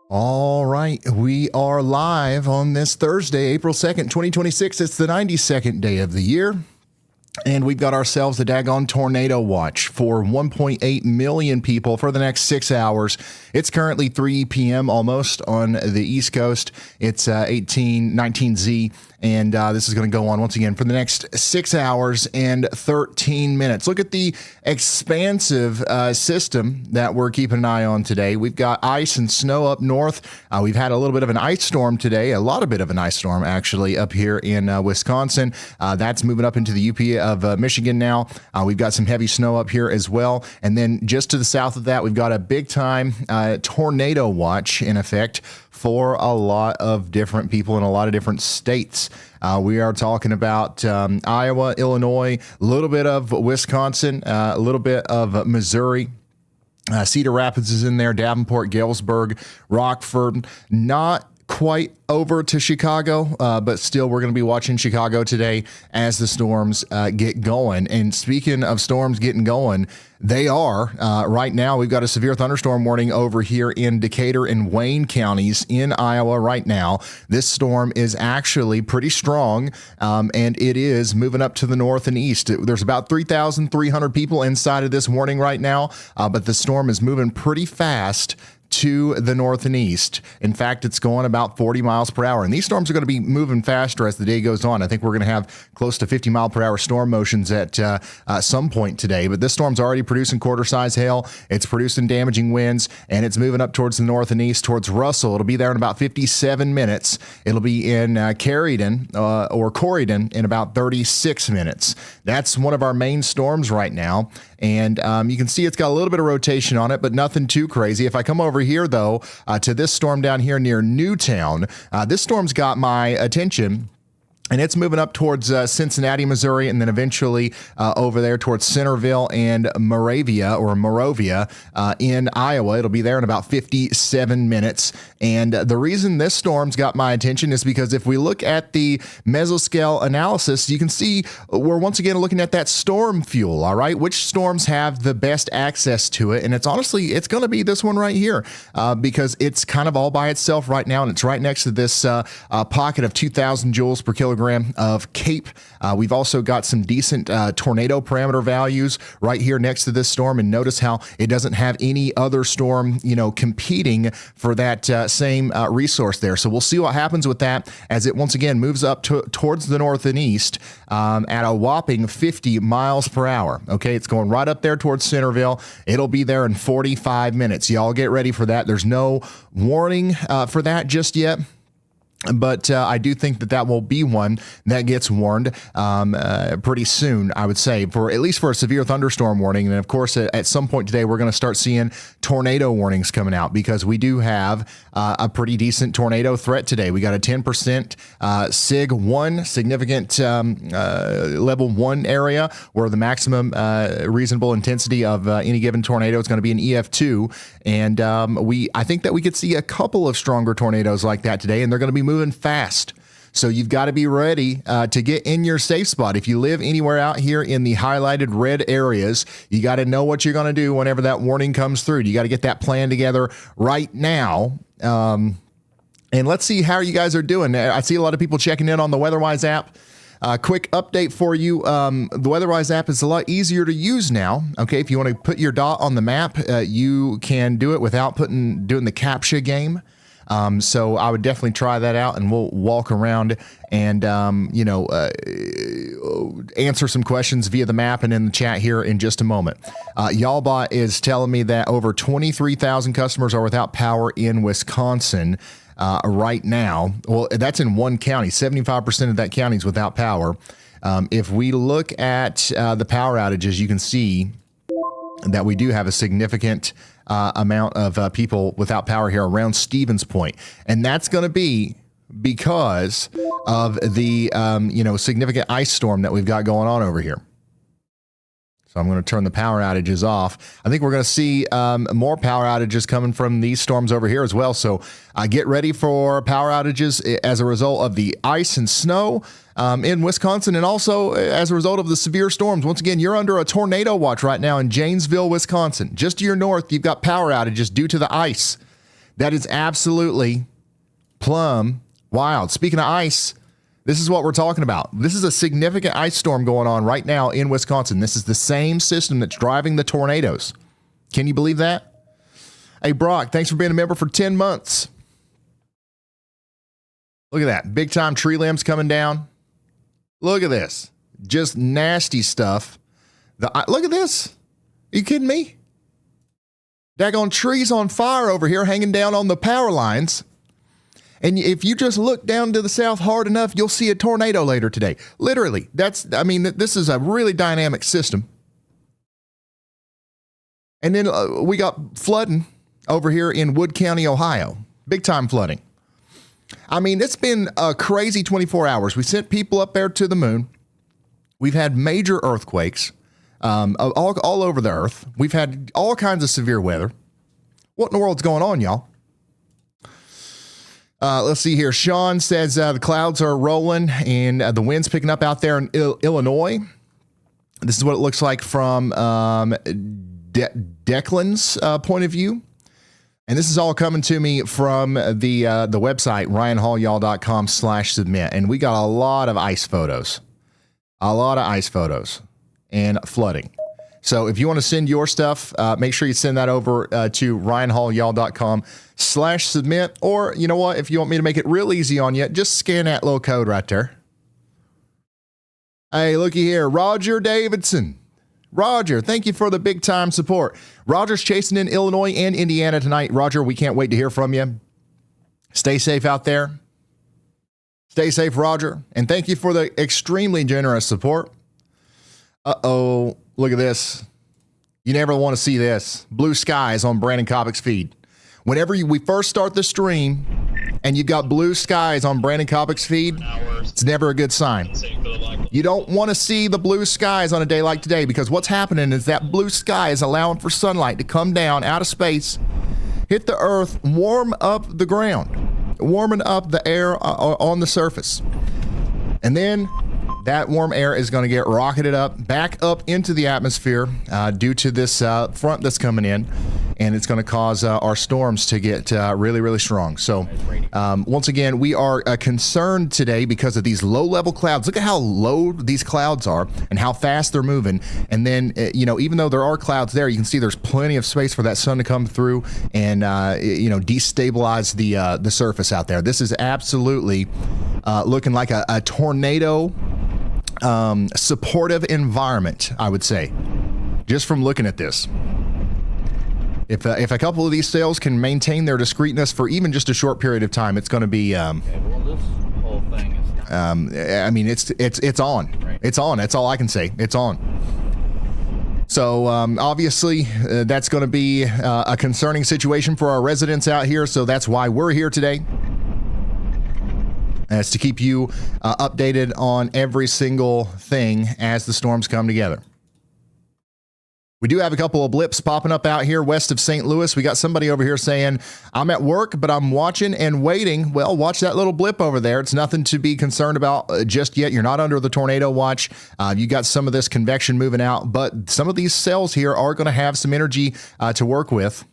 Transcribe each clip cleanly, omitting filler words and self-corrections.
All right, we are live on this Thursday, April 2nd, 2026. It's the 92nd day of the year, and we've got ourselves a daggone tornado watch for 1.8 million people for the next 6 hours. It's currently 3 p.m. almost on the East Coast. It's 19Z, and this is going to go on once again for the next 6 hours and 13 minutes. Look at the expansive system that we're keeping an eye on today. We've got ice and snow up north. We've had a little bit of an ice storm today, a lot of bit of an ice storm actually up here in Wisconsin. That's moving up into the UP of Michigan now. We've got some heavy snow up here as well. And then just to the south of that, we've got a big time tornado watch in effect for a lot of different people in a lot of different states. We are talking about Iowa, Illinois, a little bit of Wisconsin, a little bit of Missouri. Cedar Rapids is in there, Davenport, Galesburg, Rockford, not quite over to Chicago, but still we're going to be watching Chicago today as the storms get going. And speaking of storms getting going, they are right now. We've got a severe thunderstorm warning over here in Decatur and Wayne counties in Iowa right now. This storm is actually pretty strong, and it is moving up to the north and east. There's about 3,300 people inside of this warning right now, but the storm is moving pretty fast to the north and east. In fact, it's going about 40 miles per hour. And these storms are going to be moving faster as the day goes on. I think we're going to have close to 50 mile per hour storm motions at some point today. But this storm's already producing quarter-size hail. It's producing damaging winds, and it's moving up towards the north and east towards Russell. It'll be there in about 57 minutes. It'll be in Corydon or Corydon in about 36 minutes. That's one of our main storms right now. And you can see it's got a little bit of rotation on it, but nothing too crazy. If I come over here, though, to this storm down here near Newtown, this storm's got my attention. And it's moving up towards Cincinnati, Missouri, and then eventually over there towards Centerville and Moravia in Iowa. It'll be there in about 57 minutes. And the reason this storm's got my attention is because if we look at the mesoscale analysis, you can see we're once again looking at that storm fuel, all right? Which storms have the best access to it? And it's going to be this one right here because it's kind of all by itself right now, and it's right next to this pocket of 2,000 joules per kilogram of CAPE. We've also got some decent tornado parameter values right here next to this storm, and notice how it doesn't have any other storm, competing for that same resource there. So we'll see what happens with that as it once again moves up towards the north and east at a whopping 50 miles per hour. Okay, it's going right up there towards Centerville. It'll be there in 45 minutes. Y'all get ready for that. There's no warning for that just yet. But I do think that will be one that gets warned pretty soon, I would say, for at least for a severe thunderstorm warning. And of course, at some point today, we're going to start seeing tornado warnings coming out because we do have a pretty decent tornado threat today. We got a 10% SIG 1, significant level 1 area, where the maximum reasonable intensity of any given tornado is going to be an EF2. And I think that we could see a couple of stronger tornadoes like that today, and they're going to be moving fast. So you've got to be ready to get in your safe spot. If you live anywhere out here in the highlighted red areas, you got to know what you're going to do whenever that warning comes through. You got to get that plan together right now. And let's see how you guys are doing. I see a lot of people checking in on the WEATHERWISE app. Quick update for you. The WEATHERWISE app is a lot easier to use now. Okay, if you want to put your dot on the map, you can do it without doing the CAPTCHA game. So I would definitely try that out, and we'll walk around and, answer some questions via the map and in the chat here in just a moment. Y'allbot is telling me that over 23,000 customers are without power in Wisconsin right now. Well, that's in one county. 75% of that county is without power. If we look at the power outages, you can see that we do have a significant amount of people without power here around Stevens Point. And that's going to be because of the, significant ice storm that we've got going on over here. So I'm going to turn the power outages off. I think we're going to see more power outages coming from these storms over here as well. So get ready for power outages as a result of the ice and snow in Wisconsin, and also as a result of the severe storms. Once again, you're under a tornado watch right now in Janesville, Wisconsin. Just to your north, you've got power outages due to the ice. That is absolutely plumb wild. Speaking of ice, this is what we're talking about. This is a significant ice storm going on right now in Wisconsin. This is the same system that's driving the tornadoes. Can you believe that? Hey, Brock, thanks for being a member for 10 months. Look at that. Big time tree limbs coming down. Look at this. Just nasty stuff. Look at this. Are you kidding me? Daggone trees on fire over here hanging down on the power lines. And if you just look down to the south hard enough, you'll see a tornado later today. Literally. This is a really dynamic system. And then we got flooding over here in Wood County, Ohio. Big time flooding. I mean, it's been a crazy 24 hours. We sent people up there to the moon. We've had major earthquakes all over the earth. We've had all kinds of severe weather. What in the world's going on, y'all? Let's see here. Sean says the clouds are rolling and the wind's picking up out there in Illinois. This is what it looks like from Declan's point of view. And this is all coming to me from the website, ryanhallyall.com/submit. And we got a lot of ice photos. And flooding. So if you want to send your stuff, make sure you send that over to ryanhallyall.com/submit. Or you know what? If you want me to make it real easy on you, just scan that little code right there. Hey, looky here. Roger Davidson. Roger, thank you for the big time support. Roger's chasing in Illinois and Indiana tonight. Roger, we can't wait to hear from you. Stay safe out there. Stay safe, Roger. And thank you for the extremely generous support. Uh-oh, look at this. You never want to see this. Blue skies on Brandon Kopic's feed. Whenever we first start the stream and you've got blue skies on Brandon Kopic's feed, it's never a good sign. You don't want to see the blue skies on a day like today, because what's happening is that blue sky is allowing for sunlight to come down out of space, hit the earth, warm up the ground, warming up the air on the surface. And then that warm air is going to get rocketed up, back up into the atmosphere due to this front that's coming in. And it's going to cause our storms to get really, really strong. So once again, we are concerned today because of these low-level clouds. Look at how low these clouds are and how fast they're moving. And then, even though there are clouds there, you can see there's plenty of space for that sun to come through and, destabilize the surface out there. This is absolutely looking like a tornado supportive environment, I would say, just from looking at this. If a couple of these cells can maintain their discreteness for even just a short period of time, it's going to be. This whole thing is. It's on. Right. It's on. That's all I can say. It's on. So obviously, that's going to be a concerning situation for our residents out here. So that's why we're here today. As to keep you updated on every single thing as the storms come together. We do have a couple of blips popping up out here west of St. Louis. We got somebody over here saying, I'm at work, but I'm watching and waiting. Well, watch that little blip over there. It's nothing to be concerned about just yet. You're not under the tornado watch. You got some of this convection moving out, but some of these cells here are going to have some energy to work with,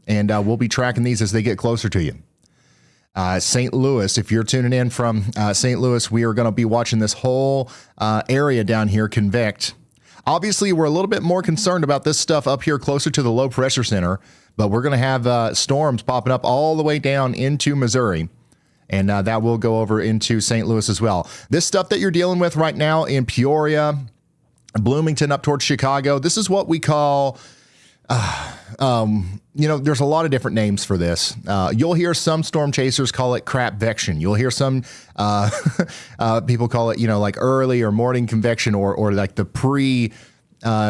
and we'll be tracking these as they get closer to you. St. Louis, if you're tuning in from St. Louis, we are going to be watching this whole area down here convect. Obviously, we're a little bit more concerned about this stuff up here closer to the low pressure center, but we're going to have storms popping up all the way down into Missouri, and that will go over into St. Louis as well. This stuff that you're dealing with right now in Peoria, Bloomington, up towards Chicago, this is what we call... there's a lot of different names for this. You'll hear some storm chasers call it crapvection. You'll hear some people call it, like early or morning convection or like the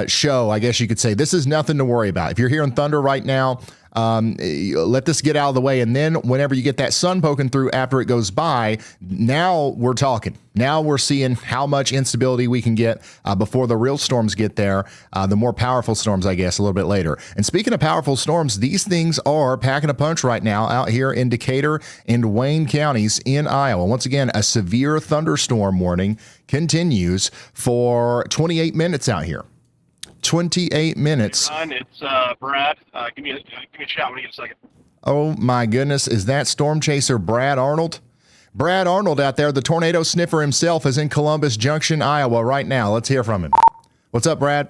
show, I guess you could say. This is nothing to worry about. If you're hearing thunder right now, let this get out of the way. And then whenever you get that sun poking through after it goes by, now we're talking. Now we're seeing how much instability we can get before the real storms get there, the more powerful storms, I guess, a little bit later. And speaking of powerful storms, these things are packing a punch right now out here in Decatur and Wayne counties in Iowa. Once again, a severe thunderstorm warning continues for 28 minutes out here. 28 minutes. Hey Ron, it's Brad. Give me a shout when you get a second. Oh my goodness, is that storm chaser Brad Arnold? Brad Arnold out there, the tornado sniffer himself, is in Columbus Junction, Iowa right now. Let's hear from him. What's up, Brad?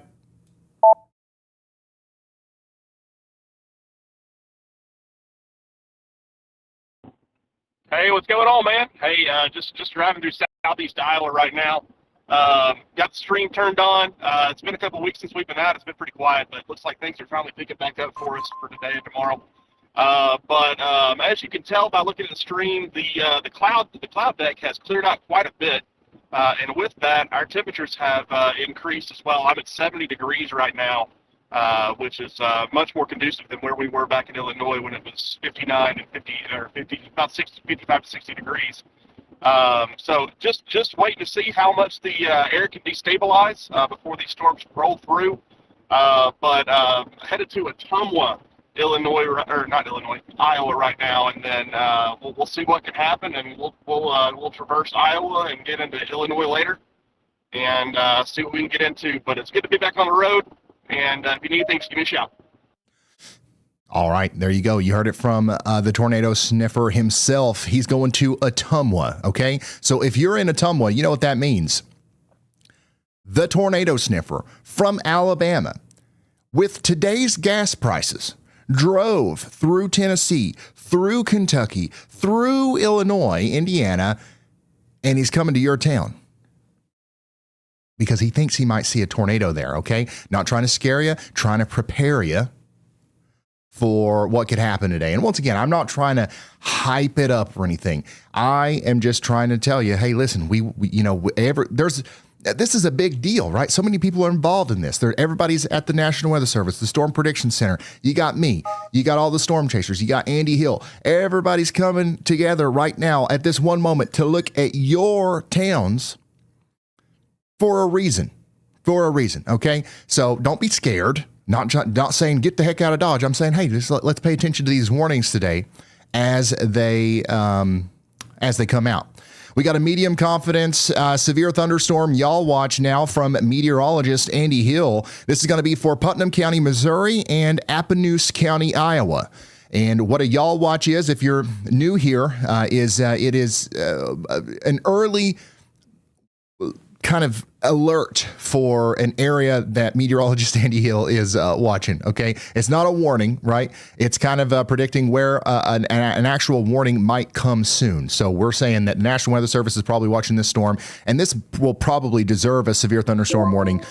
Hey, what's going on, man? Hey, just driving through southeast Iowa right now. Got the stream turned on. It's been a couple of weeks since we've been out. It's been pretty quiet, but it looks like things are finally picking back up for us for today and tomorrow. But as you can tell by looking at the stream, the cloud deck has cleared out quite a bit, and with that, our temperatures have increased as well. I'm at 70 degrees right now, which is much more conducive than where we were back in Illinois when it was 59 and 50 or 50, about 60, 55 to 60 degrees. So just waiting to see how much the air can destabilize before these storms roll through. But headed to Ottumwa, Iowa right now, and then we'll see what can happen, and we'll traverse Iowa and get into Illinois later, and see what we can get into. But it's good to be back on the road, and if you need anything, just give me a shout. All right, there you go. You heard it from the tornado sniffer himself. He's going to Ottumwa, okay? So if you're in Ottumwa, you know what that means. The tornado sniffer from Alabama, with today's gas prices, drove through Tennessee, through Kentucky, through Illinois, Indiana, and he's coming to your town because he thinks he might see a tornado there, okay? Not trying to scare you, trying to prepare you for what could happen today. And once again, I'm not trying to hype it up or anything. I am just trying to tell you, hey, listen, this is a big deal, right? So many people are involved in this. Everybody's at the National Weather Service, the Storm Prediction Center. You got me. You got all the storm chasers. You got Andy Hill. Everybody's coming together right now at this one moment to look at your towns for a reason. For a reason, okay? So don't be scared. Not saying get the heck out of Dodge. I'm saying, hey, let's pay attention to these warnings today as they come out. We got a medium confidence severe thunderstorm y'all watch now from meteorologist Andy Hill. This is going to be for Putnam County, Missouri, and Appanoose County, Iowa. And what a y'all watch is, if you're new here, it is an early kind of alert for an area that meteorologist Andy Hill is watching, okay? It's not a warning, right? It's kind of predicting where an actual warning might come soon. So we're saying that National Weather Service is probably watching this storm, and this will probably deserve a severe thunderstorm warning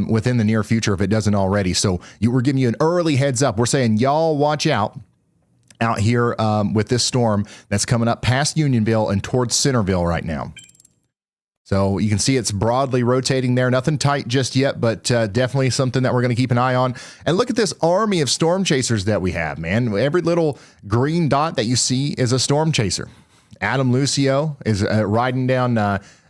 within the near future if it doesn't already. So we're giving you an early heads up. We're saying y'all watch out here with this storm that's coming up past Unionville and towards Centerville right now. So you can see it's broadly rotating there. Nothing tight just yet, but definitely something that we're going to keep an eye on. And look at this army of storm chasers that we have, man. Every little green dot that you see is a storm chaser. Adam Lucio is riding down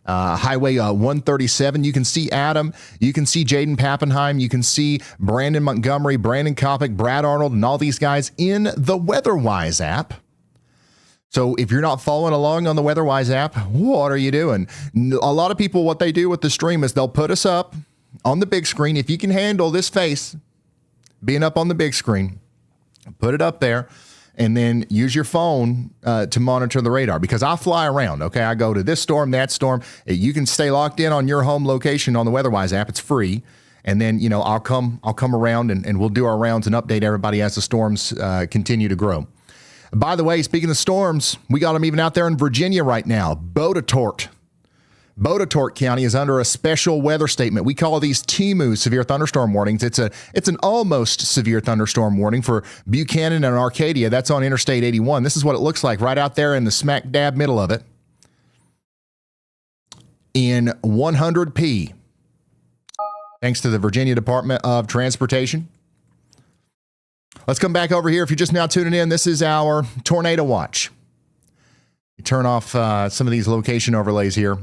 Highway 137. You can see Adam. You can see Jaden Pappenheim. You can see Brandon Montgomery, Brandon Kopic, Brad Arnold, and all these guys in the WeatherWise app. So if you're not following along on the WeatherWise app, what are you doing? A lot of people, what they do with the stream is they'll put us up on the big screen. If you can handle this face being up on the big screen, put it up there, and then use your phone to monitor the radar, because I fly around, okay? I go to this storm, that storm. You can stay locked in on your home location on the WeatherWise app. It's free. And then, I'll come around and we'll do our rounds and update everybody as the storms continue to grow. By the way, speaking of storms, we got them even out there in Virginia right now. Bodatort County is under a special weather statement. We call these TEMU severe thunderstorm warnings. It's an almost severe thunderstorm warning for Buchanan and Arcadia. That's on Interstate 81. This is what it looks like right out there in the smack dab middle of it. In 100p. Thanks to the Virginia Department of Transportation. Let's come back over here. If you're just now tuning in, this is our tornado watch. You turn off some of these location overlays here.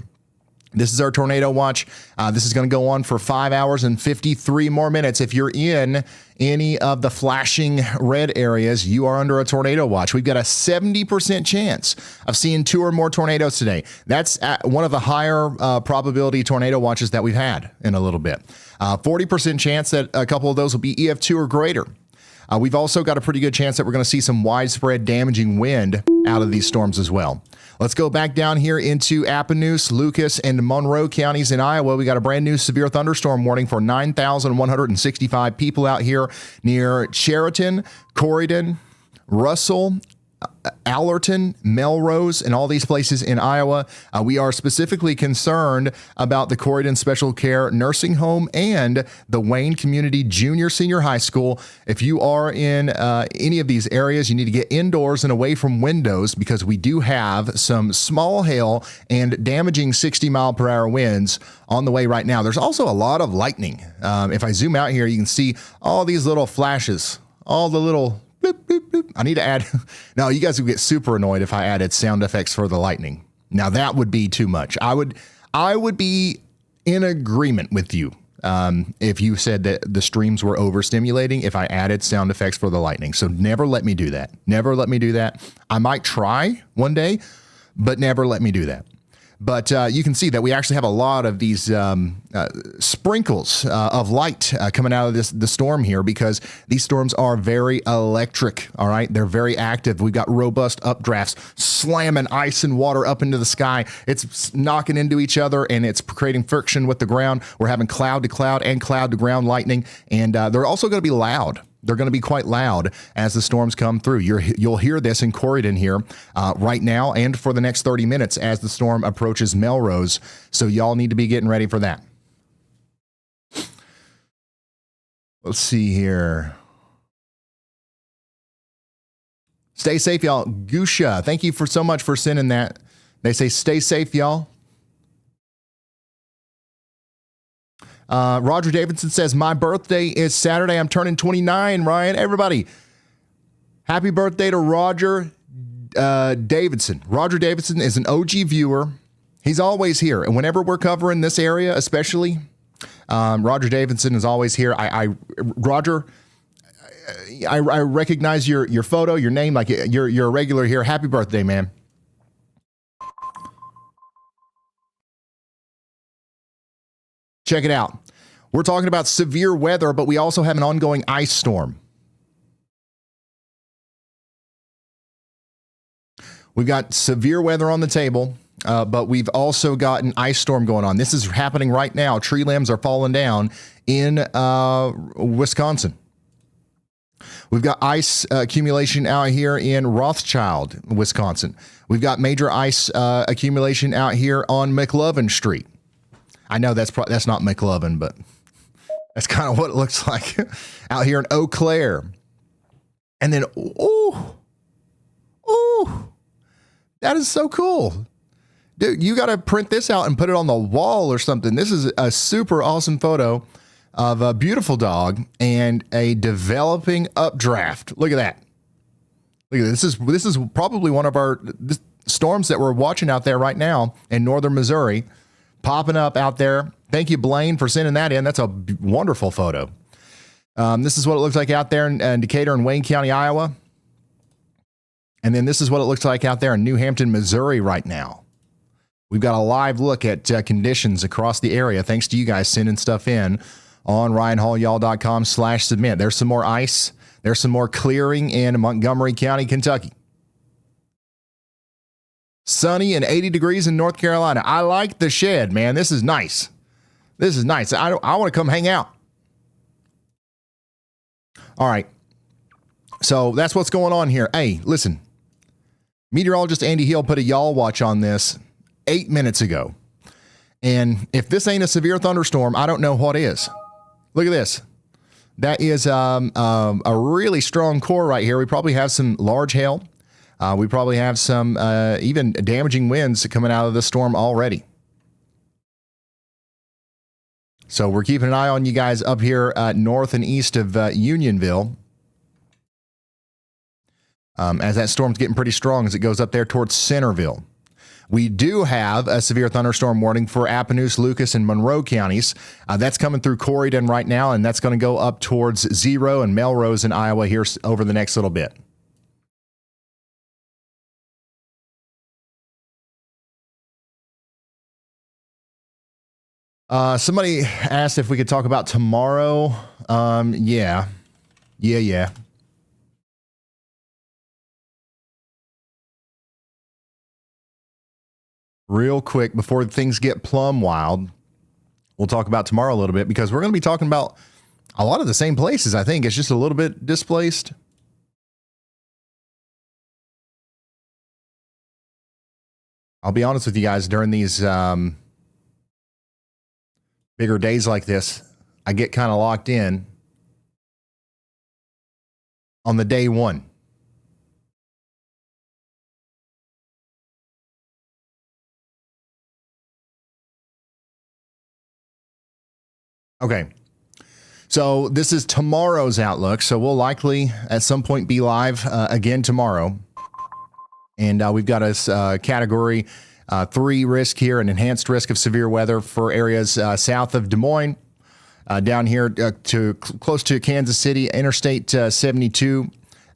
This is our tornado watch. This is going to go on for 5 hours and 53 more minutes. If you're in any of the flashing red areas, you are under a tornado watch. We've got a 70% chance of seeing 2 or more tornadoes today. That's one of the higher probability tornado watches that we've had in a little bit. 40% chance that a couple of those will be EF2 or greater. We've also got a pretty good chance that we're going to see some widespread damaging wind out of these storms as well. Let's go back down here into Appanoose, Lucas, and Monroe counties in Iowa. We got a brand new severe thunderstorm warning for 9,165 people out here near Chariton, Corydon, Russell, Allerton, Melrose, and all these places in Iowa. We are specifically concerned about the Corydon Special Care Nursing Home and the Wayne Community Junior Senior High School. If you are in any of these areas, you need to get indoors and away from windows because we do have some small hail and damaging 60-mile-per-hour winds on the way right now. There's also a lot of lightning. If I zoom out here, you can see all these little flashes, all the little bloop, bloop, bloop. I need to add. No, you guys would get super annoyed if I added sound effects for the lightning. Now that would be too much. I would be in agreement with you if you said that the streams were overstimulating if I added sound effects for the lightning. So never let me do that. Never let me do that. I might try one day, but never let me do that. But you can see that we actually have a lot of these sprinkles of light coming out of the storm here because these storms are very electric, all right? They're very active. We've got robust updrafts slamming ice and water up into the sky. It's knocking into each other, and it's creating friction with the ground. We're having cloud-to-cloud and cloud-to-ground lightning, and they're also going to be loud. They're going to be quite loud as the storms come through. You'll hear this in Corydon here right now and for the next 30 minutes as the storm approaches Melrose. So y'all need to be getting ready for that. Let's see here. Stay safe, y'all. Gusha, thank you so much for sending that. They say stay safe, y'all. Roger Davidson says, my birthday is Saturday. I'm turning 29, Ryan. Everybody, happy birthday to Roger Davidson. Roger Davidson is an OG viewer. He's always here. And whenever we're covering this area, especially, Roger Davidson is always here. Roger, I recognize your photo, your name, like you're a regular here. Happy birthday, man. Check it out. We're talking about severe weather, but we also have an ongoing ice storm. We've got severe weather on the table, but we've also got an ice storm going on. This is happening right now. Tree limbs are falling down in Wisconsin. We've got ice accumulation out here in Rothschild, Wisconsin. We've got major ice accumulation out here on McLovin Street. I know that's not McLovin, but that's kind of what it looks like out here in Eau Claire. And then, ooh, that is so cool. Dude, you got to print this out and put it on the wall or something. This is a super awesome photo of a beautiful dog and a developing updraft. Look at that. Look at this. This is probably one of our storms that we're watching out there right now in northern Missouri. Popping up out there. Thank you, Blaine, for sending that in. That's a wonderful photo. This is what it looks like out there in Decatur and Wayne County, Iowa. And then this is what it looks like out there in New Hampton, Missouri right now. We've got a live look at conditions across the area. Thanks to you guys sending stuff in on RyanHallYall.com/submit. There's some more ice. There's some more clearing in Montgomery County, Kentucky. Sunny and 80 degrees in North Carolina. I like the shed, man. This is nice. This is nice. I want to come hang out. All right. So that's what's going on here. Hey, listen. Meteorologist Andy Hill put a y'all watch on this 8 minutes ago. And if this ain't a severe thunderstorm, I don't know what is. Look at this. That is a really strong core right here. We probably have some large hail. We probably have some even damaging winds coming out of the storm already. So we're keeping an eye on you guys up here north and east of Unionville. As that storm's getting pretty strong as it goes up there towards Centerville. We do have a severe thunderstorm warning for Appanoose, Lucas, and Monroe counties. That's coming through Corydon right now, and that's going to go up towards Zero and Melrose in Iowa here over the next little bit. Somebody asked if we could talk about tomorrow. Yeah. real quick before things get plumb wild. We'll talk about tomorrow a little bit because we're going to be talking about a lot of the same places. I think it's just a little bit displaced. I'll be honest with you guys, during these bigger days like this, I get kind of locked in on the day one. Okay. So this is tomorrow's outlook. So we'll likely at some point be live again tomorrow. And we've got a category 3 risk here, an enhanced risk of severe weather for areas south of Des Moines, down here to close to Kansas City, Interstate 72,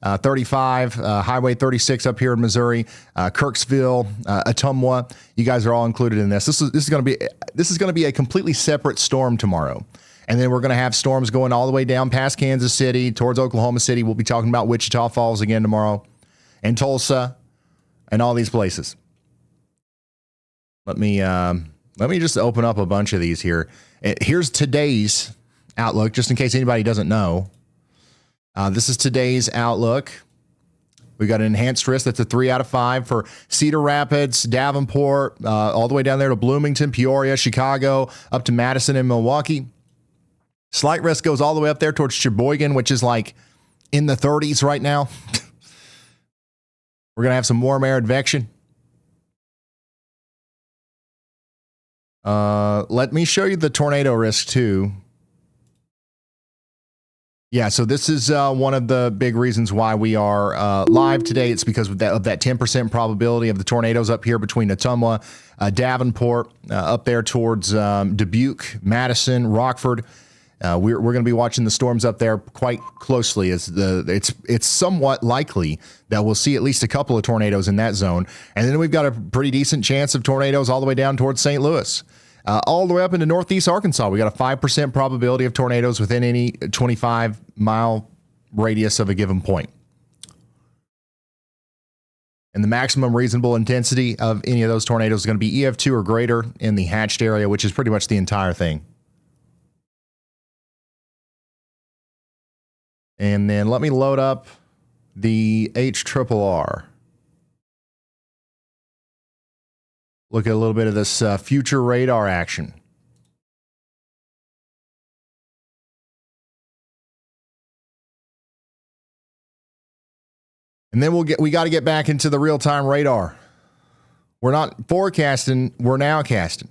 35, Highway 36 up here in Missouri, Kirksville, Ottumwa. You guys are all included in this. This is going to be a completely separate storm tomorrow. And then we're going to have storms going all the way down past Kansas City towards Oklahoma City. We'll be talking about Wichita Falls again tomorrow, and Tulsa, and all these places. Let me just open up a bunch of these here. Here's today's outlook, just in case anybody doesn't know. This is today's outlook. We got an enhanced risk. That's a 3 out of 5 for Cedar Rapids, Davenport, all the way down there to Bloomington, Peoria, Chicago, up to Madison and Milwaukee. Slight risk goes all the way up there towards Sheboygan, which is like in the 30s right now. We're going to have some warm air advection. Let me show you the tornado risk too. Yeah, so this is one of the big reasons why we are live today. It's because of that 10% probability of the tornadoes up here between Ottumwa, Davenport, up there towards Dubuque, Madison, Rockford. We're going to be watching the storms up there quite closely. It's somewhat likely that we'll see at least a couple of tornadoes in that zone. And then we've got a pretty decent chance of tornadoes all the way down towards St. Louis. All the way up into northeast Arkansas, we got a 5% probability of tornadoes within any 25-mile radius of a given point. And the maximum reasonable intensity of any of those tornadoes is going to be EF2 or greater in the hatched area, which is pretty much the entire thing. And then let me load up the HRRR. Look at a little bit of this future radar action. And then we got to get back into the real-time radar. We're not forecasting, we're now casting.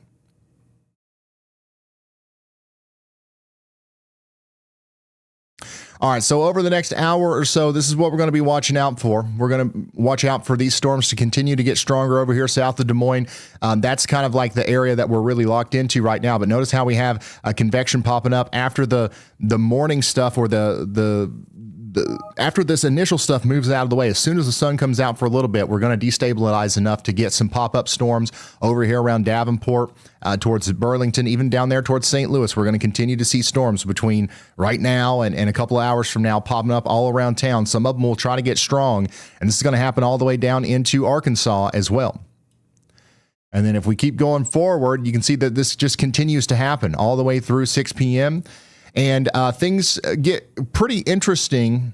All right, so over the next hour or so, this is what we're going to be watching out for. We're going to watch out for these storms to continue to get stronger over here south of Des Moines. That's kind of like the area that we're really locked into right now. But notice how we have a convection popping up after the morning stuff, or after this initial stuff moves out of the way. As soon as the sun comes out for a little bit, we're going to destabilize enough to get some pop-up storms over here around Davenport, towards Burlington, even down there towards St. Louis. We're going to continue to see storms between right now and a couple of hours from now popping up all around town. Some of them will try to get strong, and this is going to happen all the way down into Arkansas as well. And then if we keep going forward, you can see that this just continues to happen all the way through 6 p.m., and things get pretty interesting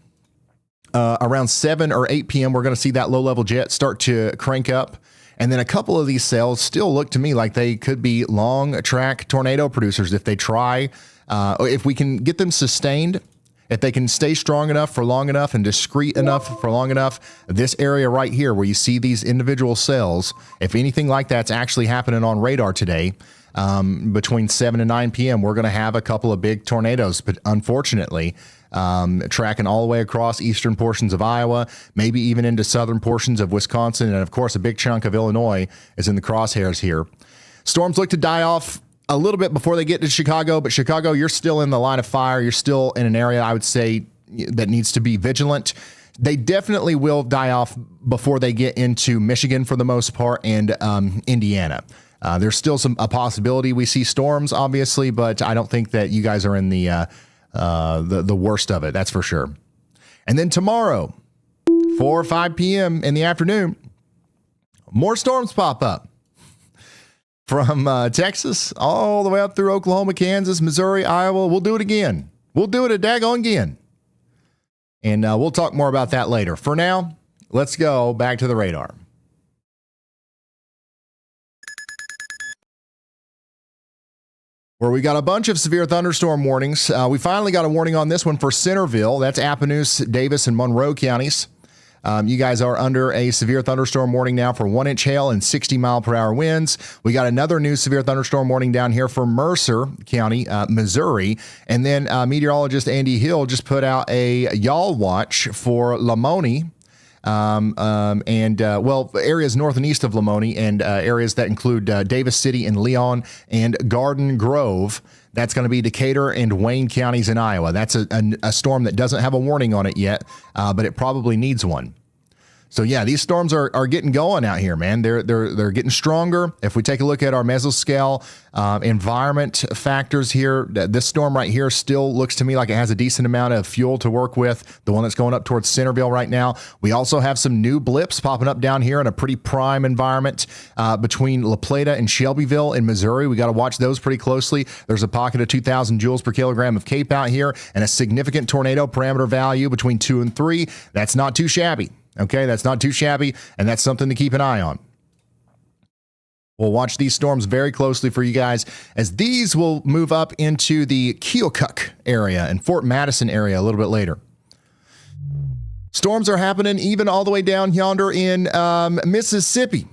around 7 or 8 p.m. We're going to see that low-level jet start to crank up. And then a couple of these cells still look to me like they could be long-track tornado producers if they try. If we can get them sustained, if they can stay strong enough for long enough and discrete enough for long enough, this area right here where you see these individual cells, if anything like that's actually happening on radar today, between 7 and 9 p.m., we're going to have a couple of big tornadoes, but unfortunately, tracking all the way across eastern portions of Iowa, maybe even into southern portions of Wisconsin, and of course, a big chunk of Illinois is in the crosshairs here. Storms look to die off a little bit before they get to Chicago, but Chicago, you're still in the line of fire. You're still in an area, I would say, that needs to be vigilant. They definitely will die off before they get into Michigan for the most part, and Indiana. There's still a possibility we see storms, obviously, but I don't think that you guys are in the worst of it. That's for sure. And then tomorrow, 4 or 5 p.m. in the afternoon, more storms pop up. from Texas all the way up through Oklahoma, Kansas, Missouri, Iowa. We'll do it again. We'll do it a daggone again. And we'll talk more about that later. For now, let's go back to the radar. Where we got a bunch of severe thunderstorm warnings. We finally got a warning on this one for Centerville. That's Appanoose, Davis, and Monroe counties. You guys are under a severe thunderstorm warning now for 1-inch hail and 60-mile-per-hour winds. We got another new severe thunderstorm warning down here for Mercer County, Missouri. And then meteorologist Andy Hill just put out a YALL watch for Lamoni. Areas north and east of Lamoni and areas that include Davis City and Leon and Garden Grove. That's going to be Decatur and Wayne counties in Iowa. That's a storm that doesn't have a warning on it yet, but it probably needs one. So yeah, these storms are getting going out here, man. They're getting stronger. If we take a look at our mesoscale environment factors here, this storm right here still looks to me like it has a decent amount of fuel to work with. The one that's going up towards Centerville right now. We also have some new blips popping up down here in a pretty prime environment between La Plata and Shelbyville in Missouri. We got to watch those pretty closely. There's a pocket of 2,000 joules per kilogram of CAPE out here and a significant tornado parameter value between 2 and 3. That's not too shabby. Okay, that's not too shabby, and that's something to keep an eye on. We'll watch these storms very closely for you guys, as these will move up into the Keokuk area and Fort Madison area a little bit later. Storms are happening even all the way down yonder in Mississippi.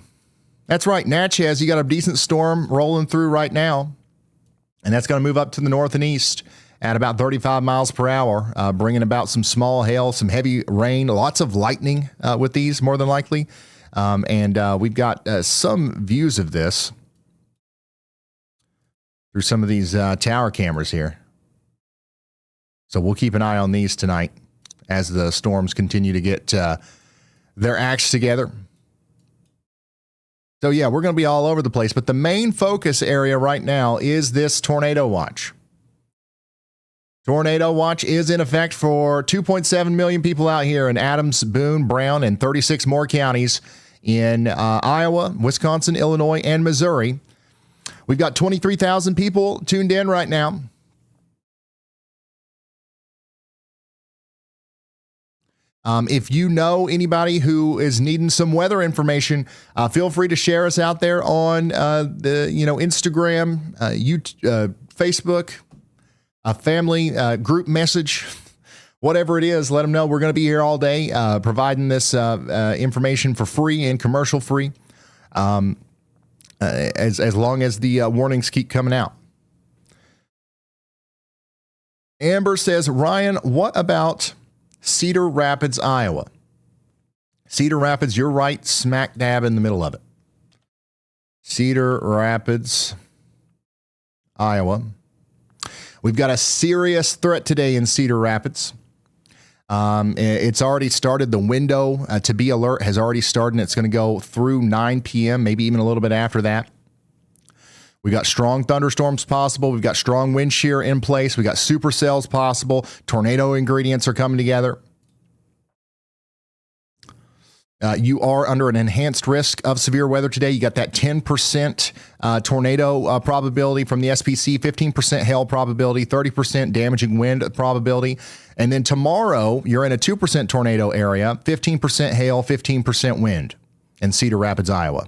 That's right, Natchez, you got a decent storm rolling through right now, and that's going to move up to the north and east at about 35 miles per hour, bringing about some small hail, some heavy rain, lots of lightning with these, more than likely. We've got some views of this through some of these tower cameras here. So we'll keep an eye on these tonight as the storms continue to get their acts together. So yeah, we're going to be all over the place, but the main focus area right now is this tornado watch. Tornado watch is in effect for 2.7 million people out here in Adams, Boone, Brown, and 36 more counties in Iowa, Wisconsin, Illinois, and Missouri. We've got 23,000 people tuned in right now. If you know anybody who is needing some weather information, feel free to share us out there on Instagram, YouTube, Facebook, a family group message, whatever it is. Let them know we're going to be here all day, providing this information for free and commercial free, as long as the warnings keep coming out. Amber says, Ryan, what about Cedar Rapids, Iowa? Cedar Rapids, you're right smack dab in the middle of it. Cedar Rapids, Iowa. We've got a serious threat today in Cedar Rapids. It's already started. The window to be alert has already started, and it's going to go through 9 p.m., maybe even a little bit after that. We got strong thunderstorms possible. We've got strong wind shear in place. We got supercells possible. Tornado ingredients are coming together. You are under an enhanced risk of severe weather today. You got that 10% tornado probability from the SPC, 15% hail probability, 30% damaging wind probability. And then tomorrow, you're in a 2% tornado area, 15% hail, 15% wind in Cedar Rapids, Iowa.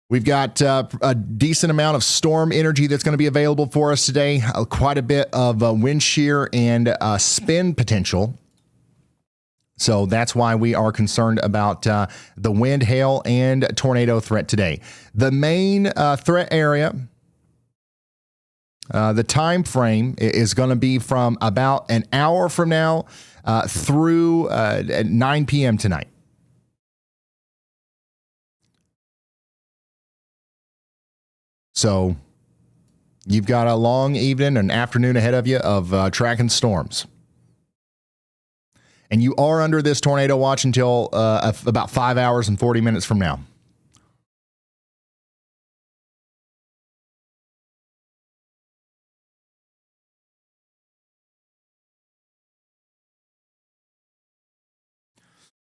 We've got a decent amount of storm energy that's going to be available for us today, quite a bit of wind shear and spin potential. So that's why we are concerned about the wind, hail, and tornado threat today. The main threat area, the time frame is going to be from about an hour from now through 9 p.m. tonight. So you've got a long evening and afternoon ahead of you of tracking storms. And you are under this tornado watch until about 5 hours and 40 minutes from now.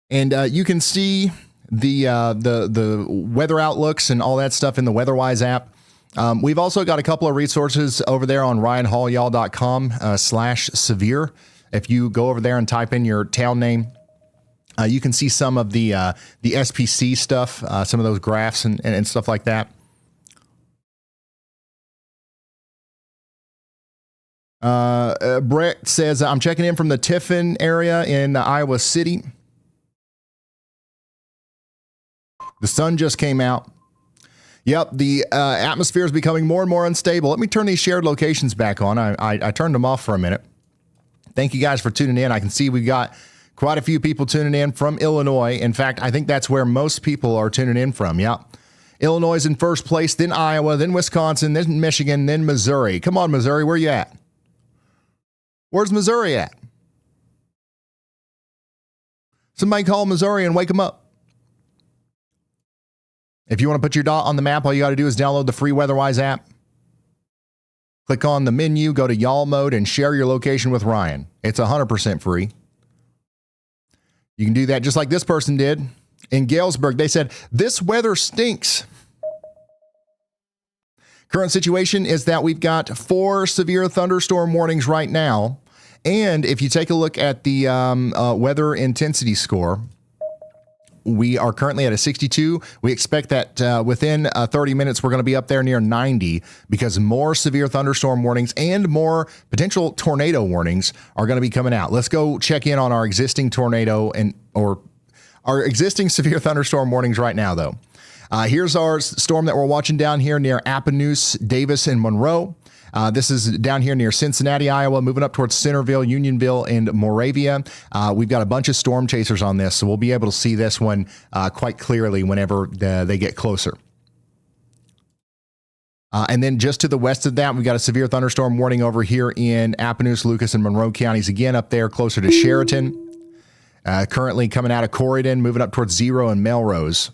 And you can see the weather outlooks and all that stuff in the WEATHERWISE app. We've also got a couple of resources over there on ryanhallyall.com/severe. If you go over there and type in your town name, you can see some of the SPC stuff, some of those graphs and stuff like that. Brett says, I'm checking in from the Tiffin area in Iowa City. The sun just came out. Yep, the atmosphere is becoming more and more unstable. Let me turn these shared locations back on. I turned them off for a minute. Thank you guys for tuning in. I can see we've got quite a few people tuning in from Illinois. In fact, I think that's where most people are tuning in from. Yep. Illinois is in first place, then Iowa, then Wisconsin, then Michigan, then Missouri. Come on, Missouri, where you at? Where's Missouri at? Somebody call Missouri and wake them up. If you want to put your dot on the map, all you got to do is download the free WEATHERWISE app. Click on the menu, go to y'all mode, and share your location with Ryan. It's 100% free. You can do that just like this person did in Galesburg. They said, this weather stinks. Current situation is that we've got 4 severe thunderstorm warnings right now. And if you take a look at the weather intensity score, we are currently at a 62. We expect that within 30 minutes, we're going to be up there near 90 because more severe thunderstorm warnings and more potential tornado warnings are going to be coming out. Let's go check in on our existing tornado or our existing severe thunderstorm warnings right now, though. Here's our storm that we're watching down here near Appanoose, Davis, and Monroe. This is down here near Cincinnati, Iowa, moving up towards Centerville, Unionville, and Moravia. We've got a bunch of storm chasers on this, so we'll be able to see this one quite clearly whenever they get closer. And then just to the west of that, we've got a severe thunderstorm warning over here in Appanoose, Lucas, and Monroe counties, again up there closer to Sheraton. Currently coming out of Corydon, moving up towards Zero and Melrose.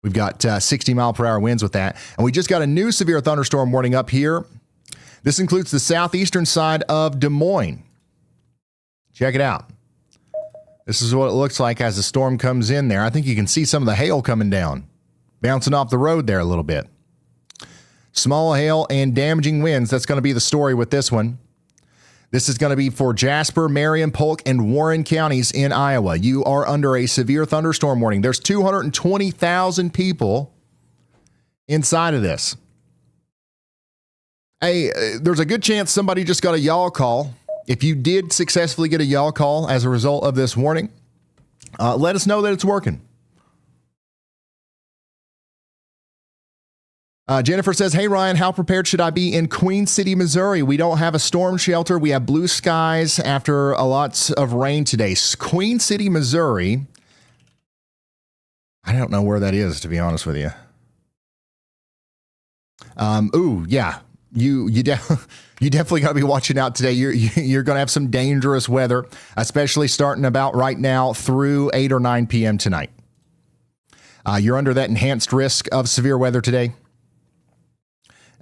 We've got 60-mile-per-hour winds with that. And we just got a new severe thunderstorm warning up here. This includes the southeastern side of Des Moines. Check it out. This is what it looks like as the storm comes in there. I think you can see some of the hail coming down, bouncing off the road there a little bit. Small hail and damaging winds. That's going to be the story with this one. This is going to be for Jasper, Marion, Polk, and Warren counties in Iowa. You are under a severe thunderstorm warning. There's 220,000 people inside of this. Hey, there's a good chance somebody just got a y'all call. If you did successfully get a y'all call as a result of this warning, let us know that it's working. Jennifer says, hey, Ryan, how prepared should I be in Queen City, Missouri? We don't have a storm shelter. We have blue skies after a lot of rain today. Queen City, Missouri. I don't know where that is, to be honest with you. Ooh, yeah. You definitely got to be watching out today. You're going to have some dangerous weather, especially starting about right now through 8 or 9 p.m. tonight. You're under that enhanced risk of severe weather today.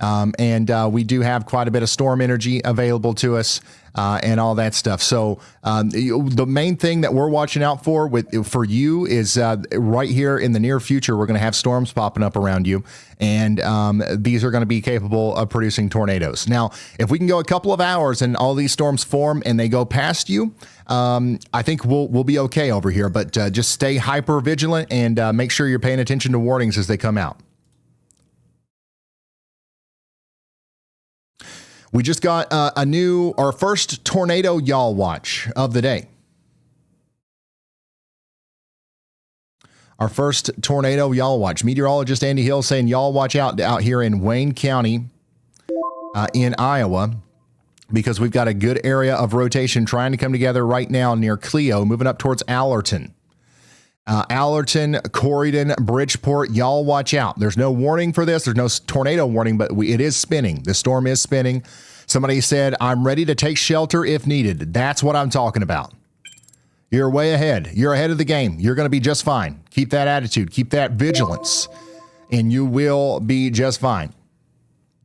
And we do have quite a bit of storm energy available to us and all that stuff. So the main thing that we're watching out for you is right here in the near future, we're going to have storms popping up around you. And these are going to be capable of producing tornadoes. Now, if we can go a couple of hours and all these storms form and they go past you, I think we'll be okay over here. But just stay hyper vigilant and make sure you're paying attention to warnings as they come out. We just got our first tornado y'all watch of the day. Our first tornado y'all watch. Meteorologist Andy Hill saying y'all watch out here in Wayne County in Iowa, because we've got a good area of rotation trying to come together right now near Clio, moving up towards Allerton. Allerton, Corydon, Bridgeport, y'all watch out. There's no warning for this. There's no tornado warning, but it is spinning. The storm is spinning. Somebody said, I'm ready to take shelter if needed. That's what I'm talking about. You're way ahead. You're ahead of the game. You're going to be just fine. Keep that attitude. Keep that vigilance, and you will be just fine.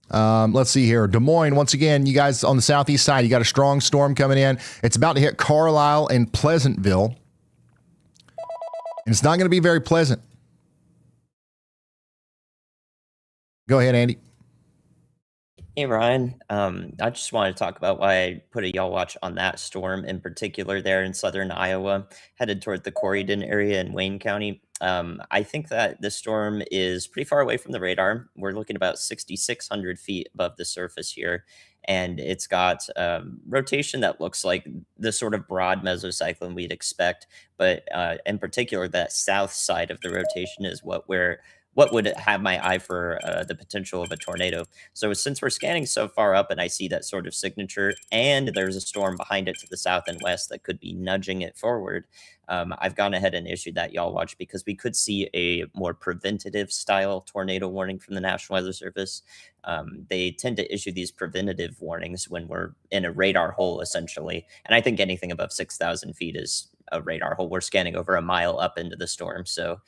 Let's see here. Des Moines, once again, you guys on the southeast side, you got a strong storm coming in. It's about to hit Carlisle and Pleasantville. And it's not going to be very pleasant. Go ahead, Andy. Hey Ryan, I just wanted to talk about why I put a y'all watch on that storm in particular there in southern Iowa, headed toward the Corydon area in Wayne County. I think that the storm is pretty far away from the radar. We're looking about 6,600 feet above the surface here, and it's got rotation that looks like the sort of broad mesocyclone we'd expect, but in particular, that south side of the rotation is what would have my eye for the potential of a tornado. So since we're scanning so far up and I see that sort of signature and there's a storm behind it to the south and west that could be nudging it forward, I've gone ahead and issued that y'all watch because we could see a more preventative style tornado warning from the National Weather Service. They tend to issue these preventative warnings when we're in a radar hole, essentially. And I think anything above 6,000 feet is a radar hole. We're scanning over a mile up into the storm, so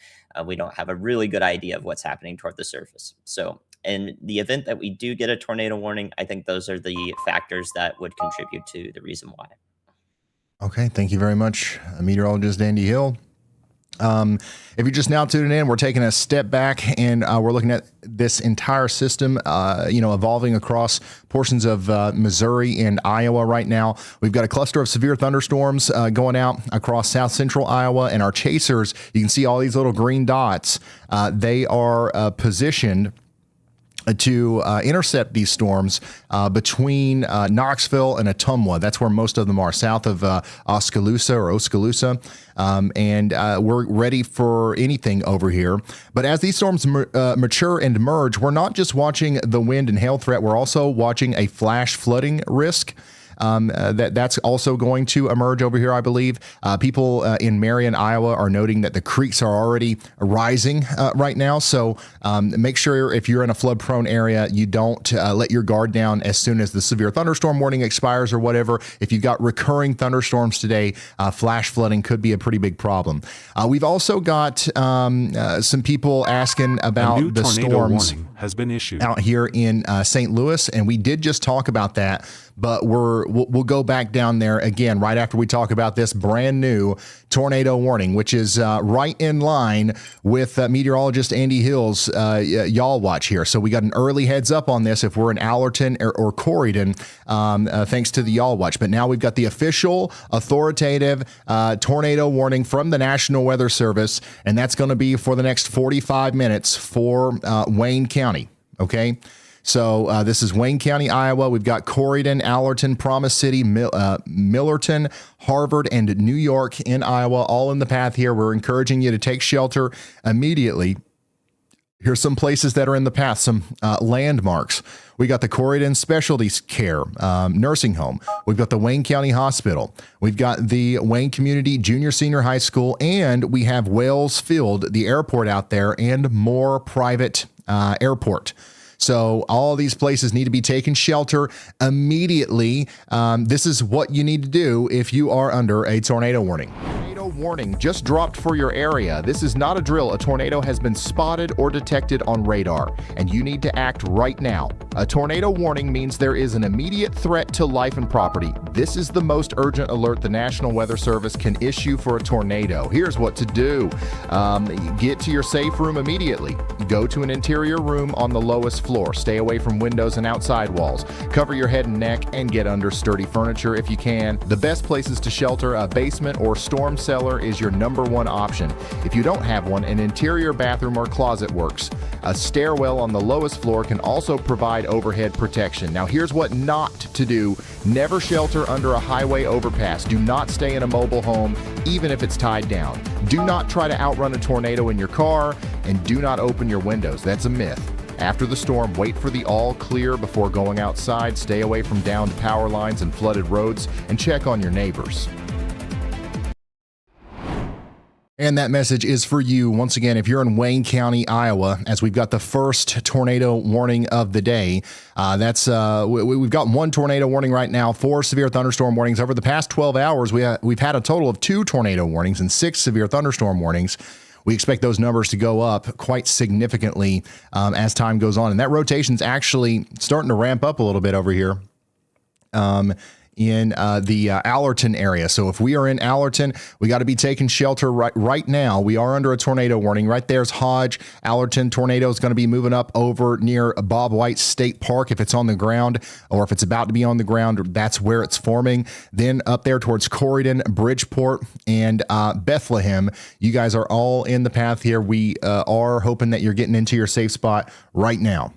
we don't have a really good idea of what's happening toward the surface. So in the event that we do get a tornado warning, I think those are the factors that would contribute to the reason why. Okay, thank you very much, meteorologist Andy Hill. If you're just now tuning in, we're taking a step back and we're looking at this entire system, evolving across portions of Missouri and Iowa right now. We've got a cluster of severe thunderstorms going out across south central Iowa, and our chasers, you can see all these little green dots. They are positioned to intercept these storms between Knoxville and Ottumwa. That's where most of them are, south of Oskaloosa. And we're ready for anything over here. But as these storms mature and merge, we're not just watching the wind and hail threat, we're also watching a flash flooding risk. That's also going to emerge over here, I believe. People in Marion, Iowa are noting that the creeks are already rising right now. So make sure if you're in a flood-prone area, you don't let your guard down as soon as the severe thunderstorm warning expires or whatever. If you've got recurring thunderstorms today, flash flooding could be a pretty big problem. We've also got some people asking about the storms has been issued out here in St. Louis, and we did just talk about that. But we'll go back down there again right after we talk about this brand new tornado warning, which is right in line with meteorologist Andy Hill's y'all watch here. So we got an early heads up on this if we're in Allerton or Corydon, thanks to the y'all watch. But now we've got the official authoritative tornado warning from the National Weather Service, and that's going to be for the next 45 minutes for Wayne County. Okay. So this is Wayne County, Iowa. We've got Corydon, Allerton, Promise City, Millerton, Harvard, and New York in Iowa, all in the path here. We're encouraging you to take shelter immediately. Here's some places that are in the path, some landmarks. We got the Corydon Specialty Care Nursing Home. We've got the Wayne County Hospital. We've got the Wayne Community Junior Senior High School, and we have Wales Field, the airport out there, and Moore Private Airport. So all these places need to be taking shelter immediately. This is what you need to do if you are under a tornado warning. Tornado warning just dropped for your area. This is not a drill. A tornado has been spotted or detected on radar, and you need to act right now. A tornado warning means there is an immediate threat to life and property. This is the most urgent alert the National Weather Service can issue for a tornado. Here's what to do. Get to your safe room immediately. Go to an interior room on the lowest floor. Stay away from windows and outside walls. Cover your head and neck and get under sturdy furniture if you can. The best places to shelter, a basement or storm cellar, is your number one option. If you don't have one, an interior bathroom or closet works. A stairwell on the lowest floor can also provide overhead protection. Now here's what not to do. Never shelter under a highway overpass. Do not stay in a mobile home, even if it's tied down. Do not try to outrun a tornado in your car, and do not open your windows. That's a myth. After the storm, wait for the all clear before going outside. Stay away from downed power lines and flooded roads, and check on your neighbors. And that message is for you. Once again, if you're in Wayne County, Iowa, as we've got the first tornado warning of the day, we've got one tornado warning right now, 4 severe thunderstorm warnings. Over the past 12 hours, we've had a total of 2 tornado warnings and 6 severe thunderstorm warnings. We expect those numbers to go up quite significantly as time goes on. And that rotation's actually starting to ramp up a little bit over here in the Allerton area. So if we are in Allerton, we got to be taking shelter right now. We are under a tornado warning. Right there's Hodge. Allerton tornado is going to be moving up over near Bob White State Park if it's on the ground, or if it's about to be on the ground, that's where it's forming. Then up there towards Corydon, Bridgeport, and Bethlehem, you guys are all in the path here. We are hoping that you're getting into your safe spot right now.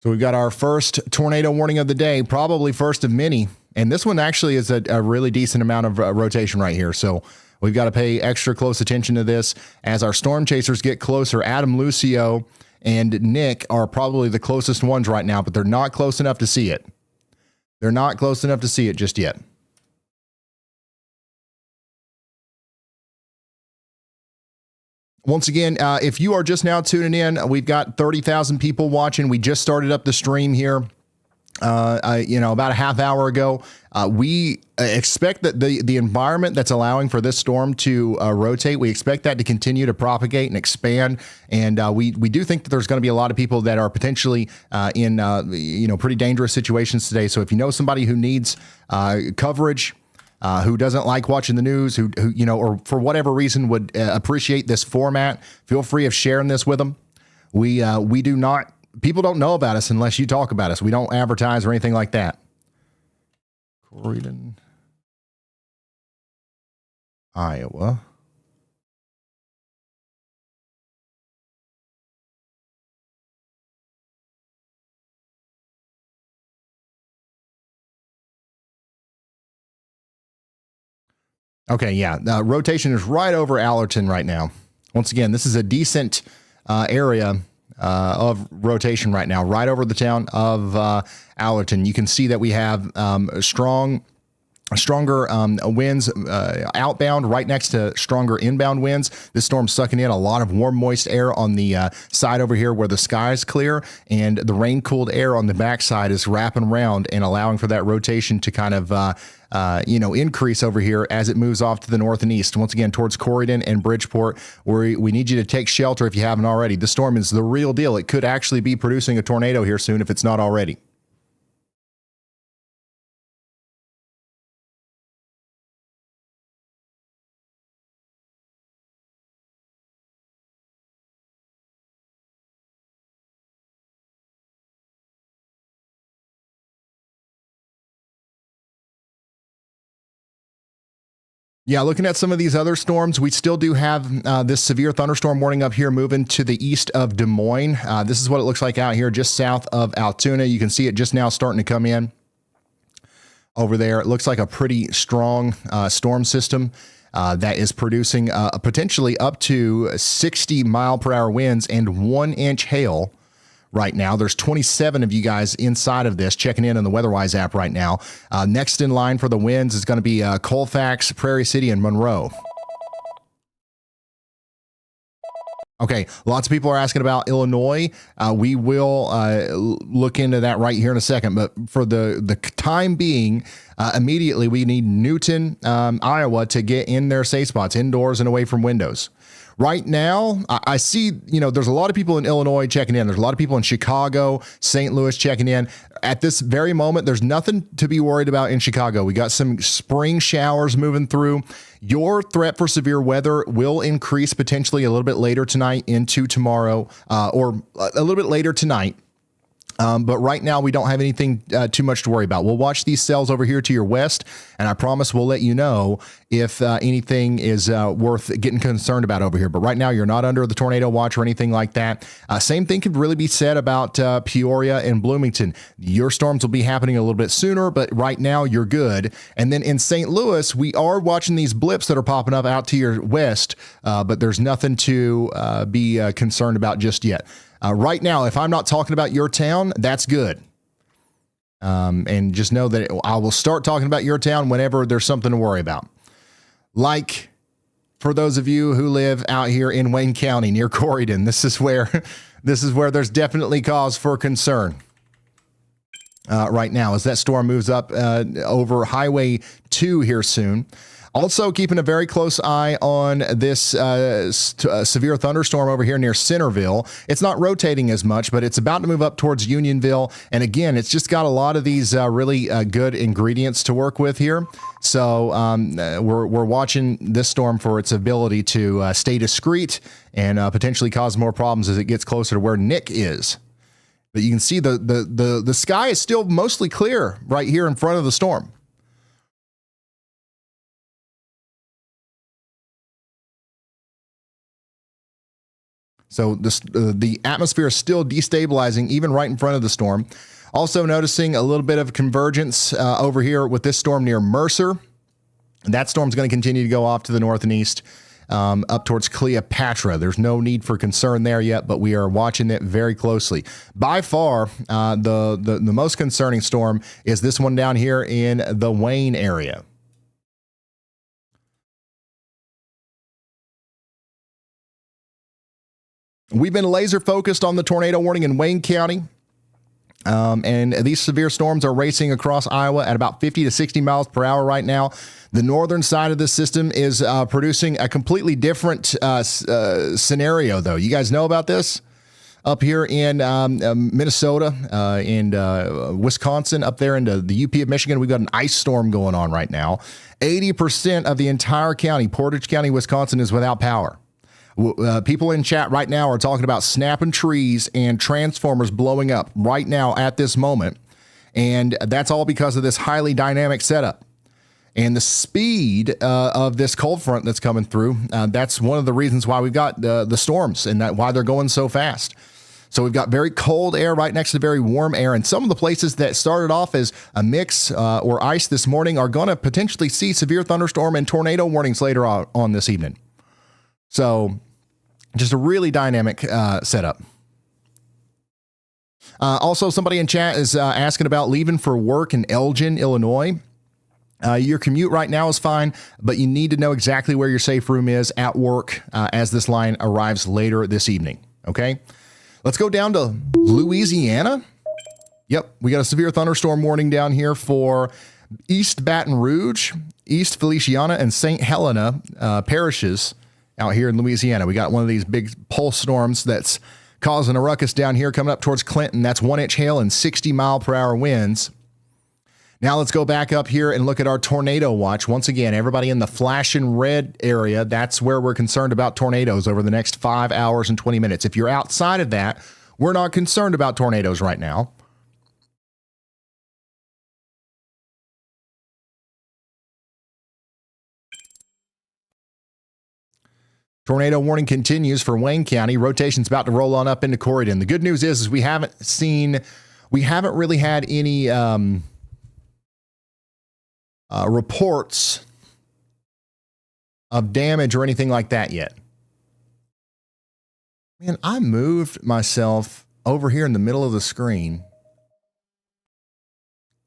So we've got our first tornado warning of the day, probably first of many. And this one actually is a really decent amount of rotation right here. So we've got to pay extra close attention to this as our storm chasers get closer. Adam, Lucio, and Nick are probably the closest ones right now, but they're not close enough to see it. They're not close enough to see it just yet. Once again, if you are just now tuning in, we've got 30,000 people watching. We just started up the stream here, about a half hour ago. We expect that the environment that's allowing for this storm to rotate, we expect that to continue to propagate and expand. And we do think that there's going to be a lot of people that are potentially in pretty dangerous situations today. So if you know somebody who needs coverage, who doesn't like watching the news, who or for whatever reason would appreciate this format, feel free of sharing this with them. We do not, people don't know about us unless you talk about us. We don't advertise or anything like that. Corydon, Iowa. Okay, yeah. Rotation is right over Allerton right now. Once again, this is a decent area of rotation right now, right over the town of Allerton. You can see that we have stronger winds outbound right next to stronger inbound winds. This storm's sucking in a lot of warm, moist air on the side over here where the sky is clear, and the rain-cooled air on the backside is wrapping around and allowing for that rotation to kind of increase over here as it moves off to the north and east. Once again, towards Corydon and Bridgeport, where we need you to take shelter if you haven't already. The storm is the real deal. It could actually be producing a tornado here soon if it's not already. Yeah, looking at some of these other storms, we still do have this severe thunderstorm warning up here moving to the east of Des Moines. This is what it looks like out here just south of Altoona. You can see it just now starting to come in over there. It looks like a pretty strong storm system that is producing potentially up to 60 mile per hour winds and 1-inch hail. Right now, there's 27 of you guys inside of this checking in on the WeatherWise app right now. Next in line for the winds is going to be Colfax, Prairie City, and Monroe. Okay, lots of people are asking about Illinois. We will look into that right here in a second. But for the time being, immediately we need Newton, Iowa to get in their safe spots, indoors and away from windows. Right now, I see, there's a lot of people in Illinois checking in. There's a lot of people in Chicago, St. Louis checking in. At this very moment, there's nothing to be worried about in Chicago. We got some spring showers moving through. Your threat for severe weather will increase potentially a little bit later tonight into tomorrow, or a little bit later tonight. But right now, we don't have anything too much to worry about. We'll watch these cells over here to your west, and I promise we'll let you know if anything is worth getting concerned about over here. But right now, you're not under the tornado watch or anything like that. Same thing could really be said about Peoria and Bloomington. Your storms will be happening a little bit sooner, but right now, you're good. And then in St. Louis, we are watching these blips that are popping up out to your west, but there's nothing to be concerned about just yet. Right now, if I'm not talking about your town, that's good. And just know that I will start talking about your town whenever there's something to worry about. Like for those of you who live out here in Wayne County near Corydon, this is where there's definitely cause for concern. right now as that storm moves up over Highway 2 here soon. Also keeping a very close eye on this severe thunderstorm over here near Centerville. It's not rotating as much, but it's about to move up towards Unionville. And again, it's just got a lot of these really good ingredients to work with here. So we're watching this storm for its ability to stay discreet and potentially cause more problems as it gets closer to where Nick is. But you can see the sky is still mostly clear right here in front of the storm. So the atmosphere is still destabilizing even right in front of the storm. Also noticing a little bit of convergence over here with this storm near Mercer. That storm's going to continue to go off to the north and east up towards Cleopatra. There's no need for concern there yet, but we are watching it very closely. By far, the most concerning storm is this one down here in the Wayne area. We've been laser focused on the tornado warning in Wayne County. And these severe storms are racing across Iowa at about 50 to 60 miles per hour right now. The northern side of the system is producing a completely different scenario, though. You guys know about this? Up here in Minnesota and Wisconsin, up there into the UP of Michigan, we've got an ice storm going on right now. 80% of the entire county, Portage County, Wisconsin, is without power. People in chat right now are talking about snapping trees and transformers blowing up right now at this moment. And that's all because of this highly dynamic setup. And the speed of this cold front that's coming through, that's one of the reasons why we've got the storms and why they're going so fast. So we've got very cold air right next to very warm air. And some of the places that started off as a mix or ice this morning are going to potentially see severe thunderstorm and tornado warnings later on this evening. So just a really dynamic setup. Also, somebody in chat is asking about leaving for work in Elgin, Illinois. Your commute right now is fine, but you need to know exactly where your safe room is at work as this line arrives later this evening. Okay, let's go down to Louisiana. Yep, we got a severe thunderstorm warning down here for East Baton Rouge, East Feliciana, and St. Helena parishes out here in Louisiana. We got one of these big pulse storms that's causing a ruckus down here coming up towards Clinton. That's 1-inch hail and 60-mile-per-hour winds. Now let's go back up here and look at our tornado watch. Once again, everybody in the flashing red area, that's where we're concerned about tornadoes over the next 5 hours and 20 minutes. If you're outside of that, we're not concerned about tornadoes right now. Tornado warning continues for Wayne County. Rotation's about to roll on up into Corydon. The good news is we haven't really had any reports of damage or anything like that yet. Man, I moved myself over here in the middle of the screen,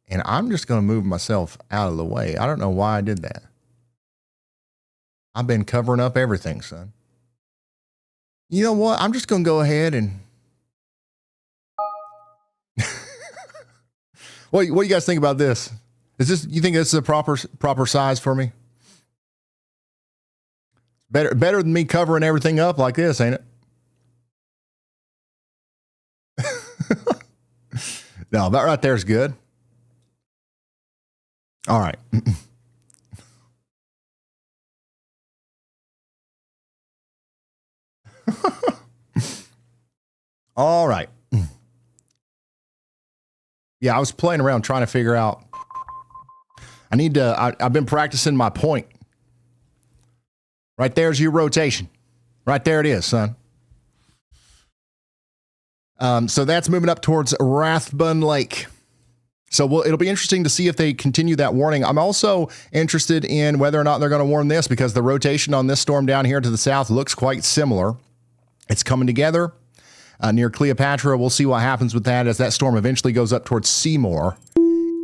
and I'm just going to move myself out of the way. I don't know why I did that. I've been covering up everything, son. You know what? I'm just going to go ahead and... What do you guys think about this? You think this is a proper size for me? Better than me covering everything up like this, ain't it? No, that right there is good. All right. All right. Yeah, I was playing around trying to figure out. I've been practicing my point. Right there's your rotation. Right there it is, son. So that's moving up towards Rathbun Lake. So it'll be interesting to see if they continue that warning. I'm also interested in whether or not they're going to warn this, because the rotation on this storm down here to the south looks quite similar. It's coming together near Cleopatra. We'll see what happens with that as that storm eventually goes up towards Seymour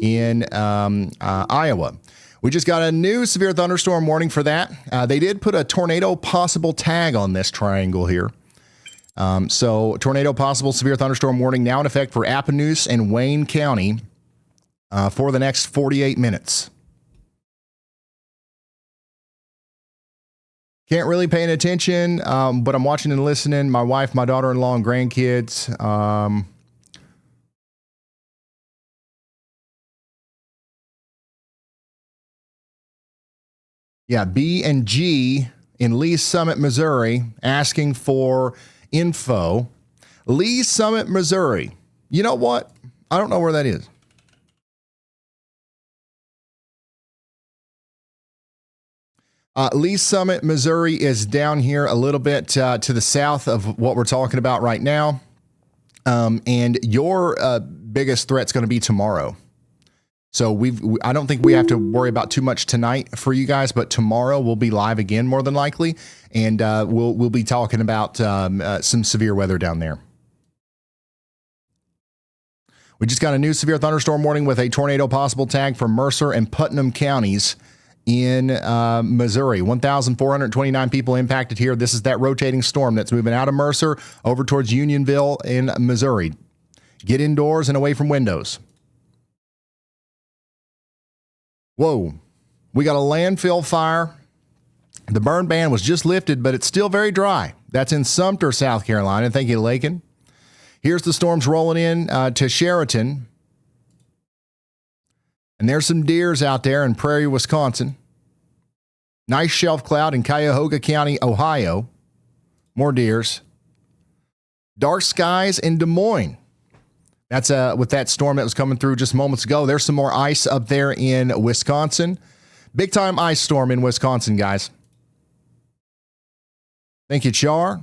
in Iowa. We just got a new severe thunderstorm warning for that. They did put a tornado possible tag on this triangle here. So tornado possible severe thunderstorm warning now in effect for Appanoose and Wayne County. for the next 48 minutes. Can't really pay any attention, but I'm watching and listening. My wife, my daughter-in-law, and grandkids. Yeah, B and G in Lee's Summit, Missouri, asking for info. Lee's Summit, Missouri. You know what? I don't know where that is. Lee's Summit, Missouri is down here a little bit to the south of what we're talking about right now. And your biggest threat's going to be tomorrow. So I don't think we have to worry about too much tonight for you guys, but tomorrow we'll be live again more than likely, and we'll be talking about some severe weather down there. We just got a new severe thunderstorm warning with a tornado possible tag for Mercer and Putnam counties in Missouri. 1,429 people impacted here. This is that rotating storm that's moving out of Mercer over towards Unionville in Missouri. Get indoors and away from windows. Whoa, we got a landfill fire. The burn ban was just lifted, but it's still very dry. That's in Sumter, South Carolina. Thank you, Lakin. Here's the storms rolling in to Sheraton. And there's some deers out there in Prairie, Wisconsin. Nice shelf cloud in Cuyahoga County, Ohio. More deers. Dark skies in Des Moines. That's with that storm that was coming through just moments ago. There's some more ice up there in Wisconsin. Big time ice storm in Wisconsin, guys. Thank you, Char.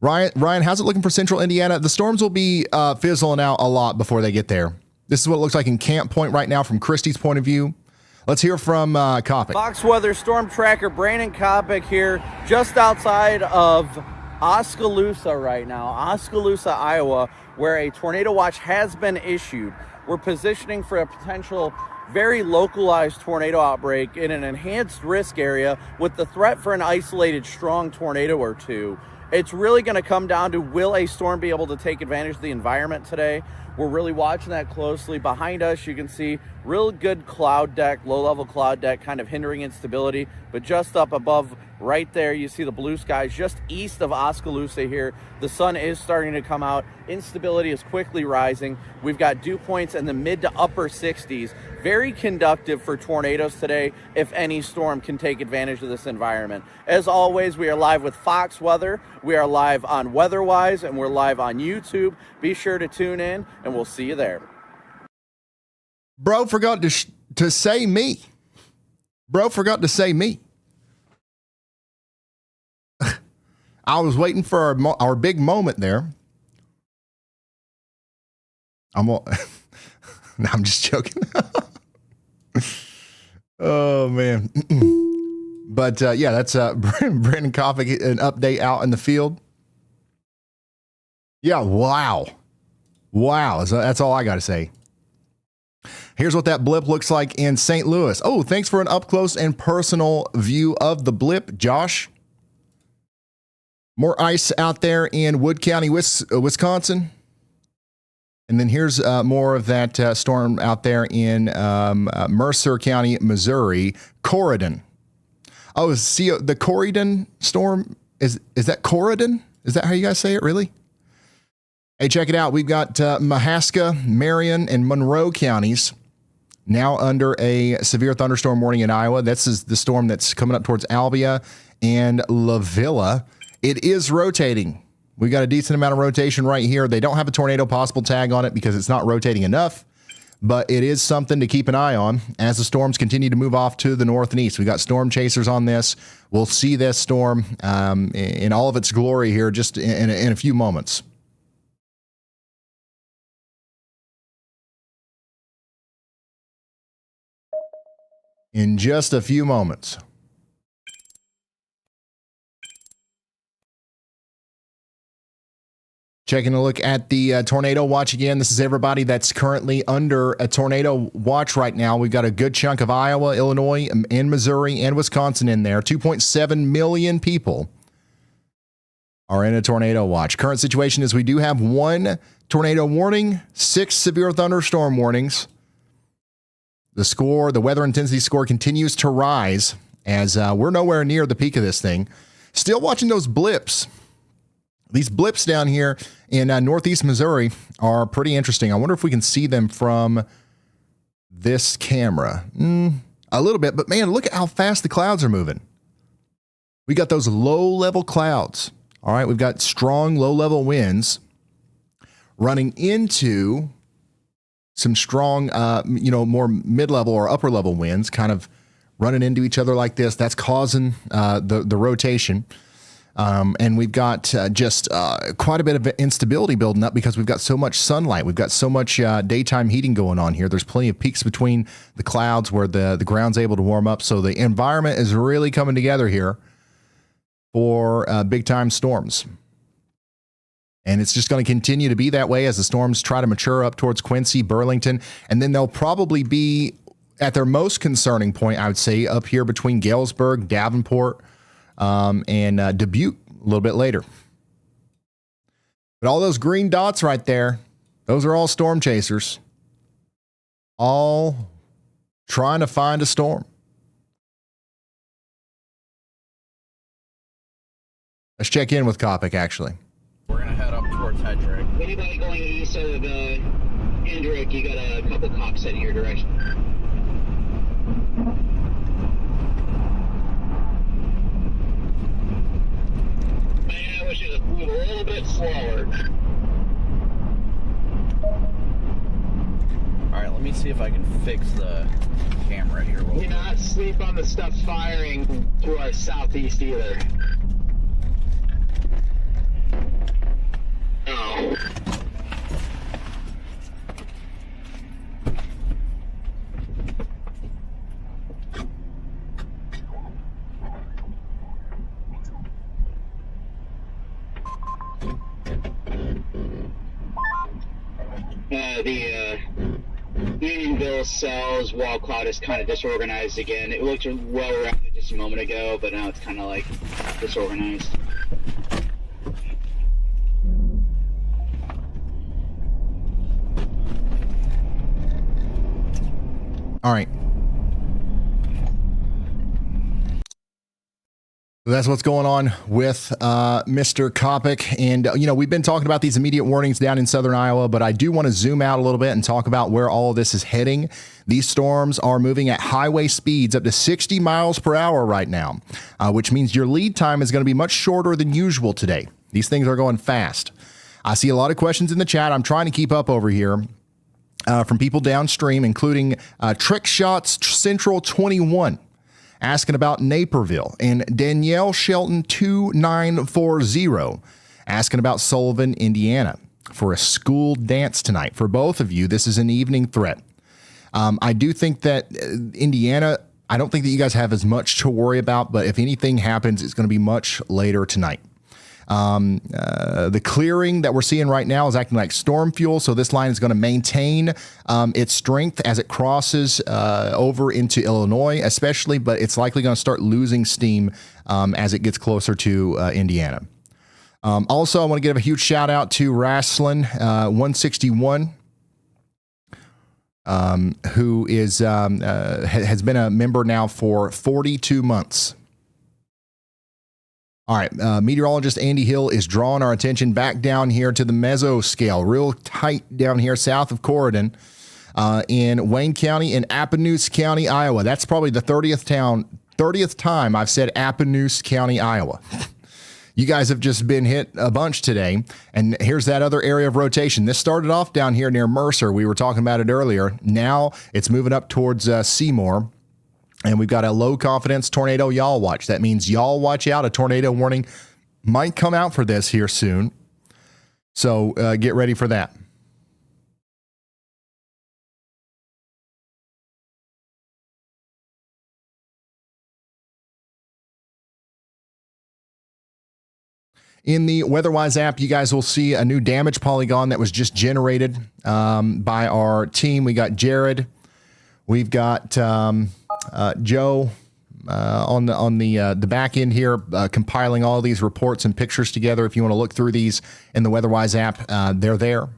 Ryan, how's it looking for central Indiana? The storms will be fizzling out a lot before they get there. This is what it looks like in Camp Point right now from Christie's point of view. Let's hear from Kopic. Fox Weather Storm Tracker Brandon Kopic here, just outside of Oskaloosa right now, Oskaloosa, Iowa, where a tornado watch has been issued. We're positioning for a potential very localized tornado outbreak in an enhanced risk area with the threat for an isolated strong tornado or two. It's really going to come down to, will a storm be able to take advantage of the environment today? We're really watching that closely. Behind us, you can see real good cloud deck, low-level cloud deck, kind of hindering instability. But just up above, right there, you see the blue skies just east of Oskaloosa here. The sun is starting to come out. Instability is quickly rising. We've got dew points in the mid to upper 60s. Very conductive for tornadoes today if any storm can take advantage of this environment. As always, we are live with Fox Weather. We are live on WeatherWise, and we're live on YouTube. Be sure to tune in, and we'll see you there. Bro forgot to say me. Bro forgot to say me. I was waiting for our big moment there. No, I'm just joking. Oh, man. But, yeah, that's Brandon Kopic, an update out in the field. Yeah, wow. Wow. So that's all I got to say. Here's what that blip looks like in St. Louis. Oh, thanks for an up-close and personal view of the blip, Josh. More ice out there in Wood County, Wisconsin. And then here's more of that storm out there in Mercer County, Missouri, Corydon. Oh, see the Corydon storm? Is that Corydon? Is that how you guys say it, really? Hey, check it out. We've got Mahaska, Marion, and Monroe counties now under a severe thunderstorm warning in Iowa. This is the storm that's coming up towards Albia and La Villa. It is rotating. We got a decent amount of rotation right here. They don't have a tornado possible tag on it because it's not rotating enough, but it is something to keep an eye on as the storms continue to move off to the north and east. We got storm chasers on this. We'll see this storm in all of its glory here just in a few moments. In just a few moments. Taking a look at the tornado watch again. This is everybody that's currently under a tornado watch right now. We've got a good chunk of Iowa, Illinois, and Missouri, and Wisconsin in there. 2.7 million people are in a tornado watch. Current situation is we do have one tornado warning, 6 severe thunderstorm warnings, The score, the weather intensity score continues to rise as we're nowhere near the peak of this thing. Still watching those blips. These blips down here in northeast Missouri are pretty interesting. I wonder if we can see them from this camera. A little bit, but man, look at how fast the clouds are moving. We got those low-level clouds. All right, we've got strong low-level winds running into some strong, more mid-level or upper-level winds kind of running into each other like this. That's causing the rotation. And we've got just quite a bit of instability building up because we've got so much sunlight. We've got so much daytime heating going on here. There's plenty of peaks between the clouds where the ground's able to warm up. So the environment is really coming together here for big-time storms. And it's just going to continue to be that way as the storms try to mature up towards Quincy, Burlington, and then they'll probably be at their most concerning point, I would say, up here between Galesburg, Davenport, and Dubuque a little bit later. But all those green dots right there, those are all storm chasers, all trying to find a storm. Let's check in with Copic, actually. We're going to head up towards Hedrick. Anybody going east of Hendrick, you got a couple cops heading your direction. Man, I wish it would move a little bit slower. All right, let me see if I can fix the camera here. Do not sleep on the stuff firing to our southeast either. Oh. The Unionville cell's wall cloud is kind of disorganized again. It looked well-rounded just a moment ago, but now it's kind of like disorganized. All right. That's what's going on with Mr. Copic. And, we've been talking about these immediate warnings down in southern Iowa, but I do want to zoom out a little bit and talk about where all of this is heading. These storms are moving at highway speeds up to 60 miles per hour right now, which means your lead time is going to be much shorter than usual today. These things are going fast. I see a lot of questions in the chat. I'm trying to keep up over here. From people downstream, including Trick Shots Central 21, asking about Naperville, and Danielle Shelton 2940 asking about Sullivan, Indiana, for a school dance tonight. For both of you, this is an evening threat. I do think that Indiana, I don't think that you guys have as much to worry about, but if anything happens, it's going to be much later tonight. The clearing that we're seeing right now is acting like storm fuel, so this line is going to maintain its strength as it crosses over into Illinois, especially, but it's likely going to start losing steam as it gets closer to Indiana. Also, I want to give a huge shout out to Wrestling 161. Who is has been a member now for 42 months. All right, meteorologist Andy Hill is drawing our attention back down here to the mesoscale, real tight down here south of Corydon in Wayne County and Appanoose County, Iowa. That's probably the 30th time I've said Appanoose County, Iowa. You guys have just been hit a bunch today. And here's that other area of rotation. This started off down here near Mercer. We were talking about it earlier. Now it's moving up towards Seymour. And we've got a low confidence tornado y'all watch. That means y'all watch out. A tornado warning might come out for this here soon. So get ready for that. In the WeatherWise app, you guys will see a new damage polygon that was just generated by our team. We got Jared. We've got Joe on the back end here, compiling all these reports and pictures together. If you want to look through these in the WeatherWise app, they're there.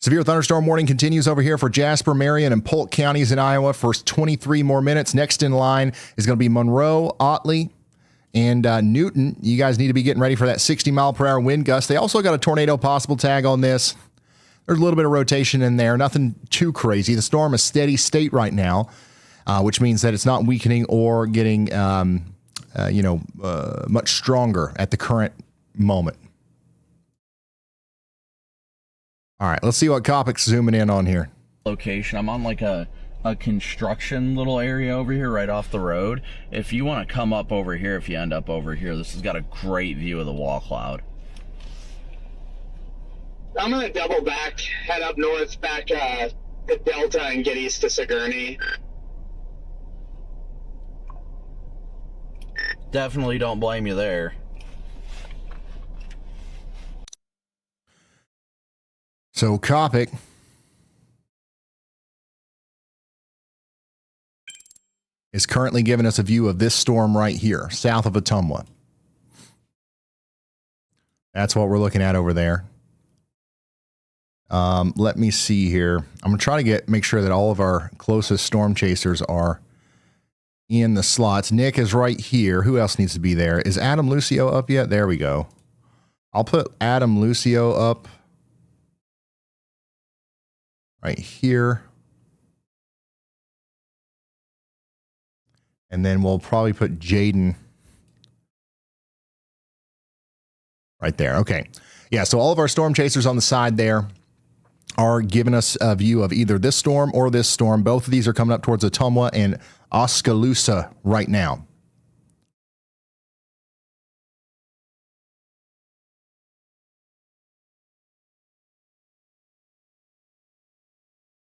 Severe thunderstorm warning continues over here for Jasper, Marion, and Polk counties in Iowa for 23 more minutes. Next in line is going to be Monroe, Otley, and Newton. You guys need to be getting ready for that 60-mile-per-hour wind gust. They also got a tornado possible tag on this. There's a little bit of rotation in there. Nothing too crazy. The storm is steady state right now, which means that it's not weakening or getting, much stronger at the current moment. All right, let's see what Kopic's zooming in on here. Location. I'm on like a construction little area over here right off the road. If you want to come up over here, if you end up over here, this has got a great view of the wall cloud. I'm gonna double back, head up north, back to Delta, and get east to Sigourney. Definitely don't blame you there. So Copic is currently giving us a view of this storm right here, south of Ottumwa. That's what we're looking at over there. Let me see here. I'm going to try to make sure that all of our closest storm chasers are in the slots. Nick is right here. Who else needs to be there? Is Adam Lucio up yet? There we go. I'll put Adam Lucio up right here. And then we'll probably put Jaden right there. Okay. Yeah, so all of our storm chasers on the side there are giving us a view of either this storm or this storm. Both of these are coming up towards Ottumwa and Oskaloosa right now.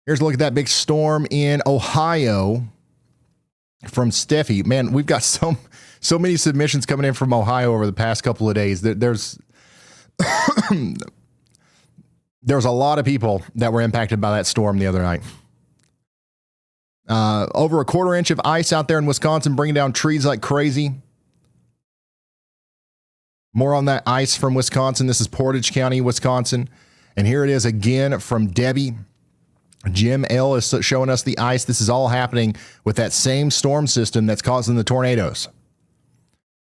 Here's a look at that big storm in Ohio from Steffi. Man, we've got so many submissions coming in from Ohio over the past couple of days. There's there was a lot of people that were impacted by that storm the other night. Over a quarter-inch of ice out there in Wisconsin, bringing down trees like crazy. More on that ice from Wisconsin. This is Portage County, Wisconsin. And here it is again from Debbie. Jim L. is showing us the ice. This is all happening with that same storm system that's causing the tornadoes.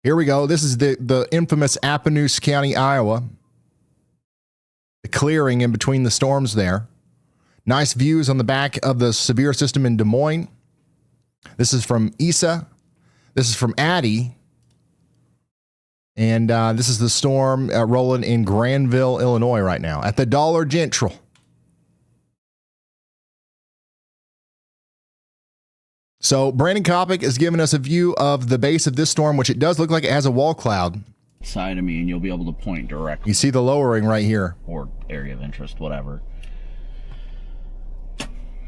Here we go. This is the infamous Appanoose County, Iowa. The clearing in between the storms there. Nice views on the back of the severe system in Des Moines. This is from Isa. This is from Addie. And this is the storm rolling in Granville, Illinois right now at the Dollar General. So Brandon Kopic is giving us a view of the base of this storm, which it does look like it has a wall cloud. Side of me, and you'll be able to point directly. You see the lowering right here. Or area of interest, whatever.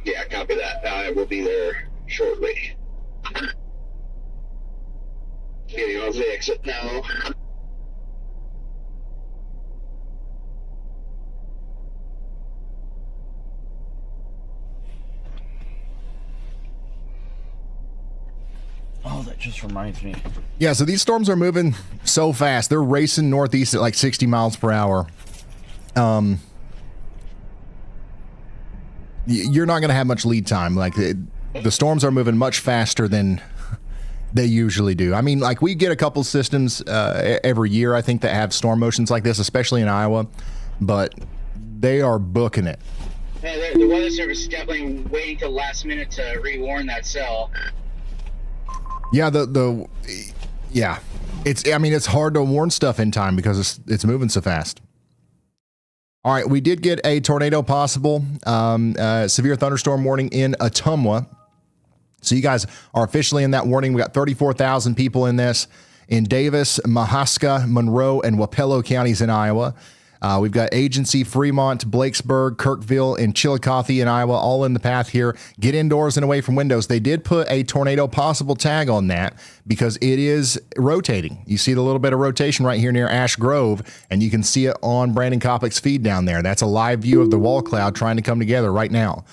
Yeah, copy that. I will be there shortly. Getting off the exit now. Oh, that just reminds me. Yeah, so these storms are moving so fast. They're racing northeast at like 60 miles per hour. You're not going to have much lead time. Like the storms are moving much faster than they usually do. I mean, like we get a couple systems every year, I think, that have storm motions like this, especially in Iowa, but they are booking it. Yeah, the Weather Service is definitely waiting till last minute to rewarn that cell. Yeah, it's hard to warn stuff in time because it's moving so fast. All right, we did get a tornado possible, severe thunderstorm warning in Ottumwa. So you guys are officially in that warning. We got 34,000 people in this in Davis, Mahaska, Monroe, and Wapello counties in Iowa. We've got Agency, Fremont, Blakesburg, Kirkville, and Chillicothe in Iowa, all in the path here. Get indoors and away from windows. They did put a tornado possible tag on that because it is rotating. You see the little bit of rotation right here near Ash Grove, and you can see it on Brandon Kopic's feed down there. That's a live view of the wall cloud trying to come together right now.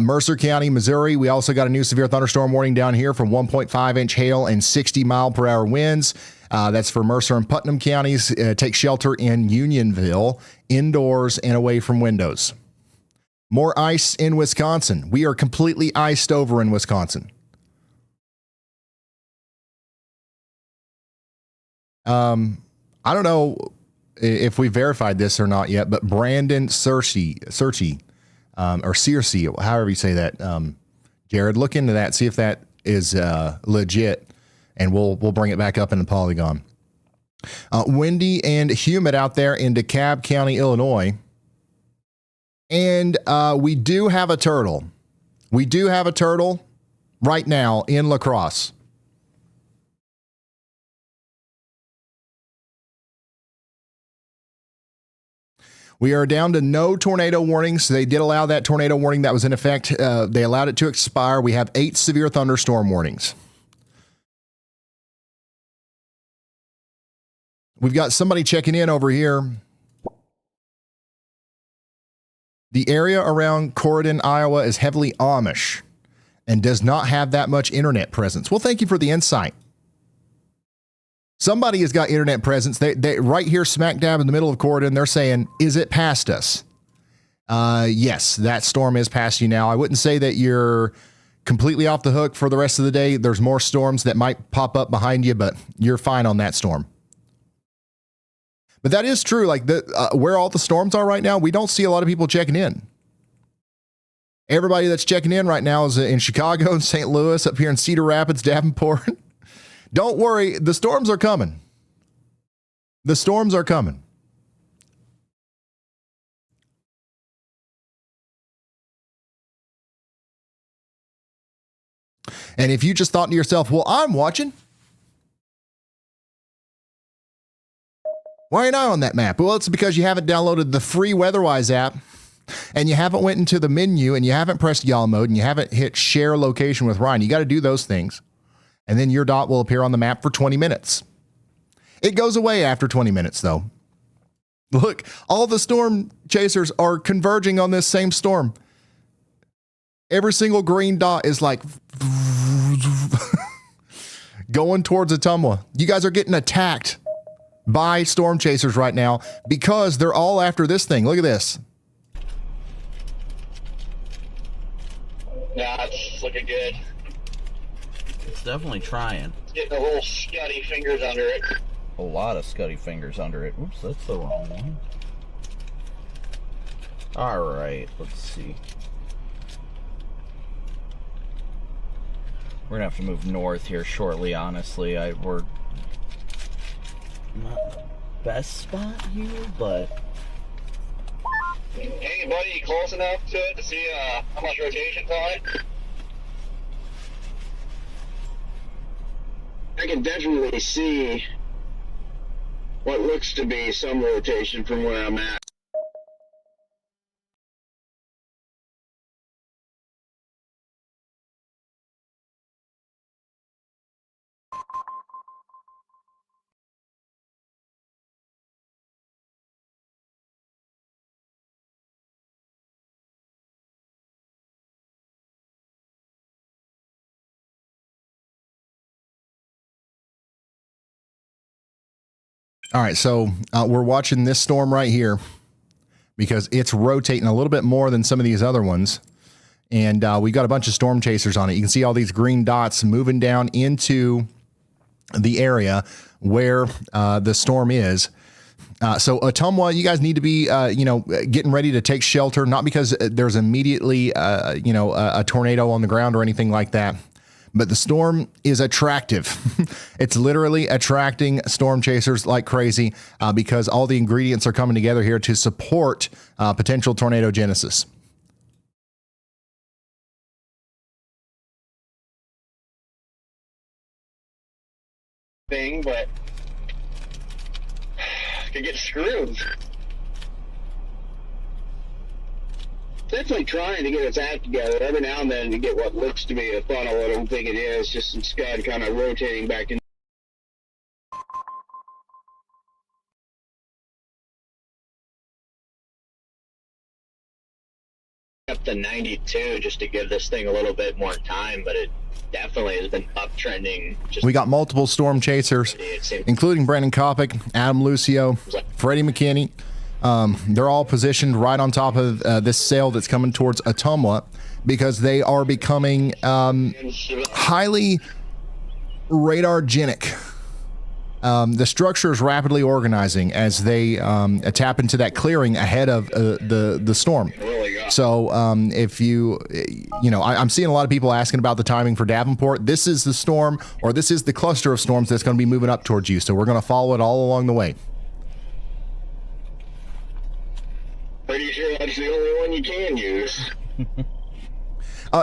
Mercer County, Missouri, we also got a new severe thunderstorm warning down here from 1.5-inch hail and 60-mile-per-hour winds. That's for Mercer and Putnam counties. Take shelter in Unionville, indoors and away from windows. More ice in Wisconsin. We are completely iced over in Wisconsin. I don't know if we verified this or not yet, but Brandon Searcy, or Searcy, however you say that, Jared, look into that, see if that is legit, and we'll bring it back up in the Polygon. Windy and humid out there in DeKalb County, Illinois. And we do have a turtle. We do have a turtle right now in La Crosse. We are down to no tornado warnings. They did allow that tornado warning that was in effect. They allowed it to expire. We have 8 severe thunderstorm warnings. We've got somebody checking in over here. The area around Corydon, Iowa is heavily Amish and does not have that much internet presence. Well, thank you for the insight. Somebody has got internet presence. They right here smack dab in the middle of Corydon, they're saying, is it past us? Yes, that storm is past you now. I wouldn't say that you're completely off the hook for the rest of the day. There's more storms that might pop up behind you, but you're fine on that storm. But that is true. Like where all the storms are right now, we don't see a lot of people checking in. Everybody that's checking in right now is in Chicago and St. Louis, up here in Cedar Rapids, Davenport. Don't worry, the storms are coming. The storms are coming. And if you just thought to yourself, well, I'm watching. Why ain't I on that map? Well, it's because you haven't downloaded the free WEATHERWISE app, and you haven't went into the menu, and you haven't pressed YALL mode, and you haven't hit share location with Ryan. You got to do those things. And then your dot will appear on the map for 20 minutes. It goes away after 20 minutes, though. Look, all the storm chasers are converging on this same storm. Every single green dot is like going towards Ottumwa. You guys are getting attacked by storm chasers right now because they're all after this thing. Look at this. Nah, it's looking good. It's definitely trying. It's getting a little scuddy fingers under it. A lot of scuddy fingers under it. Oops, that's the wrong one. All right, let's see. We're gonna have to move north here shortly, honestly. We're not the best spot here, but... Hey, buddy, you close enough to it to see how much rotation's on it? I can definitely see what looks to be some rotation from where I'm at. All right, so we're watching this storm right here because it's rotating a little bit more than some of these other ones. And we got a bunch of storm chasers on it. You can see all these green dots moving down into the area where the storm is. So Ottumwa, you guys need to be, getting ready to take shelter, not because there's immediately, a tornado on the ground or anything like that. But the storm is attractive. It's literally attracting storm chasers like crazy because all the ingredients are coming together here to support potential tornado genesis. Thing, but could get screwed. Definitely trying to get its act together. Every now and then you get what looks to be a funnel. I don't think it is. Just some scud kind of rotating back in. Up to 92 just to give this thing a little bit more time, but it definitely has been uptrending. We got multiple storm chasers, including Brandon Kopic, Adam Lucio, Freddie McKinney, They're all positioned right on top of this sail that's coming towards Ottumwa because they are becoming highly radargenic. The structure is rapidly organizing as they tap into that clearing ahead of the storm. So if I'm seeing a lot of people asking about the timing for Davenport. This is the storm, or this is the cluster of storms that's going to be moving up towards you. So we're going to follow it all along the way. Pretty sure that's the only one you can use.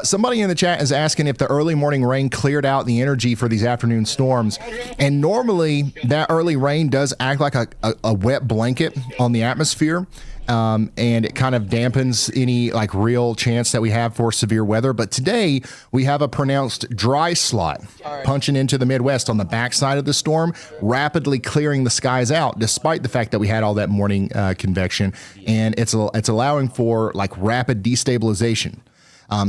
Somebody in the chat is asking if the early morning rain cleared out the energy for these afternoon storms. And normally that early rain does act like a wet blanket on the atmosphere. And it kind of dampens any like real chance that we have for severe weather. But today we have a pronounced dry slot punching into the Midwest on the backside of the storm, rapidly clearing the skies out, despite the fact that we had all that morning convection. And it's allowing for like rapid destabilization.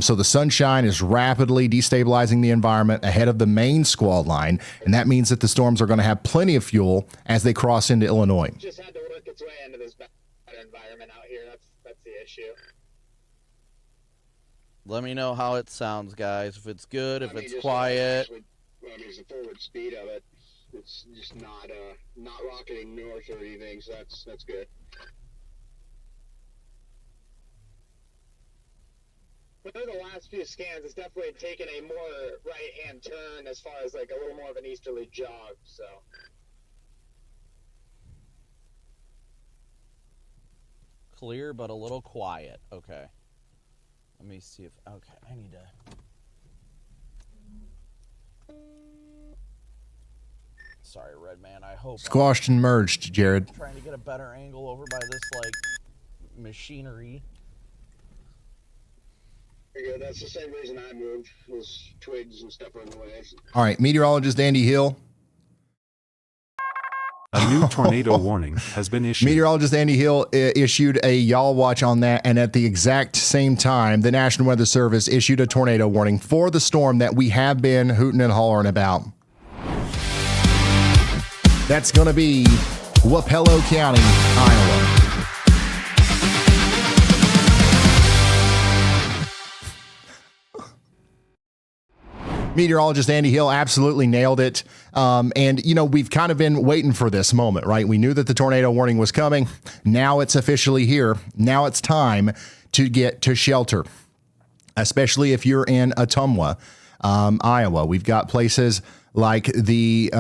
So the sunshine is rapidly destabilizing the environment ahead of the main squall line, and that means that the storms are going to have plenty of fuel as they cross into Illinois. Just had to work its way into this bad environment out here. That's the issue. Let me know how it sounds, guys. If it's good, if it's quiet. There's the forward speed of it. It's just not rocketing north or anything, so that's good. Through the last few scans, it's definitely taken a more right-hand turn as far as like a little more of an easterly jog, so. Clear, but a little quiet. Okay. Let me see if, okay, I need to. Sorry, Redman, I hope. Squashed and merged, Jared. I'm trying to get a better angle over by this, like, machinery. Yeah, that's the same reason I moved, was twigs and stuff on the way. All right, meteorologist Andy Hill. A new tornado warning has been issued. Meteorologist Andy Hill issued a y'all watch on that, and at the exact same time, the National Weather Service issued a tornado warning for the storm that we have been hooting and hollering about. That's going to be Wapello County, Iowa. Meteorologist Andy Hill absolutely nailed it. And, we've kind of been waiting for this moment, right? We knew that the tornado warning was coming. Now it's officially here. Now it's time to get to shelter, especially if you're in Ottumwa, Iowa. We've got places like the,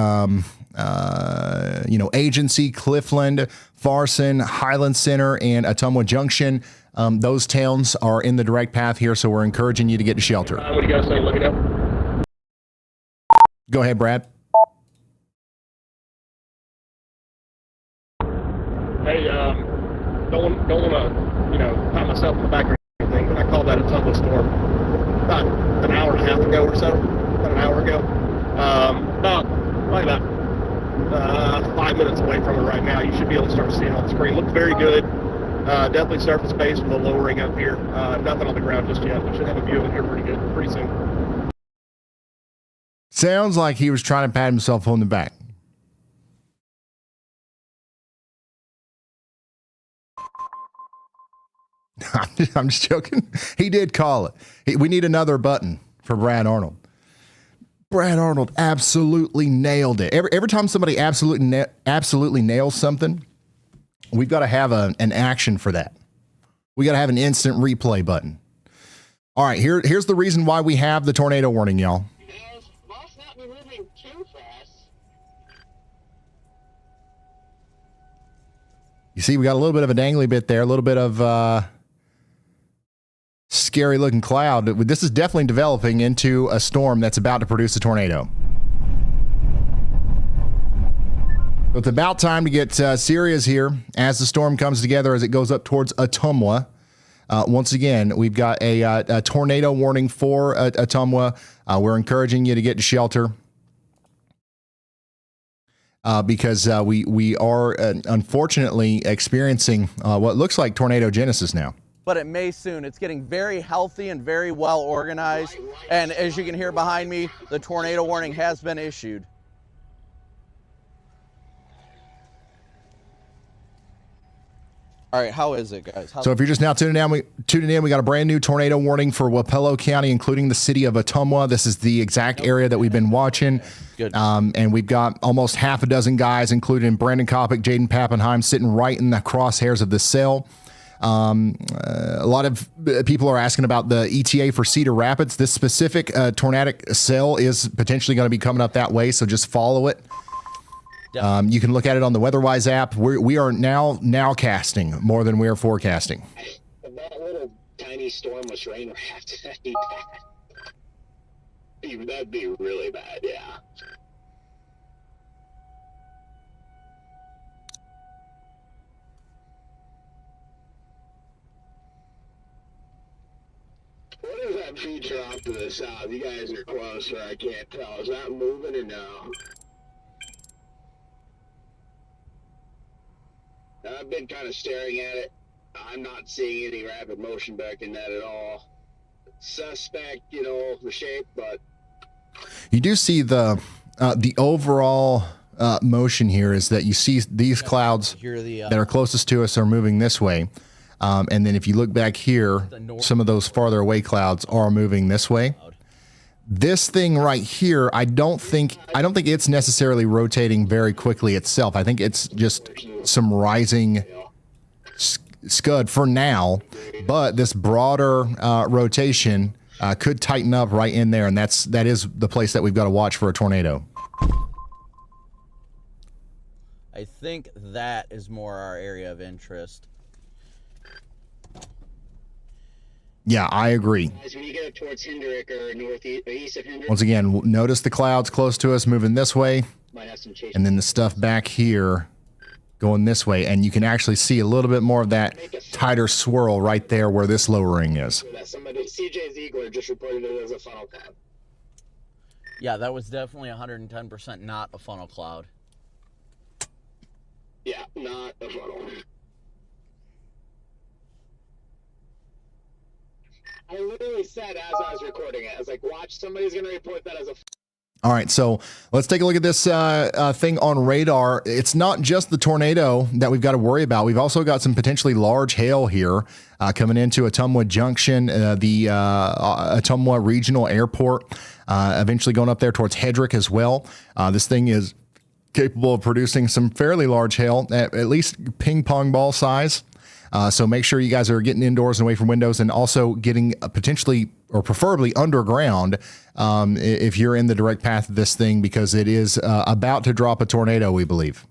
Agency, Clifland, Farson, Highland Center, and Ottumwa Junction. Those towns are in the direct path here, so we're encouraging you to get to shelter. What do you guys say? Let me know. Go ahead, Brad. Hey, don't want to, pat myself in the back or anything, but I called that a tumble storm about an hour and a half ago or so, about an hour ago. Probably about 5 minutes away from it right now. You should be able to start seeing on the screen. Looks very good. Definitely surface based with a lowering up here. Nothing on the ground just yet. We should have a view of it here pretty soon. Sounds like he was trying to pat himself on the back. I'm just joking. He did call it. We need another button for Brad Arnold. Brad Arnold absolutely nailed it. Every time somebody absolutely nails something, we've got to have an action for that. We got to have an instant replay button. All right, here's the reason why we have the tornado warning, y'all. Must not be moving too fast. You see, we got a little bit of a dangly bit there, a little bit of scary looking cloud. This is definitely developing into a storm that's about to produce a tornado. It's about time to get serious here as the storm comes together, as it goes up towards Ottumwa. Once again, we've got a tornado warning for Ottumwa. We're encouraging you to get to shelter because we are unfortunately experiencing what looks like tornado genesis now. But it may soon. It's getting very healthy and very well organized. And as you can hear behind me, the tornado warning has been issued. All right, how is it, guys? So if you're just now tuning in, we got a brand new tornado warning for Wapello County, including the city of Ottumwa. This is the exact area that we've been watching. Good. And we've got almost half a dozen guys, including Brandon Kopic, Jaden Pappenheim, sitting right in the crosshairs of this cell. A lot of people are asking about the ETA for Cedar Rapids. This specific tornadic cell is potentially going to be coming up that way, so just follow it. You can look at it on the WEATHERWISE app. We are now casting more than we are forecasting. If that little tiny storm was rain wrapped, that'd be bad. That'd be really bad, yeah. What is that feature off to the south? You guys are closer, I can't tell. Is that moving or no? I've been kind of staring at it. I'm not seeing any rapid motion back in that at all. Suspect, the shape, but You do see the overall motion here is that you see these clouds that are closest to us are moving this way. And then if you look back here, some of those farther away clouds are moving this way. This thing right here, I don't think it's necessarily rotating very quickly itself. I think it's just some rising scud for now, but this broader rotation could tighten up right in there, and that is the place that we've got to watch for a tornado. I think that is more our area of interest. Yeah, I agree. When you get up towards Hendrick or northeast or east of Hendrick, Once again, notice the clouds close to us moving this way, might have some chase. and then the stuff back here going this way, and you can actually see a little bit more of that tighter swirl right there where this lowering is. Somebody, CJ Ziegler just reported it as a funnel cloud. Yeah, that was definitely 110% not a funnel cloud. Yeah, not a funnel. I literally said as I was recording it, I was like, watch, somebody's going to report that as a... All right, so let's take a look at this thing on radar. It's not just the tornado that we've got to worry about. We've also got some potentially large hail here coming into Ottumwa Junction, the Ottumwa Regional Airport, eventually going up there towards Hedrick as well. This thing is capable of producing some fairly large hail, at least ping pong ball size. So make sure you guys are getting indoors and away from windows, and also getting potentially or preferably underground if you're in the direct path of this thing, because it is about to drop a tornado, we believe.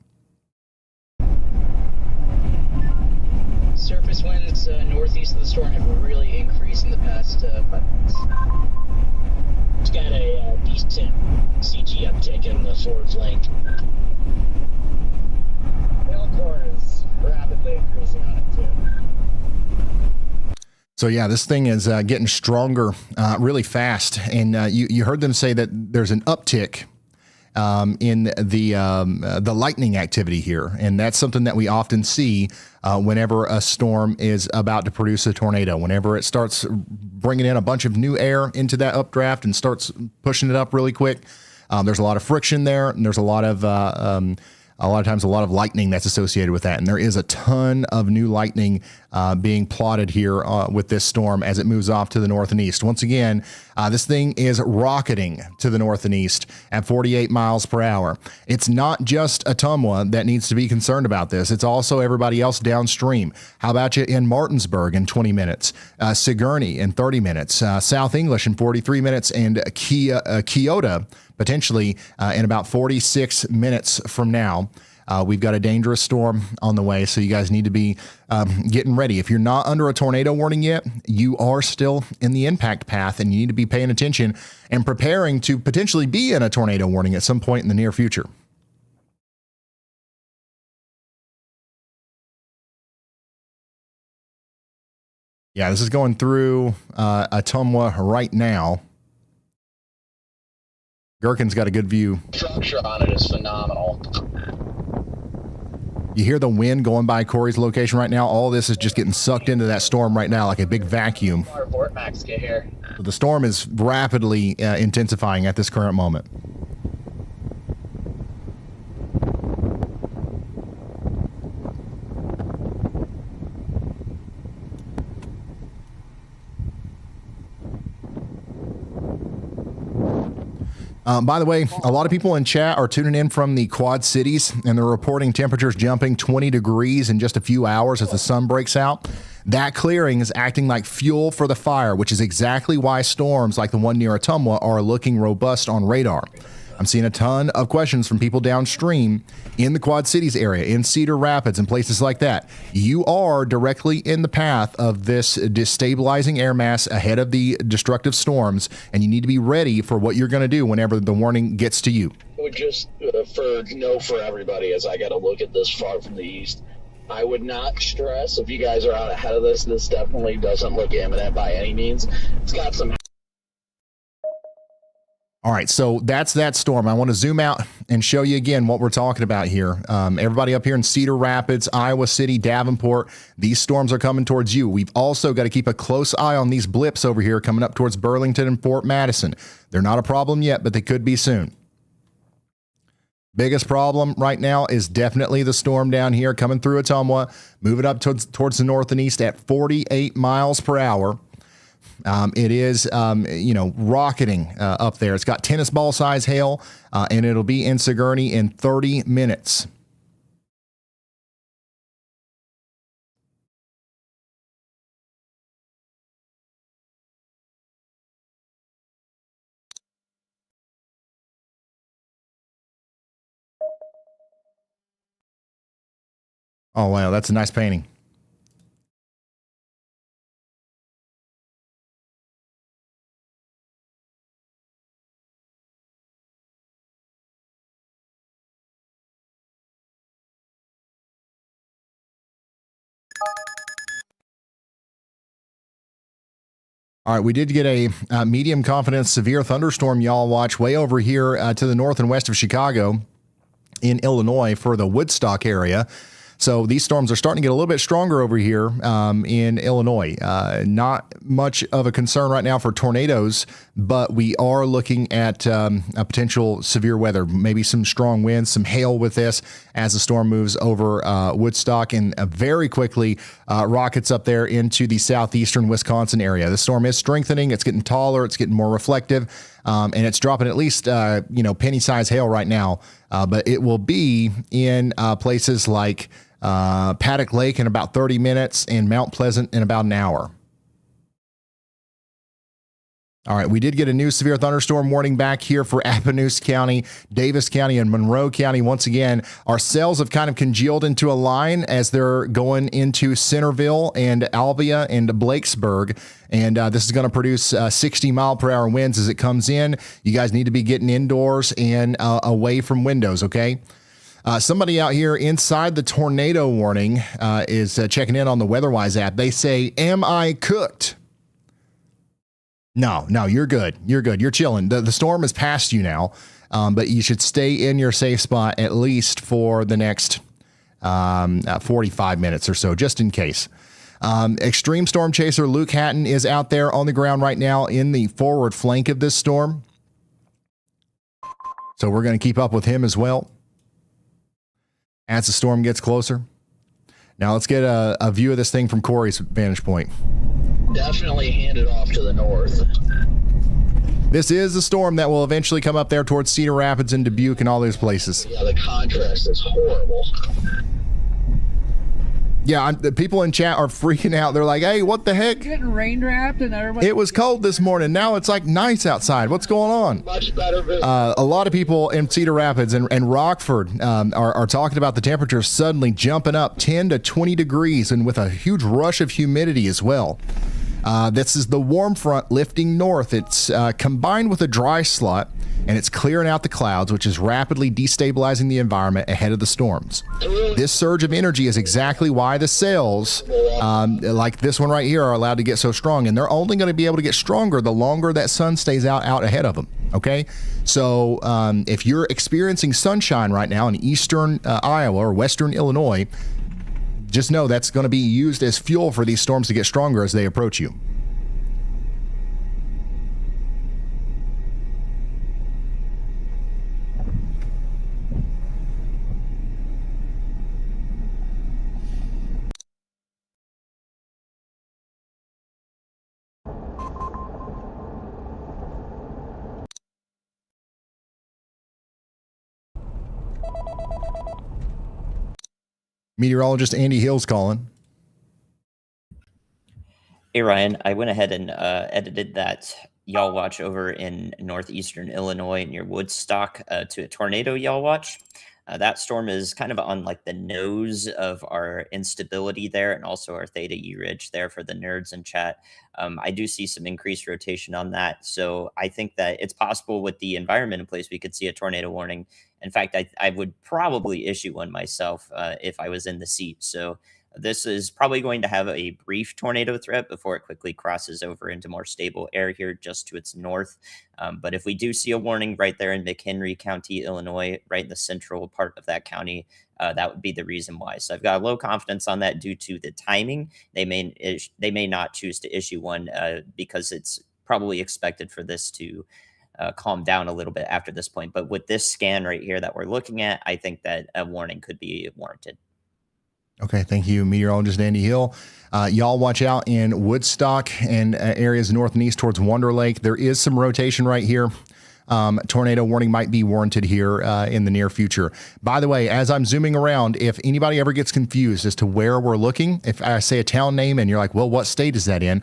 Surface winds northeast of the storm have really increased in the past 5 minutes. It's got a decent CG uptick in the forward flank. Hail core is rapidly increasing on it too. So yeah, this thing is getting stronger really fast, and you heard them say that there's an uptick in the lightning activity here, and that's something that we often see whenever a storm is about to produce a tornado. Whenever it starts bringing in a bunch of new air into that updraft and starts pushing it up really quick, there's a lot of friction there, and there's a lot of times a lot of lightning that's associated with that. And there is a ton of new lightning being plotted here with this storm as it moves off to the north and east. Once again, this thing is rocketing to the north and east at 48 miles per hour. It's not just Ottumwa that needs to be concerned about this. It's also everybody else downstream. How about you in Martinsburg in 20 minutes, Sigourney in 30 minutes, South English in 43 minutes, and Keota potentially in about 46 minutes from now. We've got a dangerous storm on the way, so you guys need to be getting ready. If you're not under a tornado warning yet, you are still in the impact path, and you need to be paying attention and preparing to potentially be in a tornado warning at some point in the near future. Yeah, this is going through Ottumwa right now. Gherkin's got a good view. Structure on it is phenomenal. You hear the wind going by Corey's location right now. All this is just getting sucked into that storm right now like a big vacuum. Our Vortmax get here. The storm is rapidly intensifying at this current moment. By the way, a lot of people in chat are tuning in from the Quad Cities, and they're reporting temperatures jumping 20 degrees in just a few hours as the sun breaks out. That clearing is acting like fuel for the fire, which is exactly why storms like the one near Ottumwa are looking robust on radar. I'm seeing a ton of questions from people downstream in the Quad Cities area, in Cedar Rapids and places like that. You are directly in the path of this destabilizing air mass ahead of the destructive storms, and you need to be ready for what you're going to do whenever the warning gets to you. Would just for everybody, as I got to look at this far from the east, I would not stress if you guys are out ahead of this. This definitely doesn't look imminent by any means. It's got some. All right, so that's that storm. I want to zoom out and show you again what we're talking about here. Everybody up here in Cedar Rapids, Iowa City, Davenport, these storms are coming towards you. We've also got to keep a close eye on these blips over here coming up towards Burlington and Fort Madison. They're not a problem yet, but they could be soon. Biggest problem right now is definitely the storm down here coming through Ottumwa, moving up towards the north and east at 48 miles per hour. It is, rocketing up there. It's got tennis ball size hail, and it'll be in Sigourney in 30 minutes. Oh, wow, that's a nice painting. All right, we did get a medium confidence severe thunderstorm y'all watch way over here to the north and west of Chicago in Illinois for the Woodstock area. So these storms are starting to get a little bit stronger over here in Illinois. Not much of a concern right now for tornadoes, but we are looking at a potential severe weather, maybe some strong winds, some hail with this as the storm moves over Woodstock and very quickly rockets up there into the southeastern Wisconsin area. The storm is strengthening. It's getting taller. It's getting more reflective. And it's dropping at least, penny-sized hail right now. But it will be in places like Paddock Lake in about 30 minutes and Mount Pleasant in about an hour. All right, we did get a new severe thunderstorm warning back here for Appanoose County, Davis County, and Monroe County. Once again, our cells have kind of congealed into a line as they're going into Centerville and Albia and Blakesburg. And this is going to produce 60-mile-per-hour winds as it comes in. You guys need to be getting indoors and away from windows, okay? Somebody out here inside the tornado warning is checking in on the WeatherWise app. They say, am I cooked? No, you're good. You're good. You're chilling. The storm is past you now, but you should stay in your safe spot at least for the next 45 minutes or so, just in case. Extreme storm chaser Luke Hatton is out there on the ground right now in the forward flank of this storm. So we're going to keep up with him as well as the storm gets closer. Now let's get a view of this thing from Corey's vantage point. Definitely handed off to the north. This is the storm that will eventually come up there towards Cedar Rapids and Dubuque and all those places. Yeah, the contrast is horrible. Yeah, the people in chat are freaking out. They're like, hey, what the heck? Getting rain wrapped and everybody. It was cold this morning. Now it's like nice outside. What's going on? Much better vision. A lot of people in Cedar Rapids and Rockford are talking about the temperatures suddenly jumping up 10 to 20 degrees and with a huge rush of humidity as well. This is the warm front lifting north. It's combined with a dry slot, and it's clearing out the clouds, which is rapidly destabilizing the environment ahead of the storms. This surge of energy is exactly why the cells, like this one right here, are allowed to get so strong, and they're only going to be able to get stronger the longer that sun stays out ahead of them. Okay, so if you're experiencing sunshine right now in eastern Iowa or western Illinois, just know that's going to be used as fuel for these storms to get stronger as they approach you. Meteorologist Andy Hill's calling. Hey, Ryan, I went ahead and edited that y'all watch over in northeastern Illinois near Woodstock to a tornado y'all watch. That storm is kind of on like the nose of our instability there, and also our theta U ridge there for the nerds in chat. I do see some increased rotation on that. So I think that it's possible with the environment in place, we could see a tornado warning. In fact, I would probably issue one myself if I was in the seat. So this is probably going to have a brief tornado threat before it quickly crosses over into more stable air here just to its north. But if we do see a warning right there in McHenry County, Illinois, right in the central part of that county, that would be the reason why. So I've got low confidence on that due to the timing. They may not choose to issue one because it's probably expected for this to calm down a little bit after this point. But with this scan right here that we're looking at, I think that a warning could be warranted. Okay, thank you, meteorologist Andy Hill. Y'all watch out in Woodstock and areas north and east towards Wonder Lake. There is some rotation right here. Tornado warning might be warranted here in the near future. By the way, as I'm zooming around, if anybody ever gets confused as to where we're looking, if I say a town name and you're like, well, what state is that in?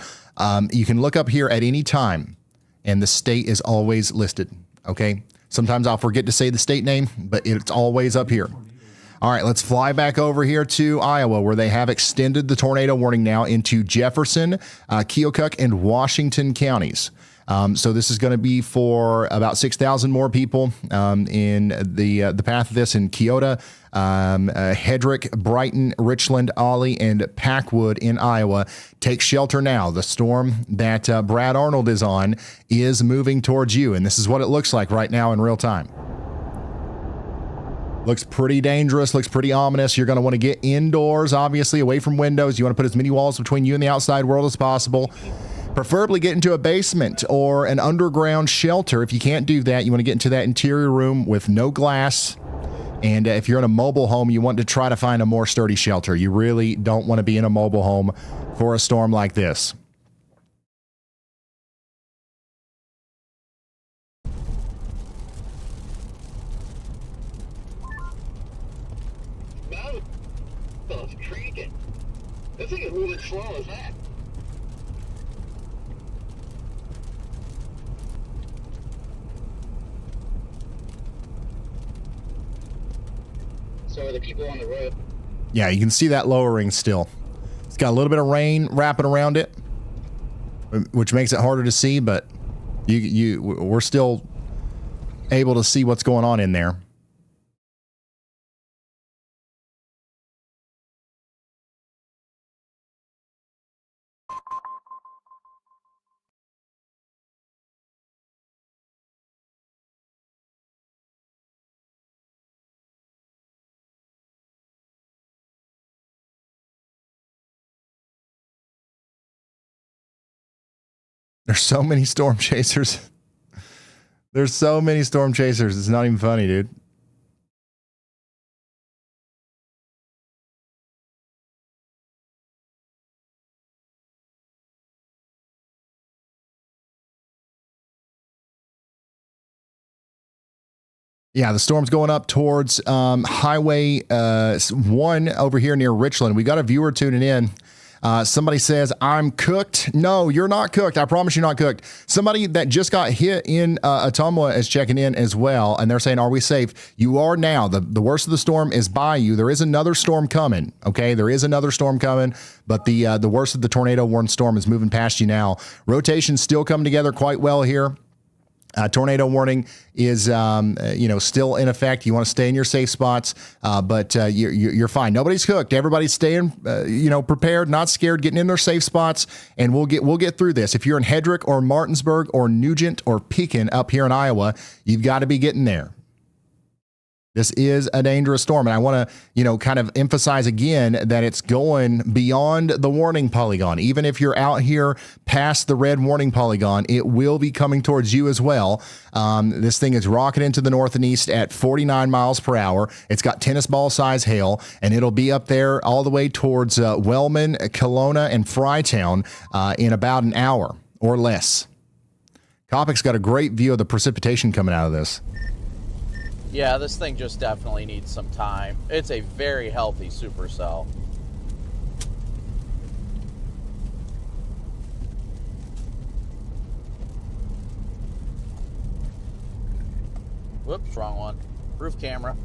You can look up here at any time, and the state is always listed, okay? Sometimes I'll forget to say the state name, but it's always up here. All right, let's fly back over here to Iowa, where they have extended the tornado warning now into Jefferson, Keokuk, and Washington counties. So this is going to be for about 6,000 more people in the path of this in Keota, Hedrick, Brighton, Richland, Ollie, and Packwood in Iowa. Take shelter now. The storm that Brad Arnold is on is moving towards you, and this is what it looks like right now in real time. Looks pretty dangerous, looks pretty ominous. You're going to want to get indoors, obviously, away from windows. You want to put as many walls between you and the outside world as possible. Preferably get into a basement or an underground shelter. If you can't do that, you want to get into that interior room with no glass. And if you're in a mobile home, you want to try to find a more sturdy shelter. You really don't want to be in a mobile home for a storm like this. Creaking. This thing is moving slow as that. So are the people on the road? Yeah, you can see that lowering still. It's got a little bit of rain wrapping around it, which makes it harder to see, but we're still able to see what's going on in there. There's so many storm chasers. There's so many storm chasers. It's not even funny, dude. Yeah, the storm's going up towards Highway 1 over here near Richland. We got a viewer tuning in. Somebody says, I'm cooked. No, you're not cooked. I promise you're not cooked. Somebody that just got hit in Ottumwa is checking in as well, and they're saying, are we safe? You are now. The worst of the storm is by you. There is another storm coming, okay? There is another storm coming, but the worst of the tornado-warned storm is moving past you now. Rotation's still coming together quite well here. Tornado warning is, still in effect. You want to stay in your safe spots, but you're fine. Nobody's cooked. Everybody's staying, prepared, not scared, getting in their safe spots, and we'll get through this. If you're in Hedrick or Martinsburg or Nugent or Pekin up here in Iowa, you've got to be getting there. This is a dangerous storm, and I want to, kind of emphasize again that it's going beyond the warning polygon. Even if you're out here past the red warning polygon, it will be coming towards you as well. This thing is rocketing into the north and east at 49 miles per hour. It's got tennis ball size hail, and it'll be up there all the way towards Wellman, Kelowna, and Frytown in about an hour or less. Kopic's got a great view of the precipitation coming out of this. Yeah, this thing just definitely needs some time. It's a very healthy supercell. Whoops, wrong one. Roof camera.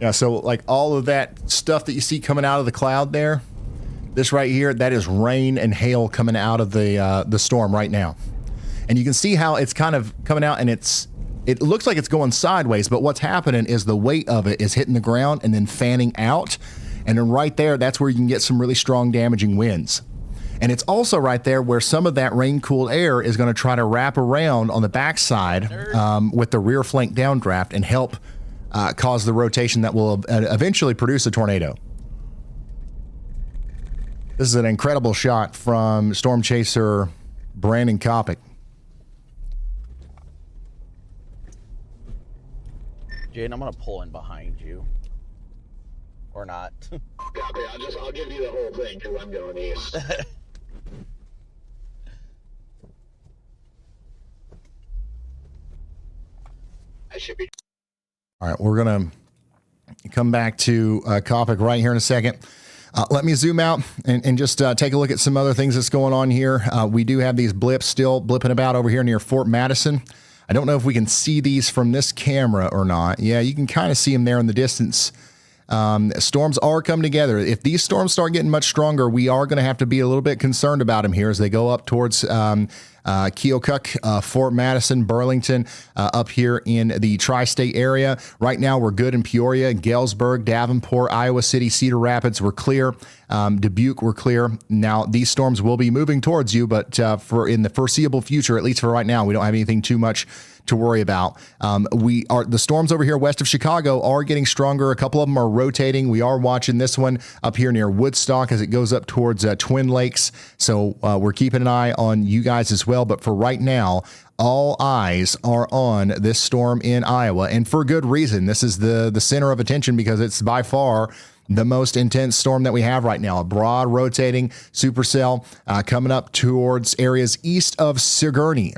Yeah, so like all of that stuff that you see coming out of the cloud there, this right here, that is rain and hail coming out of the storm right now. And you can see how it's kind of coming out, and it looks like it's going sideways, but what's happening is the weight of it is hitting the ground and then fanning out. And then right there, that's where you can get some really strong damaging winds. And it's also right there where some of that rain-cooled air is going to try to wrap around on the backside with the rear flank downdraft and help cause the rotation that will eventually produce a tornado. This is an incredible shot from Storm Chaser Brandon Kopic. Jaden, I'm gonna pull in behind you. Or not. Copy. I'll give you the whole thing because I'm going east. I should be. All right, we're going to come back to Kopic right here in a second. Let me zoom out and just take a look at some other things that's going on here. We do have these blips still blipping about over here near Fort Madison. I don't know if we can see these from this camera or not. Yeah, you can kind of see them there in the distance. Storms are coming together. If these storms start getting much stronger, we are going to have to be a little bit concerned about them here as they go up towards Keokuk, Fort Madison, Burlington, up here in the tri-state area. Right now, we're good in Peoria, Galesburg, Davenport, Iowa City, Cedar Rapids. We're clear. Dubuque, we're clear. Now, these storms will be moving towards you, but for in the foreseeable future, at least for right now, we don't have anything too much to worry about. The storms over here west of Chicago are getting stronger. A couple of them are rotating. We are watching this one up here near Woodstock as it goes up towards Twin Lakes. So we're keeping an eye on you guys as well. But for right now, all eyes are on this storm in Iowa, and for good reason. This is the center of attention because it's by far the most intense storm that we have right now. A broad rotating supercell coming up towards areas east of Sigourney.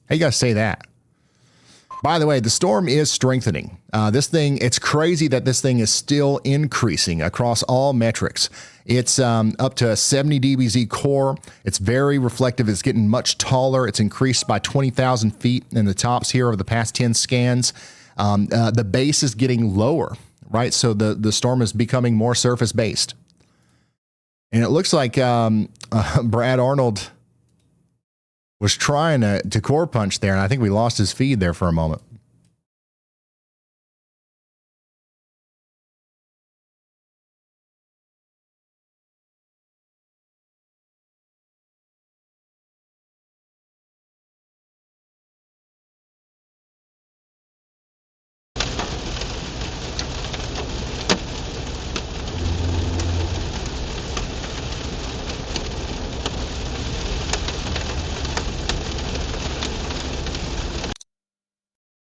How you guys say that? By the way, the storm is strengthening. It's crazy that this thing is still increasing across all metrics. It's up to 70 dBz core. It's very reflective. It's getting much taller. It's increased by 20,000 feet in the tops here over the past 10 scans. The base is getting lower, right? So the storm is becoming more surface based. And it looks like Brad Arnold was trying to core punch there, and I think we lost his feed there for a moment.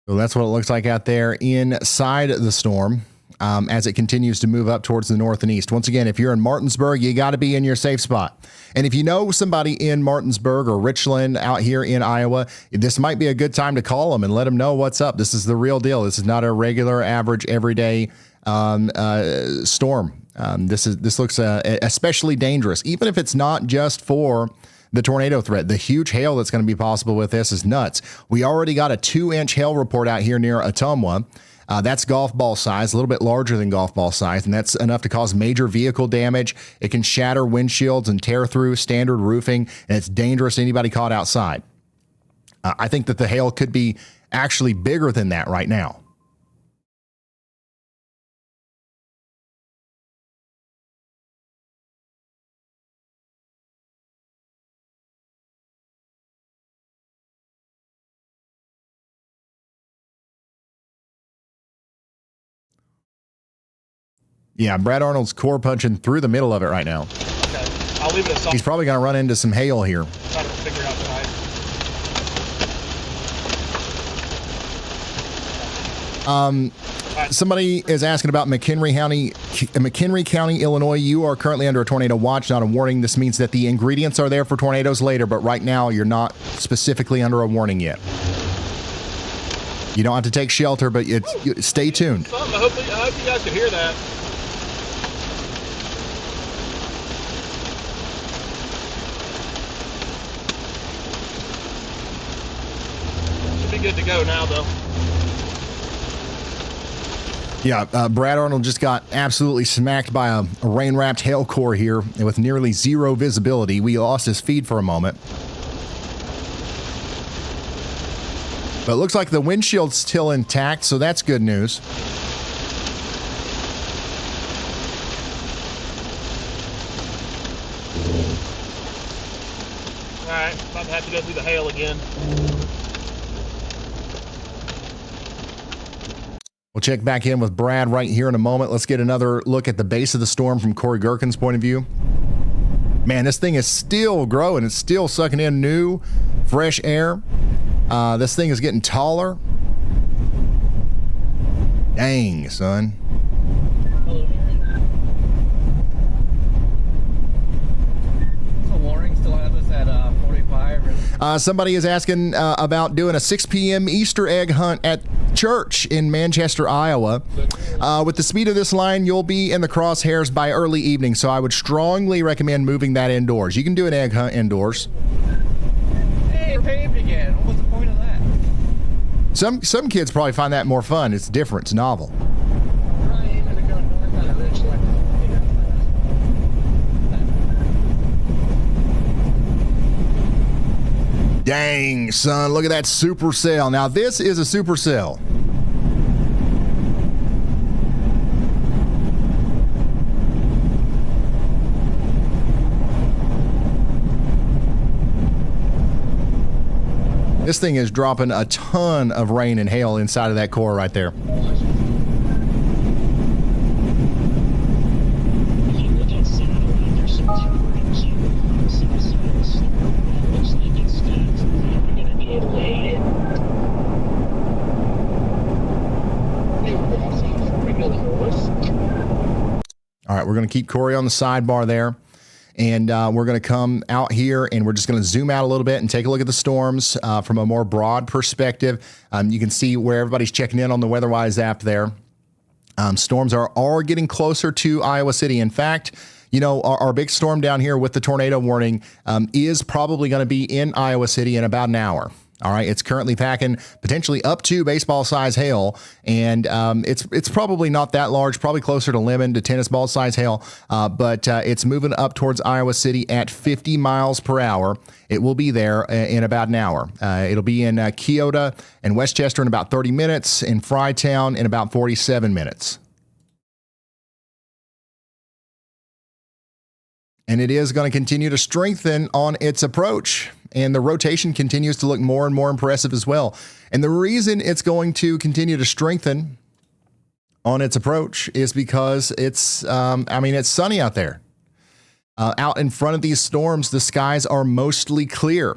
So that's what it looks like out there inside the storm as it continues to move up towards the north and east. Once again, if you're in Martinsburg, you got to be in your safe spot. And if you know somebody in Martinsburg or Richland out here in Iowa, this might be a good time to call them and let them know what's up. This is the real deal. This is not a regular, average, everyday storm. This looks especially dangerous, even if it's not just for the tornado threat. The huge hail that's going to be possible with this is nuts. We already got a 2-inch hail report out here near Ottumwa. That's golf ball size, a little bit larger than golf ball size, and that's enough to cause major vehicle damage. It can shatter windshields and tear through standard roofing, and it's dangerous to anybody caught outside. I think that the hail could be actually bigger than that right now. Yeah, Brad Arnold's core punching through the middle of it right now. Okay. I'll leave it aside. He's probably going to run into some hail here. Try to figure out tonight. Um, Somebody is asking about McHenry County, Illinois. You are currently under a tornado watch, not a warning. This means that the ingredients are there for tornadoes later, but right now you're not specifically under a warning yet. You don't have to take shelter, but stay tuned. I hope you guys can hear that. Should be good to go now, though. Yeah, Brad Arnold just got absolutely smacked by a rain-wrapped hail core here with nearly zero visibility. We lost his feed for a moment. But it looks like the windshield's still intact, so that's good news. All right, about to have to go through the hail again. We'll check back in with Brad right here in a moment. Let's get another look at the base of the storm from Corey Gherkin's point of view. Man, this thing is still growing. It's still sucking in new, fresh air. This thing is getting taller. Dang, son. So warning still have us at 45. Somebody is asking about doing a 6 p.m. Easter egg hunt at church in Manchester, Iowa. With the speed of this line, you'll be in the crosshairs by early evening, so I would strongly recommend moving that indoors. You can do an egg hunt indoors. Hey, paved again. What was the point of that? Some kids probably find that more fun. It's different. It's novel. Dang, son, look at that Supercell. Now, this is a Supercell. This thing is dropping a ton of rain and hail inside of that core right there. All right, we're going to keep Corey on the sidebar there. And we're going to come out here and we're just going to zoom out a little bit and take a look at the storms from a more broad perspective. You can see where everybody's checking in on the WeatherWise app there. Storms are getting closer to Iowa City. In fact, you know, our big storm down here with the tornado warning is probably going to be in Iowa City in about an hour. All right, it's currently packing potentially up to baseball size hail, and it's probably not that large, probably closer to lemon to tennis ball size hail, but it's moving up towards Iowa City at 50 miles per hour. It will be there in about an hour. It'll be in Keota and Westchester in about 30 minutes, in Frytown in about 47 minutes. And it is going to continue to strengthen on its approach. And the rotation continues to look more and more impressive as well. And the reason it's going to continue to strengthen on its approach is because it's, it's sunny out there. Out in front of these storms, the skies are mostly clear.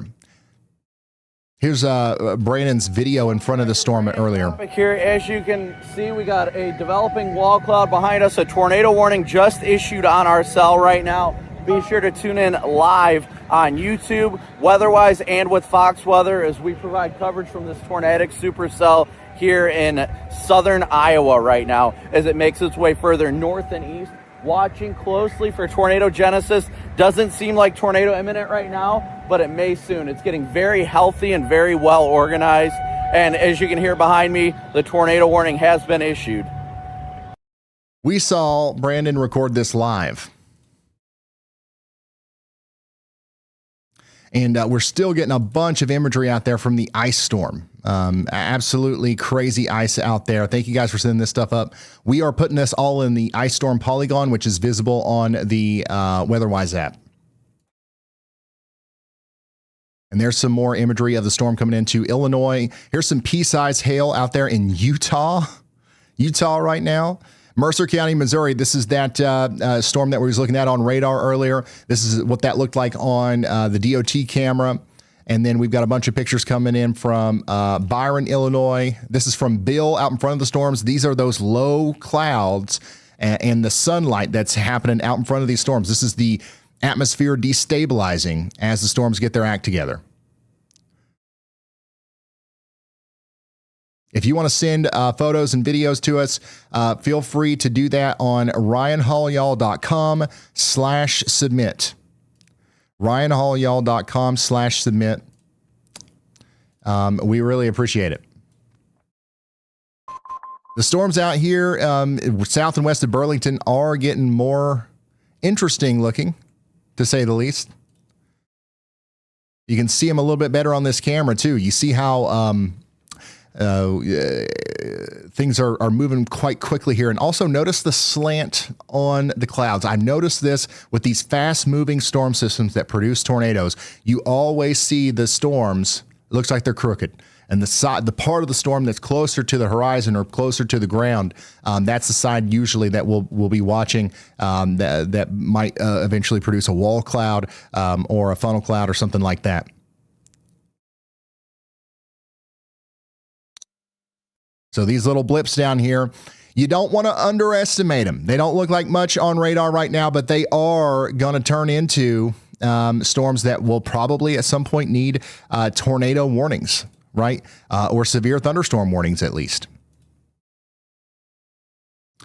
Here's Brandon's video in front of the storm earlier. Here, as you can see, we got a developing wall cloud behind us. A tornado warning just issued on our cell right now. Be sure to tune in live on YouTube, WeatherWise, and with Fox Weather as we provide coverage from this tornadic supercell here in southern Iowa right now as it makes its way further north and east. Watching closely for tornado genesis. Doesn't seem like tornado imminent right now, but it may soon. It's getting very healthy and very well organized. And as you can hear behind me, the tornado warning has been issued. We saw Brandon record this live. And we're still getting a bunch of imagery out there from the ice storm. Absolutely crazy ice out there. Thank you guys for sending this stuff up. We are putting this all in the ice storm polygon, which is visible on the WeatherWise app. And there's some more imagery of the storm coming into Illinois. Here's some pea-sized hail out there in Utah right now. Mercer County, Missouri. This is that storm that we was looking at on radar earlier. This is what that looked like on the DOT camera. And then we've got a bunch of pictures coming in from Byron, Illinois. This is from Bill out in front of the storms. These are those low clouds and the sunlight that's happening out in front of these storms. This is the atmosphere destabilizing as the storms get their act together. If you want to send photos and videos to us, feel free to do that on ryanhallyall.com/submit. ryanhallyall.com/submit. We really appreciate it. The storms out here south and west of Burlington are getting more interesting looking, to say the least. You can see them a little bit better on this camera too. You see how things are moving quite quickly here. And also notice the slant on the clouds. I noticed this with these fast moving storm systems that produce tornadoes. You always see the storms, it looks like they're crooked. And the part of the storm that's closer to the horizon or closer to the ground, that's the side usually that we'll be watching that might eventually produce a wall cloud or a funnel cloud or something like that. So these little blips down here, you don't want to underestimate them. They don't look like much on radar right now, but they are going to turn into storms that will probably at some point need tornado warnings, right? Or severe thunderstorm warnings at least.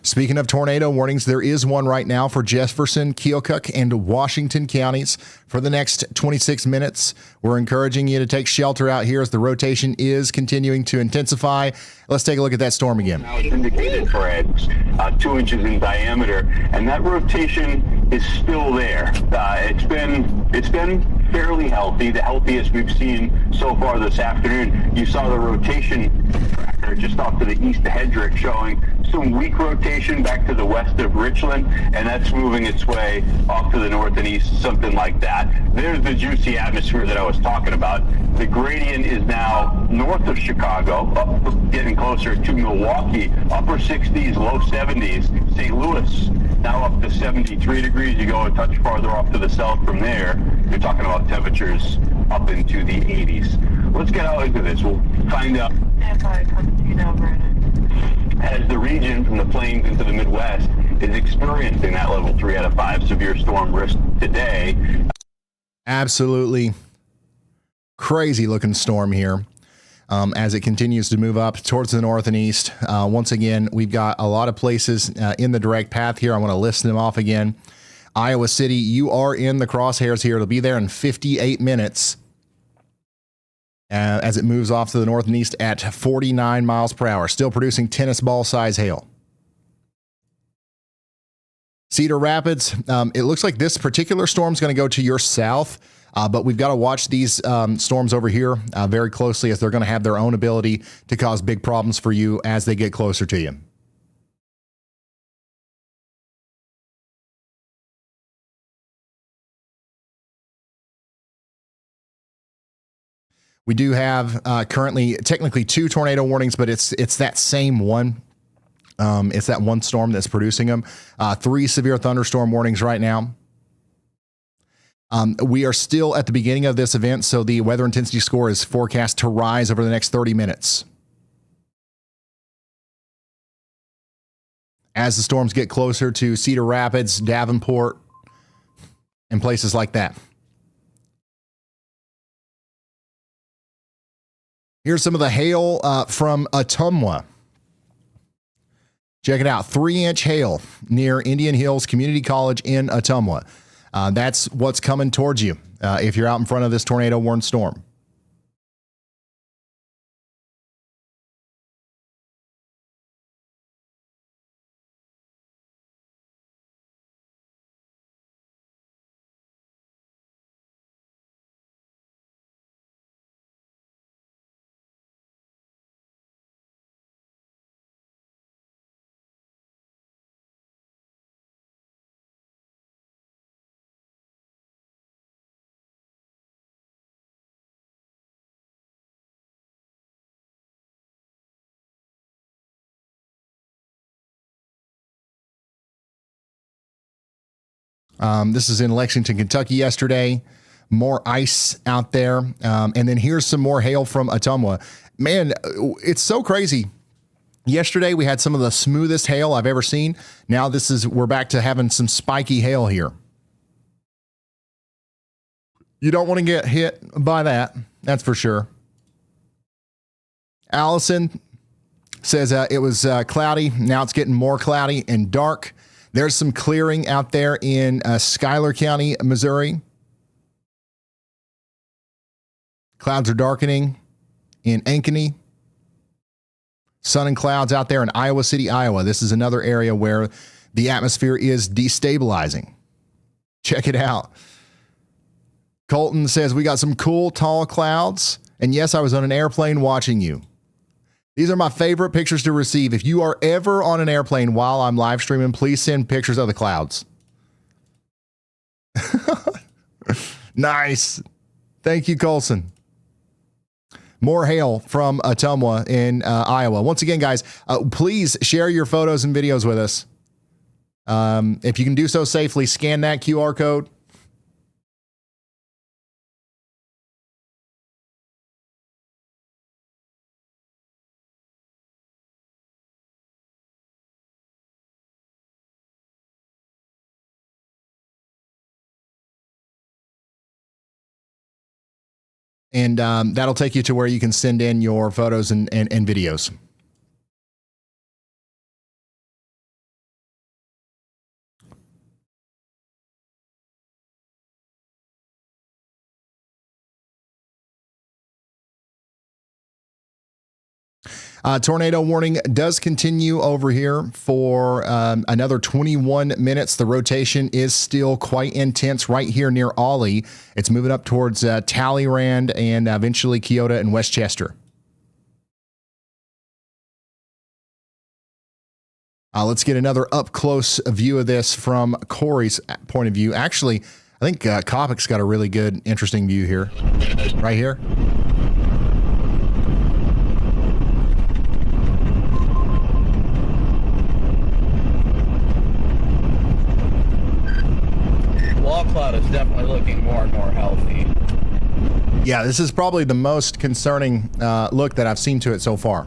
Speaking of tornado warnings, there is one right now for Jefferson, Keokuk, and Washington counties for the next 26 minutes. We're encouraging you to take shelter out here as the rotation is continuing to intensify. Let's take a look at that storm again. Now it's indicated for edge, 2 inches in diameter, and that rotation is still there. It's been fairly healthy, the healthiest we've seen so far this afternoon. You saw the rotation tracker just off to the east of Hedrick showing some weak rotation back to the west of Richland, and that's moving its way off to the north and east, something like that. There's the juicy atmosphere that I was talking about. The gradient is now north of Chicago, getting closer to Milwaukee, upper 60s, low 70s. St. Louis now up to 73 degrees. You go a touch farther off to the south from there, you're talking about temperatures up into the 80s. Let's get out into this. We'll find out. As the region from the plains into the Midwest is experiencing that level 3 out of 5 severe storm risk today. Absolutely crazy looking storm here as it continues to move up towards the north and east. Once again, we've got a lot of places in the direct path here. I want to list them off again. Iowa City, you are in the crosshairs here. It'll be there in 58 minutes. As it moves off to the north and east at 49 miles per hour, still producing tennis ball size hail. Cedar Rapids, it looks like this particular storm is going to go to your south, but we've got to watch these storms over here very closely as they're going to have their own ability to cause big problems for you as they get closer to you. We do have currently technically 2 tornado warnings, but it's that same one. It's that one storm that's producing them. 3 severe thunderstorm warnings right now. We are still at the beginning of this event, so the weather intensity score is forecast to rise over the next 30 minutes. As the storms get closer to Cedar Rapids, Davenport, and places like that. Here's some of the hail from Ottumwa. Check it out. 3-inch hail near Indian Hills Community College in Ottumwa. That's what's coming towards you if you're out in front of this tornado warned storm. This is in Lexington, Kentucky yesterday. more ice out there. And then here's some more hail from Ottumwa. Man, it's so crazy. Yesterday, we had some of the smoothest hail I've ever seen. Now we're back to having some spiky hail here. You don't want to get hit by that. That's for sure. Allison says it was cloudy. Now it's getting more cloudy and dark. There's some clearing out there in Schuyler County, Missouri. Clouds are darkening in Ankeny. Sun and clouds out there in Iowa City, Iowa. This is another area where the atmosphere is destabilizing. Check it out. Colton says, we got some cool, tall clouds. And yes, I was on an airplane watching you. These are my favorite pictures to receive. If you are ever on an airplane while I'm live streaming, please send pictures of the clouds. Nice. Thank you, Colson. More hail from Ottumwa in Iowa. Once again, guys, please share your photos and videos with us. If you can do so safely, scan that QR code. And that'll take you to where you can send in your photos and videos. Tornado warning does continue over here for another 21 minutes. The rotation is still quite intense right here near Ollie. It's moving up towards Talleyrand and eventually Keota and Westchester. Let's get another up-close view of this from Corey's point of view. Actually, I think Kopic's got a really good, interesting view here. Right here. Wall cloud is definitely looking more and more healthy. Yeah, this is probably the most concerning look that I've seen to it so far.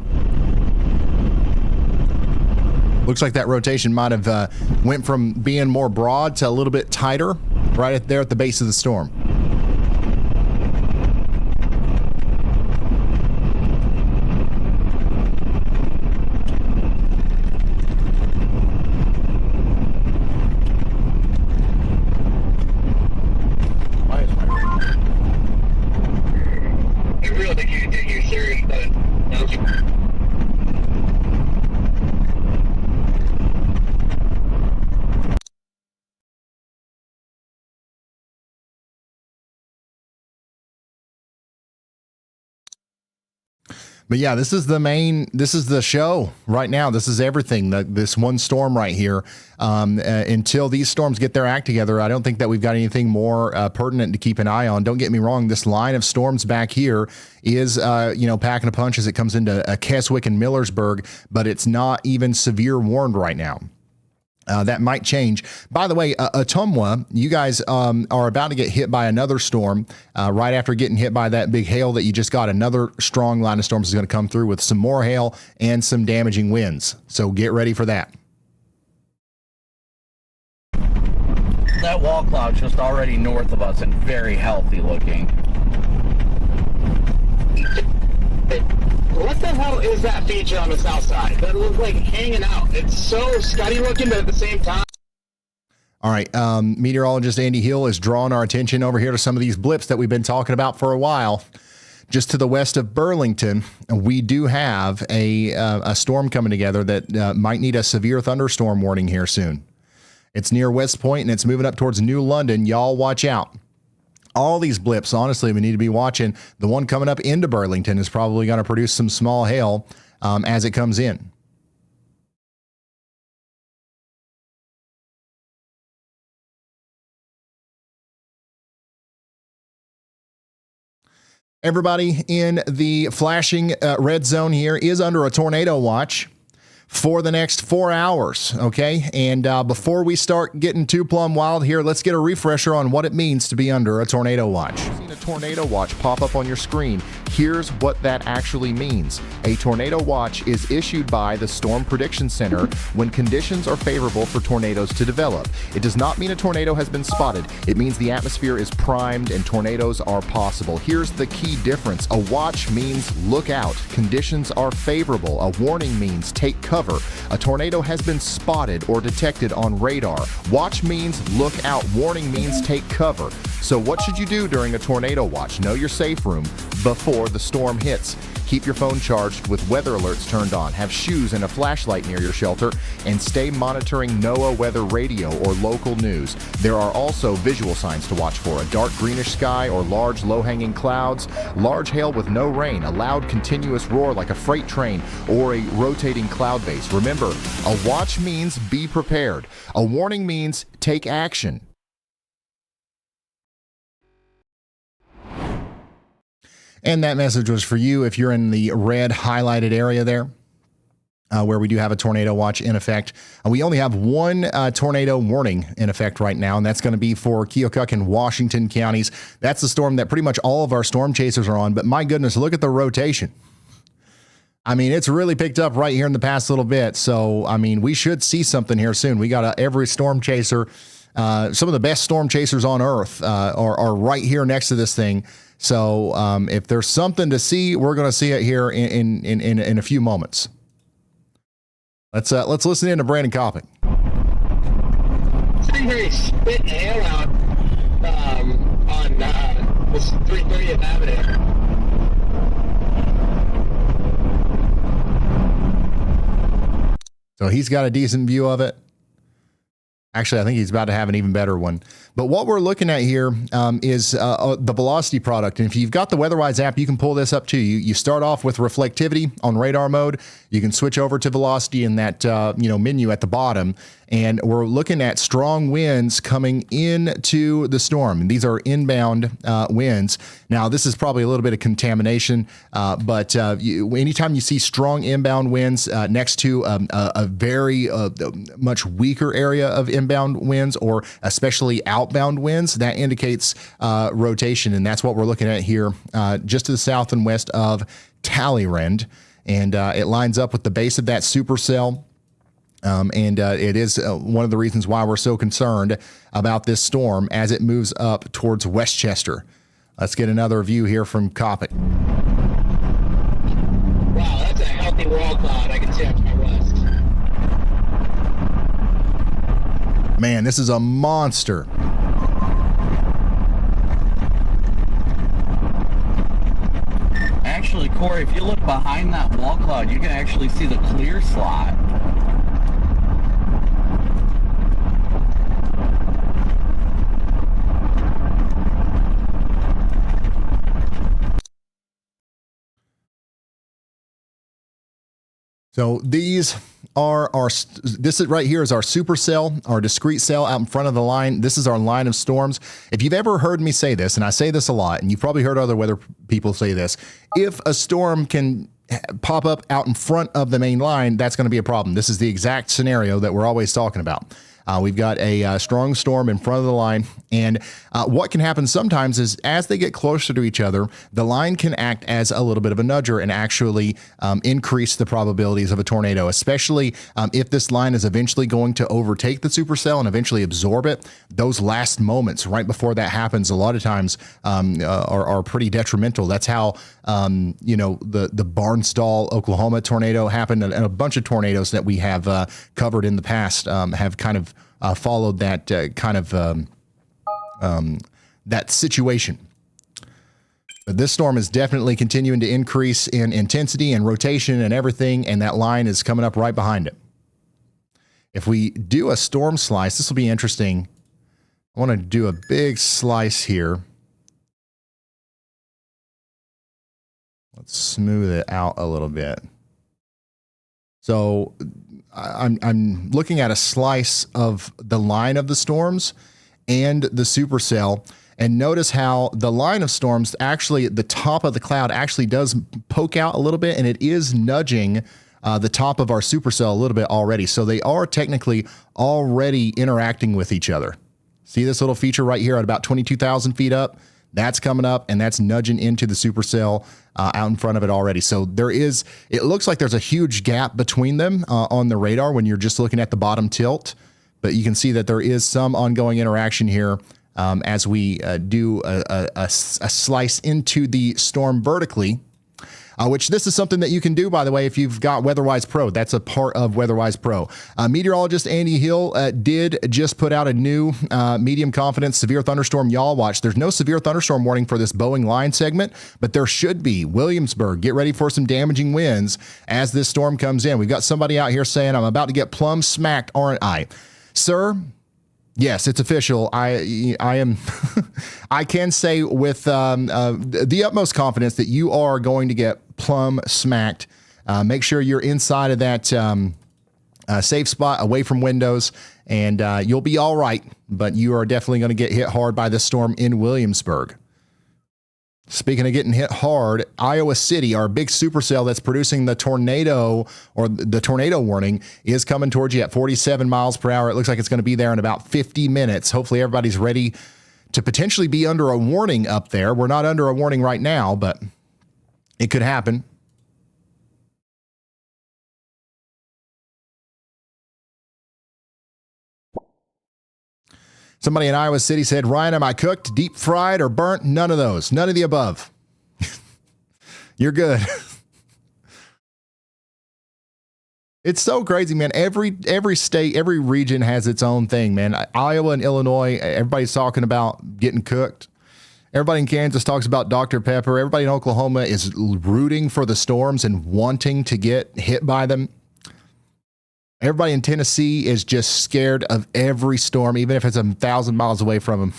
Looks like that rotation might have went from being more broad to a little bit tighter right there at the base of the storm. But yeah, this is the show right now. This is everything. This one storm right here. Until these storms get their act together, I don't think that we've got anything more pertinent to keep an eye on. Don't get me wrong. This line of storms back here is, packing a punch as it comes into Keswick and Millersburg, but it's not even severe warned right now. That might change. By the way, Ottumwa, you guys are about to get hit by another storm right after getting hit by that big hail that you just got. Another strong line of storms is going to come through with some more hail and some damaging winds. So get ready for that. That wall cloud's just already north of us and very healthy looking. What the hell is that feature on the south side? That looks like hanging out. It's so scuddy looking, but at the same time. All right. Meteorologist Andy Hill is drawing our attention over here to some of these blips that we've been talking about for a while. Just to the west of Burlington, we do have a storm coming together that might need a severe thunderstorm warning here soon. It's near West Point and it's moving up towards New London. Y'all watch out. All these blips, honestly, we need to be watching. The one coming up into Burlington is probably going to produce some small hail as it comes in. Everybody in the flashing red zone here is under a tornado watch for the next 4 hours, okay? And before we start getting too plumb wild here, let's get a refresher on what it means to be under a tornado watch. You've seen a tornado watch pop up on your screen. Here's what that actually means. A tornado watch is issued by the Storm Prediction Center when conditions are favorable for tornadoes to develop. It does not mean a tornado has been spotted. It means the atmosphere is primed and tornadoes are possible. Here's the key difference. A watch means look out. Conditions are favorable. A warning means take cover. A tornado has been spotted or detected on radar. Watch means look out. Warning means take cover. So what should you do during a tornado watch? Know your safe room before the storm hits. Keep your phone charged with weather alerts turned on. Have shoes and a flashlight near your shelter, and stay monitoring NOAA weather radio or local news. There are also visual signs to watch for: a dark greenish sky or large low-hanging clouds, large hail with no rain, a loud continuous roar like a freight train, or a rotating cloud base. Remember, a watch means be prepared. A warning means take action. And that message was for you if you're in the red highlighted area there, where we do have a tornado watch in effect. We only have one tornado warning in effect right now, and that's going to be for Keokuk and Washington counties. That's the storm that pretty much all of our storm chasers are on. But my goodness, look at the rotation. I mean, it's really picked up right here in the past little bit. So, I mean, we should see something here soon. We got every storm chaser, some of the best storm chasers on Earth are right here next to this thing. So if there's something to see, we're going to see it here in a few moments. Let's listen in to Brandon Copping. Sitting here spitting hail out on this 330th Avenue. So he's got a decent view of it. Actually, I think he's about to have an even better one. But what we're looking at here is the velocity product. And if you've got the WeatherWise app, you can pull this up too. You start off with reflectivity on radar mode. You can switch over to velocity in that menu at the bottom. And we're looking at strong winds coming into the storm. And these are inbound winds. Now, this is probably a little bit of contamination, but anytime you see strong inbound winds next to a very much weaker area of inbound winds, or especially outbound winds, that indicates rotation. And that's what we're looking at here, just to the south and west of Talleyrand. And it lines up with the base of that supercell. It is one of the reasons why we're so concerned about this storm as it moves up towards Westchester. Let's get another view here from Copping. Wow, that's a healthy wall cloud I can see up to my west. Man, this is a monster. Actually, Corey, if you look behind that wall cloud, you can actually see the clear slot. So these are this is right here is our supercell, our discrete cell out in front of the line. This is our line of storms. If you've ever heard me say this, and I say this a lot, and you've probably heard other weather people say this, if a storm can pop up out in front of the main line, that's going to be a problem. This is the exact scenario that we're always talking about. We've got a strong storm in front of the line, and what can happen sometimes is as they get closer to each other, the line can act as a little bit of a nudger and actually increase the probabilities of a tornado, especially if this line is eventually going to overtake the supercell and eventually absorb it. Those last moments right before that happens, a lot of times are pretty detrimental. That's how the Barnstall, Oklahoma tornado happened, and a bunch of tornadoes that we have covered in the past have kind of followed that that situation. But this storm is definitely continuing to increase in intensity and rotation and everything, and that line is coming up right behind it. If we do a storm slice, this will be interesting. I want to do a big slice here. Let's smooth it out a little bit. So I'm looking at a slice of the line of the storms and the supercell, and notice how the line of storms, actually the top of the cloud actually does poke out a little bit, and it is nudging the top of our supercell a little bit already. So they are technically already interacting with each other. See this little feature right here at about 22,000 feet up? That's coming up, and that's nudging into the supercell out in front of it already. So it looks like there's a huge gap between them on the radar when you're just looking at the bottom tilt. But you can see that there is some ongoing interaction here as we do a slice into the storm vertically. Which this is something that you can do, by the way, if you've got WeatherWise Pro. That's a part of WeatherWise Pro. Meteorologist Andy Hill did just put out a new medium confidence severe thunderstorm yaw watch. There's no severe thunderstorm warning for this Boeing line segment, but there should be. Williamsburg, get ready for some damaging winds as this storm comes in. We've got somebody out here saying, I'm about to get plumb smacked, aren't I? Sir, yes, it's official. I am. I can say with the utmost confidence that you are going to get plumb smacked. Make sure you're inside of that safe spot, away from windows, and you'll be all right. But you are definitely going to get hit hard by this storm in Williamsburg. Speaking of getting hit hard, Iowa City, our big supercell that's producing the tornado or the tornado warning, is coming towards you at 47 miles per hour. It looks like it's going to be there in about 50 minutes. Hopefully everybody's ready to potentially be under a warning up there. We're not under a warning right now, but it could happen. Somebody in Iowa City said, Ryan, am I cooked, deep fried, or burnt? None of those. None of the above. You're good. It's so crazy, man. Every state, every region has its own thing, man. Iowa and Illinois, everybody's talking about getting cooked. Everybody in Kansas talks about Dr. Pepper. Everybody in Oklahoma is rooting for the storms and wanting to get hit by them. Everybody in Tennessee is just scared of every storm, even if it's 1,000 miles away from them.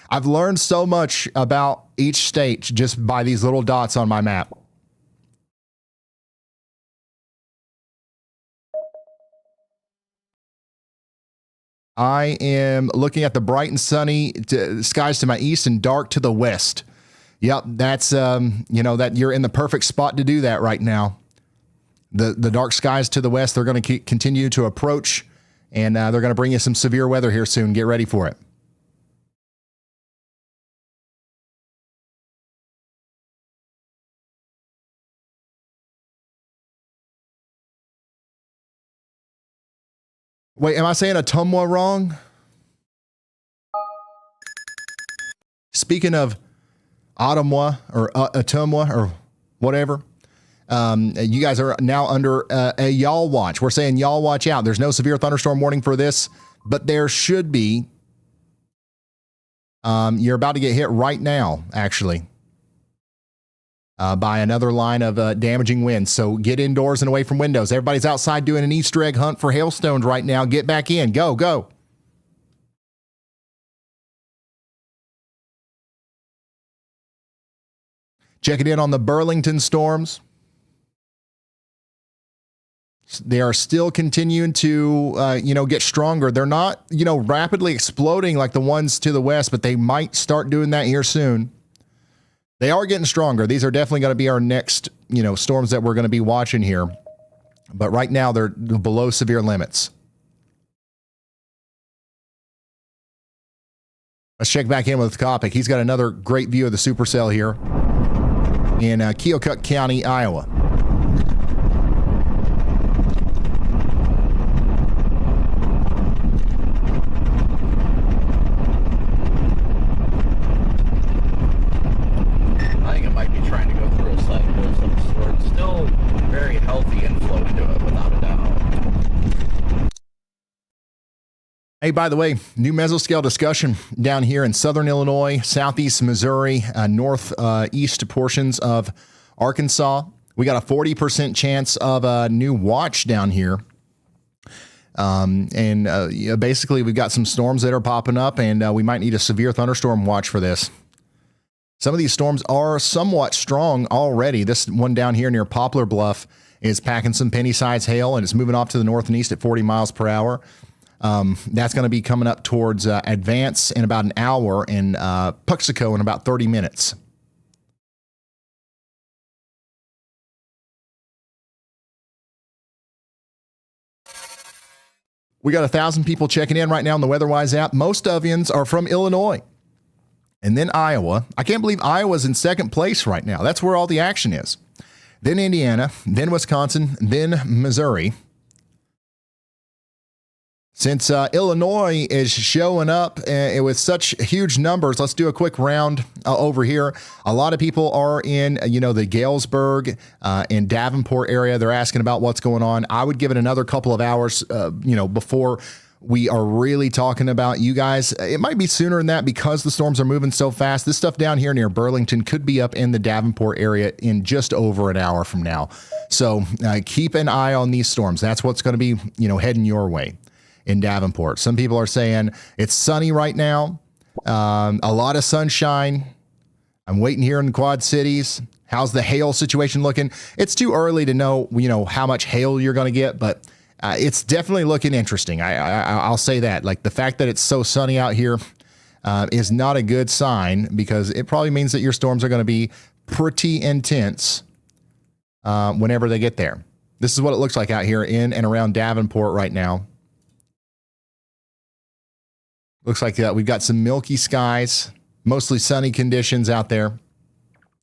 I've learned so much about each state just by these little dots on my map. I am looking at the bright and sunny skies to my east and dark to the west. Yep, that's, that you're in the perfect spot to do that right now. The dark skies to the west, they're going to continue to approach, and they're going to bring you some severe weather here soon. Get ready for it. Wait, am I saying Ottumwa wrong? Speaking of Ottumwa or Ottumwa or whatever, you guys are now under a y'all watch. We're saying y'all watch out. There's no severe thunderstorm warning for this, but there should be. You're about to get hit right now, actually, by another line of damaging winds. So get indoors and away from windows. Everybody's outside doing an Easter egg hunt for hailstones right now. Get back in. Go, go. Checking in on the Burlington storms. They are still continuing to, get stronger. They're not, rapidly exploding like the ones to the west, but they might start doing that here soon. They are getting stronger. These are definitely going to be our next, storms that we're going to be watching here. But right now, they're below severe limits. Let's check back in with Kopic. He's got another great view of the supercell here in Keokuk County, Iowa. Hey, by the way, new mesoscale discussion down here in southern Illinois, southeast Missouri, northeast portions of Arkansas. We got a 40% chance of a new watch down here. Basically, we've got some storms that are popping up, and we might need a severe thunderstorm watch for this. Some of these storms are somewhat strong already. This one down here near Poplar Bluff is packing some penny-sized hail, and it's moving off to the north and east at 40 miles per hour. That's going to be coming up towards Advance in about an hour, and Puxico in about 30 minutes. We got 1,000 people checking in right now on the WeatherWise app. Most of yous are from Illinois. And then Iowa. I can't believe Iowa's in second place right now. That's where all the action is. Then Indiana, then Wisconsin, then Missouri. Since Illinois is showing up with such huge numbers, let's do a quick round over here. A lot of people are in, the Galesburg and Davenport area. They're asking about what's going on. I would give it another couple of hours, before we are really talking about you guys. It might be sooner than that because the storms are moving so fast. This stuff down here near Burlington could be up in the Davenport area in just over an hour from now. So keep an eye on these storms. That's what's going to be, heading your way in Davenport. Some people are saying it's sunny right now. A lot of sunshine. I'm waiting here in the Quad Cities. How's the hail situation looking? It's too early to know, how much hail you're going to get, but it's definitely looking interesting. I'll say that. Like the fact that it's so sunny out here is not a good sign because it probably means that your storms are going to be pretty intense whenever they get there. This is what it looks like out here in and around Davenport right now. Looks like we've got some milky skies, mostly sunny conditions out there.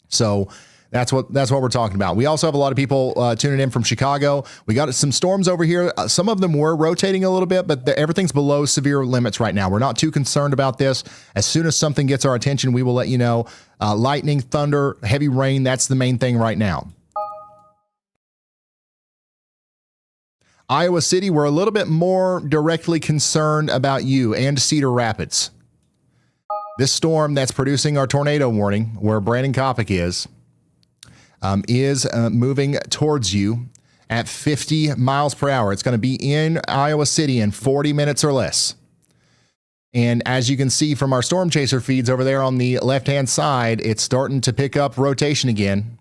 So that's what we're talking about. We also have a lot of people tuning in from Chicago. We got some storms over here. Some of them were rotating a little bit, but everything's below severe limits right now. We're not too concerned about this. As soon as something gets our attention, we will let you know. Lightning, thunder, heavy rain, that's the main thing right now. Iowa City, we're a little bit more directly concerned about you and Cedar Rapids. This storm that's producing our tornado warning, where Brandon Kopic is moving towards you at 50 miles per hour. It's going to be in Iowa City in 40 minutes or less. And as you can see from our storm chaser feeds over there on the left-hand side, it's starting to pick up rotation again.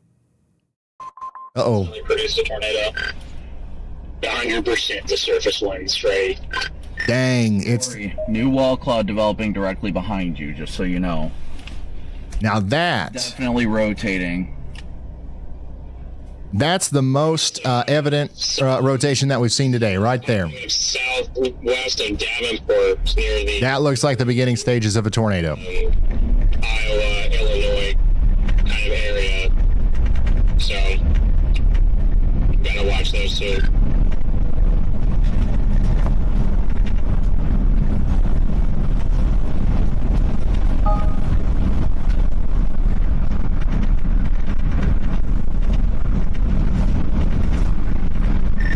Uh-oh. Produced a tornado. 100% the surface wind straight. Dang, it's new wall cloud developing directly behind you, just so you know. Now definitely rotating. That's the most evident rotation that we've seen today, right there. Southwest of Davenport, near the that looks like the beginning stages of a tornado. Iowa, Illinois kind of area. So, gotta watch those too.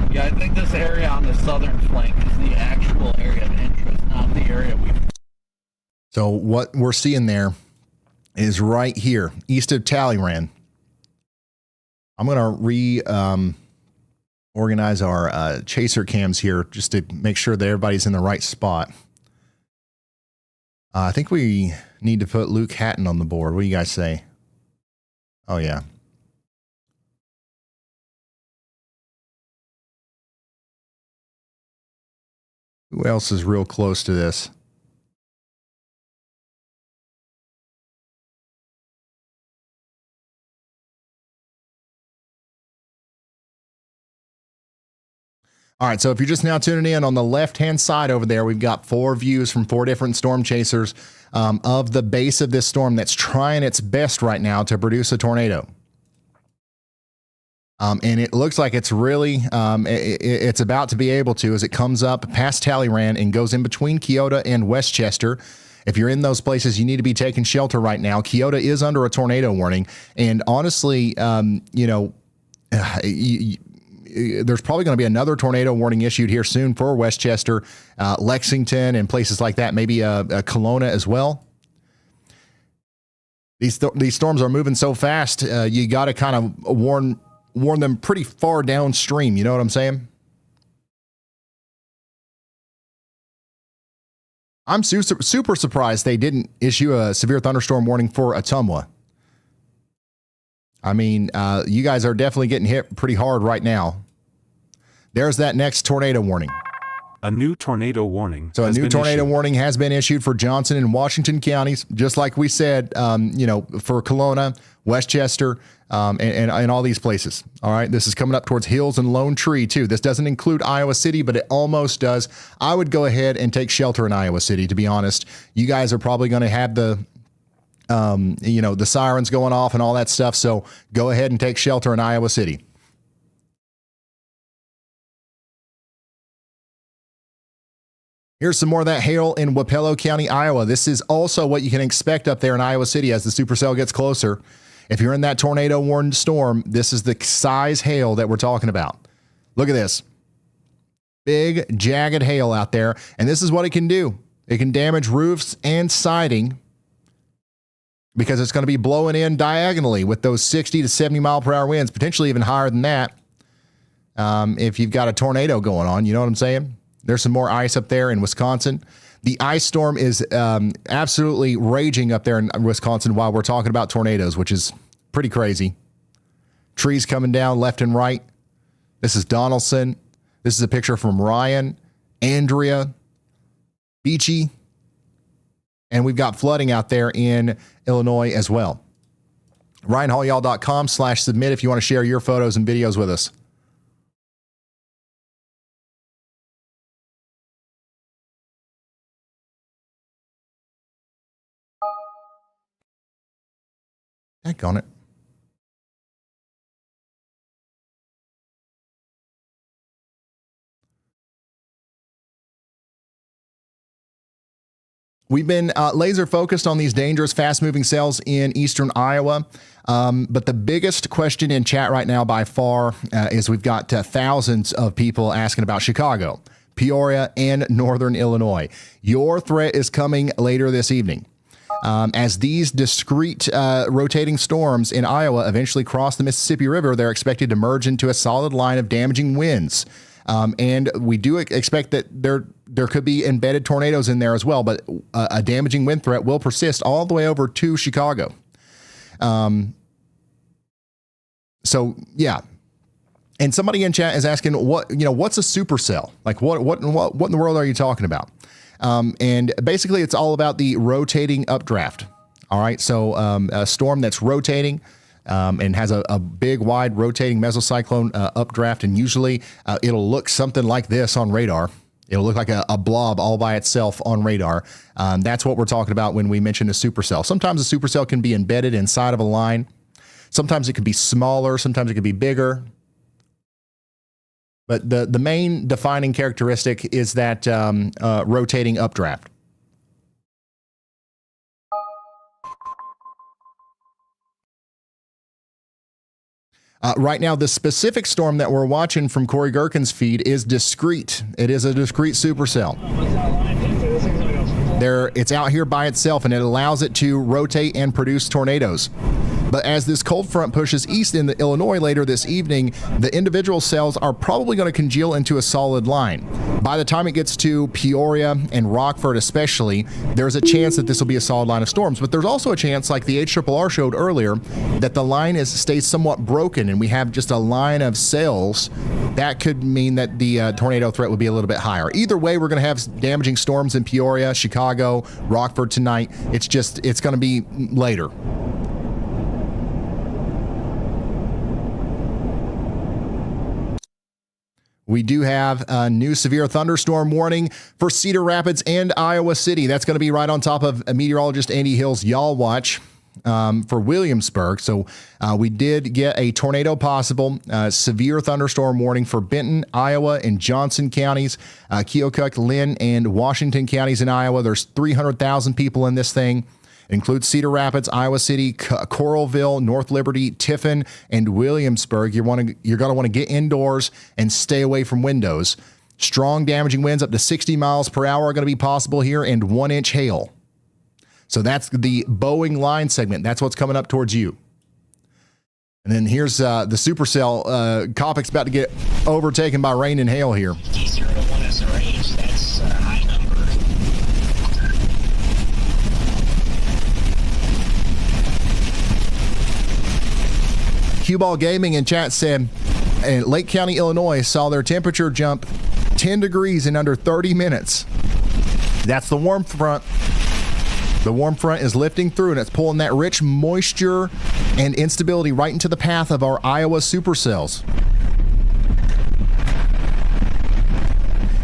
Yeah, I think this area on the southern flank is the actual area of interest, not the area we... So what we're seeing there is right here, east of Talleyrand. I'm going to organize our chaser cams here just to make sure that everybody's in the right spot. I think we need to put Luke Hatton on the board. What do you guys say? Oh, yeah. Who else is real close to this? All right, so if you're just now tuning in, on the left-hand side over there, we've got 4 views from 4 different storm chasers of the base of this storm that's trying its best right now to produce a tornado. And it looks like it's really, it's about to be able to, as it comes up past Talleyrand and goes in between Keota and Westchester. If you're in those places, you need to be taking shelter right now. Keota is under a tornado warning. And honestly, there's probably going to be another tornado warning issued here soon for Westchester, Lexington, and places like that. Maybe Kelowna as well. These storms are moving so fast. You got to kind of warn them pretty far downstream. You know what I'm saying? I'm super surprised they didn't issue a severe thunderstorm warning for Ottumwa. I mean, you guys are definitely getting hit pretty hard right now. There's that next tornado warning. A new tornado warning. So a has new been tornado issued. warning has been issued for Johnson and Washington counties, just like we said, for Kelowna, Westchester, and all these places. All right. This is coming up towards Hills and Lone Tree, too. This doesn't include Iowa City, but it almost does. I would go ahead and take shelter in Iowa City, to be honest. You guys are probably going to have the sirens going off and all that stuff. So go ahead and take shelter in Iowa City. Here's some more of that hail in Wapello County, Iowa. This is also what you can expect up there in Iowa City as the supercell gets closer. If you're in that tornado warned storm, this is the size hail that we're talking about. Look at this. Big, jagged hail out there. And this is what it can do. It can damage roofs and siding because it's going to be blowing in diagonally with those 60 to 70 mile per hour winds, potentially even higher than that. If you've got a tornado going on, you know what I'm saying? There's some more ice up there in Wisconsin. The ice storm is absolutely raging up there in Wisconsin while we're talking about tornadoes, which is pretty crazy. Trees coming down left and right. This is Donaldson. This is a picture from Ryan, Andrea, Beachy, and we've got flooding out there in Illinois as well. RyanHallYall.com/submit if you want to share your photos and videos with us. Heck on it. We've been laser focused on these dangerous, fast-moving cells in eastern Iowa. But the biggest question in chat right now by far is we've got thousands of people asking about Chicago, Peoria, and northern Illinois. Your threat is coming later this evening. As these discrete rotating storms in Iowa eventually cross the Mississippi River, they're expected to merge into a solid line of damaging winds. And we do expect that there could be embedded tornadoes in there as well, but a damaging wind threat will persist all the way over to Chicago. So yeah. And somebody in chat is asking what's a supercell? Like what in the world are you talking about? And basically it's all about the rotating updraft. All right. So, a storm that's rotating, and has a big, wide rotating mesocyclone updraft. And usually it'll look something like this on radar. It'll look like a blob all by itself on radar. That's what we're talking about when we mention a supercell. Sometimes a supercell can be embedded inside of a line. Sometimes it could be smaller. Sometimes it could be bigger. But the main defining characteristic is that rotating updraft. Right now, the specific storm that we're watching from Corey Gherkin's feed is discrete. It is a discrete supercell. It's out here by itself, and it allows it to rotate and produce tornadoes. But as this cold front pushes east into Illinois later this evening, the individual cells are probably going to congeal into a solid line. By the time it gets to Peoria and Rockford especially, there's a chance that this will be a solid line of storms. But there's also a chance, like the HRRR showed earlier, that the line stays somewhat broken and we have just a line of cells. That could mean that the tornado threat would be a little bit higher. Either way, we're going to have damaging storms in Peoria, Chicago, Rockford tonight. It's going to be later. We do have a new severe thunderstorm warning for Cedar Rapids and Iowa City. That's going to be right on top of meteorologist Andy Hill's Y'all Watch for Williamsburg. So we did get a tornado possible, severe thunderstorm warning for Benton, Iowa, and Johnson counties, Keokuk, Lynn, and Washington counties in Iowa. There's 300,000 people in this thing. It includes Cedar Rapids, Iowa City, Coralville, North Liberty, Tiffin, and Williamsburg. You're going to want to get indoors and stay away from windows. Strong damaging winds up to 60 miles per hour are going to be possible here, and 1-inch hail. So that's the Boeing line segment. That's what's coming up towards you. And then here's the supercell. Copic's about to get overtaken by rain and hail here. 0 to 1 is the range. That's a high number. Q-Ball Gaming in chat said, Lake County, Illinois saw their temperature jump 10 degrees in under 30 minutes. That's the warm front. The warm front is lifting through, and it's pulling that rich moisture and instability right into the path of our Iowa supercells.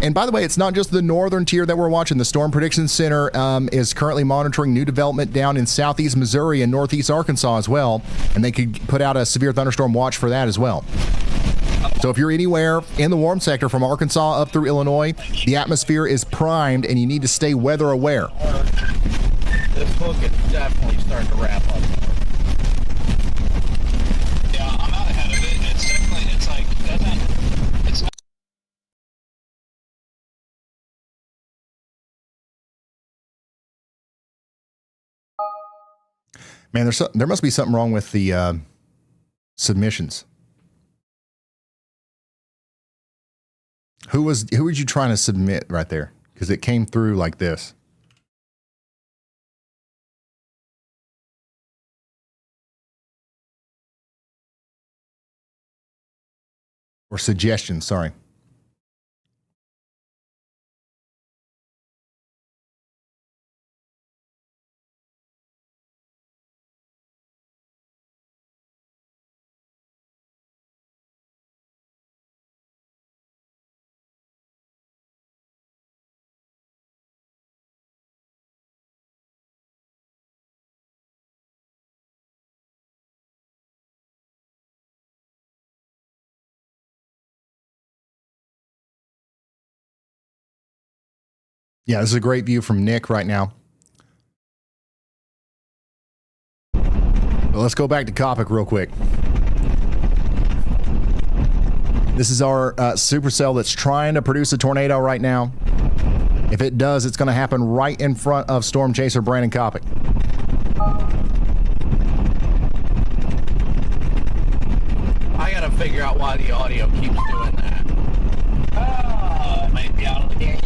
And by the way, it's not just the northern tier that we're watching. The Storm Prediction Center is currently monitoring new development down in southeast Missouri and northeast Arkansas as well. And they could put out a severe thunderstorm watch for that as well. So if you're anywhere in the warm sector from Arkansas up through Illinois, the atmosphere is primed and you need to stay weather aware. This book is definitely starting to wrap up. Yeah, I'm out ahead of it. It's definitely, it's like, it's not. Man, there must be something wrong with the submissions. Who was you trying to submit right there? Because it came through like this. Or suggestions, sorry. Yeah, this is a great view from Nick right now. But let's go back to Copic real quick. This is our supercell that's trying to produce a tornado right now. If it does, it's going to happen right in front of Storm Chaser Brandon Copic. I gotta figure out why the audio keeps doing that. Oh, it might be out of the game.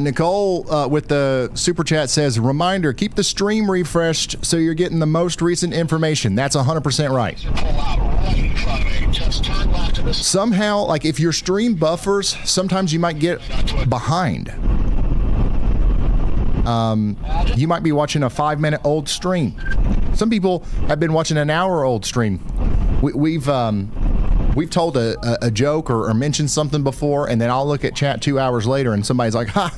Nicole with the super chat says, reminder, keep the stream refreshed so you're getting the most recent information. That's 100% right. Somehow, like if your stream buffers, sometimes you might get behind. You might be watching a 5-minute old stream. Some people have been watching an hour old stream. We've told a joke or mentioned something before, and then I'll look at chat 2 hours later and somebody's like, ha,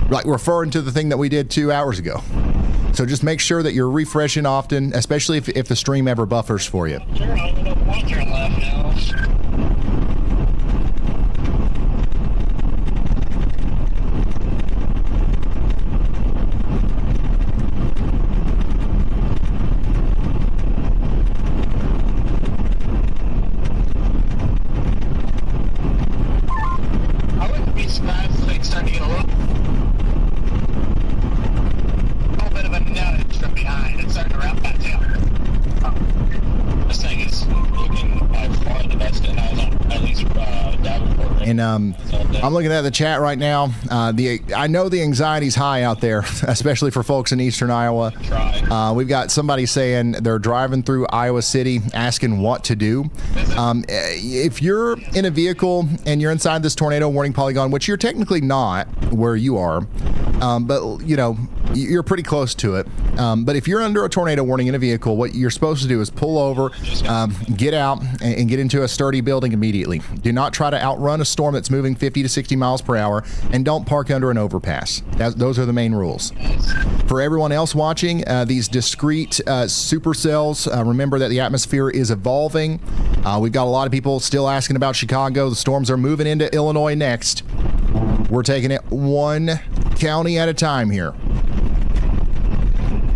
like referring to the thing that we did 2 hours ago. So just make sure that you're refreshing often, especially if the stream ever buffers for you. And I'm looking at the chat right now. I know the anxiety's high out there, especially for folks in eastern Iowa. We've got somebody saying they're driving through Iowa City asking what to do. If you're in a vehicle and you're inside this tornado warning polygon, which you're technically not where you are, but you know, you're pretty close to it. But if you're under a tornado warning in a vehicle, what you're supposed to do is pull over, get out, and get into a sturdy building immediately. Do not try to outrun a storm that's moving 50 to 60 miles per hour, and don't park under an overpass. Those are the main rules. For everyone else watching, these discrete supercells, remember that the atmosphere is evolving. We've got a lot of people still asking about Chicago. The storms are moving into Illinois next. We're taking it one county at a time here.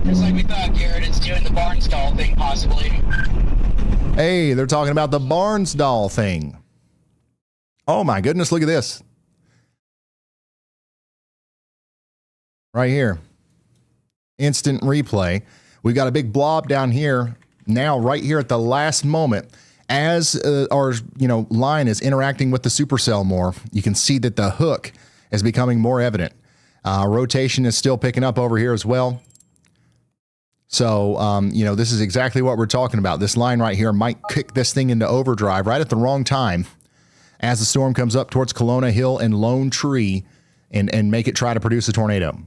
Just like we thought, Garrett, it's doing the Barnsdall thing, possibly. Hey, they're talking about the Barnsdall thing. Oh my goodness, look at this. Right here. Instant replay. We've got a big blob down here now right here at the last moment, as our line is interacting with the supercell more, you can see that the hook is becoming more evident. Rotation is still picking up over here as well. So, this is exactly what we're talking about. This line right here might kick this thing into overdrive right at the wrong time as the storm comes up towards Kelowna Hill and Lone Tree and make it try to produce a tornado.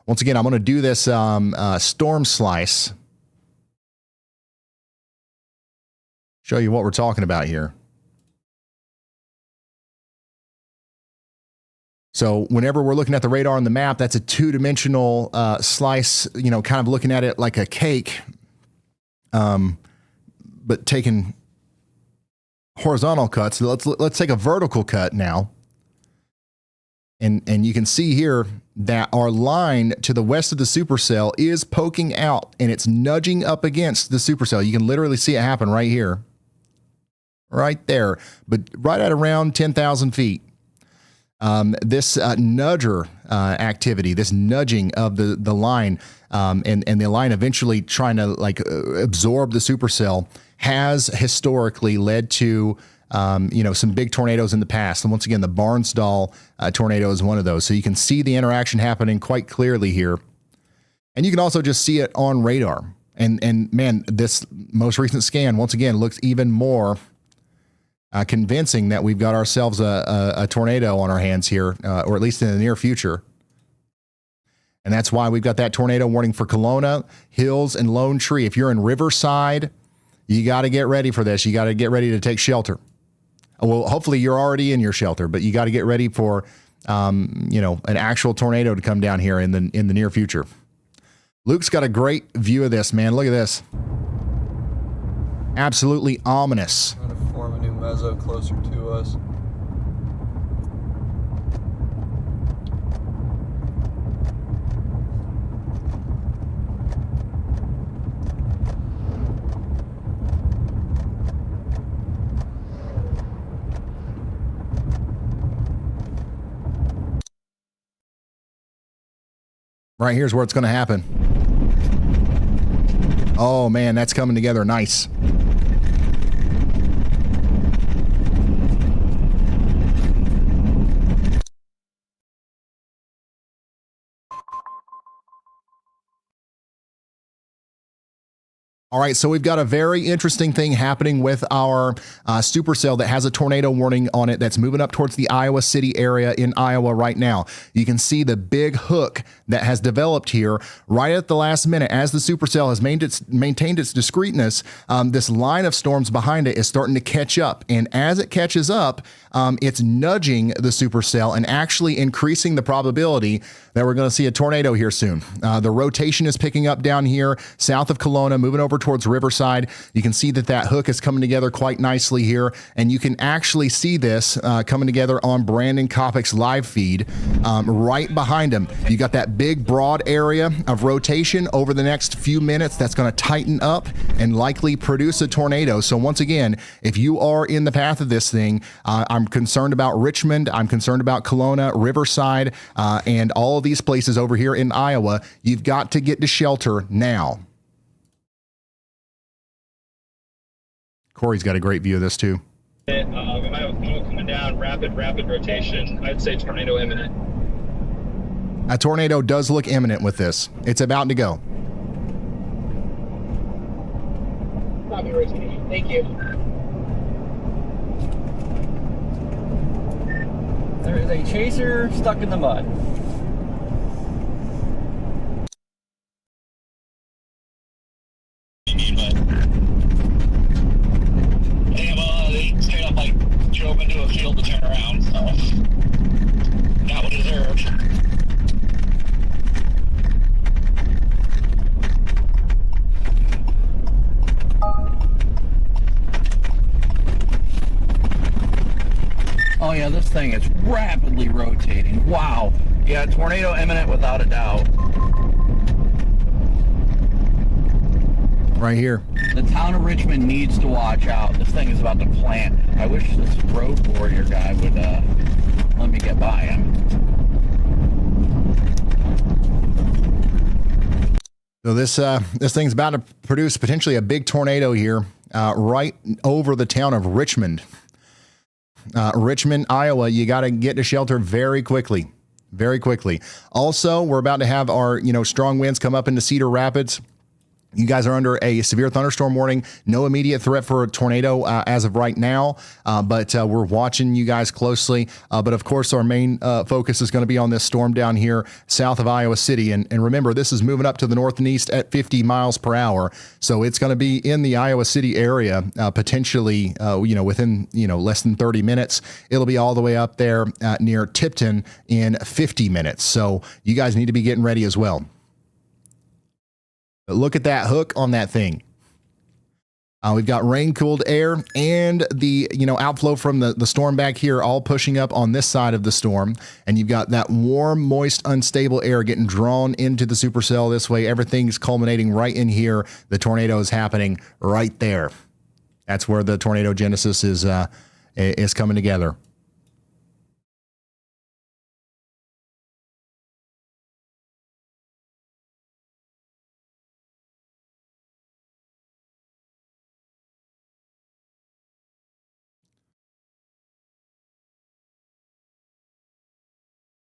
Once again, I'm going to do this storm slice. Show you what we're talking about here. So whenever we're looking at the radar on the map, that's a two-dimensional slice, kind of looking at it like a cake, but taking horizontal cuts. Let's take a vertical cut now. And you can see here that our line to the west of the supercell is poking out and it's nudging up against the supercell. You can literally see it happen right here. Right there, but right at around 10,000 feet. This nudger activity, this nudging of the line, and the line eventually trying to absorb the supercell has historically led to some big tornadoes in the past. And once again, the Barnsdall tornado is one of those. So you can see the interaction happening quite clearly here, and you can also just see it on radar. And man, this most recent scan once again looks even more convincing that we've got ourselves a tornado on our hands here, or at least in the near future. And that's why we've got that tornado warning for Kelowna, Hills, and Lone Tree. If you're in Riverside, you got to get ready for this. You got to get ready to take shelter. Well, hopefully you're already in your shelter, but you got to get ready for, an actual tornado to come down here in the near future. Luke's got a great view of this, man. Look at this. Absolutely ominous. Trying to form a new mezzo closer to us. Right here's where it's going to happen. Oh man, that's coming together nice. All right, so we've got a very interesting thing happening with our supercell that has a tornado warning on it that's moving up towards the Iowa City area in Iowa right now. You can see the big hook that has developed here right at the last minute. As the supercell has maintained its discreteness, this line of storms behind it is starting to catch up. And as it catches up, it's nudging the supercell and actually increasing the probability that we're going to see a tornado here soon. The rotation is picking up down here south of Kelowna, moving over towards Riverside. You can see that hook is coming together quite nicely here, and you can actually see this coming together on Brandon Kopic's live feed. Right behind him, you got that big broad area of rotation over the next few minutes that's going to tighten up and likely produce a tornado. So once again, if you are in the path of this thing, I'm concerned about Richmond, I'm concerned about Kelowna, Riverside, and all of these places over here in Iowa. You've got to get to shelter now. Corey's got a great view of this too. We might have a funnel coming down, rapid rotation. I'd say tornado imminent. A tornado does look imminent with this. It's about to go. Copy, Richie. Thank you. There is a chaser stuck in the mud. They straight up drove into a field to turn around, so got what deserved. Oh yeah, this thing is rapidly rotating. Wow. Yeah, tornado imminent without a doubt. Right here. The town of Richmond needs to watch out. This thing is about to plant. I wish this road warrior guy would let me get by him. So this thing's about to produce potentially a big tornado here, right over the town of Richmond. Richmond, Iowa. You got to get to shelter very quickly, very quickly. Also, we're about to have our strong winds come up into Cedar Rapids. You guys are under a severe thunderstorm warning. No immediate threat for a tornado as of right now, but we're watching you guys closely. But of course, our main focus is going to be on this storm down here south of Iowa City. And remember, this is moving up to the north and east at 50 miles per hour. So it's going to be in the Iowa City area, potentially, within, less than 30 minutes. It'll be all the way up there near Tipton in 50 minutes. So you guys need to be getting ready as well. Look at that hook on that thing. We've got rain-cooled air and the outflow from the storm back here all pushing up on this side of the storm. And you've got that warm, moist, unstable air getting drawn into the supercell this way. Everything's culminating right in here. The tornado is happening right there. That's where the tornado genesis is coming together.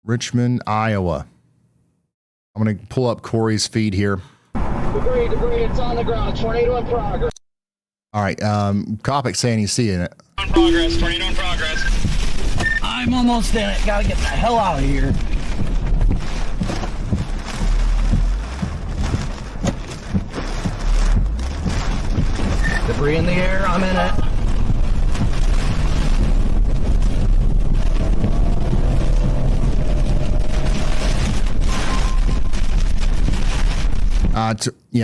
Richmond, Iowa. I'm going to pull up Corey's feed here. Debris, it's on the ground. Tornado in progress. All right, Kopic saying he's seeing it. On progress, tornado in progress. I'm almost in it. Gotta get the hell out of here. Debris in the air. I'm in it.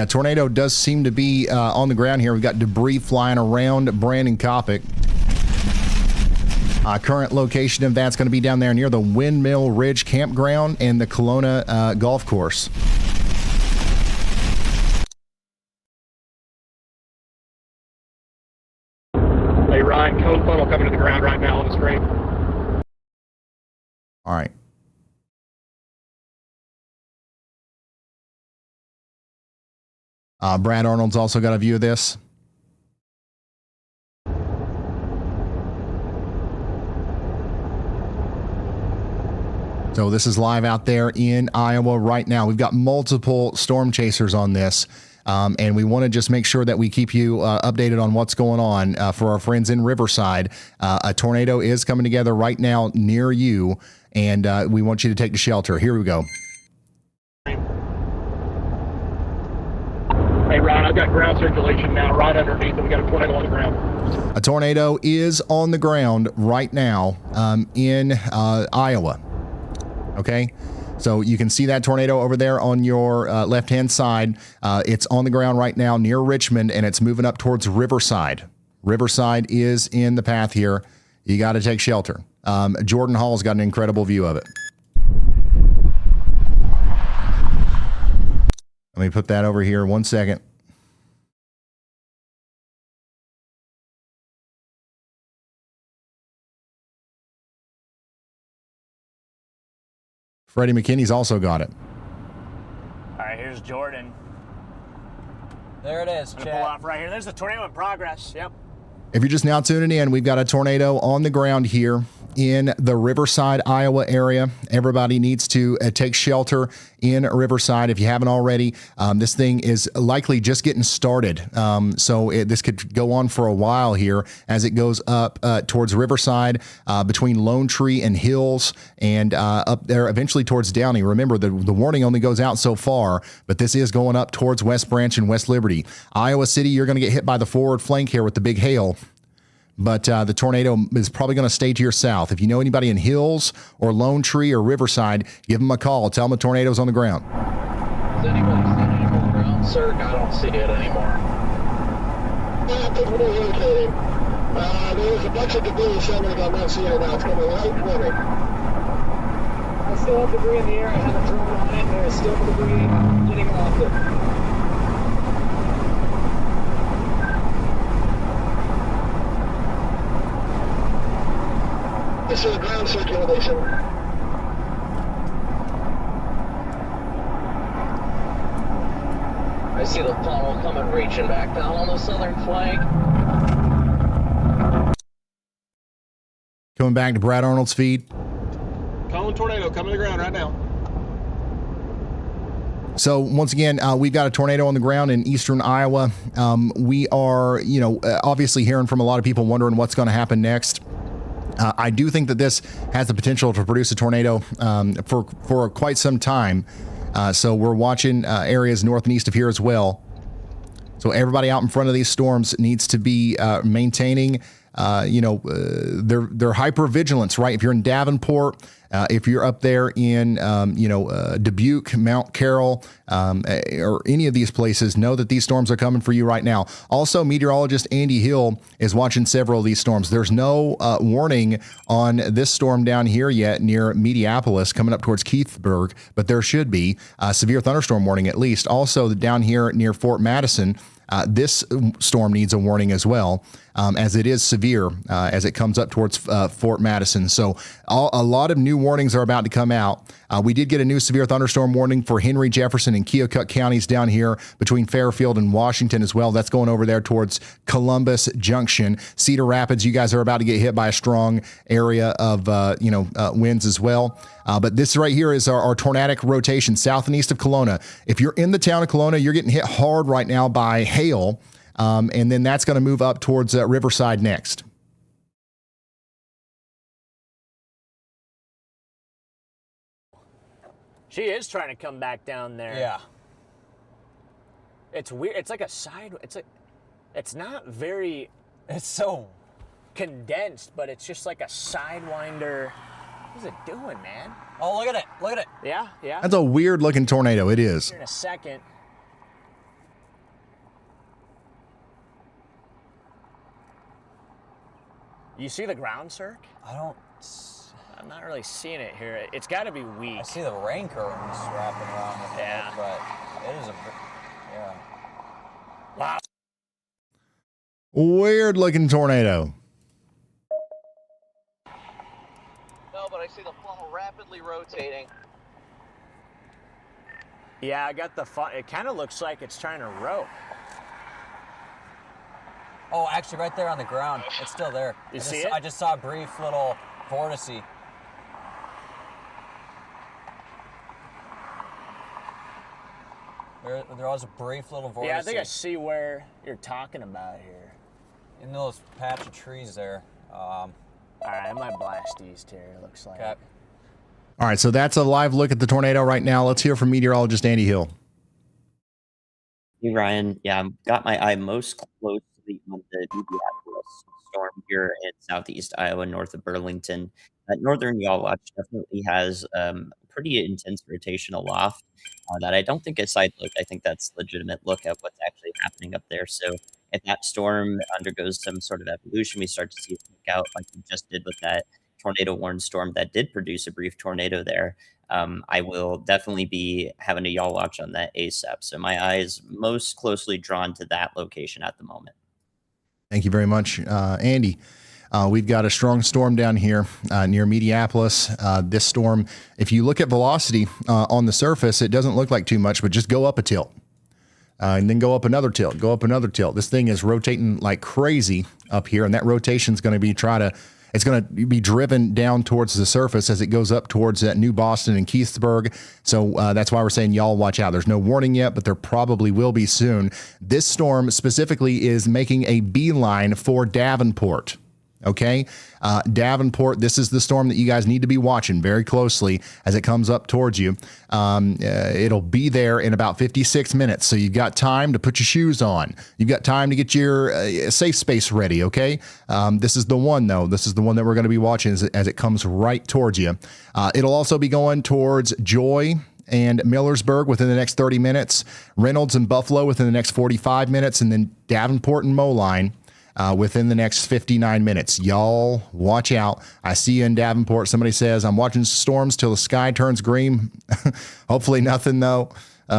Tornado does seem to be on the ground here. We've got debris flying around Brandon Kopic. Current location of that's going to be down there near the Windmill Ridge Campground and the Kelowna Golf Course. Hey, Ryan, cone funnel coming to the ground right now on the screen. All right. Brad Arnold's also got a view of this. So this is live out there in Iowa right now. We've got multiple storm chasers on this, and we want to just make sure that we keep you updated on what's going on for our friends in Riverside. A tornado is coming together right now near you, and we want you to take to shelter. Here we go. Hey, Ryan, I've got ground circulation now right underneath, and we got a tornado on the ground. A tornado is on the ground right now in Iowa. Okay, so you can see that tornado over there on your left-hand side. It's on the ground right now near Richmond, and it's moving up towards Riverside. Riverside is in the path here. You got to take shelter. Jordan Hall's got an incredible view of it. Let me put that over here 1 second. Freddie McKinney's also got it. All right, here's Jordan. There it is, I'm gonna pull off right here. There's the tornado in progress. Yep. If you're just now tuning in, we've got a tornado on the ground here in the Riverside, Iowa area. Everybody needs to take shelter in Riverside if you haven't already. This thing is likely just getting started. This could go on for a while here as it goes up towards Riverside, between Lone Tree and Hills, and up there eventually towards Downey. Remember, the warning only goes out so far, but this is going up towards West Branch and West Liberty. Iowa City, you're going to get hit by the forward flank here with the big hail. But the tornado is probably going to stay to your south. If you know anybody in Hills or Lone Tree or Riverside, give them a call. Tell them the tornado's on the ground. Has anybody seen it on the ground, sir? I don't see it anymore. I think we're locating. There's a bunch of debris shining on that right now. It's going to be right for me. I still have debris in the air. I have a drone on it. There's still debris getting off it. This is ground circulation. see the funnel coming, reaching back down on the southern flank. Coming back to Brad Arnold's feed. Calling tornado, coming to the ground right now. So once again, we've got a tornado on the ground in eastern Iowa. We are, obviously hearing from a lot of people wondering what's going to happen next. I do think that this has the potential to produce a tornado for quite some time. So we're watching areas north and east of here as well. So everybody out in front of these storms needs to be maintaining their hypervigilance, right? If you're in Davenport, if you're up there in, Dubuque, Mount Carroll, or any of these places, know that these storms are coming for you right now. Also, meteorologist Andy Hill is watching several of these storms. There's no warning on this storm down here yet near Mediapolis coming up towards Keithburg, but there should be a severe thunderstorm warning at least. Also, down here near Fort Madison, this storm needs a warning as well, as it is severe as it comes up towards Fort Madison. So a lot of new warnings are about to come out. We did get a new severe thunderstorm warning for Henry, Jefferson, and Keokuk counties down here between Fairfield and Washington as well. That's going over there towards Columbus Junction. Cedar Rapids, you guys are about to get hit by a strong area of winds as well. But this right here is our tornadic rotation south and east of Kelowna. If you're in the town of Kelowna, you're getting hit hard right now by hail. And then that's going to move up towards Riverside next. She is trying to come back down there. Yeah. It's weird. It's like a side. It's not very. It's so condensed, but it's just like a sidewinder. What is it doing, man? Oh, look at it. Look at it. Yeah, yeah. That's a weird looking tornado. It is. Here in a second. You see the ground, sir? I'm not really seeing it here. It's got to be weak. I see the rain curtains wrapping around it. Yeah. But it is yeah. Wow. Weird looking tornado. No, but I see the funnel rapidly rotating. Yeah, I got the fun. It kind of looks like it's trying to rope. Oh, actually, right there on the ground. It's still there. You see it? I just saw a brief little vortice. There was a brief little vortice. Yeah, I think I see where you're talking about here. In those patch of trees there. All right, I might blast east here, it looks like. Okay. All right, so that's a live look at the tornado right now. Let's hear from meteorologist Andy Hill. Hey, Ryan. Yeah, I've got my eye most closely on the Mediapolis storm here in southeast Iowa, north of Burlington. Northern YALLCALL definitely has pretty intense rotational loft that I don't think is side look. I think that's legitimate look at what's actually happening up there. So if that storm undergoes some sort of evolution, we start to see it peak out like we just did with that tornado warned storm that did produce a brief tornado there. I will definitely be having a y'all watch on that ASAP. So my eye is most closely drawn to that location at the moment. Thank you very much, Andy. We've got a strong storm down here near Mediapolis. This storm, if you look at velocity on the surface, it doesn't look like too much, but just go up a tilt. And then go up another tilt, go up another tilt. This thing is rotating like crazy up here, and that rotation is going to be it's going to be driven down towards the surface as it goes up towards that New Boston and Keithburg. So that's why we're saying y'all watch out. There's no warning yet, but there probably will be soon. This storm specifically is making a beeline for Davenport. Okay, Davenport, this is the storm that you guys need to be watching very closely as it comes up towards you. It'll be there in about 56 minutes, so you've got time to put your shoes on. You've got time to get your safe space ready, okay? This is the one, though. This is the one that we're going to be watching as it comes right towards you. It'll also be going towards Joy and Millersburg within the next 30 minutes, Reynolds and Buffalo within the next 45 minutes, and then Davenport and Moline within the next 59 minutes. Y'all watch out. I see you in Davenport. Somebody says, I'm watching storms till the sky turns green. Hopefully nothing, though.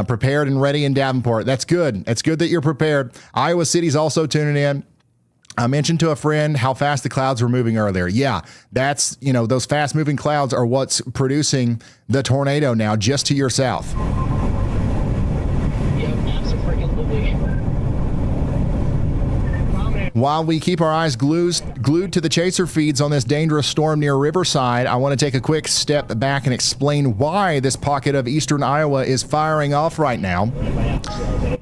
Prepared and ready in Davenport. That's good. It's good that you're prepared. Iowa City's also tuning in. I mentioned to a friend how fast the clouds were moving earlier. Yeah, that's, those fast moving clouds are what's producing the tornado now just to your south. Yeah, maps are freaking While we keep our eyes glued to the chaser feeds on this dangerous storm near Riverside, I want to take a quick step back and explain why this pocket of eastern Iowa is firing off right now.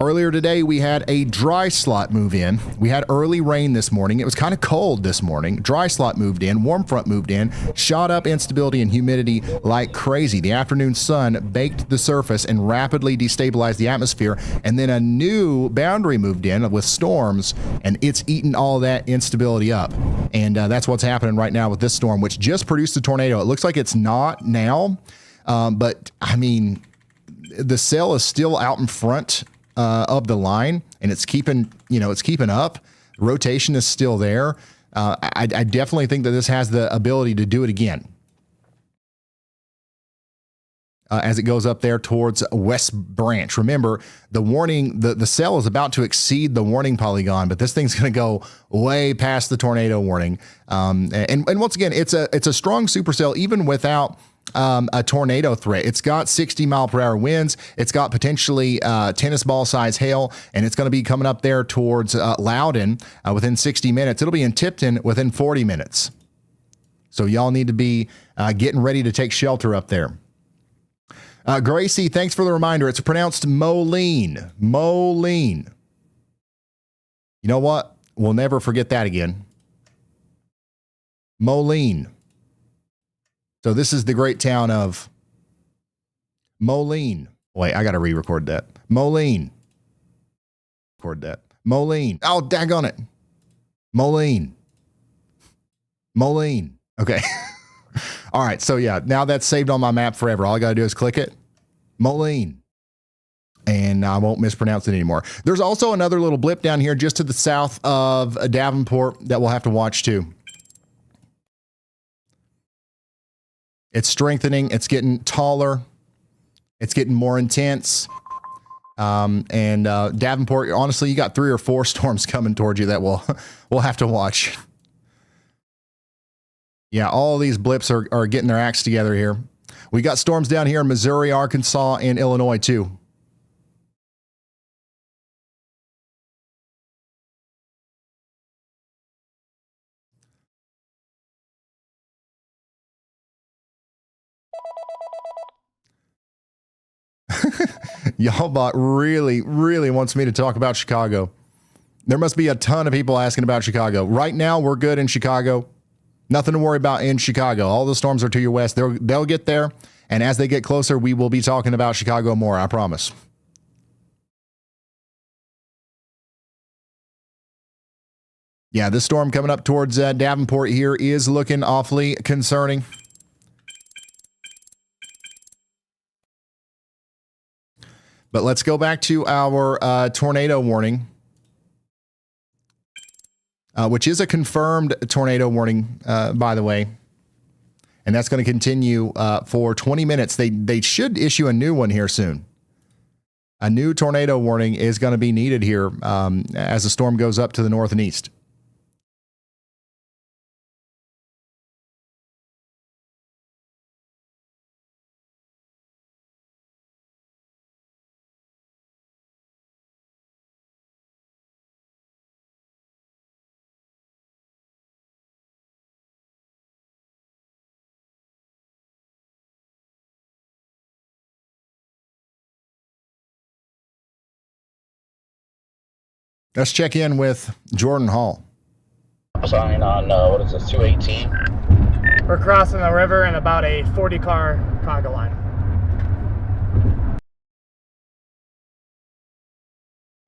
Earlier today, we had a dry slot move in. We had early rain this morning. It was kind of cold this morning. Dry slot moved in, warm front moved in, shot up instability and humidity like crazy. The afternoon sun baked the surface and rapidly destabilized the atmosphere, and then a new boundary moved in with storms, and it's eaten all that instability up. And that's what's happening right now with this storm, which just produced a tornado. It looks like it's not now, but I mean, the cell is still out in front of the line, and it's keeping up. Rotation is still there. I definitely think that this has the ability to do it again. As it goes up there towards West Branch. Remember, the warning, the cell is about to exceed the warning polygon, but this thing's going to go way past the tornado warning. And once again, it's a strong supercell even without a tornado threat. It's got 60 mile per hour winds. It's got potentially tennis ball size hail, and it's going to be coming up there towards Loudon within 60 minutes. It'll be in Tipton within 40 minutes. So y'all need to be getting ready to take shelter up there. Gracie, thanks for the reminder. It's pronounced Moline. Moline. You know what? We'll never forget that again. Moline. So this is the great town of Moline. Wait, I got to re-record that. Moline. Record that. Moline. Oh, daggone it. Moline. Moline. Okay. All right, so yeah, now that's saved on my map forever. All I got to do is click it. Moline. And I won't mispronounce it anymore. There's also another little blip down here just to the south of Davenport that we'll have to watch too. It's strengthening. It's getting taller. It's getting more intense. And Davenport, honestly, you got 3 or 4 storms coming towards you that we'll have to watch. Yeah, all these blips are getting their acts together here. We got storms down here in Missouri, Arkansas, and Illinois, too. Y'all bot really wants me to talk about Chicago. There must be a ton of people asking about Chicago. Right now, we're good in Chicago. Nothing to worry about in Chicago. All the storms are to your west. They'll get there. And as they get closer, we will be talking about Chicago more. I promise. Yeah, this storm coming up towards Davenport here is looking awfully concerning. But let's go back to our tornado warning. Which is a confirmed tornado warning, by the way. And that's going to continue for 20 minutes. They should issue a new one here soon. A new tornado warning is going to be needed here as the storm goes up to the north and east. Let's check in with Jordan Hall. Sign on, what is this, 218? We're crossing the river in about a 40-car conga line.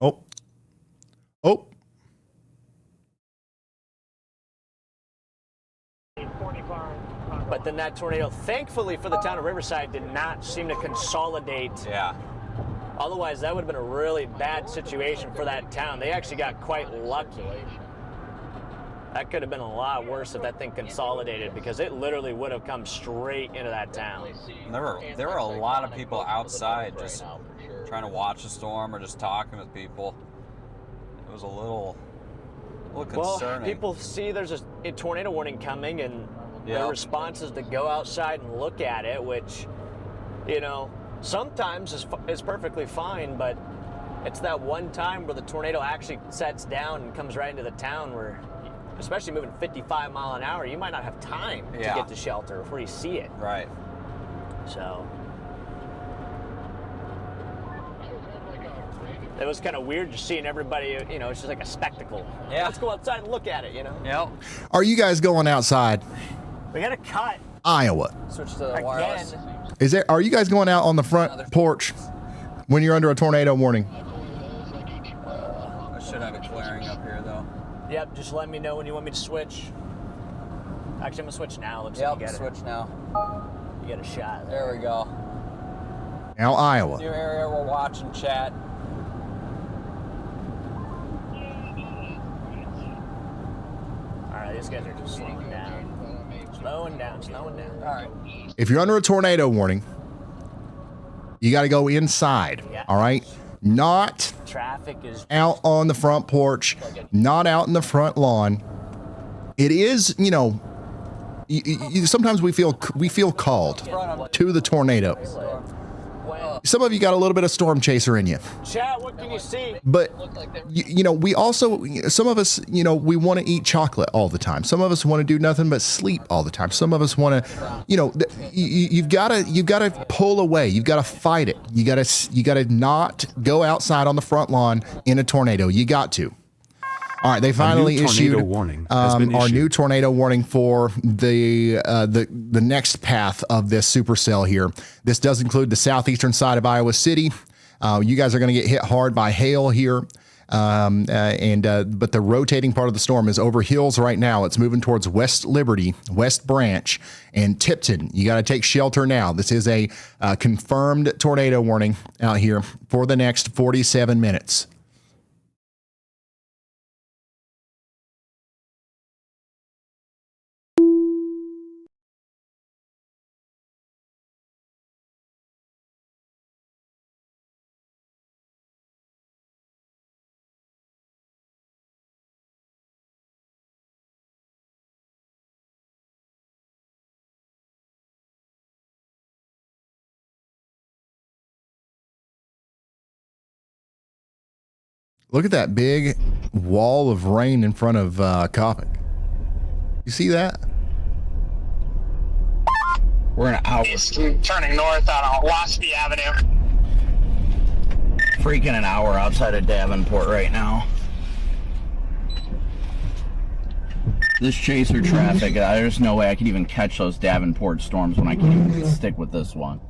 Oh. But then that tornado, thankfully for the town of Riverside, did not seem to consolidate. Yeah. Otherwise, that would have been a really bad situation for that town. They actually got quite lucky. That could have been a lot worse if that thing consolidated, because it literally would have come straight into that town. There were a lot of people outside just trying to watch the storm or just talking with people. It was a little concerning. Well, people see there's a tornado warning coming, and their response is to go outside and look at it, which, you know, sometimes is perfectly fine, but It's that one time where the tornado actually sets down and comes right into the town where, especially moving 55 mile an hour, you might not have time to get to shelter before you see it. Right. So it was kind of weird just seeing everybody, you know, it's just like a spectacle. Yeah. Let's go outside and look at it, you know? Yep. Are you guys going outside? We got to cut. Iowa. Switch to the wireless. Are you guys going out on the front porch when you're under a tornado warning? I should have it clearing up here, though. Yep, just let me know when you want me to switch. Actually, I'm gonna switch now. Looks like you get switch now. You get a shot. There we go. Now Iowa. New area we're watching, chat. All right, these guys are just slowing down. Slowing down. All right. If you're under a tornado warning, you got to go inside. Yeah. All right. Not Traffic is out on the front porch, not out in the front lawn. It is, you know, sometimes we feel called to the tornado. Some of you got a little bit of storm chaser in you. Chat, what can you see? But, you know, we also, some of us, you know, we want to eat chocolate all the time. Some of us want to do nothing but sleep all the time. Some of us want to, you know, you've got to pull away. You've got to fight it. You got to not go outside on the front lawn in a tornado. You got to. All right, they finally issued our new tornado warning for the next path of this supercell here. This does include the southeastern side of Iowa City. You guys are going to get hit hard by hail here, but the rotating part of the storm is over hills right now. It's moving towards West Liberty, West Branch, and Tipton. You got to take shelter now. This is a confirmed tornado warning out here for the next 47 minutes. Look at that big wall of rain in front of Copic. You see that? We're in an hour. Turning north on Owaski Avenue. Freaking an hour outside of Davenport right now. This chaser traffic, there's no way I could even catch those Davenport storms when I can't even stick with this one.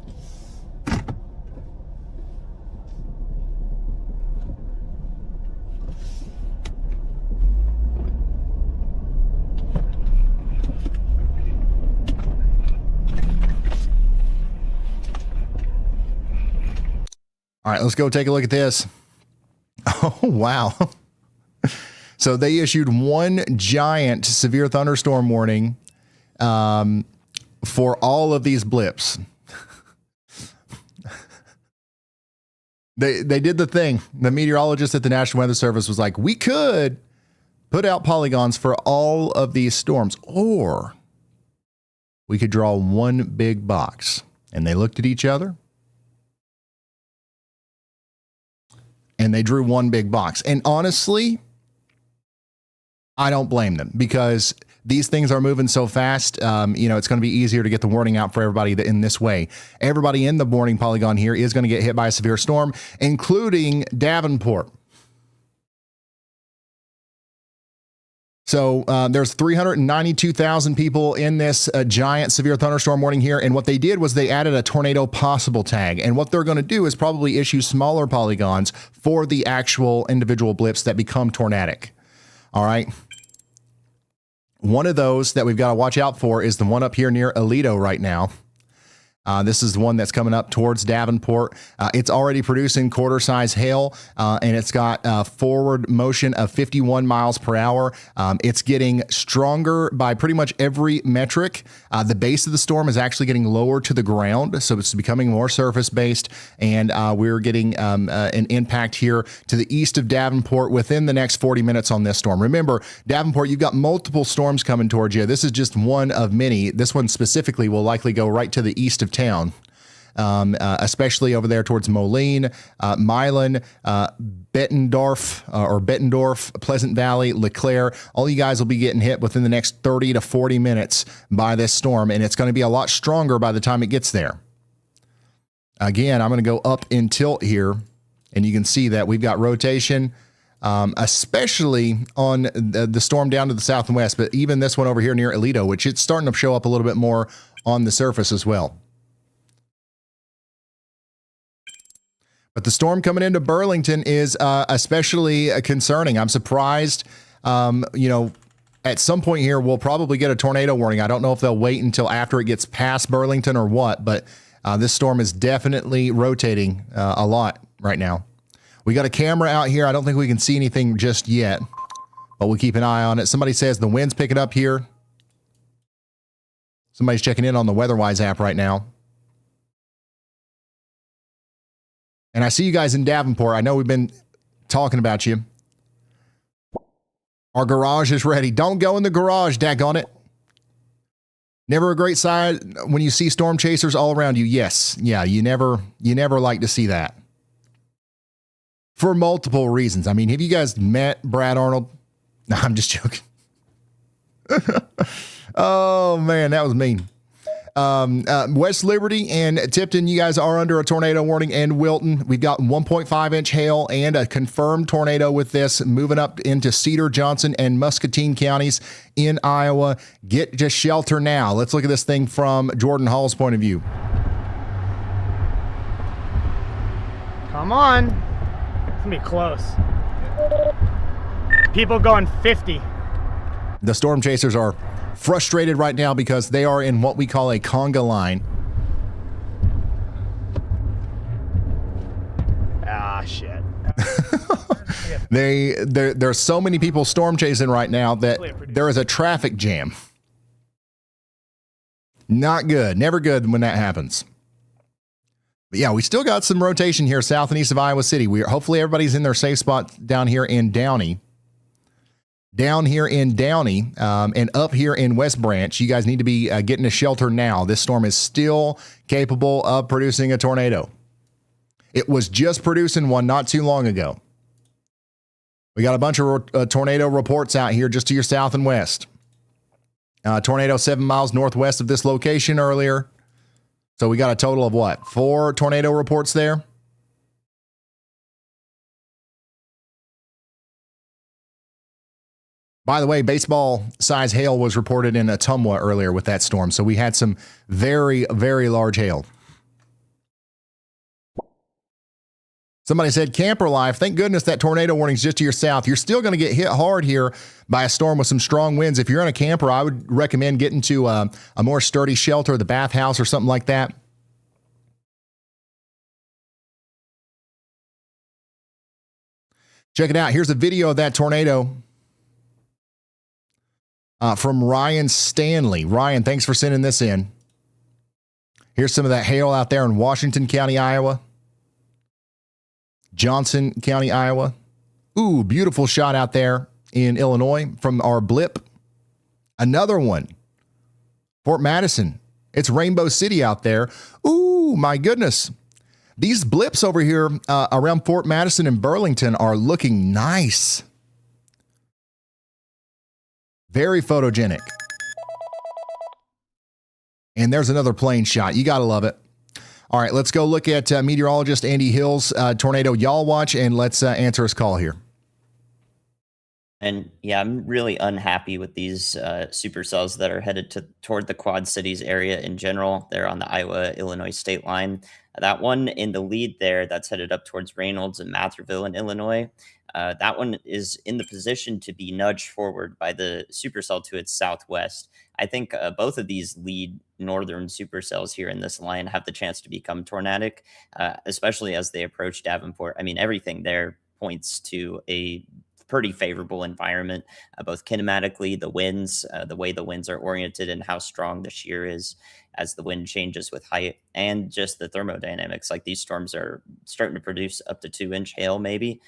All right, let's go take a look at this. Oh, wow. So they issued one giant severe thunderstorm warning for all of these blips. They did the thing. The meteorologist at the National Weather Service was like, we could put out polygons for all of these storms, or we could draw one big box. And they looked at each other, and they drew one big box. And honestly, I don't blame them, because these things are moving so fast. You know, it's going to be easier to get the warning out for everybody in this way. Everybody in the warning polygon here is going to get hit by a severe storm, including Davenport. So there's 392,000 people in this giant severe thunderstorm warning here. And what they did was they added a tornado possible tag. And what they're going to do is probably issue smaller polygons for the actual individual blips that become tornadic. All right. One of those that we've got to watch out for is the one up here near Aledo right now. This is the one that's coming up towards Davenport. It's already producing quarter-size hail, and it's got a forward motion of 51 miles per hour. It's getting stronger by pretty much every metric. The base of the storm is actually getting lower to the ground, so it's becoming more surface-based, and we're getting an impact here to the east of Davenport within the next 40 minutes on this storm. Remember, Davenport, you've got multiple storms coming towards you. This is just one of many. This one specifically will likely go right to the east of town. especially over there towards Moline, Milan, Bettendorf, Pleasant Valley, LeClaire. All you guys will be getting hit within the next 30 to 40 minutes by this storm, and it's going to be a lot stronger by the time it gets there. Again, I'm going to go up in tilt here, and you can see that we've got rotation, especially on the storm down to the south and west, but even this one over here near Aledo, which it's starting to show up a little bit more on the surface as well. But the storm coming into Burlington is especially concerning. I'm surprised, at some point here, we'll probably get a tornado warning. I don't know if they'll wait until after it gets past Burlington or what, but this storm is definitely rotating a lot right now. We got a camera out here. I don't think we can see anything just yet, but we'll keep an eye on it. Somebody says the wind's picking up here. Somebody's checking in on the WeatherWise app right now. And I see you guys in Davenport. I know we've been talking about you. Our garage is ready. Don't go in the garage, daggone it. Never a great sign when you see storm chasers all around you. Yes. Yeah, you never like to see that. For multiple reasons. I mean, have you guys met Brad Arnold? No, I'm just joking. Oh, man, that was mean. West Liberty and Tipton, you guys are under a tornado warning, and Wilton. We've got 1.5-inch hail and a confirmed tornado with this moving up into Cedar, Johnson, and Muscatine counties in Iowa. Get to shelter now. Let's look at this thing from Jordan Hall's point of view. Come on. It's going to be close. People going 50. The storm chasers are frustrated right now because they are in what we call a conga line. Ah, shit. There's so many people storm chasing right now that there is a traffic jam. Not good. Never good when that happens. But yeah, we still got some rotation here south and east of Iowa City. Hopefully everybody's in their safe spot down here in Downey. And up here in West Branch. You guys need to be getting to shelter now. This storm is still capable of producing a tornado. It was just producing one not too long ago. We got a bunch of tornado reports out here just to your south and west. Tornado 7 miles northwest of this location earlier. So we got a total of what? 4 tornado reports there? By the way, baseball size hail was reported in Ottumwa earlier with that storm. So we had some very, very large hail. Somebody said camper life. Thank goodness that tornado warning is just to your south. You're still going to get hit hard here by a storm with some strong winds. If you're in a camper, I would recommend getting to a more sturdy shelter, the bathhouse or something like that. Check it out. Here's a video of that tornado from Ryan Stanley. Ryan, thanks for sending this in. Here's some of that hail out there in Washington County, Iowa. Johnson County, Iowa. Ooh, beautiful shot out there in Illinois from our blip. Another one. Fort Madison. It's Rainbow City out there. Ooh, my goodness. These blips over here around Fort Madison and Burlington are looking nice. Very photogenic. And there's another plane shot. You got to love it. All right, let's go look at meteorologist Andy Hill's tornado y'all watch, and let's answer his call here. And yeah, I'm really unhappy with these supercells that are headed toward the Quad Cities area in general. They're on the Iowa-Illinois state line. That one in the lead there, that's headed up towards Reynolds and Matherville in Illinois. That one is in the position to be nudged forward by the supercell to its southwest. I think both of these lead northern supercells here in this line have the chance to become tornadic, especially as they approach Davenport. I mean, everything there points to a pretty favorable environment, both kinematically, the winds, the way the winds are oriented and how strong the shear is as the wind changes with height, and just the thermodynamics. Like these storms are starting to produce up to 2-inch hail maybe.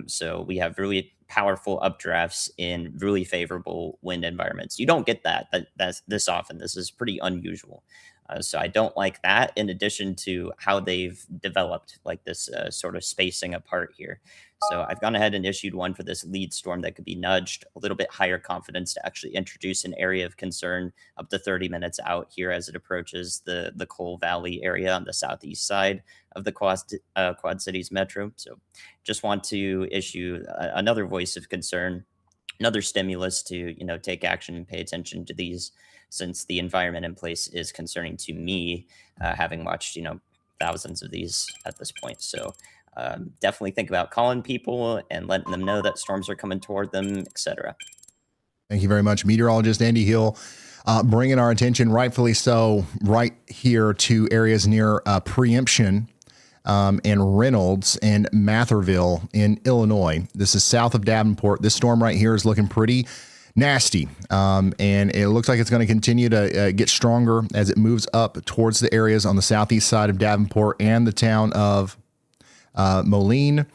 So we have really powerful updrafts in really favorable wind environments. You don't get that's this often. This is pretty unusual. So I don't like that, in addition to how they've developed like this sort of spacing apart here. So I've gone ahead and issued one for this lead storm that could be nudged a little bit higher confidence to actually introduce an area of concern up to 30 minutes out here as it approaches the Coal Valley area on the southeast side of the Quad Cities Metro. So just want to issue another voice of concern, another stimulus to, take action and pay attention to these, since the environment in place is concerning to me, having watched, thousands of these at this point. So definitely think about calling people and letting them know that storms are coming toward them, etc. Thank you very much, meteorologist Andy Hill, bringing our attention, rightfully so, right here to areas near Preemption and Reynolds and Matherville in Illinois. This is south of Davenport. This storm right here is looking pretty nasty, and it looks like it's going to continue to get stronger as it moves up towards the areas on the southeast side of Davenport and the town of Moline.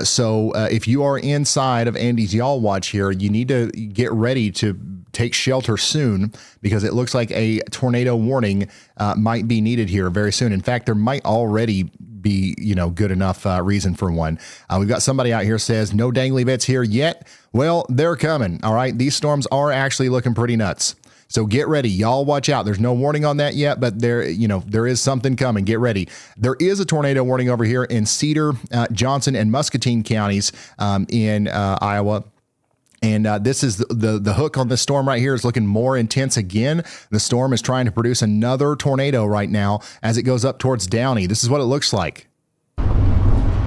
So if you are inside of Andy's Y'all Watch here, you need to get ready to take shelter soon, because it looks like a tornado warning might be needed here very soon. In fact, there might already be, good enough reason for one. We've got somebody out here says no dangly bits here yet. Well, they're coming. All right. These storms are actually looking pretty nuts. So get ready. Y'all watch out. There's no warning on that yet, but there is something coming. Get ready. There is a tornado warning over here in Cedar, Johnson, and Muscatine counties in Iowa. And this is the hook on this storm right here is looking more intense again. The storm is trying to produce another tornado right now as it goes up towards Downey. This is what it looks like.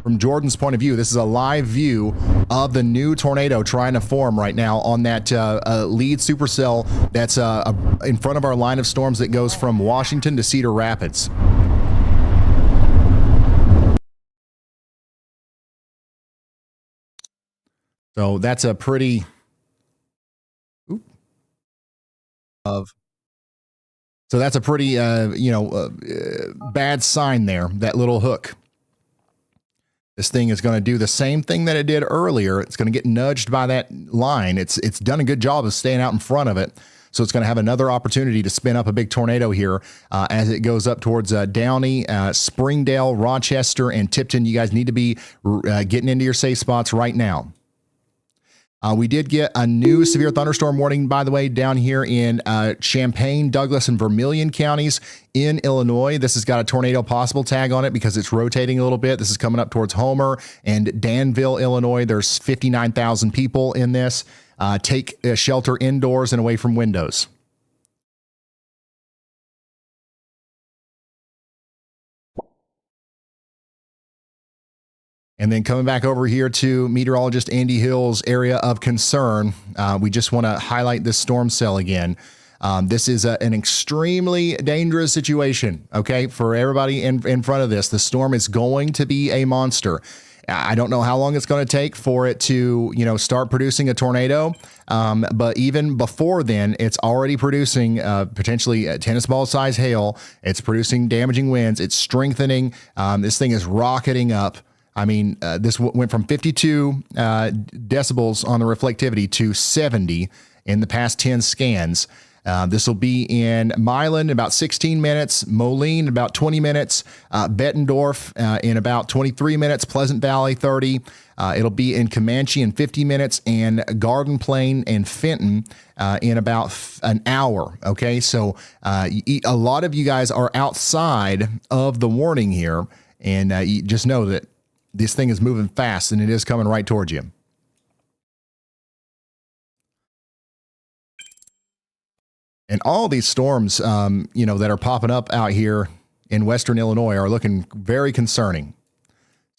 From Jordan's point of view, this is a live view of the new tornado trying to form right now on that lead supercell that's in front of our line of storms that goes from Washington to Cedar Rapids. So that's a pretty bad sign there, that little hook. This thing is going to do the same thing that it did earlier. It's going to get nudged by that line. It's done a good job of staying out in front of it. So it's going to have another opportunity to spin up a big tornado here as it goes up towards Downey, Springdale, Rochester, and Tipton. You guys need to be getting into your safe spots right now. We did get a new severe thunderstorm warning, by the way, down here in Champaign, Douglas, and Vermilion counties in Illinois. This has got a tornado possible tag on it because it's rotating a little bit. This is coming up towards Homer and Danville, Illinois. There's 59,000 people in this. Take shelter indoors and away from windows. And then coming back over here to meteorologist Andy Hill's area of concern, we just want to highlight this storm cell again. This is an extremely dangerous situation, okay, for everybody in front of this. The storm is going to be a monster. I don't know how long it's going to take for it to, start producing a tornado. But even before then, it's already producing potentially a tennis ball size hail. It's producing damaging winds. It's strengthening. This thing is rocketing up. I mean, this went from 52 decibels on the reflectivity to 70 in the past 10 scans. This will be in Milan in about 16 minutes, Moline about 20 minutes, Bettendorf in about 23 minutes, Pleasant Valley 30. It'll be in Comanche in 50 minutes, and Garden Plain and Fenton in about an hour. Okay, so a lot of you guys are outside of the warning here, and you just know that this thing is moving fast, and it is coming right towards you. And all these storms, that are popping up out here in Western Illinois are looking very concerning.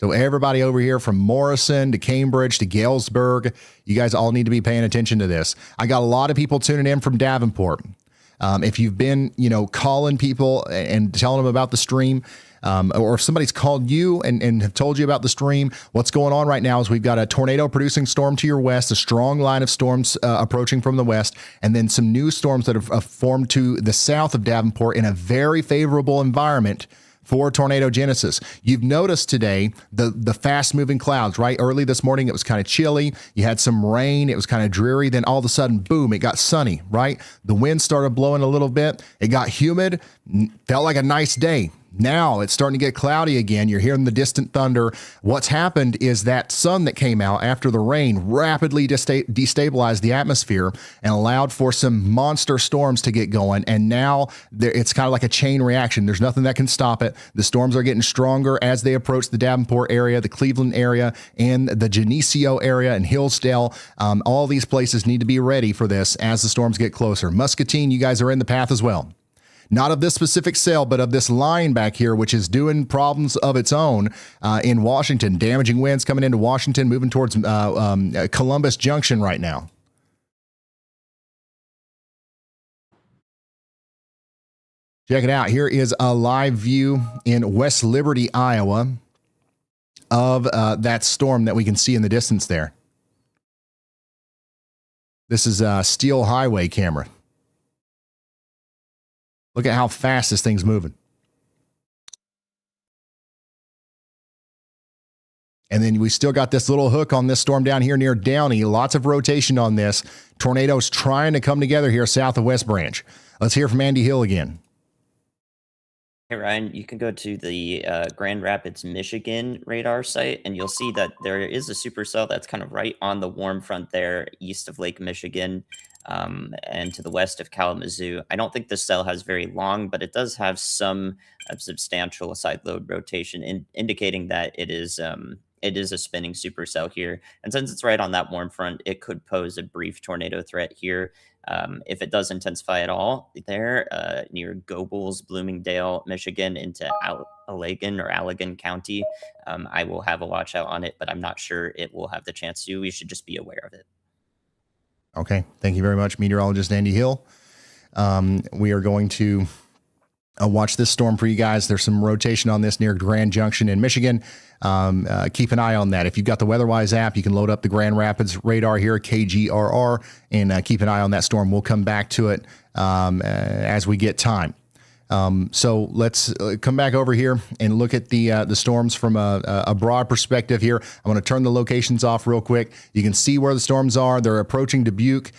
So everybody over here from Morrison to Cambridge to Galesburg, you guys all need to be paying attention to this. I got a lot of people tuning in from Davenport. If you've been, calling people and telling them about the stream, or if somebody's called you and have told you about the stream, what's going on right now is we've got a tornado producing storm to your west, a strong line of storms approaching from the west, and then some new storms that have formed to the south of Davenport in a very favorable environment for tornado genesis. You've noticed today the fast moving clouds, right? Early this morning, it was kind of chilly. You had some rain. It was kind of dreary. Then all of a sudden, boom, it got sunny, right? The wind started blowing a little bit. It got humid, felt like a nice day. Now it's starting to get cloudy again. You're hearing the distant thunder. What's happened is that sun that came out after the rain rapidly destabilized the atmosphere and allowed for some monster storms to get going. And now it's kind of like a chain reaction. There's nothing that can stop it. The storms are getting stronger as they approach the Davenport area, the Cleveland area, and the Geneseo area and Hillsdale. All these places need to be ready for this as the storms get closer. Muscatine, you guys are in the path as well. Not of this specific cell, but of this line back here, which is doing problems of its own in Washington. Damaging winds coming into Washington, moving towards Columbus Junction right now. Check it out. Here is a live view in West Liberty, Iowa, of that storm that we can see in the distance there. This is a Steel Highway camera. Look at how fast this thing's moving. And then we still got this little hook on this storm down here near Downey. Lots of rotation on this. Tornadoes trying to come together here south of West Branch. Let's hear from Andy Hill again. Hey, Ryan, you can go to the Grand Rapids, Michigan radar site, and you'll see that there is a supercell that's kind of right on the warm front there, east of Lake Michigan. And to the west of Kalamazoo. I don't think the cell has very long, but it does have some substantial side load rotation, indicating that it is a spinning supercell here. And since it's right on that warm front, it could pose a brief tornado threat here. If it does intensify at all there near Gobles, Bloomingdale, Michigan into Allegan County, I will have a watch out on it, but I'm not sure it will have the chance to. We should just be aware of it. Okay. Thank you very much, meteorologist Andy Hill. We are going to watch this storm for you guys. There's some rotation on this near Grand Junction in Michigan. Keep an eye on that. If you've got the WeatherWise app, you can load up the Grand Rapids radar here, KGRR, and keep an eye on that storm. We'll come back to it as we get time. So let's come back over here and look at the storms from a broad perspective here. I'm going to turn the locations off real quick. You can see where the storms are. They're approaching Dubuque,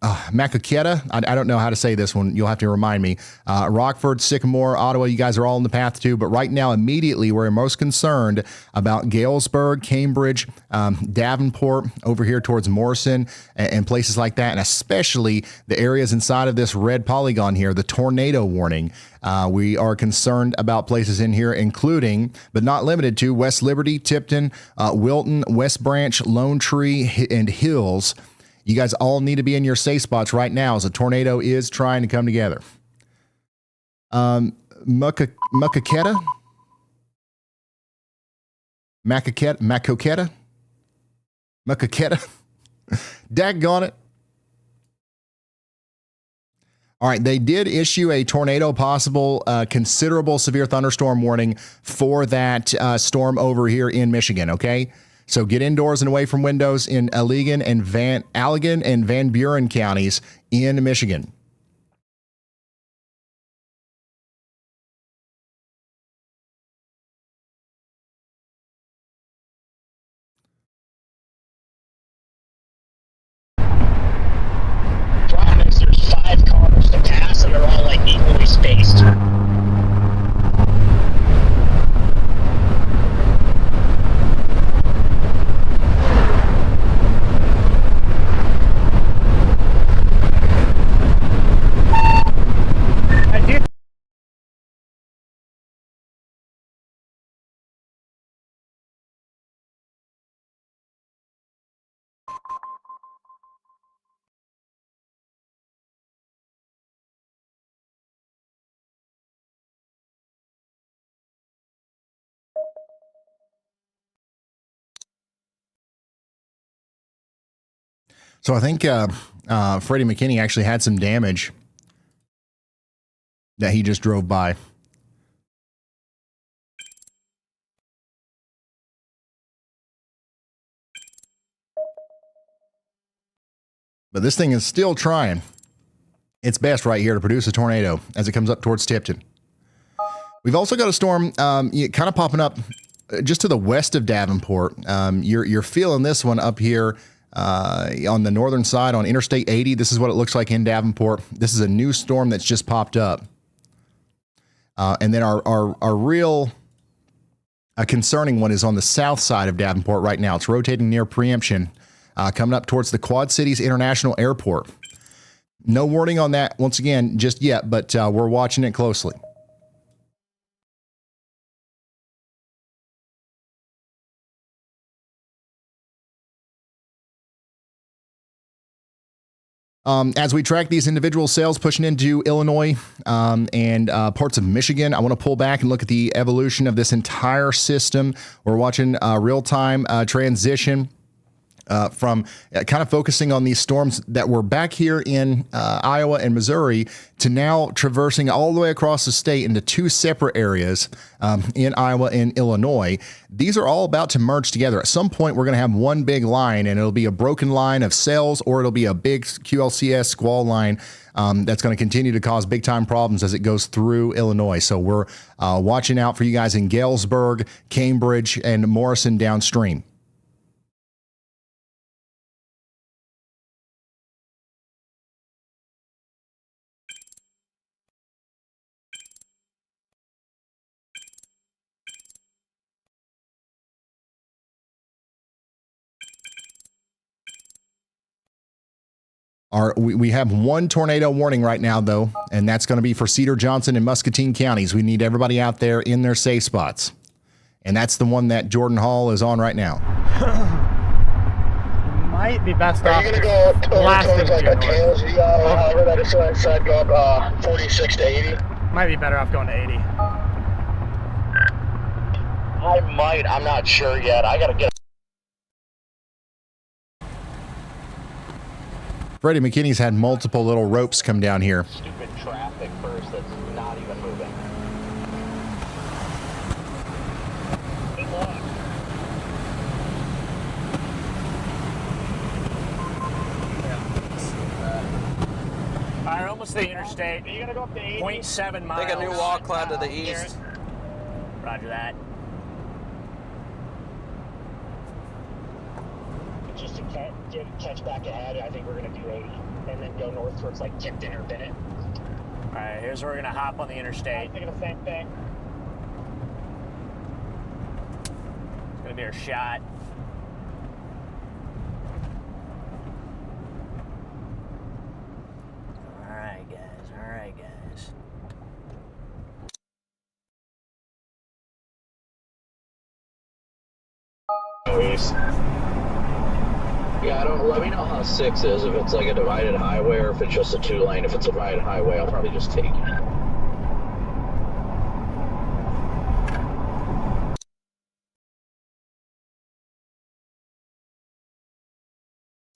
Maquoketa. I don't know how to say this one. You'll have to remind me. Rockford, Sycamore, Ottawa, you guys are all in the path too. But right now, immediately, we're most concerned about Galesburg, Cambridge, Davenport, over here towards Morrison and places like that. And especially the areas inside of this red polygon here, the tornado warning. We are concerned about places in here, including, but not limited to, West Liberty, Tipton, Wilton, West Branch, Lone Tree, and Hills. You guys all need to be in your safe spots right now as a tornado is trying to come together. Maquoketa? Daggone it. All right, they did issue a tornado possible considerable severe thunderstorm warning for that storm over here in Michigan, okay? So get indoors and away from windows in Allegan and Van Buren counties in Michigan. Problem is there's 5 cars to pass and they're all like equally spaced. So I think Freddie McKinney actually had some damage that he just drove by. But this thing is still trying its best right here to produce a tornado as it comes up towards Tipton. We've also got a storm kind of popping up just to the west of Davenport. You're feeling this one up here on the northern side on Interstate 80. This is what it looks like in Davenport. This is a new storm that's just popped up. And then our real concerning one is on the south side of Davenport right now. It's rotating near Preemption, coming up towards the Quad Cities International Airport. No warning on that once again just yet, but we're watching it closely. As we track these individual cells pushing into Illinois and parts of Michigan, I want to pull back and look at the evolution of this entire system. We're watching real-time transition from kind of focusing on these storms that were back here in Iowa and Missouri to now traversing all the way across the state into two separate areas in Iowa and Illinois. These are all about to merge together. At some point, we're going to have one big line, and it'll be a broken line of cells, or it'll be a big QLCS squall line that's going to continue to cause big time problems as it goes through Illinois. So we're watching out for you guys in Galesburg, Cambridge, and Morrison downstream. We have one tornado warning right now, though, and that's going to be for Cedar, Johnson, and Muscatine counties. We need everybody out there in their safe spots. And that's the one that Jordan Hall is on right now. Might be best Are off. you going to go towards like a north. tails, however that is said, go up 46 to 80? Might be better off going to 80. I might. I'm not sure yet. I got to get. Freddie McKinney's had multiple little ropes come down here. Stupid traffic first that's not even moving. Good luck. All right, almost the interstate. Are you gonna go up to 80? 0.7 miles. Take a new wall cloud to the east. Roger that. Just to catch back ahead, I think we're gonna do 80, and then go north towards like Tipton or Bennett. All right, here's where we're gonna hop on the interstate. I'm thinking the same thing. It's gonna be our shot. All right, guys. All right, guys. Yeah, let me know how 6 is, if it's like a divided highway or if it's just a 2-lane. If it's a divided highway, I'll probably just take it.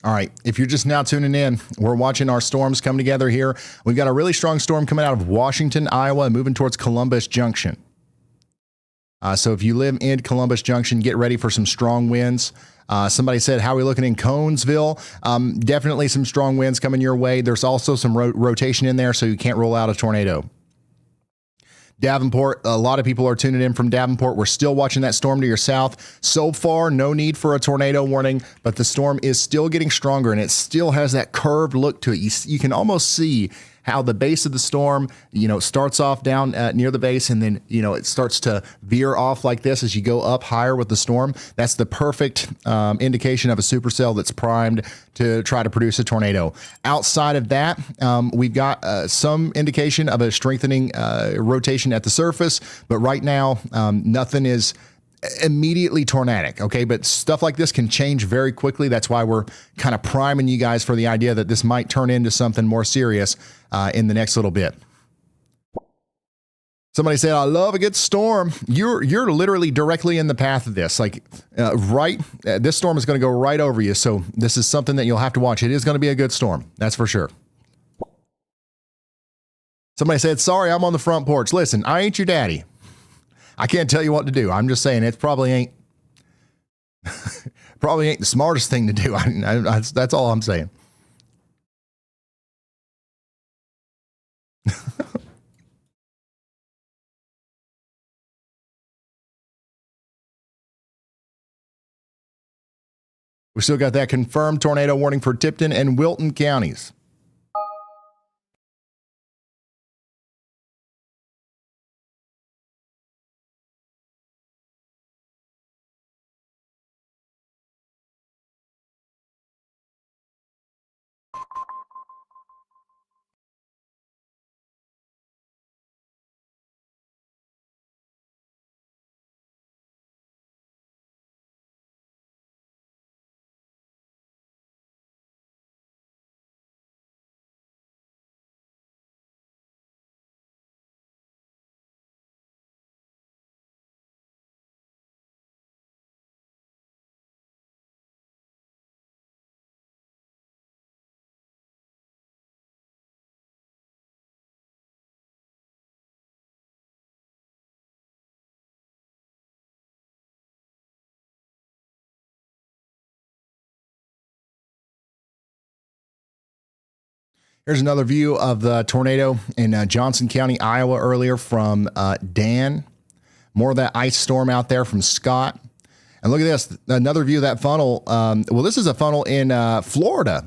All right, if you're just now tuning in, we're watching our storms come together here. We've got a really strong storm coming out of Washington, Iowa, moving towards Columbus Junction. So if you live in Columbus Junction, get ready for some strong winds. Somebody said, how are we looking in Conesville? Definitely some strong winds coming your way. There's also some rotation in there, so you can't roll out a tornado. Davenport, a lot of people are tuning in from Davenport. We're still watching that storm to your south. So far, no need for a tornado warning, but the storm is still getting stronger, and it still has that curved look to it. You can almost see how the base of the storm, starts off down near the base, and then, it starts to veer off like this as you go up higher with the storm. That's the perfect indication of a supercell that's primed to try to produce a tornado. Outside of that, we've got some indication of a strengthening rotation at the surface, but right now, nothing is immediately tornadic, okay? But stuff like this can change very quickly. That's why we're kind of priming you guys for the idea that this might turn into something more serious in the next little bit. Somebody said, I love a good storm. You're literally directly in the path of this. This storm is going to go right over you. So this is something that you'll have to watch. It is going to be a good storm. That's for sure. Somebody said, sorry, I'm on the front porch. Listen, I ain't your daddy. I can't tell you what to do. I'm just saying it probably ain't the smartest thing to do. That's all I'm saying. We still got that confirmed tornado warning for Tipton and Wilton counties. Here's another view of the tornado in Johnson County, Iowa earlier from Dan. More of that ice storm out there from Scott. And look at this, another view of that funnel. Well, this is a funnel in Florida.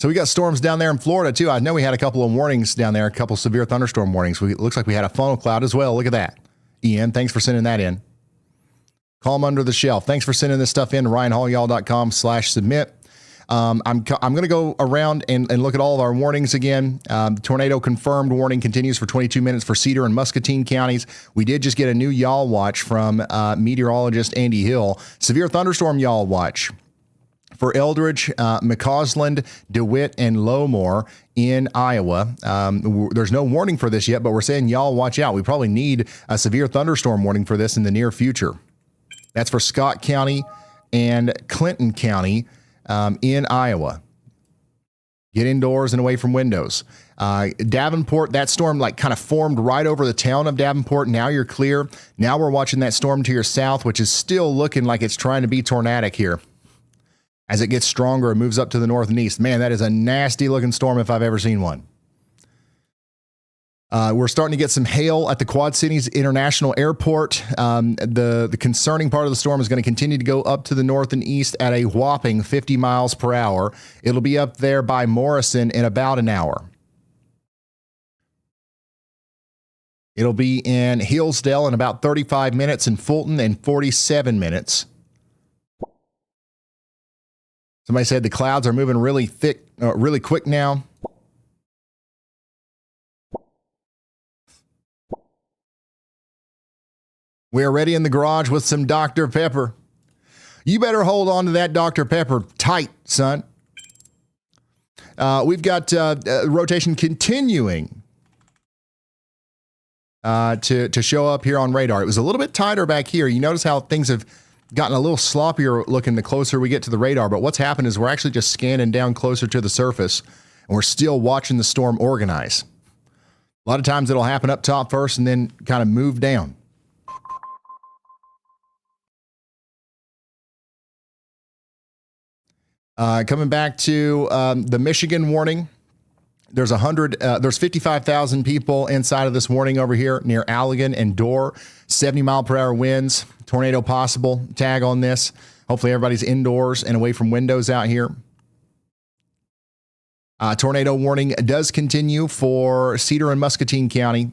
So we got storms down there in Florida too. I know we had a couple of warnings down there, a couple of severe thunderstorm warnings. It looks like we had a funnel cloud as well. Look at that. Ian, thanks for sending that in. Calm under the shelf. Thanks for sending this stuff in. RyanHallYall.com/submit. I'm going to go around and look at all of our warnings again. Tornado confirmed warning continues for 22 minutes for Cedar and Muscatine counties. We did just get a new Y'all watch from meteorologist Andy Hill. Severe thunderstorm Y'all watch for Eldridge, McCausland, DeWitt, and Lowmore in Iowa. There's no warning for this yet, but we're saying y'all watch out. We probably need a severe thunderstorm warning for this in the near future. That's for Scott County and Clinton County in Iowa. Get indoors and away from windows. Davenport, that storm like kind of formed right over the town of Davenport. Now you're clear. Now we're watching that storm to your south, which is still looking like it's trying to be tornadic here. As it gets stronger, it moves up to the north and east. Man, that is a nasty looking storm if I've ever seen one. We're starting to get some hail at the Quad Cities International Airport. The concerning part of the storm is going to continue to go up to the north and east at a whopping 50 miles per hour. It'll be up there by Morrison in about an hour. It'll be in Hillsdale in about 35 minutes and Fulton in 47 minutes. Somebody said the clouds are moving really thick, really quick now. We're ready in the garage with some Dr. Pepper. You better hold on to that Dr. Pepper tight, son. We've got rotation continuing to show up here on radar. It was a little bit tighter back here. You notice how things have gotten a little sloppier looking the closer we get to the radar, but what's happened is we're actually just scanning down closer to the surface, and we're still watching the storm organize. A lot of times it'll happen up top first and then kind of move down. Coming back to the Michigan warning, there's 55,000 people inside of this warning over here near Allegan and Dorr. 70 mile per hour winds, tornado possible tag on this. Hopefully everybody's indoors and away from windows out here. Tornado warning does continue for Cedar and Muscatine County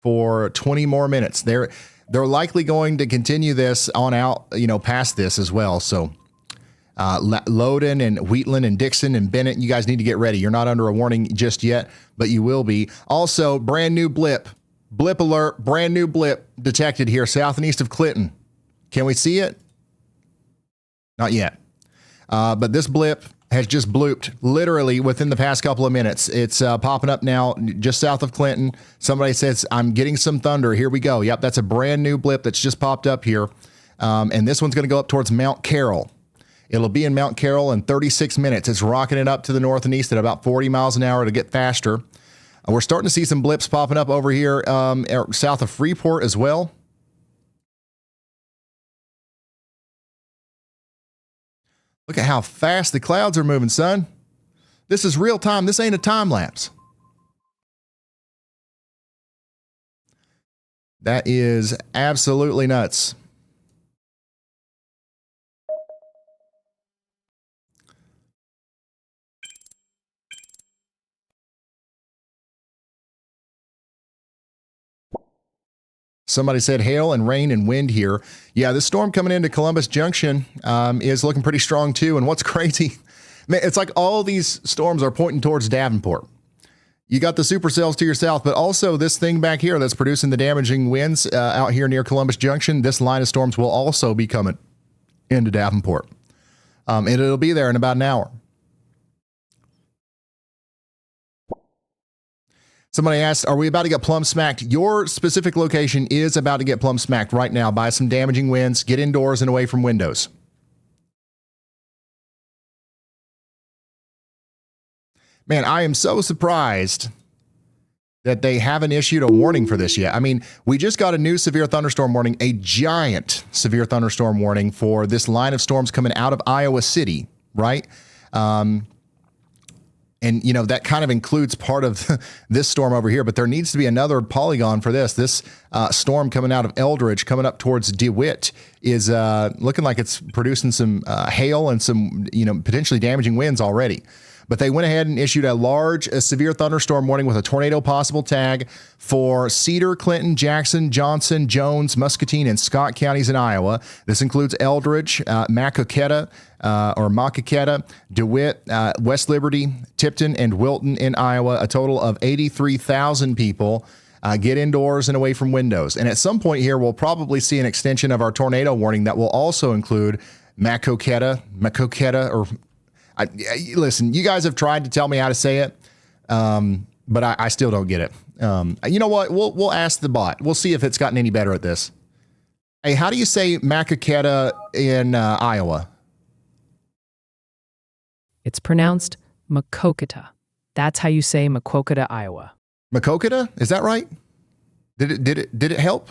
for 20 more minutes. They're likely going to continue this on out, past this as well. So Loudoun and Wheatland and Dixon and Bennett, you guys need to get ready. You're not under a warning just yet, but you will be. Also, brand new blip alert, brand new blip detected here south and east of Clinton. Can we see it? Not yet. But this blip has just blooped literally within the past couple of minutes. It's popping up now just south of Clinton. Somebody says, I'm getting some thunder. Here we go. Yep, that's a brand new blip that's just popped up here. And this one's going to go up towards Mount Carroll. It'll be in Mount Carroll in 36 minutes. It's rocking it up to the north and east at about 40 miles an hour to get faster. We're starting to see some blips popping up over here south of Freeport as well. Look at how fast the clouds are moving, son. This is real time. This ain't a time lapse. That is absolutely nuts. Somebody said hail and rain and wind here. Yeah, this storm coming into Columbus Junction is looking pretty strong too. And what's crazy, man, it's like all these storms are pointing towards Davenport. You got the supercells to your south, but also this thing back here that's producing the damaging winds out here near Columbus Junction. This line of storms will also be coming into Davenport. And it'll be there in about an hour. Somebody asked, are we about to get plumb smacked? Your specific location is about to get plumb smacked right now by some damaging winds. Get indoors and away from windows. Man, I am so surprised that they haven't issued a warning for this yet. I mean, we just got a new severe thunderstorm warning, a giant severe thunderstorm warning for this line of storms coming out of Iowa City, right? And, you know, that kind of includes part of this storm over here, but there needs to be another polygon for this. This storm coming out of Eldridge, coming up towards DeWitt, is looking like it's producing some hail and some, you know, potentially damaging winds already. But they went ahead and issued a severe thunderstorm warning with a tornado possible tag for Cedar, Clinton, Jackson, Johnson, Jones, Muscatine, and Scott counties in Iowa. This includes Eldridge, Maquoketa, DeWitt, West Liberty, Tipton, and Wilton in Iowa. A total of 83,000 people. Get indoors and away from windows. And at some point here, we'll probably see an extension of our tornado warning that will also include Maquoketa, or... listen, you guys have tried to tell me how to say it, but I still don't get it. You know what? We'll ask the bot. We'll see if it's gotten any better at this. Hey, how do you say Maquoketa in Iowa? It's pronounced Maquoketa. That's how you say Maquoketa, Iowa. Maquoketa? Is that right? Did it help?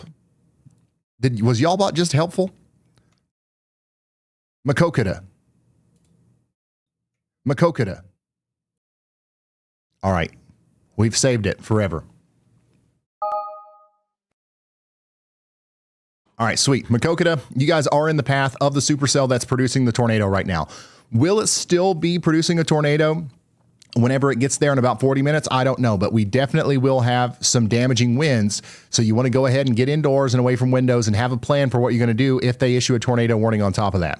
Was y'all bot just helpful? Maquoketa. Maquoketa. All right. We've saved it forever. All right, sweet. Maquoketa, you guys are in the path of the supercell that's producing the tornado right now. Will it still be producing a tornado whenever it gets there in about 40 minutes? I don't know, but we definitely will have some damaging winds. So you want to go ahead and get indoors and away from windows and have a plan for what you're going to do if they issue a tornado warning on top of that.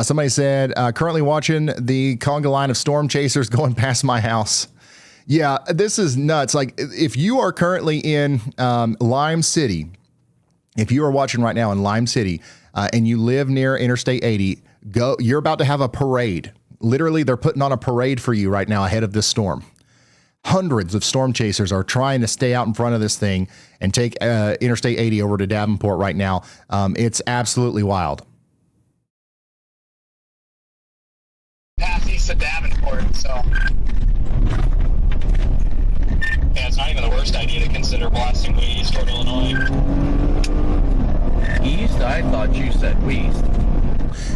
Somebody said, currently watching the conga line of storm chasers going past my house. Yeah, this is nuts. Like, if you are currently in Lime City, if you are watching right now in Lime City and you live near Interstate 80, you're about to have a parade. Literally, they're putting on a parade for you right now ahead of this storm. Hundreds of storm chasers are trying to stay out in front of this thing and take Interstate 80 over to Davenport right now. It's absolutely wild. Pass east of Davenport, so yeah, it's not even the worst idea to consider blasting east toward Illinois. East? I thought you said west.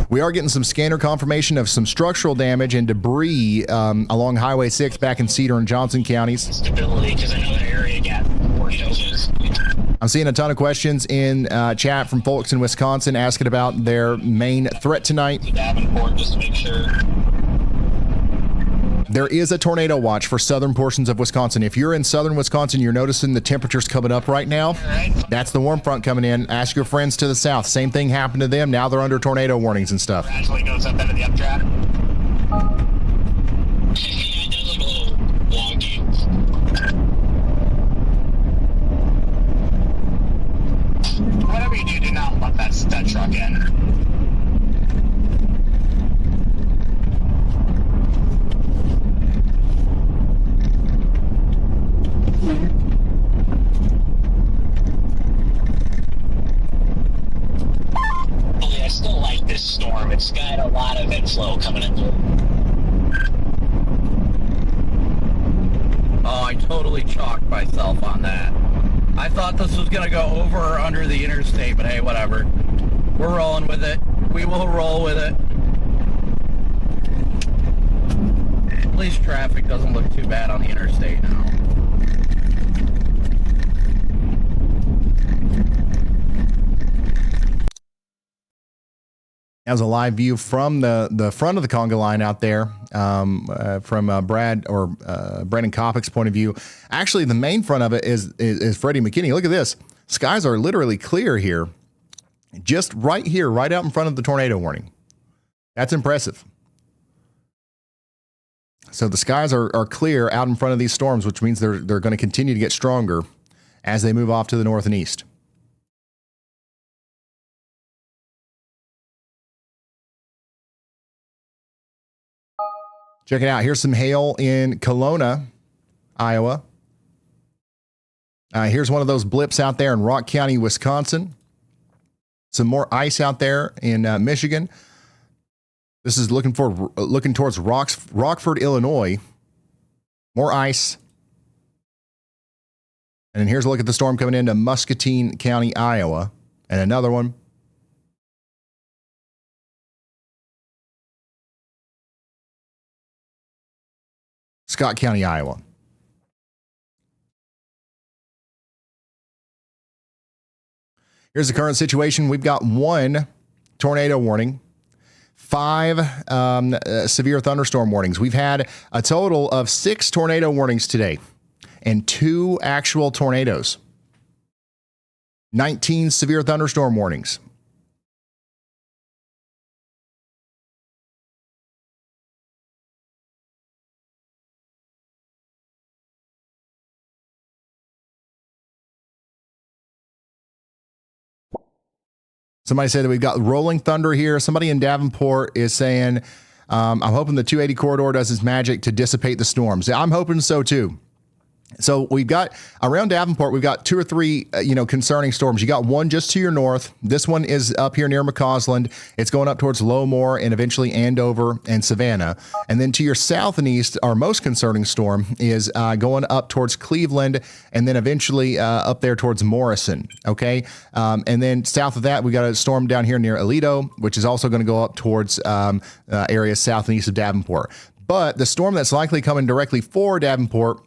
We are getting some scanner confirmation of some structural damage and debris along Highway 6 back in Cedar and Johnson counties. Stability, because I know that area got tornadoes. I'm seeing a ton of questions in chat from folks in Wisconsin asking about their main threat tonight. Davenport, just to make sure. There is a tornado watch for southern portions of Wisconsin. If you're in southern Wisconsin, you're noticing the temperatures coming up right now. That's the warm front coming in. Ask your friends to the south. Same thing happened to them. Now they're under tornado warnings and stuff. Gradually goes up into the updraft. It does look a little wonky. Whatever you do not let that truck in. I still like this storm. It's got a lot of inflow coming in. Oh, I totally chalked myself on that. I thought this was going to go over or under the interstate, but hey, whatever. We're rolling with it. We will roll with it. least traffic doesn't look too bad on the interstate now. That was a live view from the front of the conga line out there, from Brandon Kopic's point of view. Actually, the main front of it is Freddie McKinney. Look at this. Skies are literally clear here, just right here, right out in front of the tornado warning. That's impressive. So the skies are clear out in front of these storms, which means they're going to continue to get stronger as they move off to the north and east. Check it out. Here's some hail in Kelowna, Iowa. Here's one of those blips out there in Rock County, Wisconsin. Some more ice out there in Michigan. This is looking towards Rockford, Illinois. More ice. And then here's a look at the storm coming into Muscatine County, Iowa. And another one. Scott County, Iowa. Here's the current situation. We've got 1 tornado warning, 5 severe thunderstorm warnings. We've had a total of 6 tornado warnings today and 2 actual tornadoes. 19 severe thunderstorm warnings. Somebody said that we've got rolling thunder here. Somebody in Davenport is saying, I'm hoping the 280 corridor does its magic to dissipate the storms. I'm hoping so too. So we've got around Davenport, we've got 2 or 3, concerning storms. You got one just to your north. This one is up here near McCausland. It's going up towards Lowmore and eventually Andover and Savannah. And then to your south and east, our most concerning storm is going up towards Cleveland and then eventually up there towards Morrison. Okay. And then south of that, we got a storm down here near Aledo, which is also going to go up towards areas south and east of Davenport. But the storm that's likely coming directly for Davenport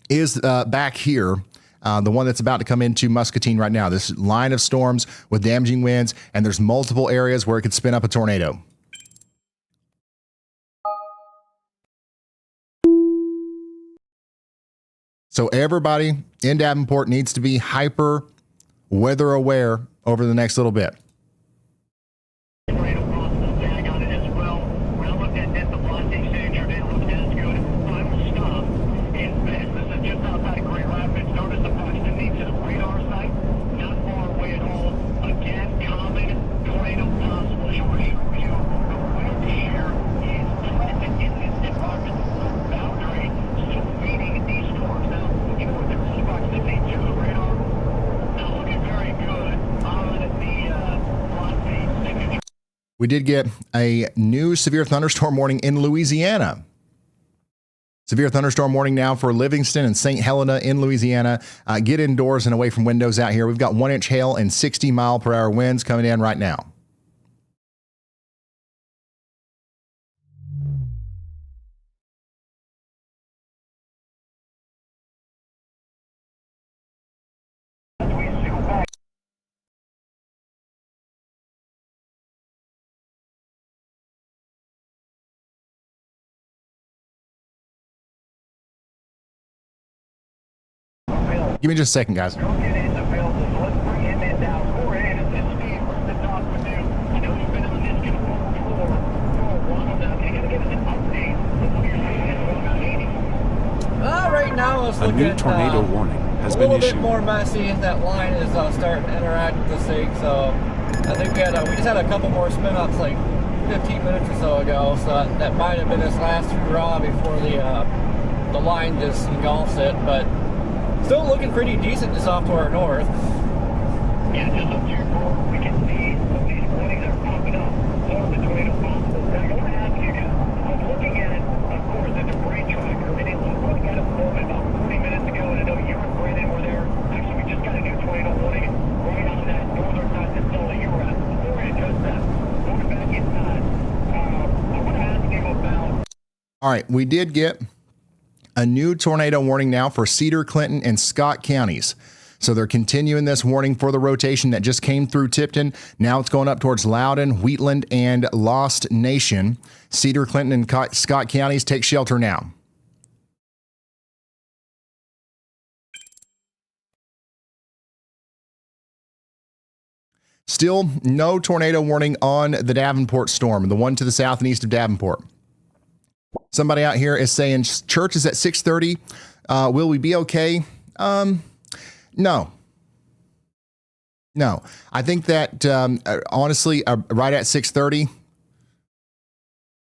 is back here, the one that's about to come into Muscatine right now. This line of storms with damaging winds, and there's multiple areas where it could spin up a tornado. So everybody in Davenport needs to be hyper weather aware over the next little bit. We did get a new severe thunderstorm warning in Louisiana. Severe thunderstorm warning now for Livingston and St. Helena in Louisiana. Get indoors and away from windows out here. We've got 1-inch hail and 60-mile-per-hour winds coming in right now. Give me just a second, guys. Right now it's looking a new tornado warning has been issued. A little bit more messy. That line is starting to interact with this thing, so I think we just had a couple more spin-ups like 15 minutes or so ago, so that might have been this last hurrah before the line just engulfs it, but still looking pretty decent just off to our north. Yeah, just up to your north, we can see some of these warnings are popping up. Some of the tornado possible. Now, I want to ask you, because I was looking at it, of course, the debris tracker, and it was looking at a moment about 40 minutes ago, and I know you and Brandon were there. Actually, we just got a new tornado warning right on that northern side of the zone that you were at. Before we adjust that, going back inside, I want to ask you about... All right, we did get a new tornado warning now for Cedar, Clinton, and Scott counties. So they're continuing this warning for the rotation that just came through Tipton. Now it's going up towards Loudoun, Wheatland, and Lost Nation. Cedar, Clinton, and Scott counties, take shelter now. Still no tornado warning on the Davenport storm, the one to the south and east of Davenport. Somebody out here is saying church is at 6:30. Will we be okay? No. I think that honestly, right at 6:30.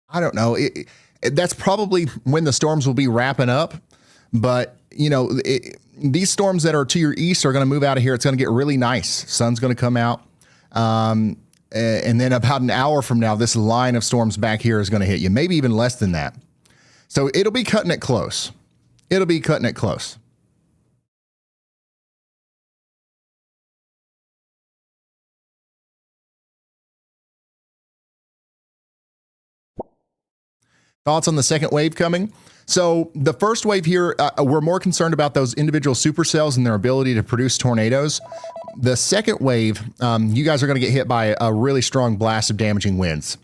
I don't know. That's probably when the storms will be wrapping up. But these storms that are to your east are going to move out of here. It's going to get really nice. Sun's going to come out. And then about an hour from now, this line of storms back here is going to hit you, maybe even less than that. So it'll be cutting it close. Thoughts on the second wave coming? So the first wave here, we're more concerned about those individual supercells and their ability to produce tornadoes. The second wave, you guys are going to get hit by a really strong blast of damaging winds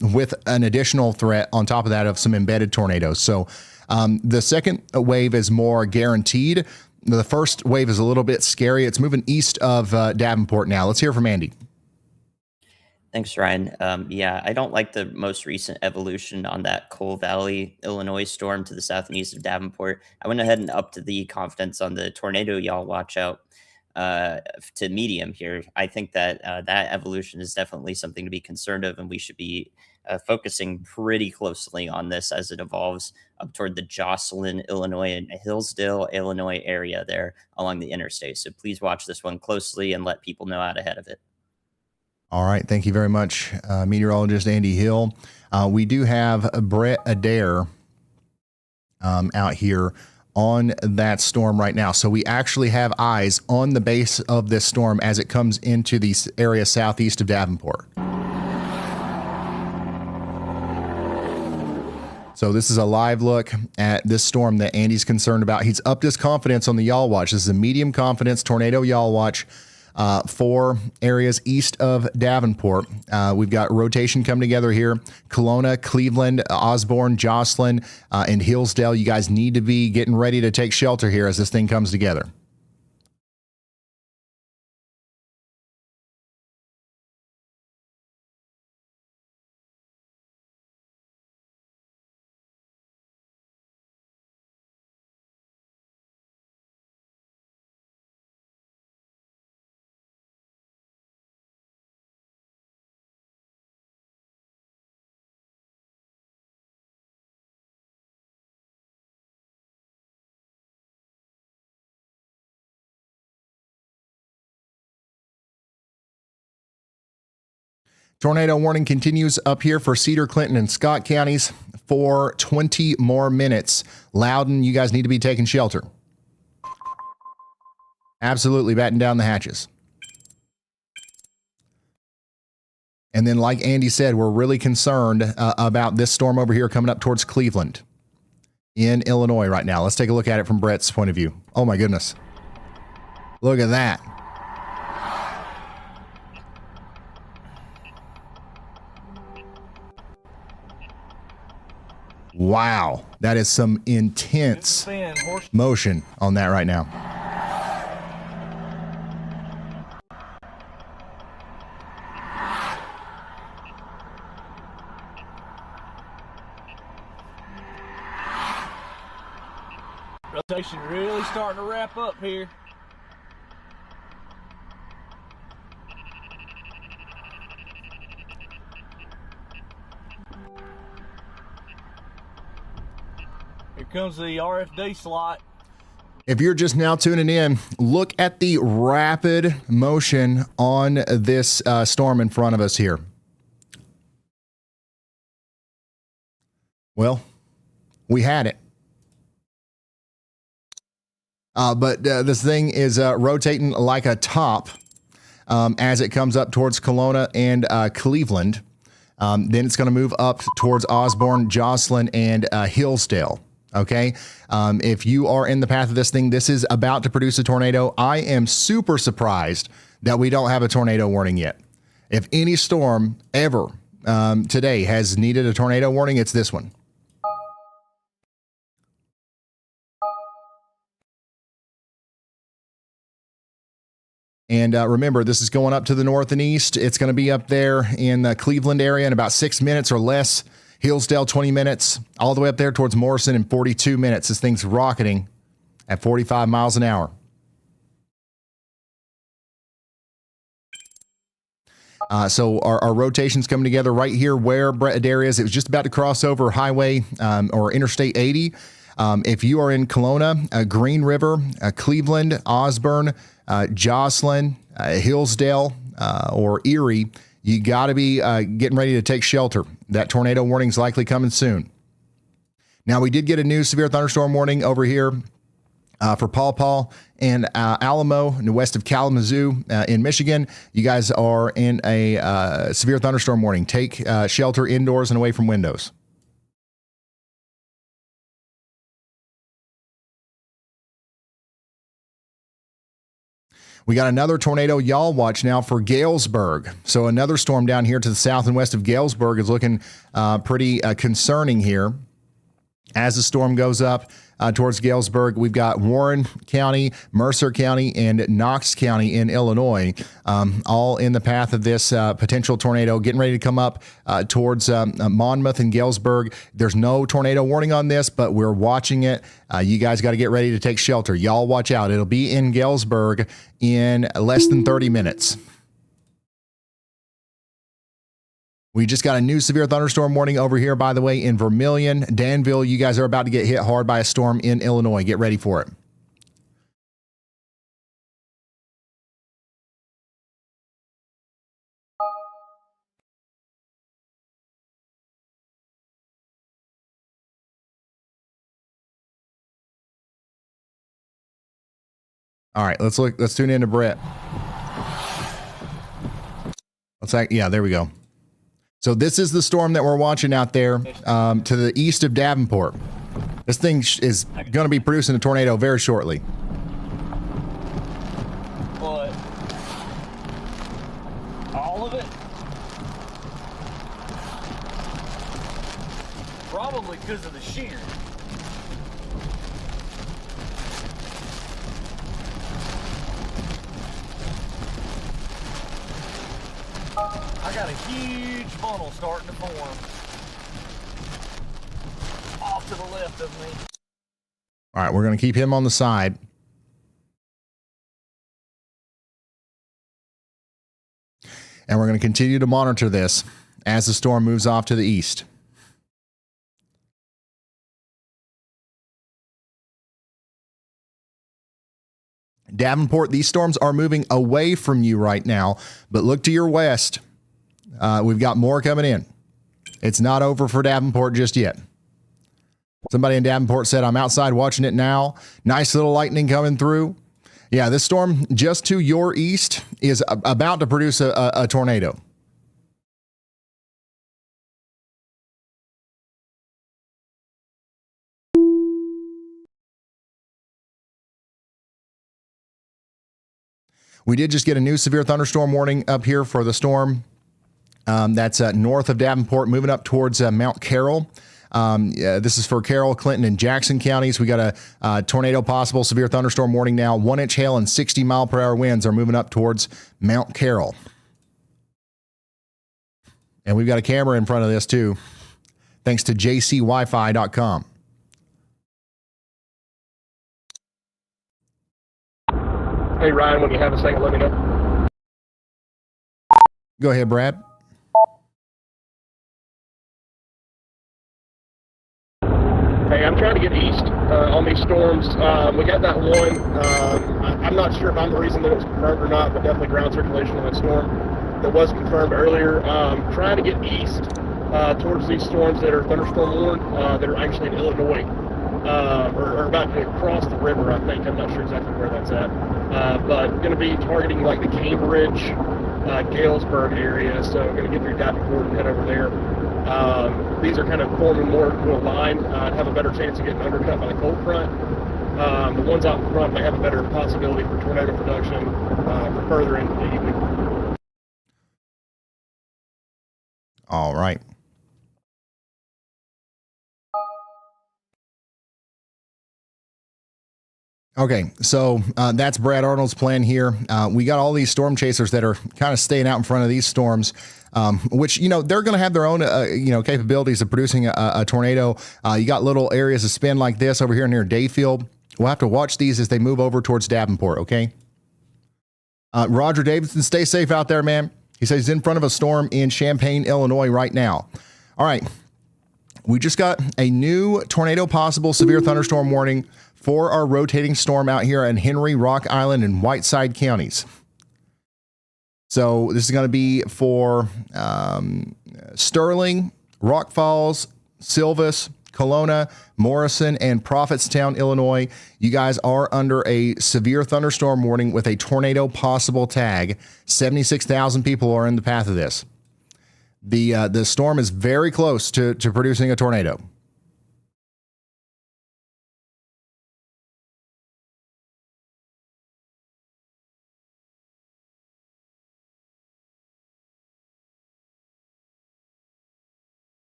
with an additional threat on top of that of some embedded tornadoes. So the second wave is more guaranteed. The first wave is a little bit scary. It's moving east of Davenport now. Let's hear from Andy. Thanks, Ryan. Yeah, I don't like the most recent evolution on that Coal Valley, Illinois storm to the south and east of Davenport. I went ahead and upped the confidence on the tornado y'all watch out to medium here. I think that that evolution is definitely something to be concerned of, and we should be focusing pretty closely on this as it evolves up toward the Jocelyn, Illinois, and Hillsdale, Illinois area there along the interstate. So please watch this one closely and let people know out ahead of it. All right. Thank you very much, meteorologist Andy Hill. We do have Brett Adair out here on that storm right now. So we actually have eyes on the base of this storm as it comes into the area southeast of Davenport. So this is a live look at this storm that Andy's concerned about. He's upped his confidence on the Y'all Watch. This is a medium confidence tornado Y'all Watch for areas east of Davenport. We've got rotation coming together here. Kelowna, Cleveland, Osborne, Jocelyn, and Hillsdale. You guys need to be getting ready to take shelter here as this thing comes together. Tornado warning continues up here for Cedar, Clinton, and Scott counties for 20 more minutes. Loudoun, you guys need to be taking shelter. Absolutely batten down the hatches. And then, like Andy said, we're really concerned about this storm over here coming up towards Cleveland in Illinois right now. Let's take a look at it from Brett's point of view. Oh, my goodness. Look at that. Wow, that is some intense motion on that right now. Rotation really starting to wrap up here. Here comes the RFD slot. If you're just now tuning in, look at the rapid motion on this storm in front of us here. Well, we had it. But this thing is rotating like a top as it comes up towards Kelowna and Cleveland. Then it's going to move up towards Osborne, Jocelyn, and Hillsdale. Okay. If you are in the path of this thing, this is about to produce a tornado. I am super surprised that we don't have a tornado warning yet. If any storm ever today has needed a tornado warning, it's this one. And remember, this is going up to the north and east. It's going to be up there in the Cleveland area in about 6 minutes or less. Hillsdale, 20 minutes. All the way up there towards Morrison in 42 minutes. This thing's rocketing at 45 miles an hour. So our rotation's coming together right here where Brett Adair is. It was just about to cross over Highway or Interstate 80. If you are in Kelowna, Green River, Cleveland, Osborne, Jocelyn, Hillsdale, or Erie, you got to be getting ready to take shelter. That tornado warning is likely coming soon. Now, we did get a new severe thunderstorm warning over here for Paw Paw and Alamo, west of Kalamazoo in Michigan. You guys are in a severe thunderstorm warning. Take shelter indoors and away from windows. We got another tornado y'all watch now for Galesburg. So another storm down here to the south and west of Galesburg is looking pretty concerning here. As the storm goes up towards Galesburg, we've got Warren County, Mercer County, and Knox County in Illinois, all in the path of this potential tornado, getting ready to come up towards Monmouth and Galesburg. There's no tornado warning on this, but we're watching it. You guys got to get ready to take shelter. Y'all watch out. It'll be in Galesburg in less than 30 minutes. We just got a new severe thunderstorm warning over here, by the way, in Vermilion, Danville. You guys are about to get hit hard by a storm in Illinois. Get ready for it. All right, let's look. Let's tune into Brett. Yeah, there we go. So this is the storm that we're watching out there to the east of Davenport. This thing is going to be producing a tornado very shortly. But all of it? Probably because of the shear. I got a huge funnel starting to form off to the left of me. All right, we're going to keep him on the side. And we're going to continue to monitor this as the storm moves off to the east. Davenport, these storms are moving away from you right now, but look to your west. We've got more coming in. It's not over for Davenport just yet. Somebody in Davenport said, I'm outside watching it now. Nice little lightning coming through. Yeah, this storm just to your east is about to produce a tornado. We did just get a new severe thunderstorm warning up here for the storm. That's north of Davenport, moving up towards Mount Carroll. This is for Carroll, Clinton, and Jackson counties. We got a tornado possible, severe thunderstorm warning now. 1-inch hail and 60-mile-per-hour winds are moving up towards Mount Carroll. And we've got a camera in front of this, too, thanks to jcwifi.com. Hey, Ryan, when you have a second, let me know. Go ahead, Brad. Hey, I'm trying to get east on these storms. We got that one. I'm not sure if I'm the reason that it was confirmed or not, but definitely ground circulation on that storm that was confirmed earlier. Trying to get east towards these storms that are thunderstorm warned that are actually in Illinois. Or about to cross the river, I think. I'm not sure exactly where that's at. But going to be targeting like the Cambridge, Galesburg area. So I'm going to get through Davenport and head over there. These are kind of forming more into a line and have a better chance of getting undercut by the cold front. The ones out in front may have a better possibility for tornado production for further into the evening. All right. Okay, so that's Brad Arnold's plan here. We got all these storm chasers that are kind of staying out in front of these storms, which, you know, they're going to have their own, capabilities of producing a tornado. You got little areas of spin like this over here near Dayfield. We'll have to watch these as they move over towards Davenport, okay? Roger Davidson, stay safe out there, man. He says he's in front of a storm in Champaign, Illinois right now. All right, we just got a new tornado possible severe thunderstorm warning for our rotating storm out here in Henry, Rock Island, and Whiteside counties. So this is going to be for Sterling, Rock Falls, Silvis, Kelowna, Morrison, and Prophetstown, Illinois. You guys are under a severe thunderstorm warning with a tornado possible tag. 76,000 people are in the path of this. The storm is very close to producing a tornado.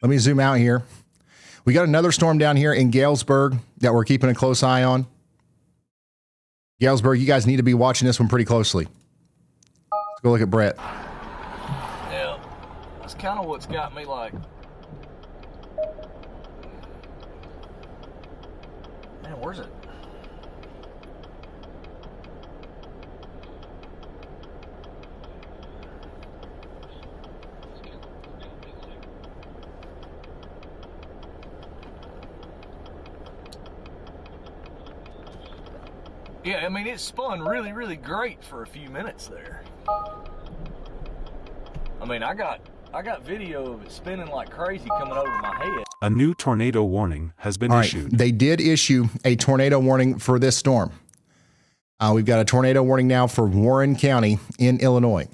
Let me zoom out here. We got another storm down here in Galesburg that we're keeping a close eye on. Galesburg, you guys need to be watching this one pretty closely. Let's go look at Brett. Yeah, that's kind of what's got me like, man, where's it? Yeah, I mean, it spun really, really great for a few minutes there. I mean, I got video of it spinning like crazy coming over my head. A new tornado warning has been issued. They did issue a tornado warning for this storm. We've got a tornado warning now for Warren County in Illinois.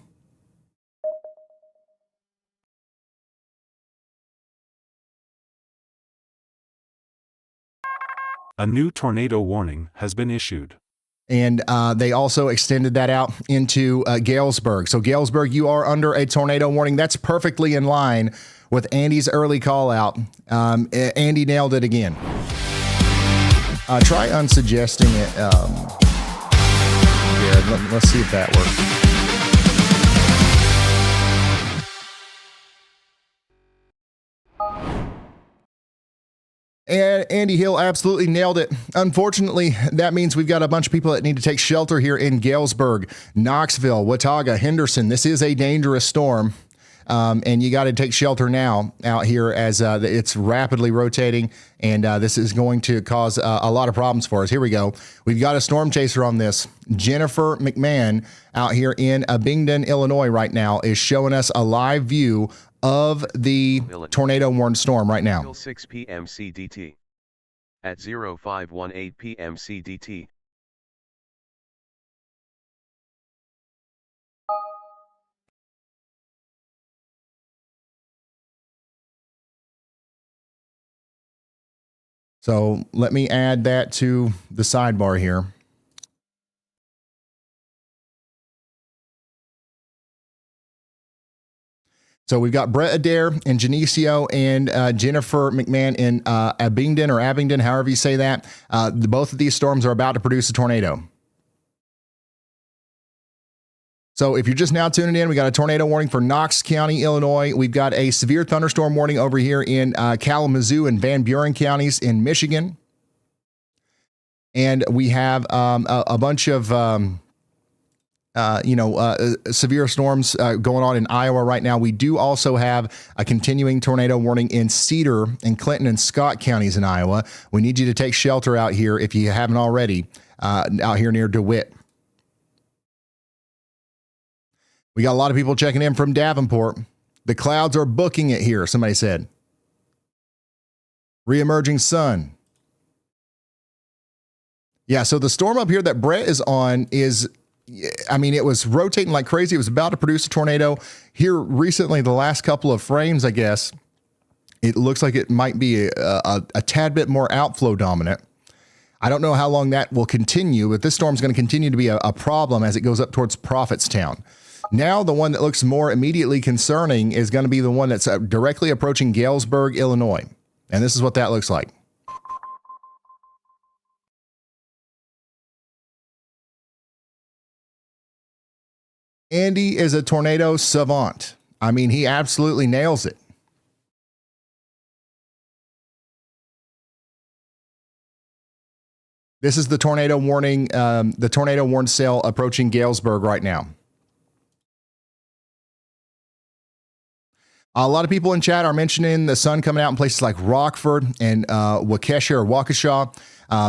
A new tornado warning has been issued. And they also extended that out into Galesburg. So Galesburg, you are under a tornado warning. That's perfectly in line with Andy's early call out. Andy nailed it again. Try unsuggesting it. Let's see if that works. And Andy Hill absolutely nailed it. Unfortunately, that means we've got a bunch of people that need to take shelter here in Galesburg, Knoxville, Watauga, Henderson. This is a dangerous storm, and you got to take shelter now out here as it's rapidly rotating, and this is going to cause a lot of problems for us. Here we go. We've got a storm chaser on this. Jennifer McMahon out here in Abingdon, Illinois right now is showing us a live view of the tornado warned storm right now. 6 p.m. CDT. At 0518 p.m. CDT. So let me add that to the sidebar here. So we've got Brett Adair and Janicio and Jennifer McMahon in Abingdon, however you say that. Both of these storms are about to produce a tornado. So if you're just now tuning in, we got a tornado warning for Knox County, Illinois. We've got a severe thunderstorm warning over here in Kalamazoo and Van Buren counties in Michigan. And we have a bunch of, severe storms going on in Iowa right now. We do also have a continuing tornado warning in Cedar and Clinton and Scott counties in Iowa. We need you to take shelter out here if you haven't already, out here near DeWitt. We got a lot of people checking in from Davenport. The clouds are booking it here, somebody said. Reemerging sun. Yeah, so the storm up here that Brett is on is, I mean, it was rotating like crazy. It was about to produce a tornado. Here recently, the last couple of frames, I guess, it looks like it might be a tad bit more outflow dominant. I don't know how long that will continue, but this storm's going to continue to be a problem as it goes up towards Prophetstown. Now, the one that looks more immediately concerning is going to be the one that's directly approaching Galesburg, Illinois. And this is what that looks like. Andy is a tornado savant. I mean, he absolutely nails it. This is the tornado warning, the tornado warn cell approaching Galesburg right now. A lot of people in chat are mentioning the sun coming out in places like Rockford and Waukesha or Waukesha.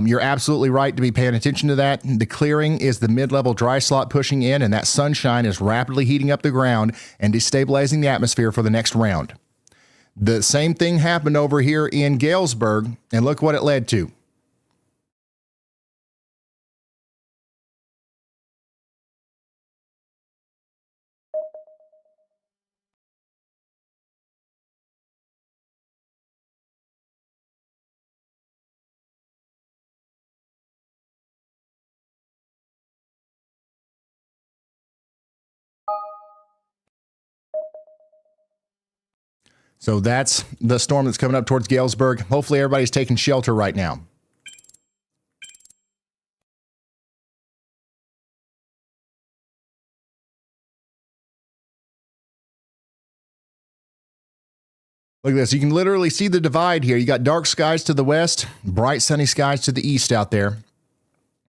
You're absolutely right to be paying attention to that. The clearing is the mid-level dry slot pushing in, and that sunshine is rapidly heating up the ground and destabilizing the atmosphere for the next round. The same thing happened over here in Galesburg, and look what it led to. So that's the storm that's coming up towards Galesburg. Hopefully everybody's taking shelter right now. Look at this. You can literally see the divide here. You got dark skies to the west, bright sunny skies to the east out there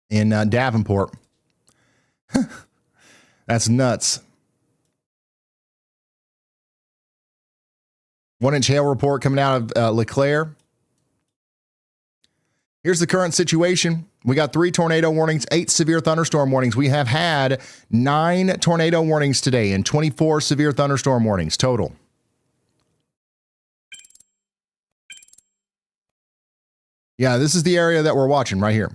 in Davenport. That's nuts. 1-inch hail report coming out of LeClaire. Here's the current situation. We got 3 tornado warnings, 8 severe thunderstorm warnings. We have had 9 tornado warnings today and 24 severe thunderstorm warnings total. Yeah, this is the area that we're watching right here.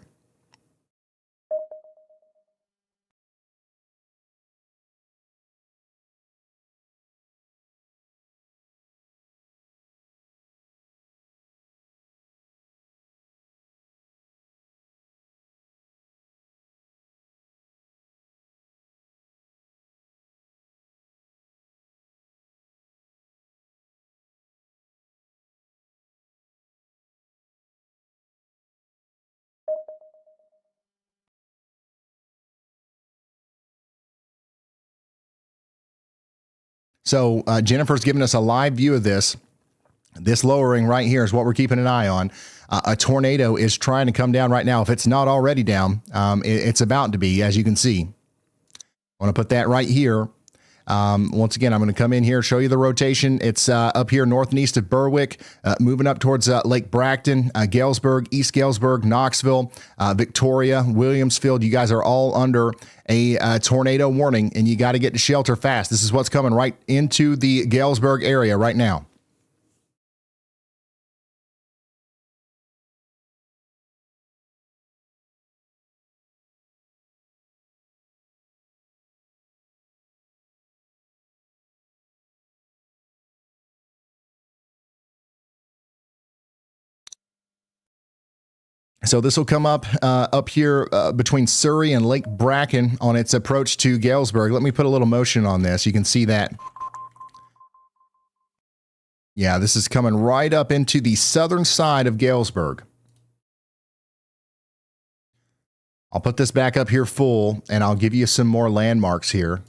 So Jennifer's giving us a live view of this. This lowering right here is what we're keeping an eye on. A tornado is trying to come down right now. If it's not already down, it's about to be, as you can see. I want to put that right here. Once again, I'm going to come in here, show you the rotation. It's up here north and east of Berwick, moving up towards Lake Bracton, Galesburg, East Galesburg, Knoxville, Victoria, Williamsfield. You guys are all under a tornado warning, and you got to get to shelter fast. This is what's coming right into the Galesburg area right now. So this will come up here between Surrey and Lake Bracken on its approach to Galesburg. Let me put a little motion on this. You can see that. Yeah, this is coming right up into the southern side of Galesburg. I'll put this back up here full, and I'll give you some more landmarks here.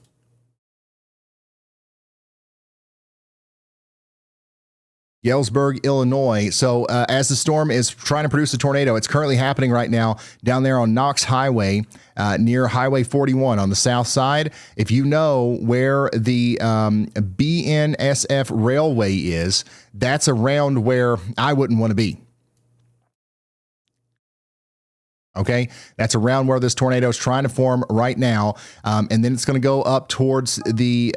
Galesburg, Illinois. So as the storm is trying to produce a tornado, it's currently happening right now down there on Knox Highway near Highway 41 on the south side. If you know where the BNSF Railway is, that's around where I wouldn't want to be. Okay, that's around where this tornado is trying to form right now. And then it's going to go up towards the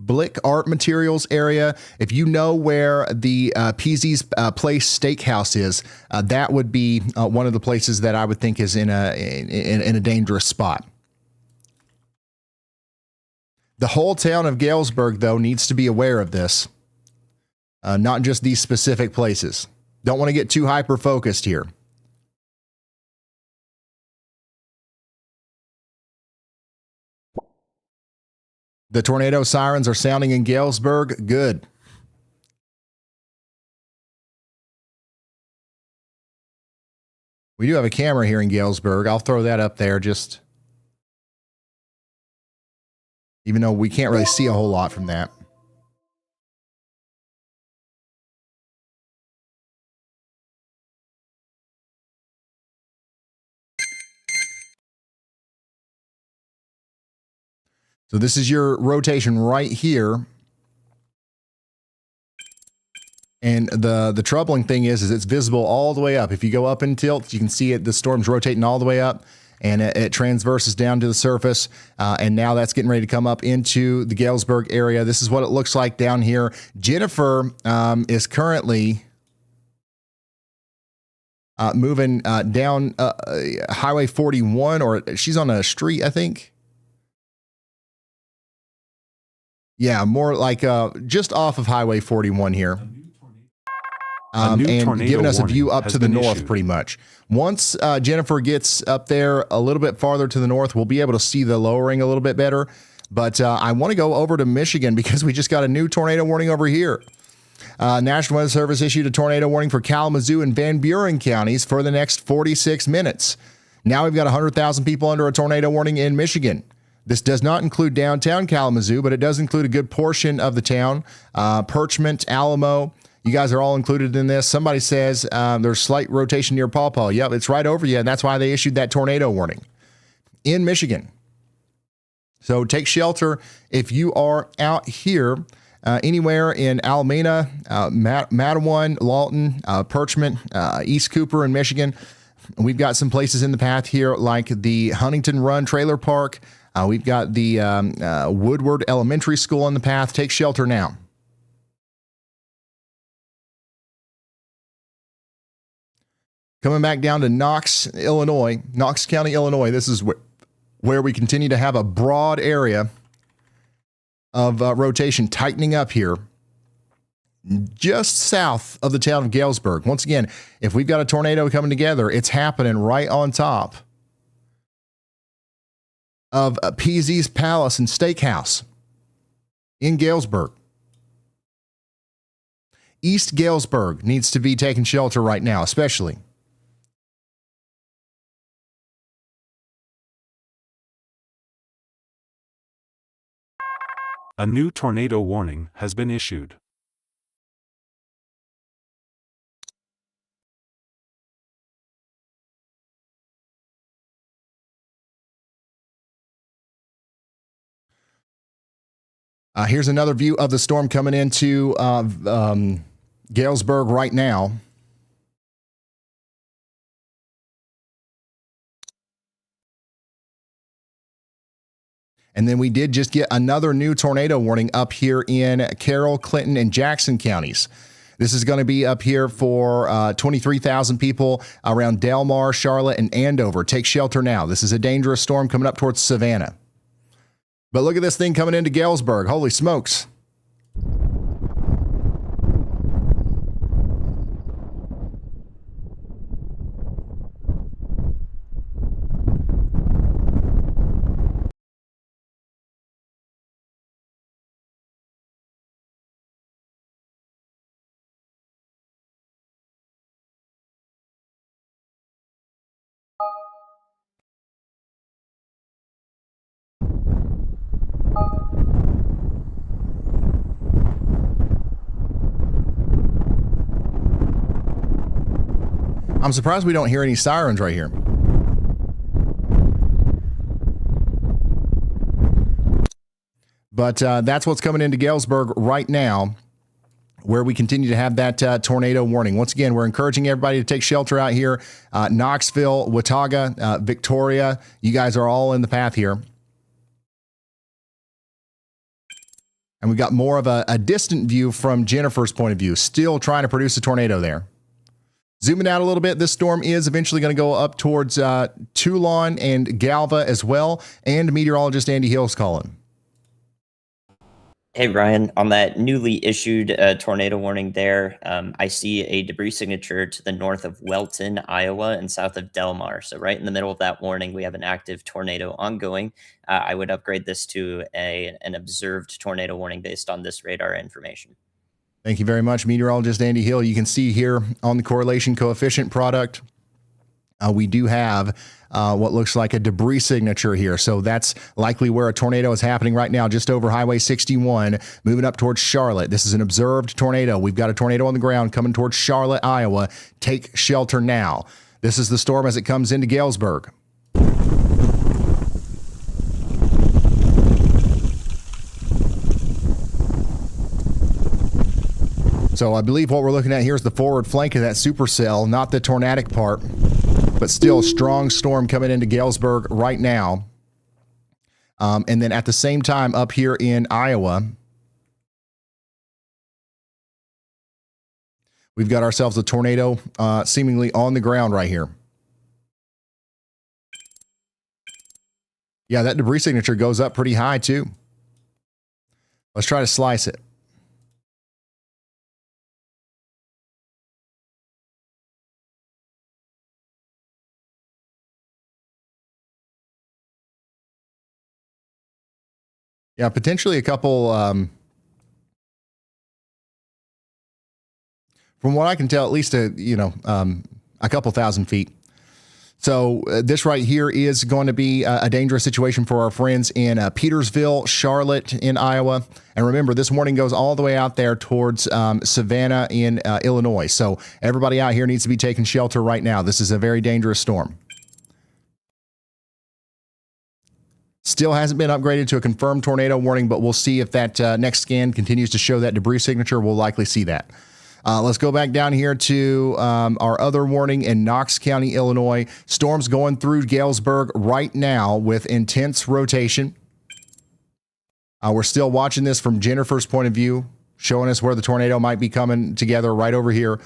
Blick Art Materials area. If you know where the PZ's Place Steakhouse is, that would be one of the places that I would think is in a dangerous spot. The whole town of Galesburg, though, needs to be aware of this, not just these specific places. Don't want to get too hyper-focused here. The tornado sirens are sounding in Galesburg. Good. We do have a camera here in Galesburg. I'll throw that up there just, even though we can't really see a whole lot from that. So this is your rotation right here. And the troubling thing is it's visible all the way up. If you go up in tilt, you can see it. The storm's rotating all the way up, and it transverses down to the surface. And now that's getting ready to come up into the Galesburg area. This is what it looks like down here. Jennifer is currently moving down Highway 41, or she's on a street, I think. Yeah, more like just off of Highway 41 here. And giving us a view up to the north pretty much. Once Jennifer gets up there a little bit farther to the north, we'll be able to see the lowering a little bit better. But I want to go over to Michigan because we just got a new tornado warning over here. National Weather Service issued a tornado warning for Kalamazoo and Van Buren counties for the next 46 minutes. Now we've got 100,000 people under a tornado warning in Michigan. This does not include downtown Kalamazoo, but it does include a good portion of the town. Perchment, Alamo, you guys are all included in this. Somebody says there's slight rotation near Paw Paw. Yep, it's right over you, and that's why they issued that tornado warning in Michigan. So take shelter if you are out here anywhere in Alameda, Mattawan, Lawton, Perchment, East Cooper in Michigan. We've got some places in the path here like the Huntington Run Trailer Park. We've got the Woodward Elementary School in the path. Take shelter now. Coming back down to Knox, Illinois, Knox County, Illinois. This is where we continue to have a broad area of rotation tightening up here just south of the town of Galesburg. Once again, if we've got a tornado coming together, it's happening right on top of PZ's Palace and Steakhouse in Galesburg. East Galesburg needs to be taking shelter right now, especially. A new tornado warning has been issued. Here's another view of the storm coming into Galesburg right now. And then we did just get another new tornado warning up here in Carroll, Clinton, and Jackson counties. This is going to be up here for 23,000 people around Delmar, Charlotte, and Andover. Take shelter now. This is a dangerous storm coming up towards Savannah. But look at this thing coming into Galesburg. Holy smokes. I'm surprised we don't hear any sirens right here. But that's what's coming into Galesburg right now, where we continue to have that tornado warning. Once again, we're encouraging everybody to take shelter out here. Knoxville, Watauga, Victoria, you guys are all in the path here. And we've got more of a distant view from Jennifer's point of view, still trying to produce a tornado there. Zooming out a little bit, this storm is eventually going to go up towards Toulon and Galva as well, and meteorologist Andy Hill's calling. Hey, Ryan, on that newly issued tornado warning there, I see a debris signature to the north of Welton, Iowa, and south of Delmar. So right in the middle of that warning, we have an active tornado ongoing. I would upgrade this to an observed tornado warning based on this radar information. Thank you very much, meteorologist Andy Hill. You can see here on the correlation coefficient product, we do have what looks like a debris signature here. So that's likely where a tornado is happening right now, just over Highway 61, moving up towards Charlotte. This is an observed tornado. We've got a tornado on the ground coming towards Charlotte, Iowa. Take shelter now. This is the storm as it comes into Galesburg. So I believe what we're looking at here is the forward flank of that supercell, not the tornadic part, but still a strong storm coming into Galesburg right now. And then at the same time up here in Iowa, we've got ourselves a tornado seemingly on the ground right here. Yeah, that debris signature goes up pretty high too. Let's try to slice it. Yeah, potentially a couple, from what I can tell, at least a couple thousand feet. So this right here is going to be a dangerous situation for our friends in Petersville, Charlotte in Iowa. And remember, this warning goes all the way out there towards Savannah in Illinois. So everybody out here needs to be taking shelter right now. This is a very dangerous storm. Still hasn't been upgraded to a confirmed tornado warning, but we'll see if that next scan continues to show that debris signature. We'll likely see that. Let's go back down here to our other warning in Knox County, Illinois. Storms going through Galesburg right now with intense rotation. We're still watching this from Jennifer's point of view, showing us where the tornado might be coming together right over here.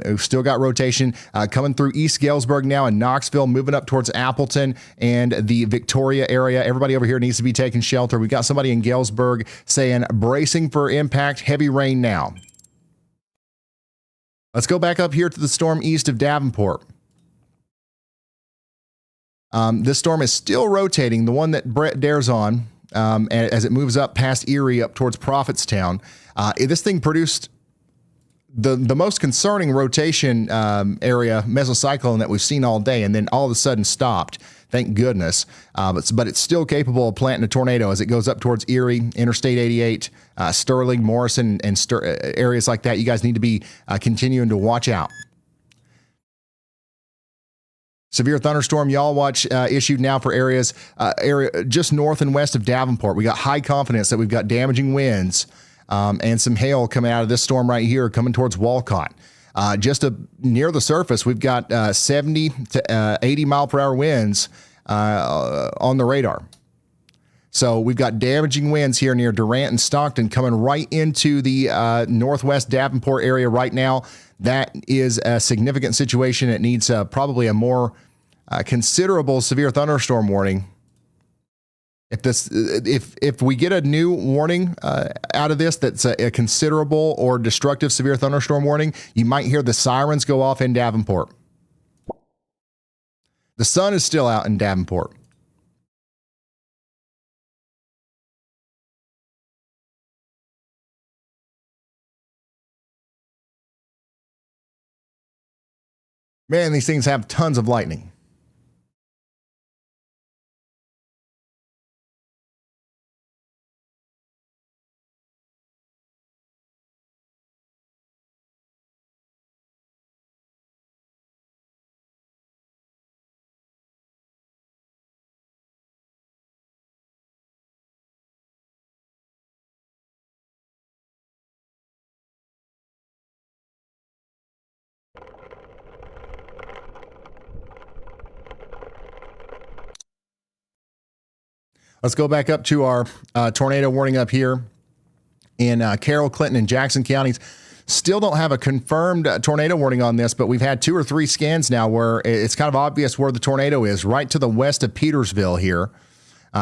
We've still got rotation coming through East Galesburg now in Knoxville, moving up towards Appleton and the Victoria area. Everybody over here needs to be taking shelter. We've got somebody in Galesburg saying bracing for impact, heavy rain now. Let's go back up here to the storm east of Davenport. This storm is still rotating, the one that Brett dares on, as it moves up past Erie up towards Prophetstown. This thing produced the most concerning rotation area mesocyclone that we've seen all day, and then all of a sudden stopped. Thank goodness. But it's still capable of planting a tornado as it goes up towards Erie, Interstate 88, Sterling, Morrison, and areas like that. You guys need to be continuing to watch out. Severe thunderstorm y'all watch issued now for areas just north and west of Davenport. We got high confidence that we've got damaging winds and some hail coming out of this storm right here, coming towards Walcott. Just near the surface, we've got 70 to 80 mile per hour winds on the radar. So we've got damaging winds here near Durant and Stockton coming right into the northwest Davenport area right now. That is a significant situation. It needs probably a more considerable severe thunderstorm warning. If we get a new warning out of this that's a considerable or destructive severe thunderstorm warning, you might hear the sirens go off in Davenport. The sun is still out in Davenport. Man, these things have tons of lightning. Let's go back up to our tornado warning up here in Carroll, Clinton, and Jackson counties. Still don't have a confirmed tornado warning on this, but we've had 2 or 3 scans now where it's kind of obvious where the tornado is, right to the west of Petersville here,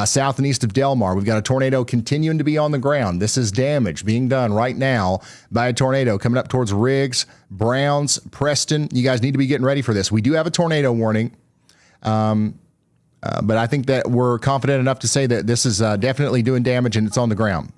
south and east of Delmar. We've got a tornado continuing to be on the ground. This is damage being done right now by a tornado coming up towards Riggs, Browns, Preston. You guys need to be getting ready for this. We do have a tornado warning, but I think that we're confident enough to say that this is definitely doing damage and it's on the ground.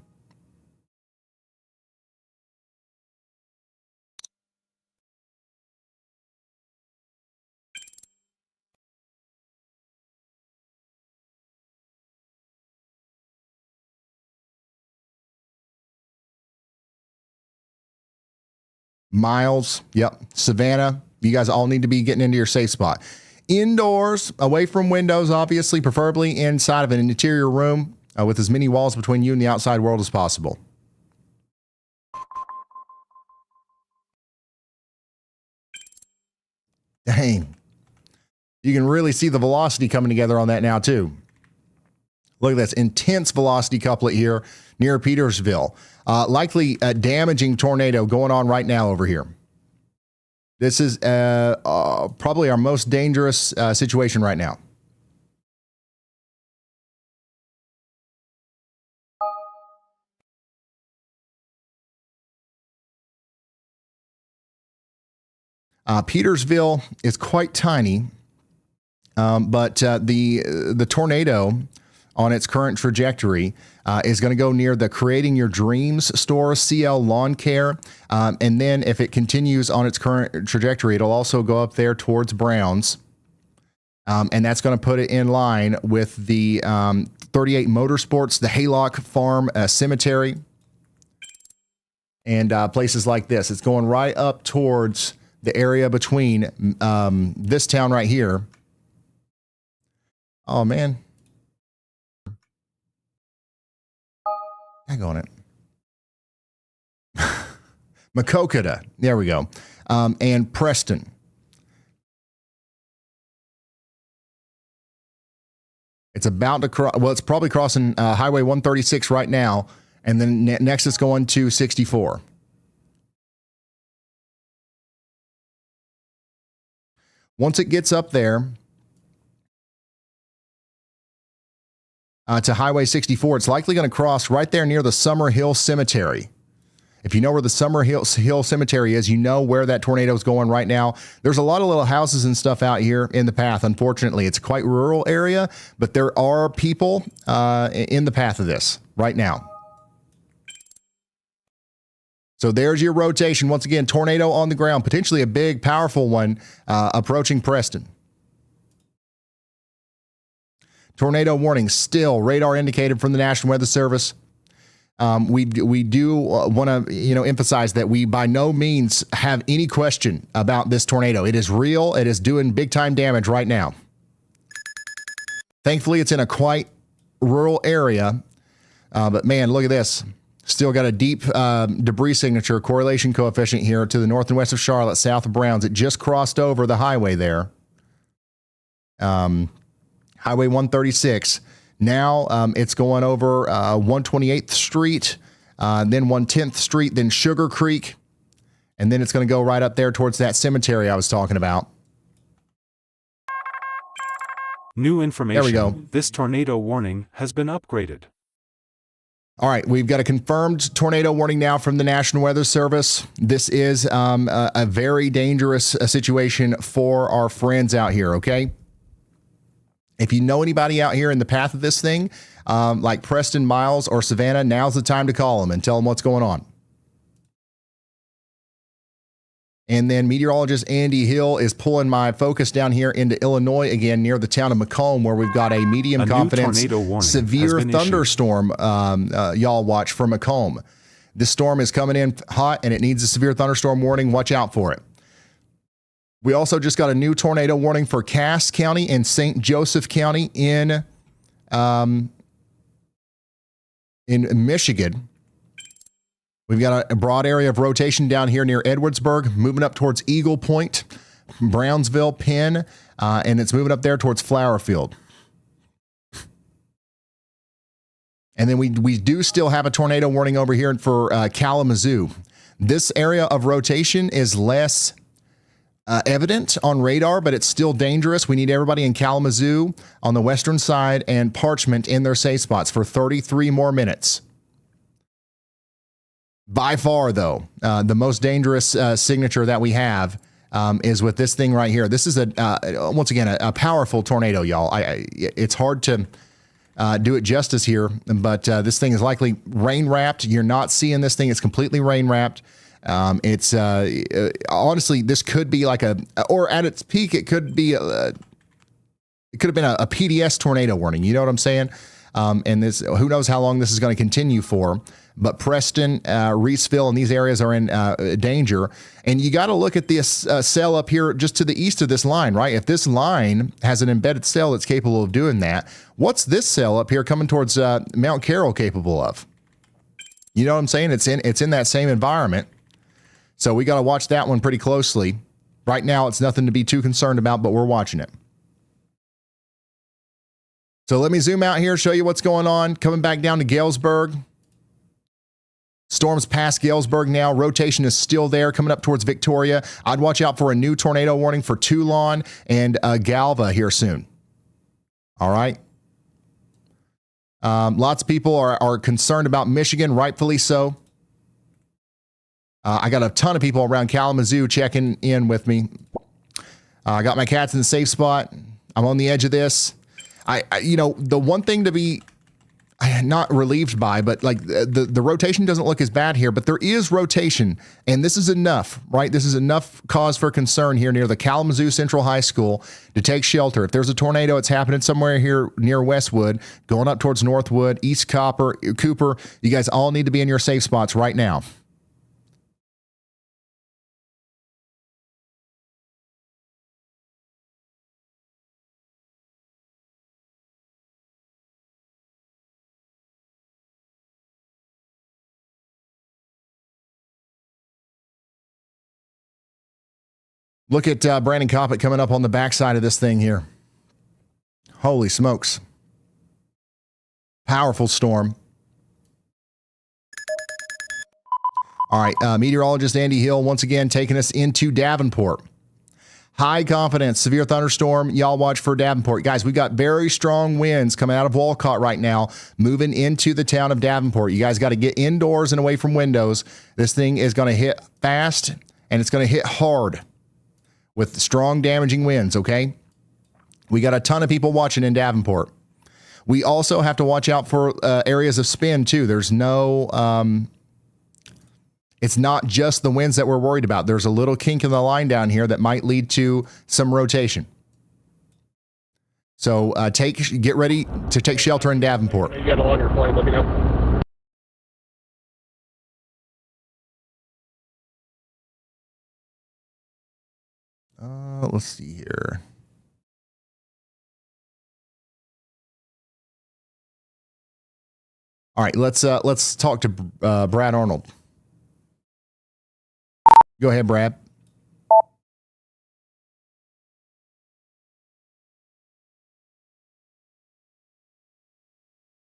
Miles, yep. Savannah, you guys all need to be getting into your safe spot. Indoors, away from windows, obviously, preferably inside of an interior room with as many walls between you and the outside world as possible. Dang. You can really see the velocity coming together on that now, too. Look at this intense velocity couplet here near Petersville. Likely a damaging tornado going on right now over here. This is probably our most dangerous situation right now. Petersville is quite tiny, but the tornado on its current trajectory is going to go near the Creating Your Dreams store, CL Lawn Care. And then if it continues on its current trajectory, it'll also go up there towards Browns. And that's going to put it in line with the 38 Motorsports, the Haylock Farm Cemetery, and places like this. It's going right up towards the area between this town right here. Oh, man. Hang on it. Maquoketa. There we go. And Preston. It's about to cross. Well, it's probably crossing Highway 136 right now. And then next it's going to 64. Once it gets up there to Highway 64, it's likely going to cross right there near the Summer Hill Cemetery. If you know where the Summer Hill Cemetery is, you know where that tornado is going right now. There's a lot of little houses and stuff out here in the path. Unfortunately, it's a quite rural area, but there are people in the path of this right now. So there's your rotation. Once again, tornado on the ground, potentially a big, powerful one approaching Preston. Tornado warning still radar indicated from the National Weather Service. We do want to emphasize that we by no means have any question about this tornado. It is real. It is doing big time damage right now. Thankfully, it's in a quite rural area. But man, look at this. Still got a deep debris signature correlation coefficient here to the north and west of Charlotte, south of Browns. It just crossed over the highway there. Highway 136. Now it's going over 128th Street, then 110th Street, then Sugar Creek, and then it's going to go right up there towards that cemetery I was talking about. New information. There we go. This tornado warning has been upgraded. All right, we've got a confirmed tornado warning now from the National Weather Service. This is a very dangerous situation for our friends out here, okay? If you know anybody out here in the path of this thing, like Preston, Miles, or Savannah, now's the time to call them and tell them what's going on. And then meteorologist Andy Hill is pulling my focus down here into Illinois again near the town of Macomb, where we've got a medium confidence severe thunderstorm y'all watch for Macomb. This storm is coming in hot and it needs a severe thunderstorm warning. Watch out for it. We also just got a new tornado warning for Cass County and St. Joseph County in Michigan. We've got a broad area of rotation down here near Edwardsburg, moving up towards Eagle Point, Brownsville, Penn, and it's moving up there towards Flowerfield. And then we do still have a tornado warning over here for Kalamazoo. This area of rotation is less evident on radar, but it's still dangerous. We need everybody in Kalamazoo on the western side and Parchment in their safe spots for 33 more minutes. By far, though, the most dangerous signature that we have is with this thing right here. This is once again a powerful tornado, y'all. It's hard to do it justice here, but this thing is likely rain wrapped. You're not seeing this thing; it's completely rain wrapped. It's honestly, this could be like or at its peak, it could be it could have been a PDS tornado warning. You know what I'm saying? And this, who knows how long this is going to continue for. But Preston, Reeseville, and these areas are in danger. And you got to look at this cell up here just to the east of this line, right? If this line has an embedded cell that's capable of doing that, what's this cell up here coming towards Mount Carroll capable of? You know what I'm saying? It's in that same environment. So we got to watch that one pretty closely. Right now, it's nothing to be too concerned about, but we're watching it. So let me zoom out here, show you what's going on. Coming back down to Galesburg. Storms past Galesburg now. Rotation is still there, coming up towards Victoria. I'd watch out for a new tornado warning for Toulon and Galva here soon. All right. Lots of people are concerned about Michigan, rightfully so. I got a ton of people around Kalamazoo checking in with me. I got my cats in the safe spot. I'm on the edge of this. You know, the one thing to be not relieved by, but like the rotation doesn't look as bad here, but there is rotation, and this is enough, right? This is enough cause for concern here near the Kalamazoo Central High School to take shelter. If there's a tornado, it's happening somewhere here near Westwood, going up towards Northwood, East Cooper. You guys all need to be in your safe spots right now. Look at Brandon Coppett coming up on the backside of this thing here. Holy smokes. Powerful storm. All right, meteorologist Andy Hill once again taking us into Davenport. High confidence, severe thunderstorm. Y'all watch for Davenport. Guys, we've got very strong winds coming out of Walcott right now, moving into the town of Davenport. You guys got to get indoors and away from windows. This thing is going to hit fast, and it's going to hit hard with strong damaging winds, okay? We got a ton of people watching in Davenport. We also have to watch out for areas of spin, too. There's no... it's not just the winds that we're worried about. There's a little kink in the line down here that might lead to some rotation. So get ready to take shelter in Davenport. You got a longer plane, let me know. Let's see here. All right, let's talk to Brad Arnold. Go ahead, Brad.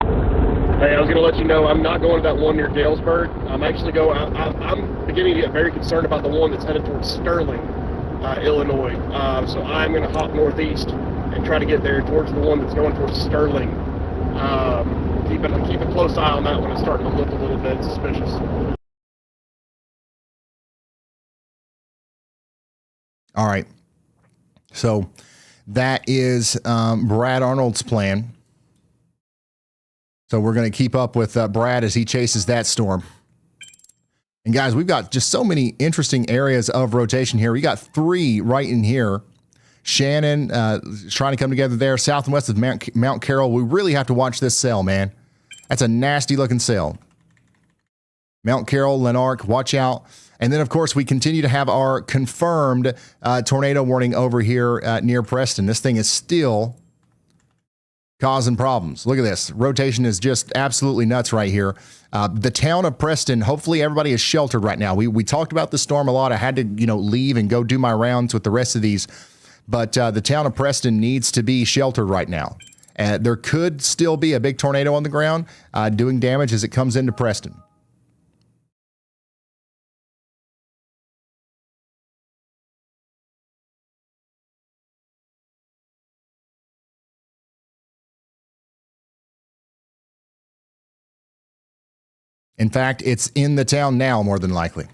Hey, I was going to let you know I'm not going to that one near Galesburg. I'm actually I'm beginning to get very concerned about the one that's headed towards Sterling, Illinois. So I'm going to hop northeast and try to get there towards the one that's going towards Sterling. Keep a close eye on that one. It's starting to look a little bit suspicious. All right. So that is Brad Arnold's plan. So we're going to keep up with Brad as he chases that storm. And guys, we've got just so many interesting areas of rotation here. We got 3 right in here. Shannon is trying to come together there. South and west of Mount Carroll. We really have to watch this cell, man. That's a nasty looking cell. Mount Carroll, Lanark, watch out. And then, of course, we continue to have our confirmed tornado warning over here near Preston. This thing is still causing problems. Look at this. Rotation is just absolutely nuts right here. The town of Preston, hopefully everybody is sheltered right now. We talked about the storm a lot. I had to, leave and go do my rounds with the rest of these. But the town of Preston needs to be sheltered right now. There could still be a big tornado on the ground doing damage as it comes into Preston. In fact, it's in the town now, more than likely.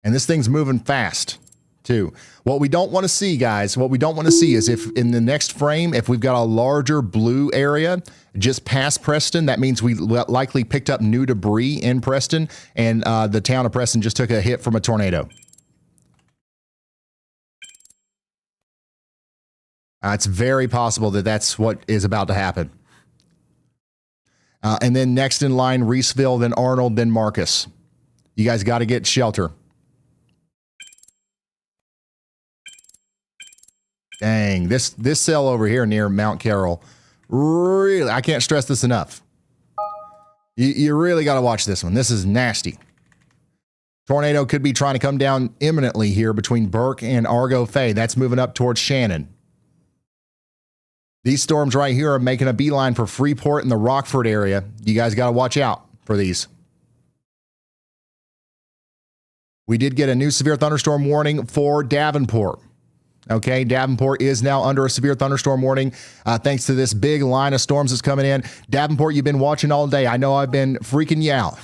And this thing's moving fast, too. What we don't want to see, guys, what we don't want to see is if in the next frame, if we've got a larger blue area just past Preston, that means we likely picked up new debris in Preston, and the town of Preston just took a hit from a tornado. It's very possible that that's what is about to happen. And then next in line, Reeseville, then Arnold, then Marcus. You guys got to get shelter. Dang, this cell over here near Mount Carroll, really, I can't stress this enough. You really got to watch this one. This is nasty. Tornado could be trying to come down imminently here between Burke and Argo Fay. That's moving up towards Shannon. These storms right here are making a beeline for Freeport and the Rockford area. You guys got to watch out for these. We did get a new severe thunderstorm warning for Davenport. Okay, Davenport is now under a severe thunderstorm warning thanks to this big line of storms that's coming in. Davenport, you've been watching all day. I know I've been freaking you out.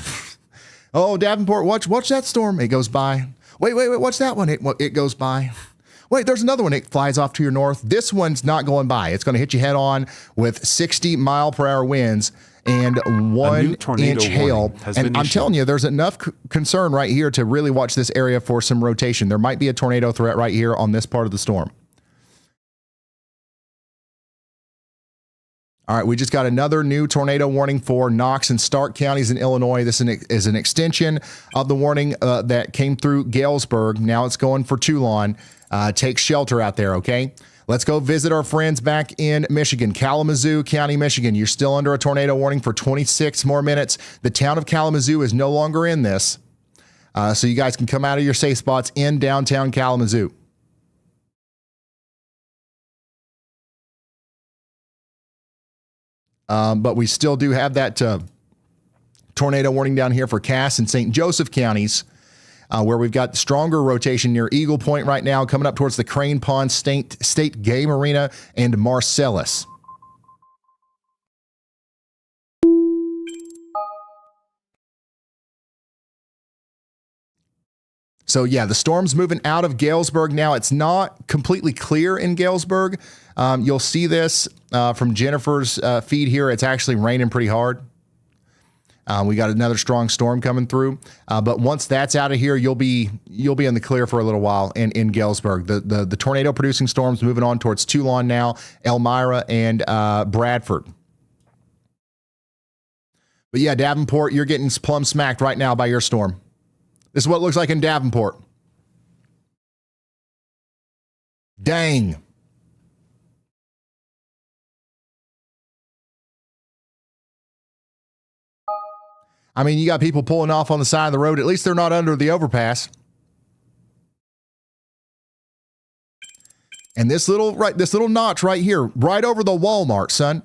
Oh, Davenport, watch that storm. It goes by. Wait, watch that one. It goes by. Wait, there's another one. It flies off to your north. This one's not going by. It's going to hit you head on with 60-mile-per-hour winds and 1-inch hail. And I'm telling you, there's enough concern right here to really watch this area for some rotation. There might be a tornado threat right here on this part of the storm. All right, we just got another new tornado warning for Knox and Stark counties in Illinois. This is an extension of the warning that came through Galesburg. Now it's going for Toulon. Take shelter out there, okay? Let's go visit our friends back in Michigan, Kalamazoo County, Michigan. You're still under a tornado warning for 26 more minutes. The town of Kalamazoo is no longer in this, so you guys can come out of your safe spots in downtown Kalamazoo. But we still do have that tornado warning down here for Cass and St. Joseph counties, where we've got stronger rotation near Eagle Point right now, coming up towards the Crane Pond State Game Arena and Marcellus. So yeah, the storm's moving out of Galesburg now. It's not completely clear in Galesburg. You'll see this from Jennifer's feed here. It's actually raining pretty hard. We got another strong storm coming through, but once that's out of here, you'll be in the clear for a little while in Galesburg. The tornado producing storms moving on towards Toulon now, Elmira and Bradford. But yeah, Davenport, you're getting plumb smacked right now by your storm. This is what it looks like in Davenport. Dang. I mean, you got people pulling off on the side of the road. At least they're not under the overpass. And this little notch right here, right over the Walmart, son.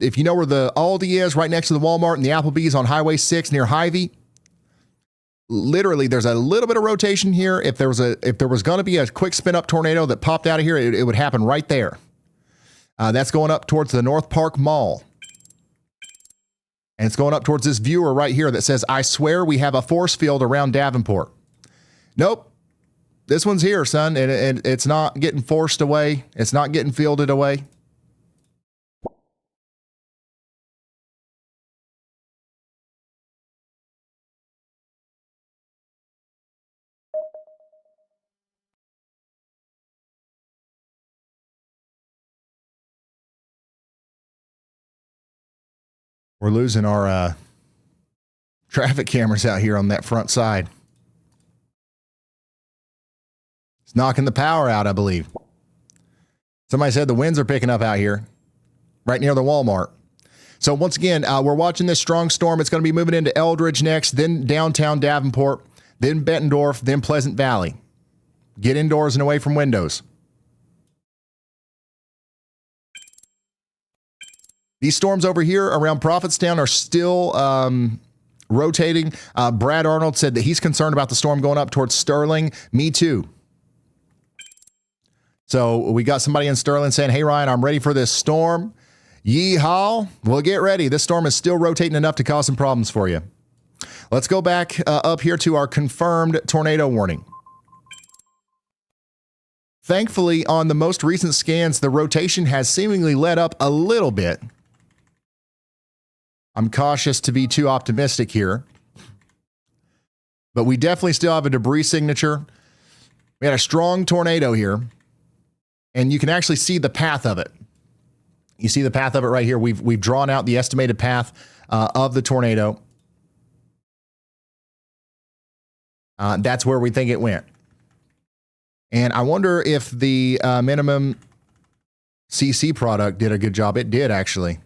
If you know where the Aldi is, right next to the Walmart and the Applebee's on Highway 6 near Hy-Vee. Literally, there's a little bit of rotation here. If there was going to be a quick spin up tornado that popped out of here, it would happen right there. That's going up towards the North Park Mall. And it's going up towards this viewer right here that says, I swear we have a force field around Davenport. Nope. This one's here, son, and it's not getting forced away. It's not getting fielded away. We're losing our traffic cameras out here on that front side. It's knocking the power out, I believe. Somebody said the winds are picking up out here, right near the Walmart. So once again, we're watching this strong storm. It's going to be moving into Eldridge next, then downtown Davenport, then Bettendorf, then Pleasant Valley. Get indoors and away from windows. These storms over here around Prophetstown are still rotating. Brad Arnold said that he's concerned about the storm going up towards Sterling. Me too. So we got somebody in Sterling saying, hey, Ryan, I'm ready for this storm. Yeehaw. Well, get ready. This storm is still rotating enough to cause some problems for you. Let's go back up here to our confirmed tornado warning. Thankfully, on the most recent scans, the rotation has seemingly let up a little bit. I'm cautious to be too optimistic here. But we definitely still have a debris signature. We had a strong tornado here. And you can actually see the path of it. You see the path of it right here. We've drawn out the estimated path of the tornado. That's where we think it went. And I wonder if the minimum CC product did a good job. It did, actually.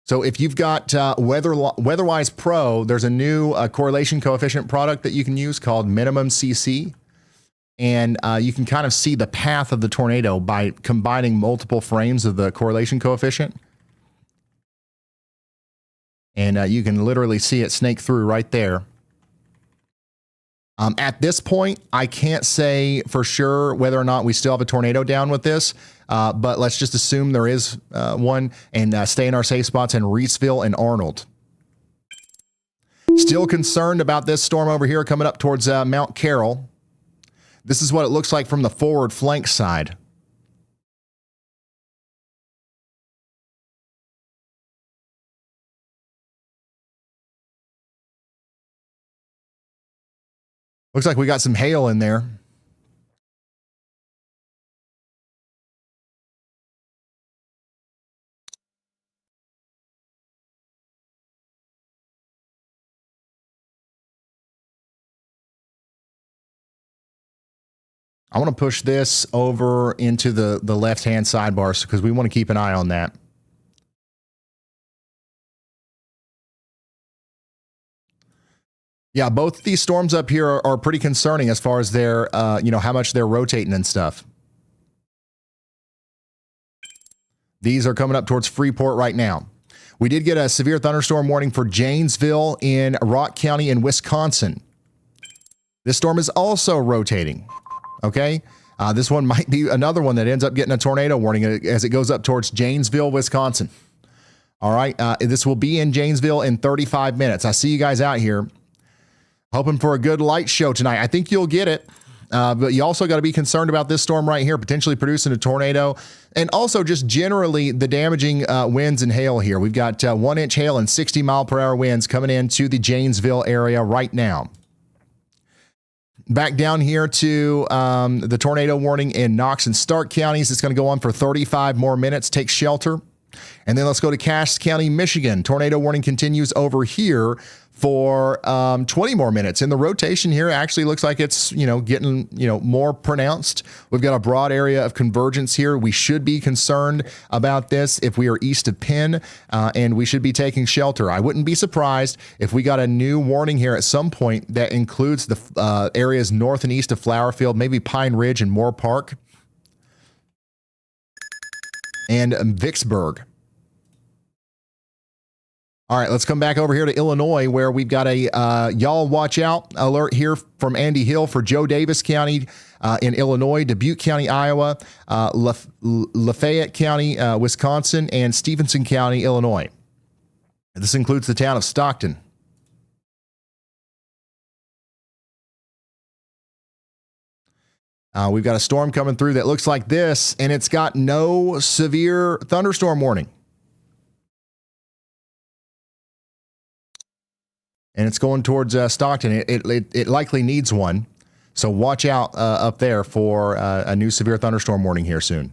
So if you've got WeatherWise Pro, there's a new correlation coefficient product that you can use called minimum CC. And you can kind of see the path of the tornado by combining multiple frames of the correlation coefficient. And you can literally see it snake through right there. At this point, I can't say for sure whether or not we still have a tornado down with this, but let's just assume there is one and stay in our safe spots in Reeseville and Arnold. Still concerned about this storm over here coming up towards Mount Carroll. This is what it looks like from the forward flank side. Looks like we got some hail in there. I want to push this over into the left-hand sidebars because we want to keep an eye on that. Yeah, both these storms up here are pretty concerning as far as their, how much they're rotating and stuff. These are coming up towards Freeport right now. We did get a severe thunderstorm warning for Janesville in Rock County in Wisconsin. This storm is also rotating. Okay, this one might be another one that ends up getting a tornado warning as it goes up towards Janesville, Wisconsin. All right, this will be in Janesville in 35 minutes. I see you guys out here hoping for a good light show tonight. I think you'll get it, but you also got to be concerned about this storm right here, potentially producing a tornado, and also just generally the damaging winds and hail here. We've got 1-inch hail and 60-mile-per-hour winds coming into the Janesville area right now. Back down here to the tornado warning in Knox and Stark counties. It's going to go on for 35 more minutes. Take shelter. And then let's go to Cass County, Michigan. Tornado warning continues over here for 20 more minutes. And the rotation here actually looks like it's, getting, more pronounced. We've got a broad area of convergence here. We should be concerned about this if we are east of Penn, and we should be taking shelter. I wouldn't be surprised if we got a new warning here at some point that includes the areas north and east of Flowerfield, maybe Pine Ridge and Moore Park, and Vicksburg. All right, let's come back over here to Illinois, where we've got a y'all watch out alert here from Andy Hill for Joe Davis County in Illinois, Dubuque County, Iowa, Lafayette County, Wisconsin, and Stephenson County, Illinois. This includes the town of Stockton. We've got a storm coming through that looks like this, and it's got no severe thunderstorm warning. And it's going towards Stockton. It likely needs one. So watch out up there for a new severe thunderstorm warning here soon.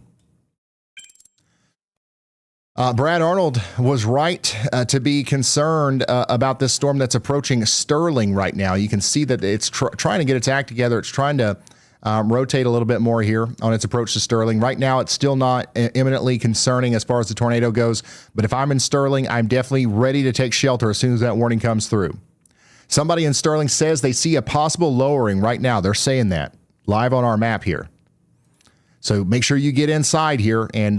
Brad Arnold was right to be concerned about this storm that's approaching Sterling right now. You can see that it's trying to get its act together. It's trying to rotate a little bit more here on its approach to Sterling. Right now, it's still not imminently concerning as far as the tornado goes. But if I'm in Sterling, I'm definitely ready to take shelter as soon as that warning comes through. Somebody in Sterling says they see a possible lowering right now. They're saying that live on our map here. So make sure you get inside here and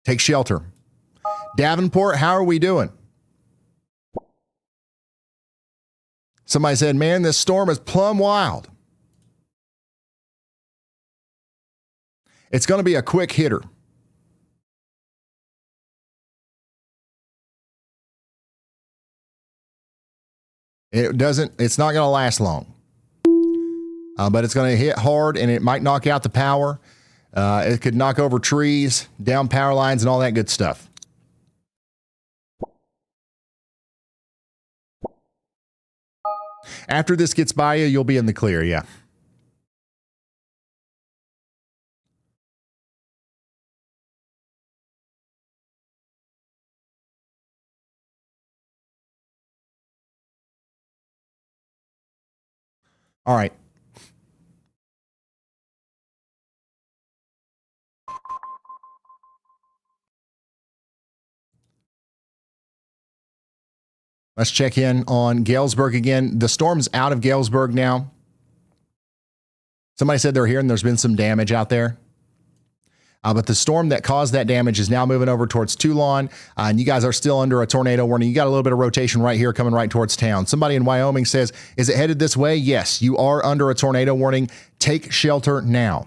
take shelter. Davenport, how are we doing? Somebody said, man, this storm is plumb wild. It's going to be a quick hitter. It's not going to last long. But it's going to hit hard, and it might knock out the power. It could knock over trees, down power lines, and all that good stuff. After this gets by you, you'll be in the clear, yeah. All right. Let's check in on Galesburg again. The storm's out of Galesburg now. Somebody said they're here and there's been some damage out there. But the storm that caused that damage is now moving over towards Toulon. And you guys are still under a tornado warning. You got a little bit of rotation right here coming right towards town. Somebody in Wyoming says, is it headed this way? Yes, you are under a tornado warning. Take shelter now.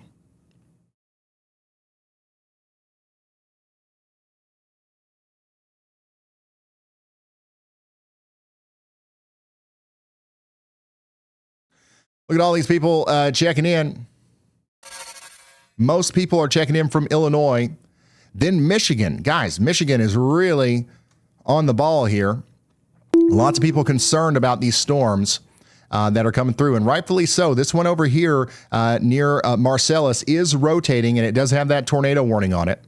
Look at all these people checking in. Most people are checking in from Illinois. Then Michigan. Guys, Michigan is really on the ball here. Lots of people concerned about these storms that are coming through, and rightfully so. This one over here near Marcellus is rotating, and it does have that tornado warning on it.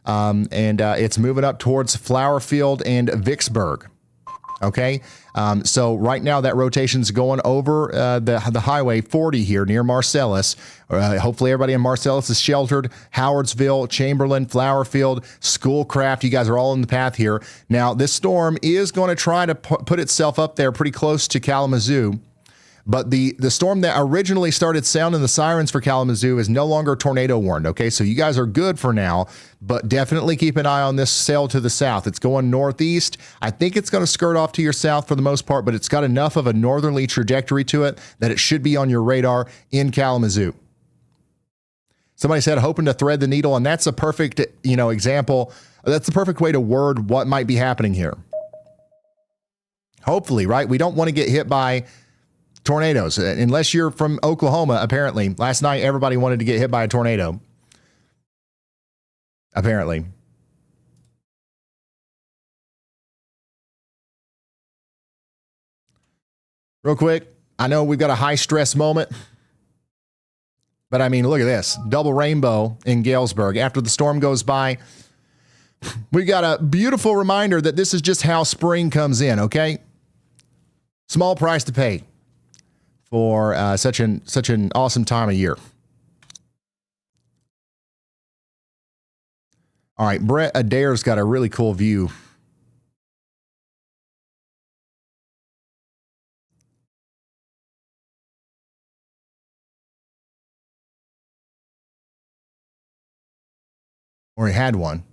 And it's moving up towards Flower Field and Vicksburg. Okay, so right now that rotation's going over the Highway 40 here near Marcellus. Hopefully everybody in Marcellus is sheltered. Howardsville, Chamberlain, Flowerfield, Schoolcraft, you guys are all in the path here. Now, this storm is going to try to put itself up there pretty close to Kalamazoo. But the storm that originally started sounding the sirens for Kalamazoo is no longer tornado warned, okay? So you guys are good for now, but definitely keep an eye on this sail to the south. It's going northeast. I think it's going to skirt off to your south for the most part, but it's got enough of a northerly trajectory to it that it should be on your radar in Kalamazoo. Somebody said, hoping to thread the needle, and that's a perfect, example. That's the perfect way to word what might be happening here. Hopefully, right? We don't want to get hit by tornadoes, unless you're from Oklahoma, apparently. Last night, everybody wanted to get hit by a tornado. Apparently. Real quick, I know we've got a high stress moment, but I mean, look at this. Double rainbow in Galesburg. After the storm goes by, we got a beautiful reminder that this is just how spring comes in, okay? Small price to pay for such an awesome time of year. All right, Brett Adair's got a really cool view. Or he had one.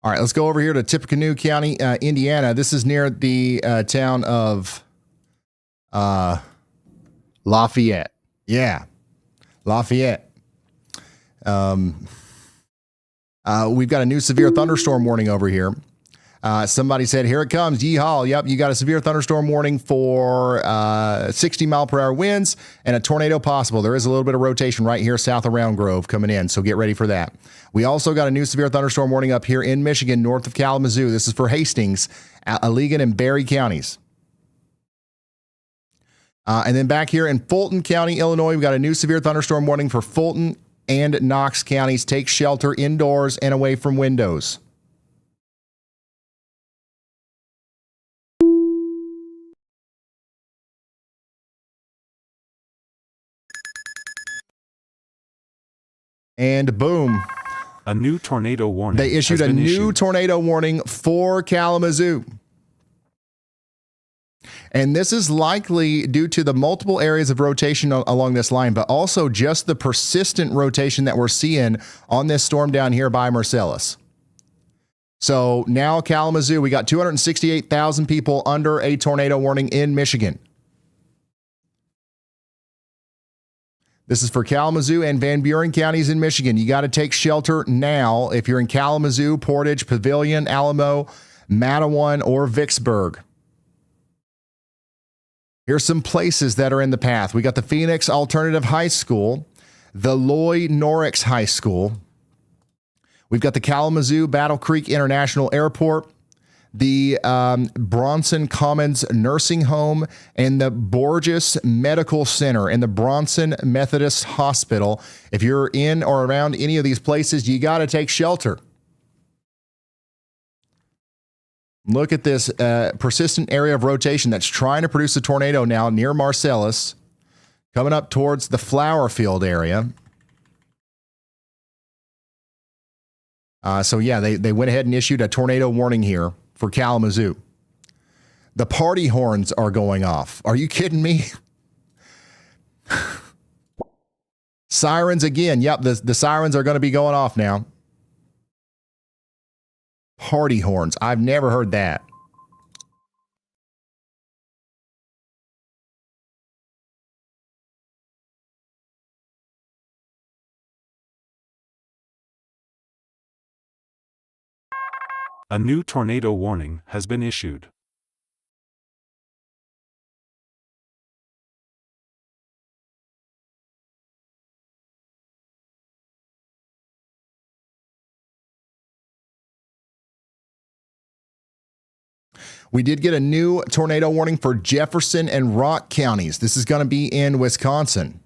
All right, let's go over here to Tippecanoe County, Indiana. This is near the town of Lafayette. Yeah, Lafayette. We've got a new severe thunderstorm warning over here. Somebody said, here it comes, yeehaw. Yep, you got a severe thunderstorm warning for 60-mile-per-hour winds and a tornado possible. There is a little bit of rotation right here south of Round Grove coming in, so get ready for that. We also got a new severe thunderstorm warning up here in Michigan, north of Kalamazoo. This is for Hastings, Allegan, and Berry counties. And then back here in Fulton County, Illinois, we've got a new severe thunderstorm warning for Fulton and Knox counties. Take shelter indoors and away from windows. And boom. A new tornado warning. They issued a new tornado warning for Kalamazoo. And this is likely due to the multiple areas of rotation along this line, but also just the persistent rotation that we're seeing on this storm down here by Marcellus. So now Kalamazoo, we got 268,000 people under a tornado warning in Michigan. This is for Kalamazoo and Van Buren counties in Michigan. You got to take shelter now if you're in Kalamazoo, Portage, Pavilion, Alamo, Matawan, or Vicksburg. Here's some places that are in the path. We got the Phoenix Alternative High School, the Loy Norix High School. We've got the Kalamazoo Battle Creek International Airport, the Bronson Commons Nursing Home, and the Borges Medical Center and the Bronson Methodist Hospital. If you're in or around any of these places, you got to take shelter. Look at this persistent area of rotation that's trying to produce a tornado now near Marcellus, coming up towards the Flower Field area. So yeah, they went ahead and issued a tornado warning here for Kalamazoo. The party horns are going off. Are you kidding me? Sirens again. Yep, the sirens are going to be going off now. Party horns. I've never heard that. A new tornado warning has been issued. We did get a new tornado warning for Jefferson and Rock counties. This is going to be in Wisconsin.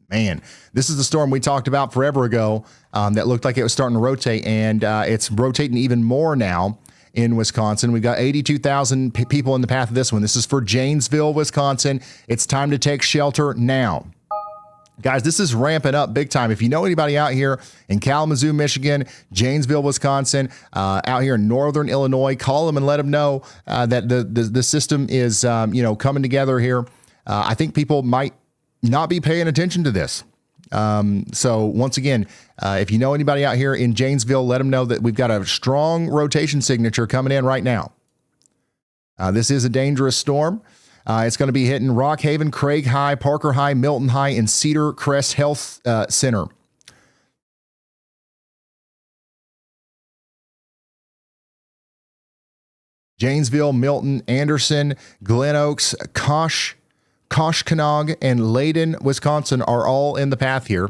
Man, this is the storm we talked about forever ago that looked like it was starting to rotate, and it's rotating even more now in Wisconsin. We've got 82,000 people in the path of this one. This is for Janesville, Wisconsin. It's time to take shelter now. Guys, this is ramping up big time. If you know anybody out here in Kalamazoo, Michigan, Janesville, Wisconsin, out here in northern Illinois, call them and let them know that the system is coming together here. I think people might not be paying attention to this. So once again, if you know anybody out here in Janesville, let them know that we've got a strong rotation signature coming in right now. This is a dangerous storm. It's going to be hitting Rock Haven, Craig High, Parker High, Milton High, and Cedar Crest Health Center. Janesville, Milton, Anderson, Glen Oaks, Koshkonong, and Layden, Wisconsin are all in the path here.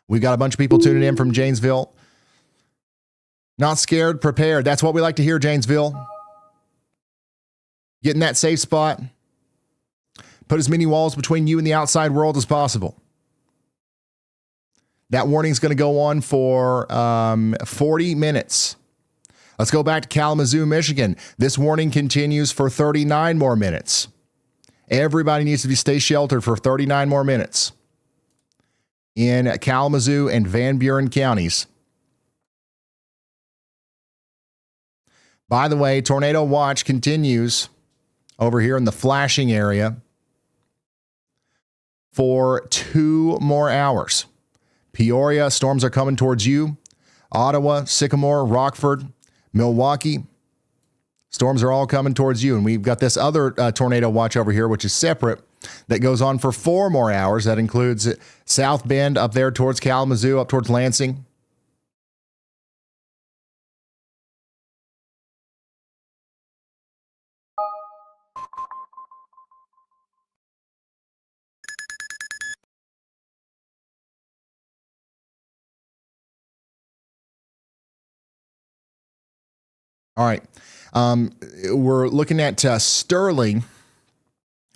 We got a bunch of people tuning in from Janesville. Not scared, prepared. That's what we like to hear, Janesville. Get in that safe spot. Put as many walls between you and the outside world as possible. That warning is going to go on for 40 minutes. Let's go back to Kalamazoo, Michigan. This warning continues for 39 more minutes. Everybody needs to stay sheltered for 39 more minutes in Kalamazoo and Van Buren counties. By the way, tornado watch continues over here in the flashing area for 2 more hours. Peoria, storms are coming towards you. Ottawa, Sycamore, Rockford, Milwaukee, storms are all coming towards you. And we've got this other tornado watch over here, which is separate, that goes on for 4 more hours. That includes South Bend up there towards Kalamazoo, up towards Lansing. All right. We're looking at Sterling,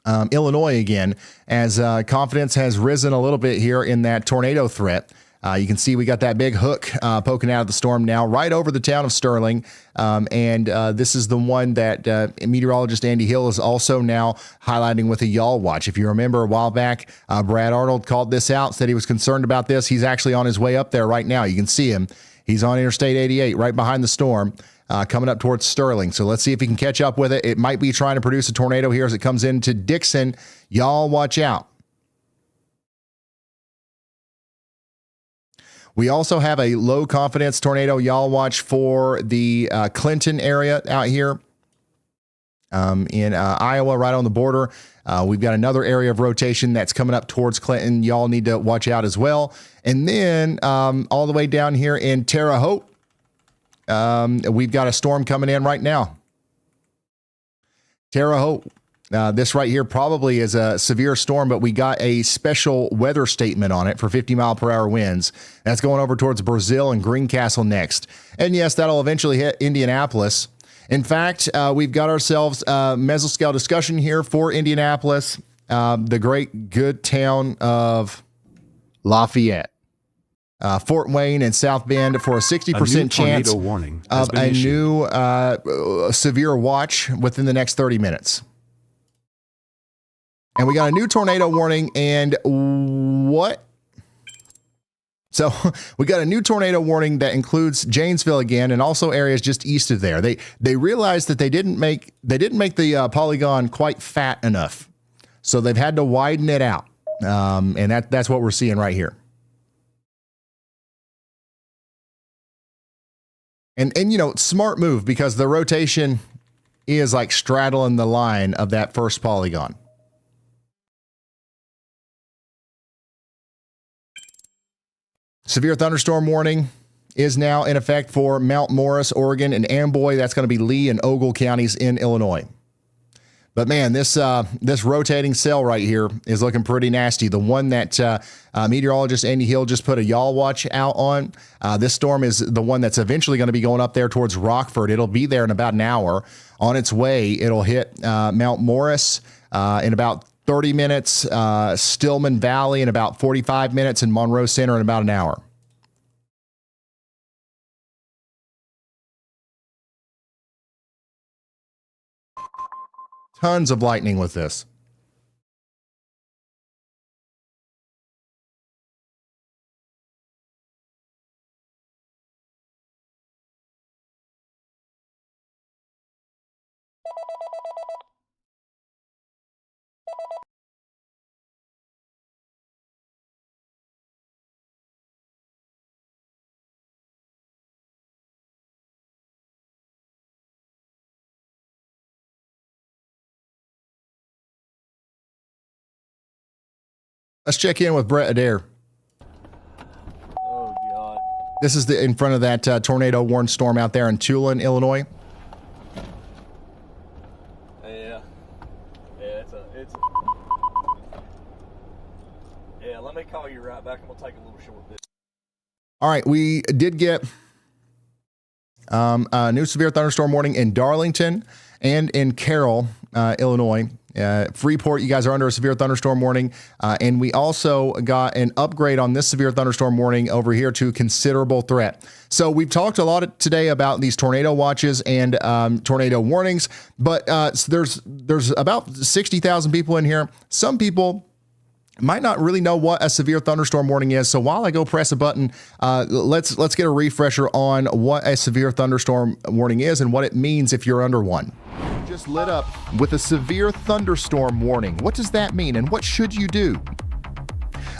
Illinois again, as confidence has risen a little bit here in that tornado threat. You can see we got that big hook poking out of the storm now right over the town of Sterling. And this is the one that meteorologist Andy Hill is also now highlighting with a y'all watch. If you remember a while back, Brad Arnold called this out, said he was concerned about this. He's actually on his way up there right now. You can see him. He's on Interstate 88 right behind the storm. Coming up towards Sterling. So let's see if he can catch up with it. It might be trying to produce a tornado here as it comes into Dixon. Y'all watch out. We also have a low confidence tornado y'all watch for the Clinton area out here in Iowa, right on the border. We've got another area of rotation that's coming up towards Clinton. Y'all need to watch out as well. And then all the way down here in Terre Haute, we've got a storm coming in right now. Terre Haute, this right here probably is a severe storm, but we got a special weather statement on it for 50-mile-per-hour winds. That's going over towards Brazil and Greencastle next. And yes, that'll eventually hit Indianapolis. In fact, we've got ourselves a mesoscale discussion here for Indianapolis, the great good town of Lafayette. Fort Wayne and South Bend for a 60% chance warning of a new severe watch within the next 30 minutes. And we got a new tornado warning. And what? So we got a new tornado warning that includes Janesville again, and also areas just east of there. They realized that they didn't make the polygon quite fat enough, so they've had to widen it out, and that's what we're seeing right here. And you know, smart move, because the rotation is like straddling the line of that first polygon. Severe thunderstorm warning is now in effect for Mount Morris, Oregon, and Amboy. That's going to be Lee and Ogle counties in Illinois. But man, this rotating cell right here is looking pretty nasty. The one that meteorologist Andy Hill just put a y'all watch out on. This storm is the one that's eventually going to be going up there towards Rockford. It'll be there in about an hour. On its way, it'll hit Mount Morris in about 30 minutes, Stillman Valley in about 45 minutes, and Monroe Center in about an hour. Tons of lightning with this. Let's check in with Brett Adair. Oh, God. This is in front of that tornado warned storm out there in Tulane, Illinois. Yeah. Yeah, let me call you right back, and we'll take a little short bit. All right, we did get a new severe thunderstorm warning in Darlington and in Carroll, Illinois. Freeport, you guys are under a severe thunderstorm warning. And we also got an upgrade on this severe thunderstorm warning over here to considerable threat. So we've talked a lot today about these tornado watches and tornado warnings, but there's about 60,000 people in here. Some people might not really know what a severe thunderstorm warning is. So while I go press a button, let's get a refresher on what a severe thunderstorm warning is and what it means if you're under one. Just lit up with a severe thunderstorm warning. What does that mean, and what should you do?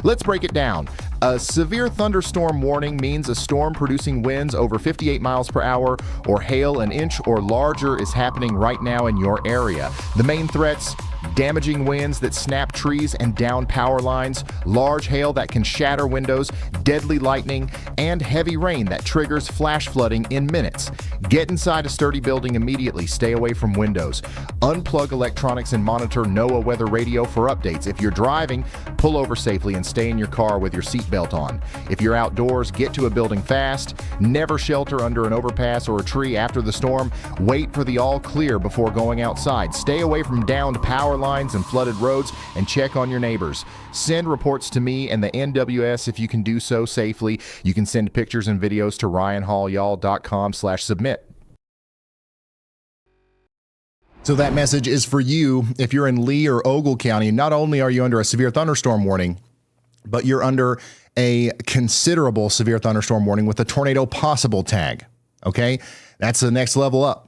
Let's break it down. A severe thunderstorm warning means a storm producing winds over 58 miles per hour or hail an inch or larger is happening right now in your area. The main threats: damaging winds that snap trees and down power lines, large hail that can shatter windows, deadly lightning, and heavy rain that triggers flash flooding in minutes. Get inside a sturdy building immediately. Stay away from windows. Unplug electronics and monitor NOAA weather radio for updates. If you're driving, pull over safely and stay in your car with your seatbelt on. If you're outdoors, get to a building fast. Never shelter under an overpass or a tree after the storm. Wait for the all clear before going outside. Stay away from downed power power lines and flooded roads, and check on your neighbors. Send reports to me and the NWS if you can do so safely. You can send pictures and videos to ryanhallyall.com/submit. So that message is for you if you're in Lee or Ogle County. Not only are you under a severe thunderstorm warning, but you're under a considerable severe thunderstorm warning with a tornado possible tag. Okay, that's the next level up.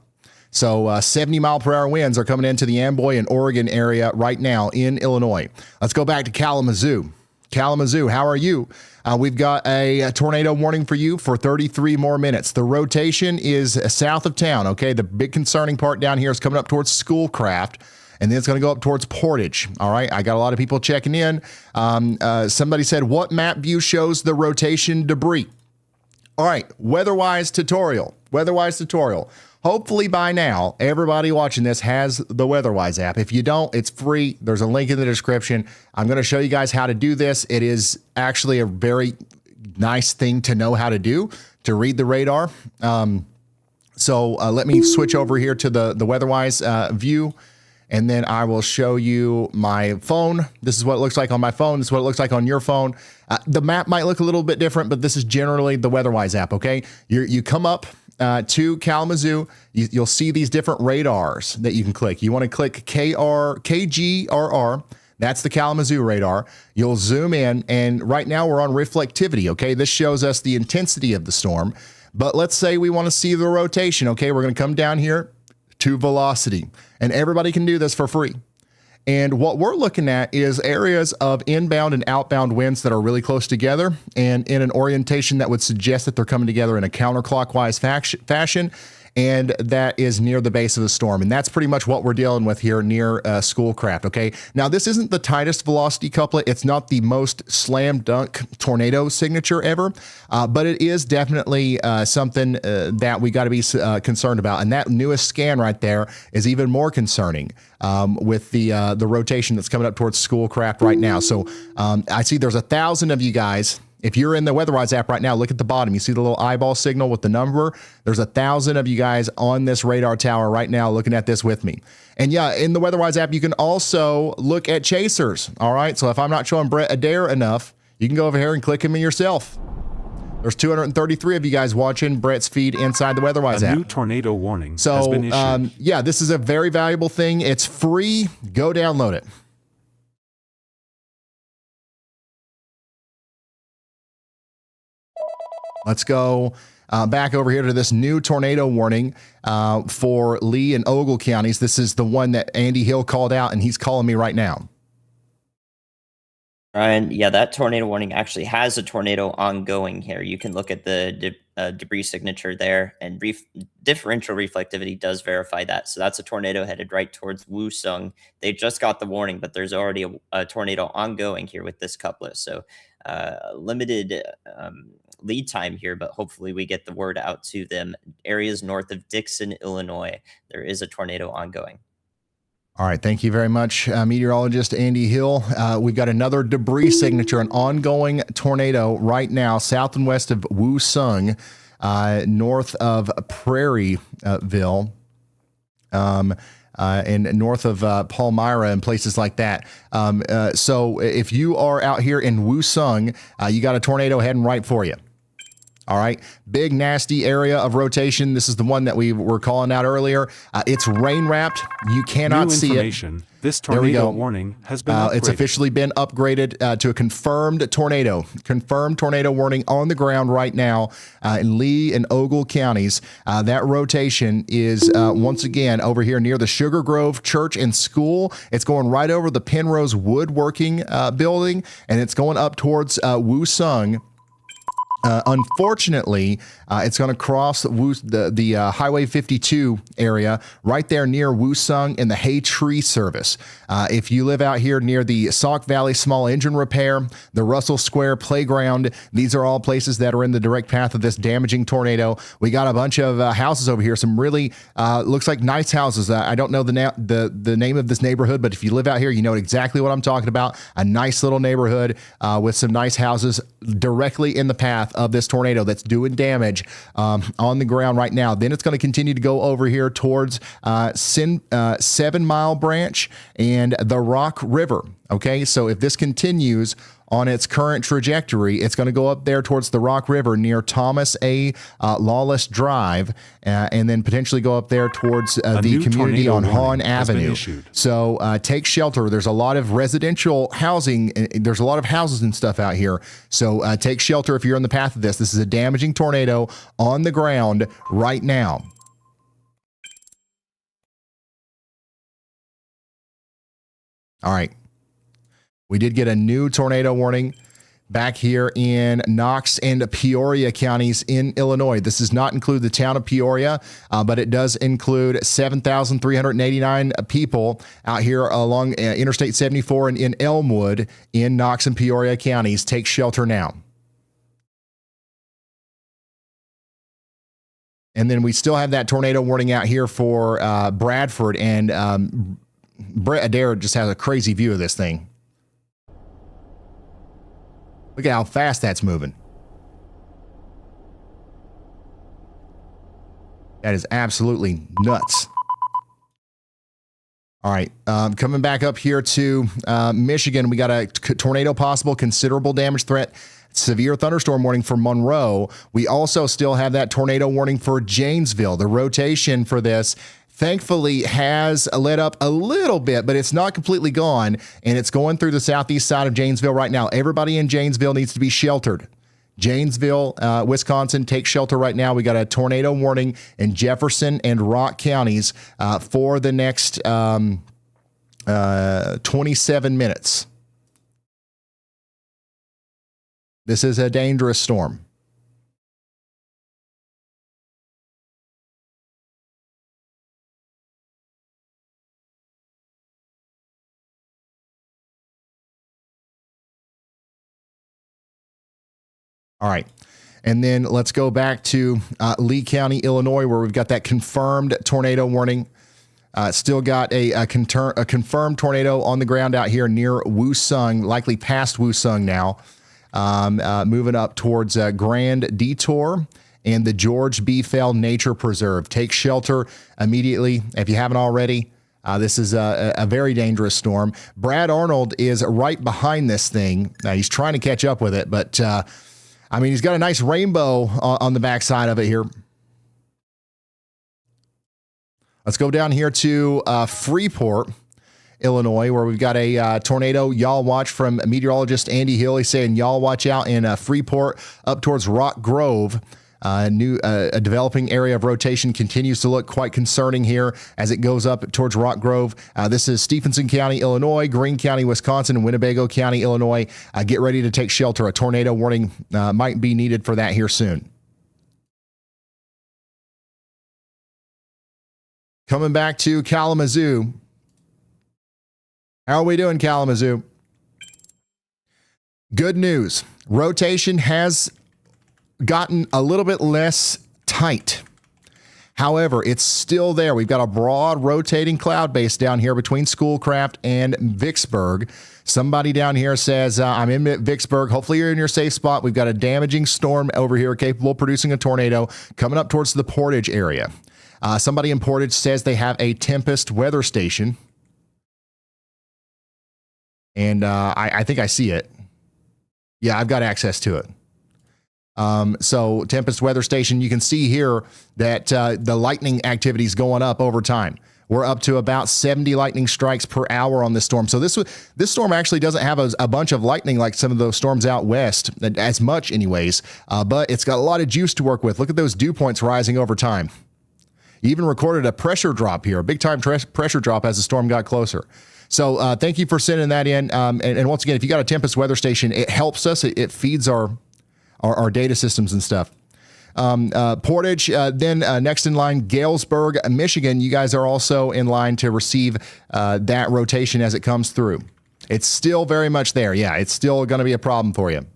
So 70-mile-per-hour winds are coming into the Amboy and Oregon area right now in Illinois. Let's go back to Kalamazoo. Kalamazoo, how are you? We've got a tornado warning for you for 33 more minutes. The rotation is south of town, okay? The big concerning part down here is coming up towards Schoolcraft, and then it's going to go up towards Portage, all right? I got a lot of people checking in. Somebody said, what map view shows the rotation debris? All right, WeatherWise tutorial. WeatherWise tutorial. Hopefully by now, everybody watching this has the WeatherWise app. If you don't, it's free. There's a link in the description. I'm going to show you guys how to do this. It is actually a very nice thing to know how to do, to read the radar. So let me switch over here to the WeatherWise view, and then I will show you my phone. This is what it looks like on my phone. This is what it looks like on your phone. The map might look a little bit different, but this is generally the WeatherWise app, okay? You come up to Kalamazoo, you'll see these different radars that you can click. You want to click KGRR. That's the Kalamazoo radar. You'll zoom in, and right now we're on reflectivity, okay? This shows us the intensity of the storm. But let's say we want to see the rotation, okay? We're going to come down here to velocity, and everybody can do this for free. And what we're looking at is areas of inbound and outbound winds that are really close together and in an orientation that would suggest that they're coming together in a counterclockwise fashion, and that is near the base of the storm. And that's pretty much what we're dealing with here near Schoolcraft, okay? Now, this isn't the tightest velocity couplet. It's not the most slam dunk tornado signature ever, but it is definitely something that we got to be concerned about. And that newest scan right there is even more concerning with the rotation that's coming up towards Schoolcraft right now. So I see there's 1,000 of you guys. If you're in the WeatherWise app right now, look at the bottom. You see the little eyeball signal with the number? There's 1,000 of you guys on this radar tower right now looking at this with me. And yeah, in the WeatherWise app, you can also look at chasers. All right, so if I'm not showing Brett Adair enough, you can go over here and click him yourself. There's 233 of you guys watching Brett's feed inside the WeatherWise app. A new tornado warning has been issued. Yeah, this is a very valuable thing. It's free. Go download it. Let's go back over here to this new tornado warning for Lee and Ogle counties. This is the one that Andy Hill called out, and he's calling me right now. Ryan, yeah, that tornado warning actually has a tornado ongoing here. You can look at the debris signature there, and differential reflectivity does verify that. So that's a tornado headed right towards Woosung. They just got the warning, but there's already a tornado ongoing here with this couplet. So limited lead time here, but hopefully we get the word out to them. Areas north of Dixon, Illinois, there is a tornado ongoing. All right, thank you very much, meteorologist Andy Hill. We've got another debris signature, an ongoing tornado right now, south and west of Woosung, north of Prairieville, and north of Palmyra and places like that. So if you are out here in Woosung, you got a tornado heading right for you. All right, big nasty area of rotation. This is the one that we were calling out earlier. It's rain wrapped. You cannot see it. This tornado warning has been upgraded. It's officially been upgraded to a confirmed tornado warning on the ground right now in Lee and Ogle counties. That rotation is once again over here near the Sugar Grove Church and School. It's going right over the Penrose Woodworking building, and it's going up towards Woosung. Unfortunately, it's going to cross the Highway 52 area right there near Woosung in the Hay Tree Service. If you live out here near the Sauk Valley Small Engine Repair, the Russell Square Playground, these are all places that are in the direct path of this damaging tornado. We got a bunch of houses over here, some really looks like nice houses. I don't know the name of this neighborhood, but if you live out here, you know exactly what I'm talking about. A nice little neighborhood with some nice houses directly in the path of this tornado that's doing damage damage on the ground right now. Then it's going to continue to go over here towards 7 Mile Branch and the Rock River. Okay, so if this continues on its current trajectory, it's going to go up there towards the Rock River near Thomas A. Lawless Drive, and then potentially go up there towards the community on Hahn Avenue. So take shelter. There's a lot of residential housing. There's a lot of houses and stuff out here. So take shelter if you're in the path of this. This is a damaging tornado on the ground right now. All right. We did get a new tornado warning back here in Knox and Peoria counties in Illinois. This does not include the town of Peoria, but it does include 7,389 people out here along Interstate 74 and in Elmwood in Knox and Peoria counties. Take shelter now. And then we still have that tornado warning out here for Bradford, and Brett Adair just has a crazy view of this thing. Look at how fast that's moving. That is absolutely nuts. All right, coming back up here to Michigan, we got a tornado possible, considerable damage threat, severe thunderstorm warning for Monroe. We also still have that tornado warning for Janesville. The rotation for this thankfully has let up a little bit, but it's not completely gone, and it's going through the southeast side of Janesville right now. Everybody in Janesville needs to be sheltered. Janesville, Wisconsin, take shelter right now. We got a tornado warning in Jefferson and Rock counties for the next 27 minutes. This is a dangerous storm. All right. And then let's go back to Lee County, Illinois, where we've got that confirmed tornado warning. Still got a confirmed tornado on the ground out here near Woosung, likely past Woosung now. Moving up towards Grand Detour and the George B. Fell Nature Preserve. Take shelter immediately if you haven't already. This is a very dangerous storm. Brad Arnold is right behind this thing. Now, he's trying to catch up with it, but I mean, he's got a nice rainbow on the backside of it here. Let's go down here to Freeport, Illinois, where we've got a tornado y'all watch from meteorologist Andy Hill. He's saying y'all watch out in Freeport up towards Rock Grove. A developing area of rotation continues to look quite concerning here as it goes up towards Rock Grove. This is Stephenson County, Illinois, Greene County, Wisconsin, and Winnebago County, Illinois. Get ready to take shelter. A tornado warning might be needed for that here soon. Coming back to Kalamazoo. How are we doing, Kalamazoo? Good news. Rotation has gotten a little bit less tight. However, it's still there. We've got a broad rotating cloud base down here between Schoolcraft and Vicksburg. Somebody down here says, I'm in Vicksburg. Hopefully you're in your safe spot. We've got a damaging storm over here capable of producing a tornado coming up towards the Portage area. Somebody in Portage says they have a Tempest weather station. And I think I see it. Yeah, I've got access to it. So Tempest weather station, you can see here that the lightning activity is going up over time. We're up to about 70 lightning strikes per hour on this storm. So this storm actually doesn't have a bunch of lightning like some of those storms out west, as much anyways, but it's got a lot of juice to work with. Look at those dew points rising over time. You even recorded a pressure drop here, a big time pressure drop as the storm got closer. So thank you for sending that in. And once again, if you got a Tempest weather station, it helps us. It feeds our data systems and stuff. Portage, then next in line, Galesburg, Michigan. You guys are also in line to receive that rotation as it comes through. It's still very much there. Yeah, it's still going to be a problem for you.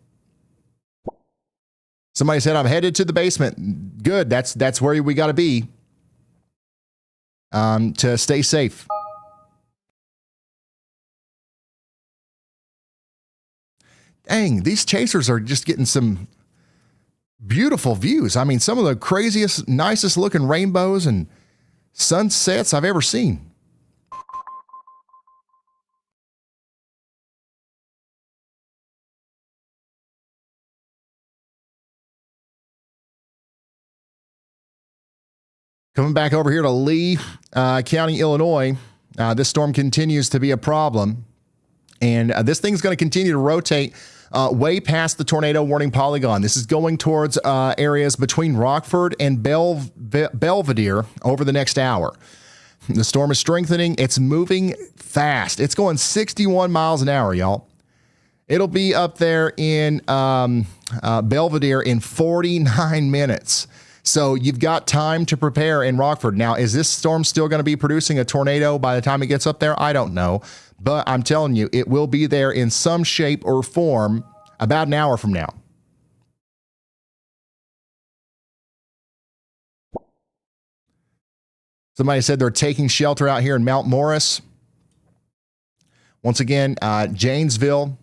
Somebody said, I'm headed to the basement. Good. That's where we got to be to stay safe. Dang, these chasers are just getting some beautiful views. I mean, some of the craziest, nicest looking rainbows and sunsets I've ever seen. Coming back over here to Lee County, Illinois, this storm continues to be a problem. And this thing's going to continue to rotate way past the tornado warning polygon. This is going towards areas between Rockford and Belvedere over the next hour. The storm is strengthening. It's moving fast. It's going 61 miles an hour, y'all. It'll be up there in Belvedere in 49 minutes. So you've got time to prepare in Rockford. Now, is this storm still going to be producing a tornado by the time it gets up there? I don't know. But I'm telling you, it will be there in some shape or form about an hour from now. Somebody said they're taking shelter out here in Mount Morris. Once again, Janesville.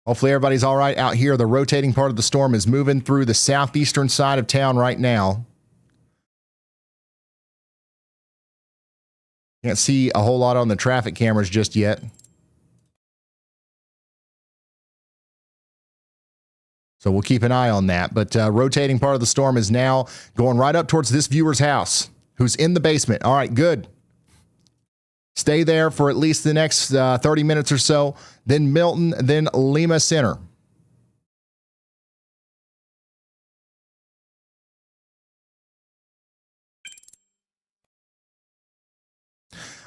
Hopefully everybody's all right out here. The rotating part of the storm is moving through the southeastern side of town right now. Can't see a whole lot on the traffic cameras just yet. So we'll keep an eye on that. But rotating part of the storm is now going right up towards this viewer's house, who's in the basement. All right, good. Stay there for at least the next 30 minutes or so. Then Milton, then Lima Center.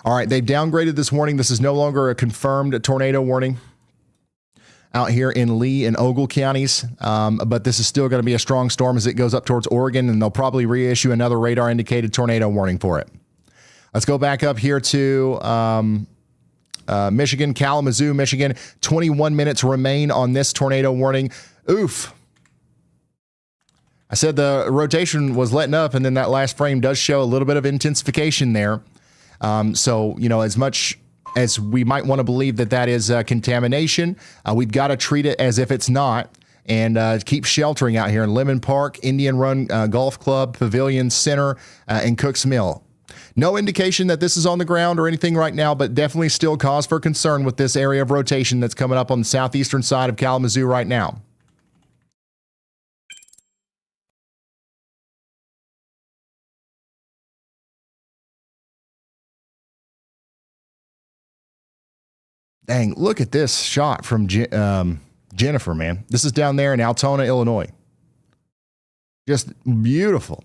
All right, they've downgraded this warning. This is no longer a confirmed tornado warning out here in Lee and Ogle counties. But this is still going to be a strong storm as it goes up towards Oregon, and they'll probably reissue another radar-indicated tornado warning for it. Let's go back up here to Michigan, Kalamazoo, Michigan. 21 minutes remain on this tornado warning. Oof. I said the rotation was letting up, and then that last frame does show a little bit of intensification there. So, you know, as much as we might want to believe that that is contamination, we've got to treat it as if it's not, and keep sheltering out here in Lemon Park, Indian Run Golf Club, Pavilion Center, and Cooks Mill. No indication that this is on the ground or anything right now, but definitely still cause for concern with this area of rotation that's coming up on the southeastern side of Kalamazoo right now. Dang, look at this shot from Jennifer, man. This is down there in Altona, Illinois. Just beautiful.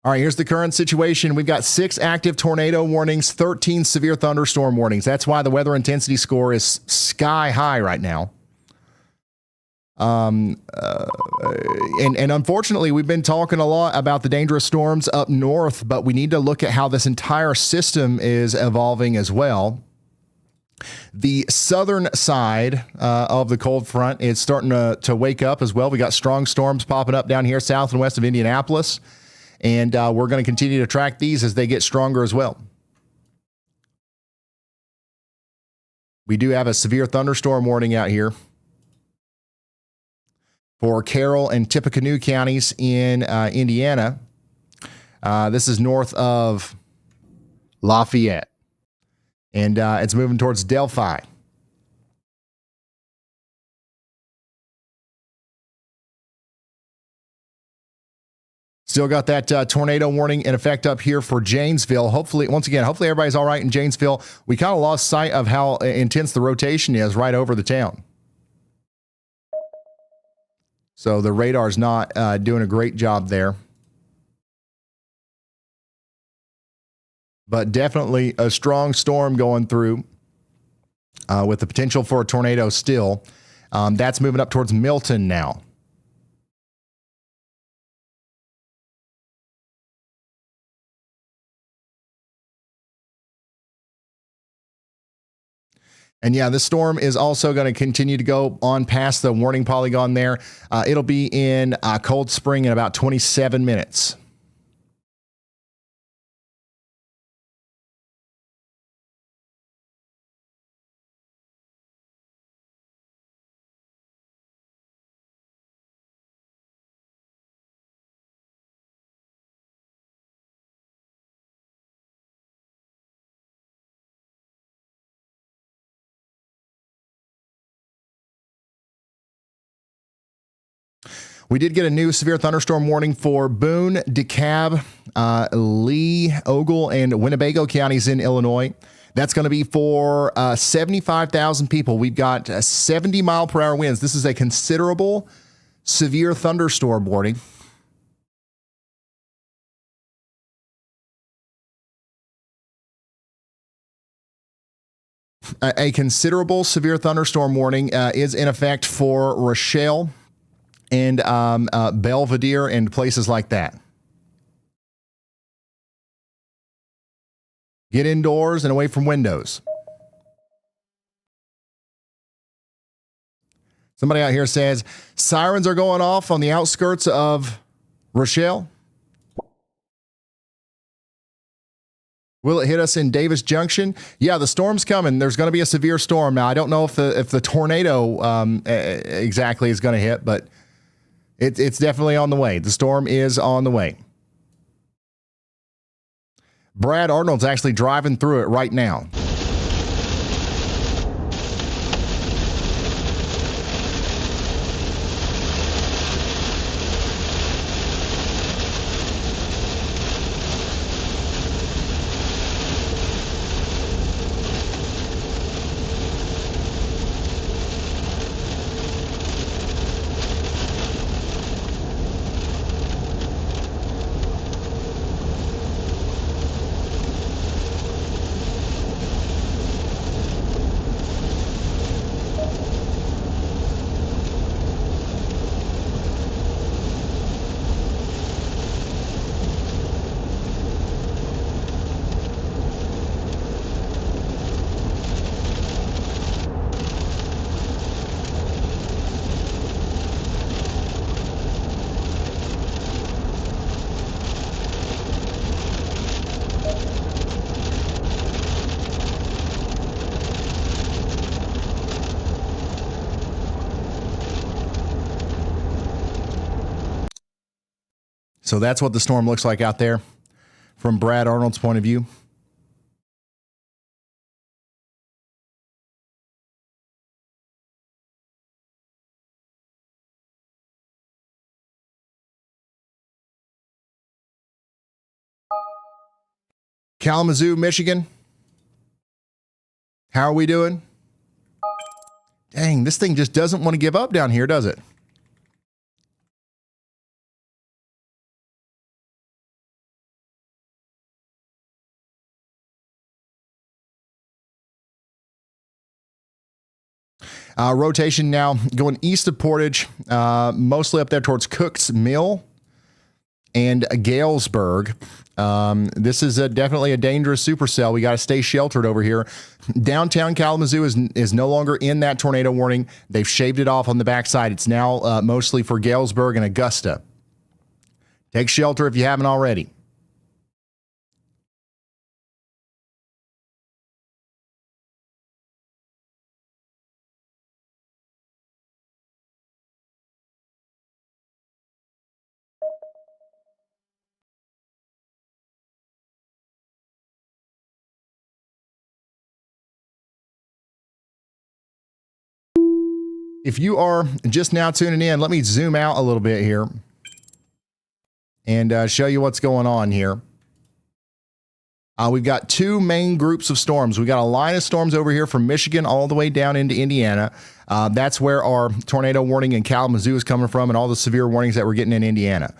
All right, here's the current situation. We've got 6 active tornado warnings, 13 severe thunderstorm warnings. That's why the weather intensity score is sky high right now. And unfortunately, we've been talking a lot about the dangerous storms up north, but we need to look at how this entire system is evolving as well. The southern side of the cold front is starting to wake up as well. We got strong storms popping up down here south and west of Indianapolis. And we're going to continue to track these as they get stronger as well. We do have a severe thunderstorm warning out here for Carroll and Tippecanoe counties in Indiana. This is north of Lafayette. And it's moving towards Delphi. Still got that tornado warning in effect up here for Janesville. Hopefully, once again, hopefully everybody's all right in Janesville. We kind of lost sight of how intense the rotation is right over the town. So the radar's not doing a great job there. But definitely a strong storm going through with the potential for a tornado still. That's moving up towards Milton now. And yeah, this storm is also going to continue to go on past the warning polygon there. It'll be in Cold Spring in about 27 minutes. We did get a new severe thunderstorm warning for Boone, DeKalb, Lee, Ogle, and Winnebago counties in Illinois. That's going to be for 75,000 people. We've got 70-mile-per-hour winds. This is a considerable severe thunderstorm warning. A considerable severe thunderstorm warning is in effect for Rochelle and Belvedere and places like that. Get indoors and away from windows. Somebody out here says, sirens are going off on the outskirts of Rochelle. Will it hit us in Davis Junction? Yeah, the storm's coming. There's going to be a severe storm. Now, I don't know if the tornado exactly is going to hit, but it's definitely on the way. The storm is on the way. Brad Arnold's actually driving through it right now. So that's what the storm looks like out there from Brad Arnold's point of view. Kalamazoo, Michigan. How are we doing? Dang, this thing just doesn't want to give up down here, does it? Rotation now going east of Portage, mostly up there towards Cook's Mill and Galesburg. This is definitely a dangerous supercell. We got to stay sheltered over here. Downtown Kalamazoo is no longer in that tornado warning. They've shaved it off on the backside. It's now mostly for Galesburg and Augusta. Take shelter if you haven't already. If you are just now tuning in, let me zoom out a little bit here and show you what's going on here. We've got two main groups of storms. We've got a line of storms over here from Michigan all the way down into Indiana. That's where our tornado warning in Kalamazoo is coming from and all the severe warnings that we're getting in Indiana.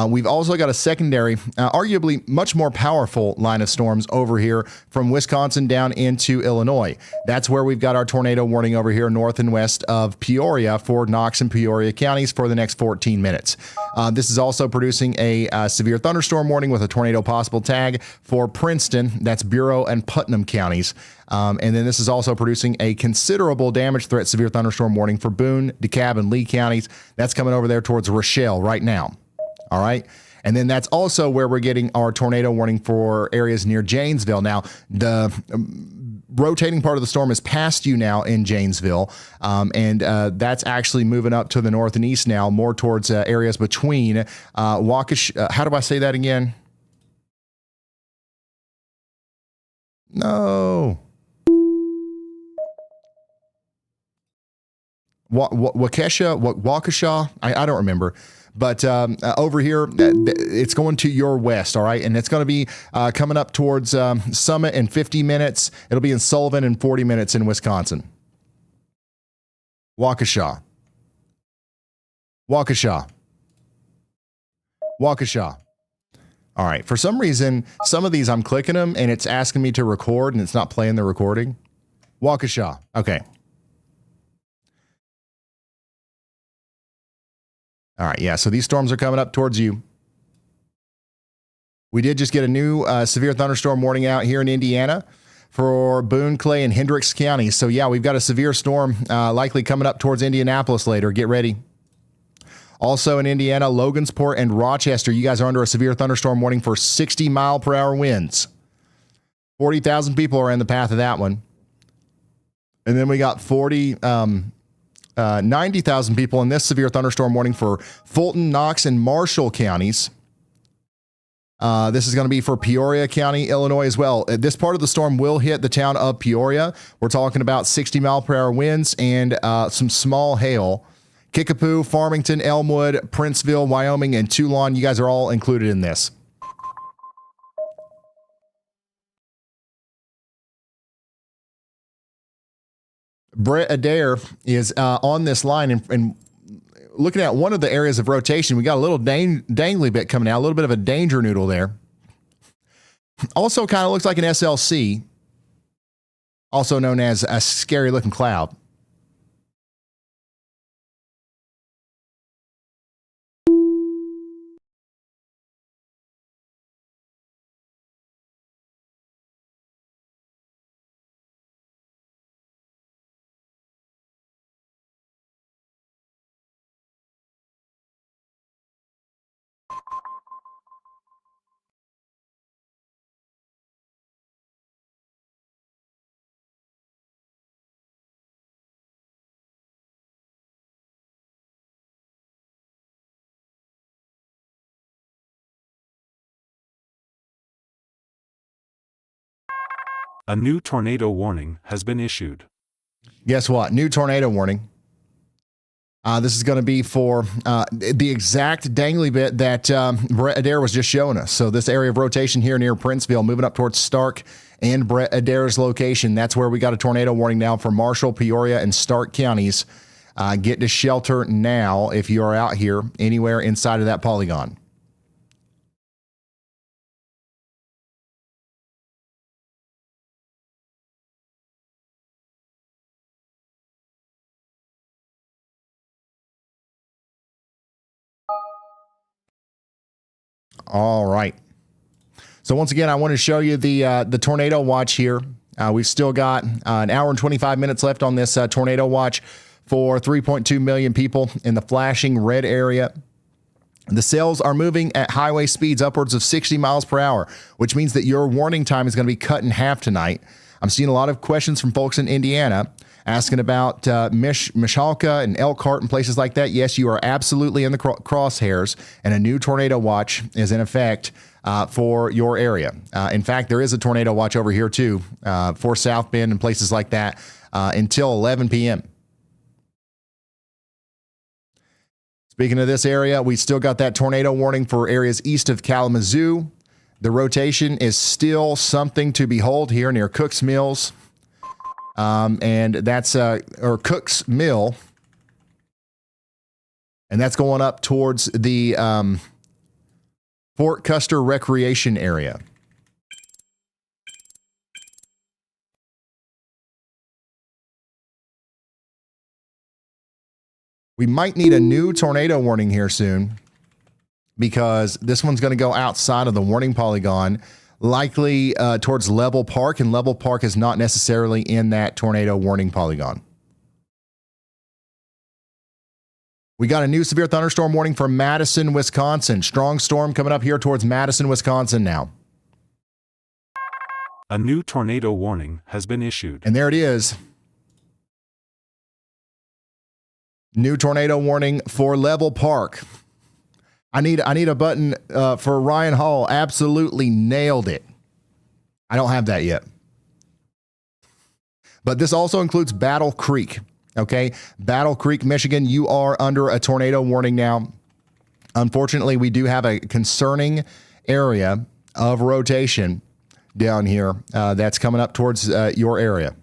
We've also got a secondary, arguably much more powerful line of storms over here from Wisconsin down into Illinois. That's where we've got our tornado warning over here north and west of Peoria for Knox and Peoria counties for the next 14 minutes. This is also producing a severe thunderstorm warning with a tornado possible tag for Princeton, that's Bureau and Putnam counties. And then this is also producing a considerable damage threat severe thunderstorm warning for Boone, DeKalb, and Lee counties. That's coming over there towards Rochelle right now. All right. And then that's also where we're getting our tornado warning for areas near Janesville. Now, the rotating part of the storm is past you now in Janesville. And that's actually moving up to the north and east now, more towards areas between Waukesha. How do I say that again? No. Waukesha. I don't remember. But over here, it's going to your west, all right? And it's going to be coming up towards Summit in 50 minutes. It'll be in Sullivan in 40 minutes in Wisconsin. Waukesha. Waukesha. Waukesha. All right. For some reason, some of these I'm clicking them, and it's asking me to record, and it's not playing the recording. Waukesha. Okay. All right, yeah, so these storms are coming up towards you. We did just get a new severe thunderstorm warning out here in Indiana for Boone, Clay, and Hendricks counties. So, yeah, we've got a severe storm likely coming up towards Indianapolis later. Get ready. Also in Indiana, Logansport and Rochester, you guys are under a severe thunderstorm warning for 60-mile-per-hour winds. 40,000 people are in the path of that one. And then we got 90,000 people in this severe thunderstorm warning for Fulton, Knox, and Marshall counties. This is going to be for Peoria County, Illinois as well. This part of the storm will hit the town of Peoria. We're talking about 60-mile-per-hour winds and some small hail. Kickapoo, Farmington, Elmwood, Princeville, Wyoming, and Toulon, you guys are all included in this. Brett Adair is on this line, and looking at one of the areas of rotation, we got a little dangly bit coming out, a little bit of a danger noodle there. Also kind of looks like an SLC, also known as a scary looking cloud. A new tornado warning has been issued. Guess what? New tornado warning. This is going to be for the exact dangly bit that Brett Adair was just showing us. So this area of rotation here near Princeville, moving up towards Stark and Brett Adair's location. That's where we got a tornado warning now for Marshall, Peoria, and Stark counties. Get to shelter now if you are out here anywhere inside of that polygon. All right. So once again, I want to show you the tornado watch here. We've still got an hour and 25 minutes left on this tornado watch for 3.2 million people in the flashing red area. The cells are moving at highway speeds upwards of 60 miles per hour, which means that your warning time is going to be cut in half tonight. I'm seeing a lot of questions from folks in Indiana asking about Michalka and Elkhart and places like that. Yes, you are absolutely in the crosshairs, and a new tornado watch is in effect for your area. In fact, there is a tornado watch over here too for South Bend and places like that until 11 p.m. Speaking of this area, we still got that tornado warning for areas east of Kalamazoo. The rotation is still something to behold here near Cook's Mills. And that's or Cook's Mill, and that's going up towards the Fort Custer Recreation Area. We might need a new tornado warning here soon because this one's going to go outside of the warning polygon. Likely towards Level Park, and Level Park is not necessarily in that tornado warning polygon. We got a new severe thunderstorm warning for Madison, Wisconsin. Strong storm coming up here towards Madison, Wisconsin now. A new tornado warning has been issued. And there it is. New tornado warning for Level Park. I need a button for Ryan Hall. Absolutely nailed it. I don't have that yet. But this also includes Battle Creek. Okay. Battle Creek, Michigan, you are under a tornado warning now. Unfortunately, we do have a concerning area of rotation down here that's coming up towards your area.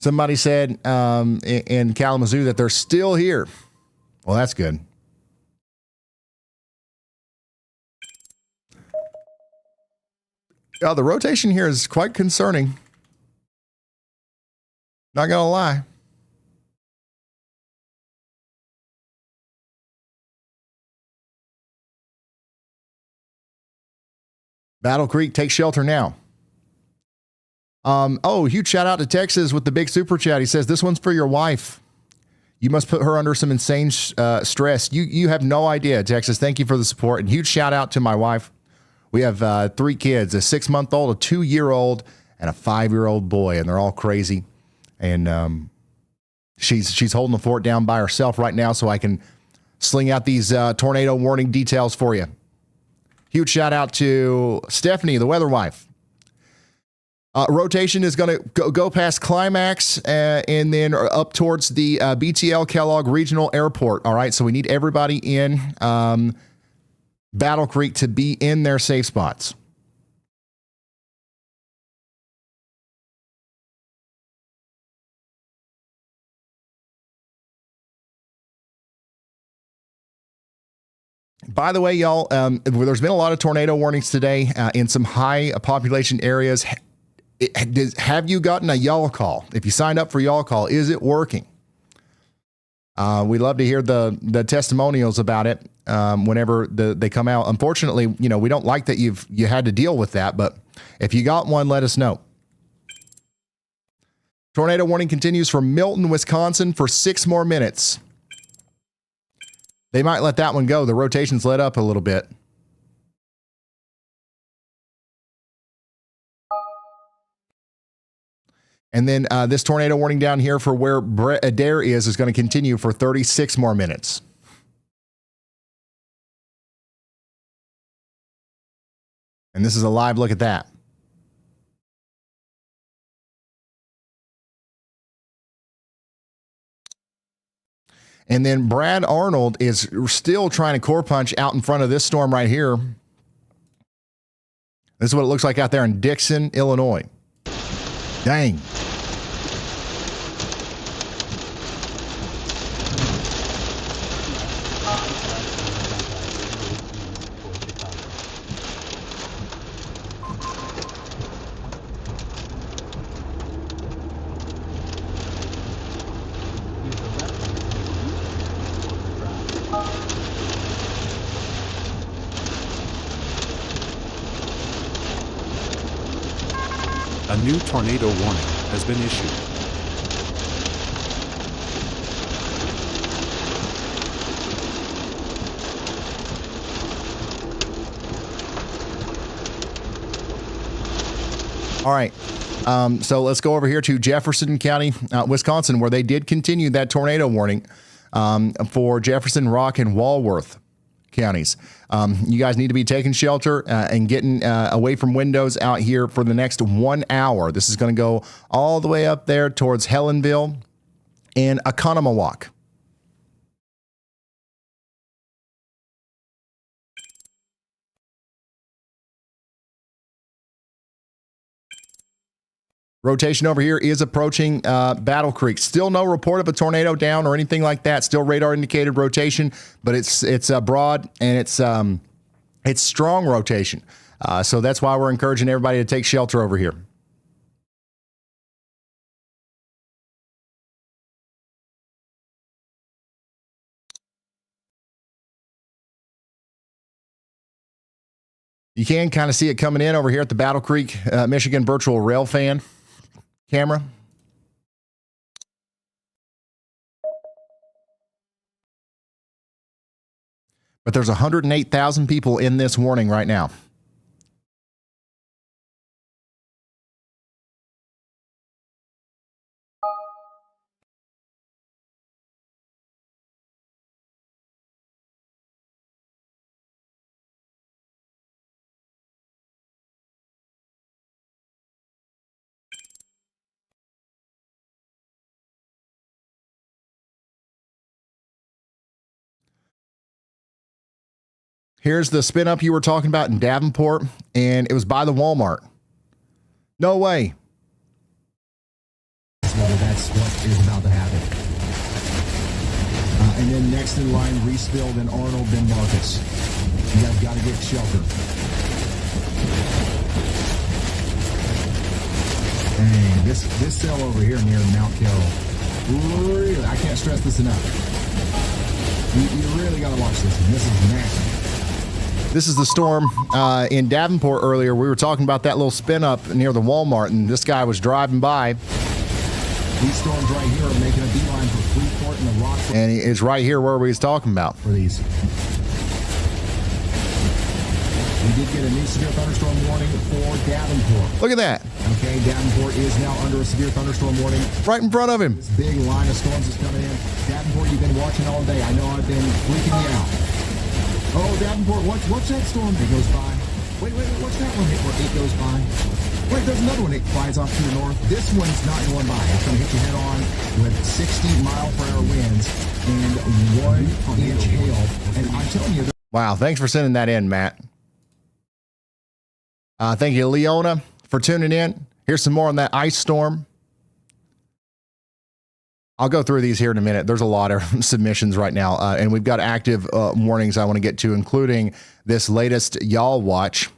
Somebody said in Kalamazoo that they're still here. Well, that's good. The rotation here is quite concerning. Not going to lie. Battle Creek, take shelter now. Huge shout out to Texas with the big super chat. He says, this one's for your wife. You must put her under some insane stress. You have no idea, Texas. Thank you for the support. And huge shout out to my wife. We have 3 kids, a 6-month-old, a 2-year-old, and a 5-year-old boy, and they're all crazy. And she's holding the fort down by herself right now so I can sling out these tornado warning details for you. Huge shout out to Stephanie, the weather wife. Rotation is going to go past Climax and then up towards the BTL Kellogg Regional Airport. All right, so we need everybody in Battle Creek to be in their safe spots. By the way, y'all, there's been a lot of tornado warnings today in some high population areas. Have you gotten a YALLCALL? If you signed up for YALLCALL, is it working? We'd love to hear the testimonials about it whenever they come out. Unfortunately, we don't like that you had to deal with that, but if you got one, let us know. Tornado warning continues for Milton, Wisconsin for 6 more minutes. They might let that one go. The rotation's let up a little bit. And then this tornado warning down here for where Adair is going to continue for 36 more minutes. And this is a live look at that. And then Brad Arnold is still trying to core punch out in front of this storm right here. This is what it looks like out there in Dixon, Illinois. Dang. A new tornado warning has been issued. All right. So let's go over here to Jefferson County, Wisconsin, where they did continue that tornado warning for Jefferson, Rock, and Walworth counties. You guys need to be taking shelter and getting away from windows out here for the next 1 hour. This is going to go all the way up there towards Helenville and Oconomowoc. Rotation over here is approaching Battle Creek. Still no report of a tornado down or anything like that. Still radar indicated rotation, but it's broad and it's strong rotation. So that's why we're encouraging everybody to take shelter over here. You can kind of see it coming in over here at the Battle Creek, Michigan virtual rail fan camera. But there's 108,000 people in this warning right now. Here's the spin up you were talking about in Davenport, and it was by the Walmart. No way. Whether that's what is about to happen. And then next in line, Reesville, then Arnold, then Marcus. You guys got to get shelter. Dang, this cell over here near Mount Carroll. Really, I can't stress this enough. You really got to watch this one. This is nasty. This is the storm in Davenport earlier. We were talking about that little spin up near the Walmart, and this guy was driving by. These storms right here are making a beeline for Freeport and the Rock. And it's right here where we was talking about. For these. We did get a new severe thunderstorm warning for Davenport. Look at that. Okay, Davenport is now under a severe thunderstorm warning. Right in front of him. This big line of storms is coming in. Davenport, you've been watching all day. I know I've been freaking you out. Oh, Davenport, watch that storm that goes by. Wait, watch that one hit where it goes by. Wait, there's another one that flies off to the north. This one's not going by. It's going to hit you head on with 60-mile-per-hour winds and 1-inch hail. And I'm telling you... Wow, thanks for sending that in, Matt. Thank you, Leona, for tuning in. Here's some more on that ice storm. I'll go through these here in a minute. There's a lot of submissions right now, and we've got active warnings I want to get to, including this latest Y'all Watch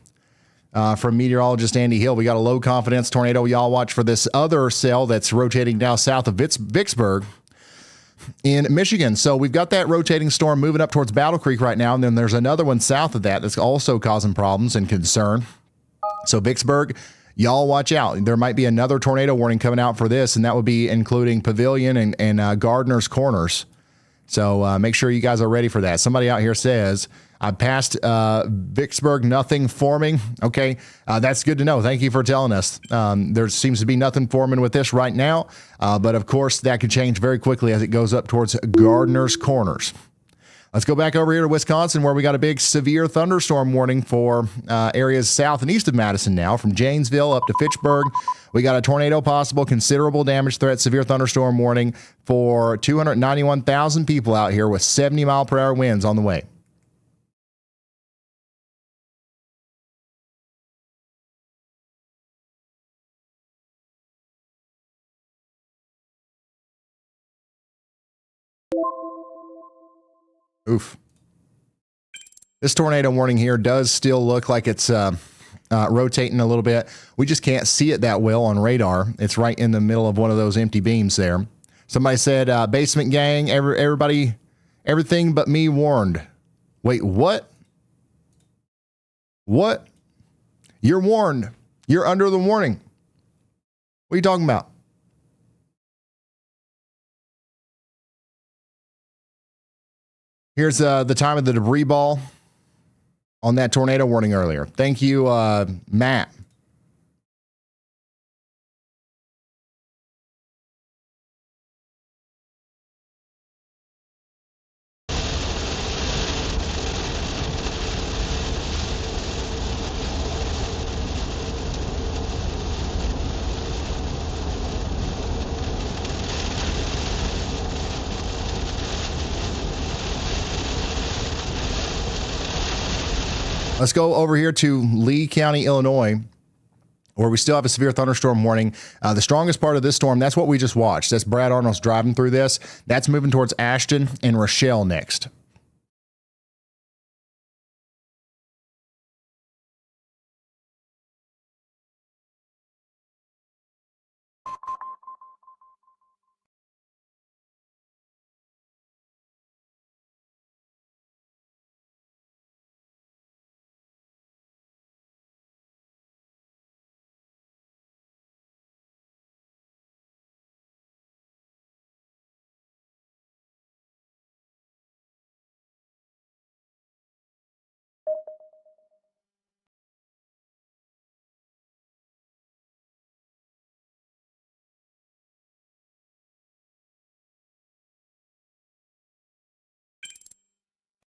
from meteorologist Andy Hill. We got a low confidence tornado Y'all Watch for this other cell that's rotating now south of Vicksburg in Michigan. So we've got that rotating storm moving up towards Battle Creek right now, and then there's another one south of that that's also causing problems and concern. So Vicksburg, y'all watch out. There might be another tornado warning coming out for this, and that would be including Pavilion and Gardner's Corners. So make sure you guys are ready for that. Somebody out here says, I passed Vicksburg, nothing forming. Okay, that's good to know. Thank you for telling us. There seems to be nothing forming with this right now, but of course that could change very quickly as it goes up towards Gardner's Corners. Let's go back over here to Wisconsin, where we got a big severe thunderstorm warning for areas south and east of Madison now, from Janesville up to Fitchburg. We got a tornado possible, considerable damage threat, severe thunderstorm warning for 291,000 people out here with 70-mile-per-hour winds on the way. Oof. This tornado warning here does still look like it's rotating a little bit. We just can't see it that well on radar. It's right in the middle of one of those empty beams there. Somebody said, basement gang, everybody, everything but me warned. Wait, what? What? You're warned. You're under the warning. What are you talking about? Here's the time of the debris ball on that tornado warning earlier. Thank you, Matt. Let's go over here to Lee County, Illinois, where we still have a severe thunderstorm warning. The strongest part of this storm, that's what we just watched. That's Brad Arnold's driving through this. That's moving towards Ashton and Rochelle next.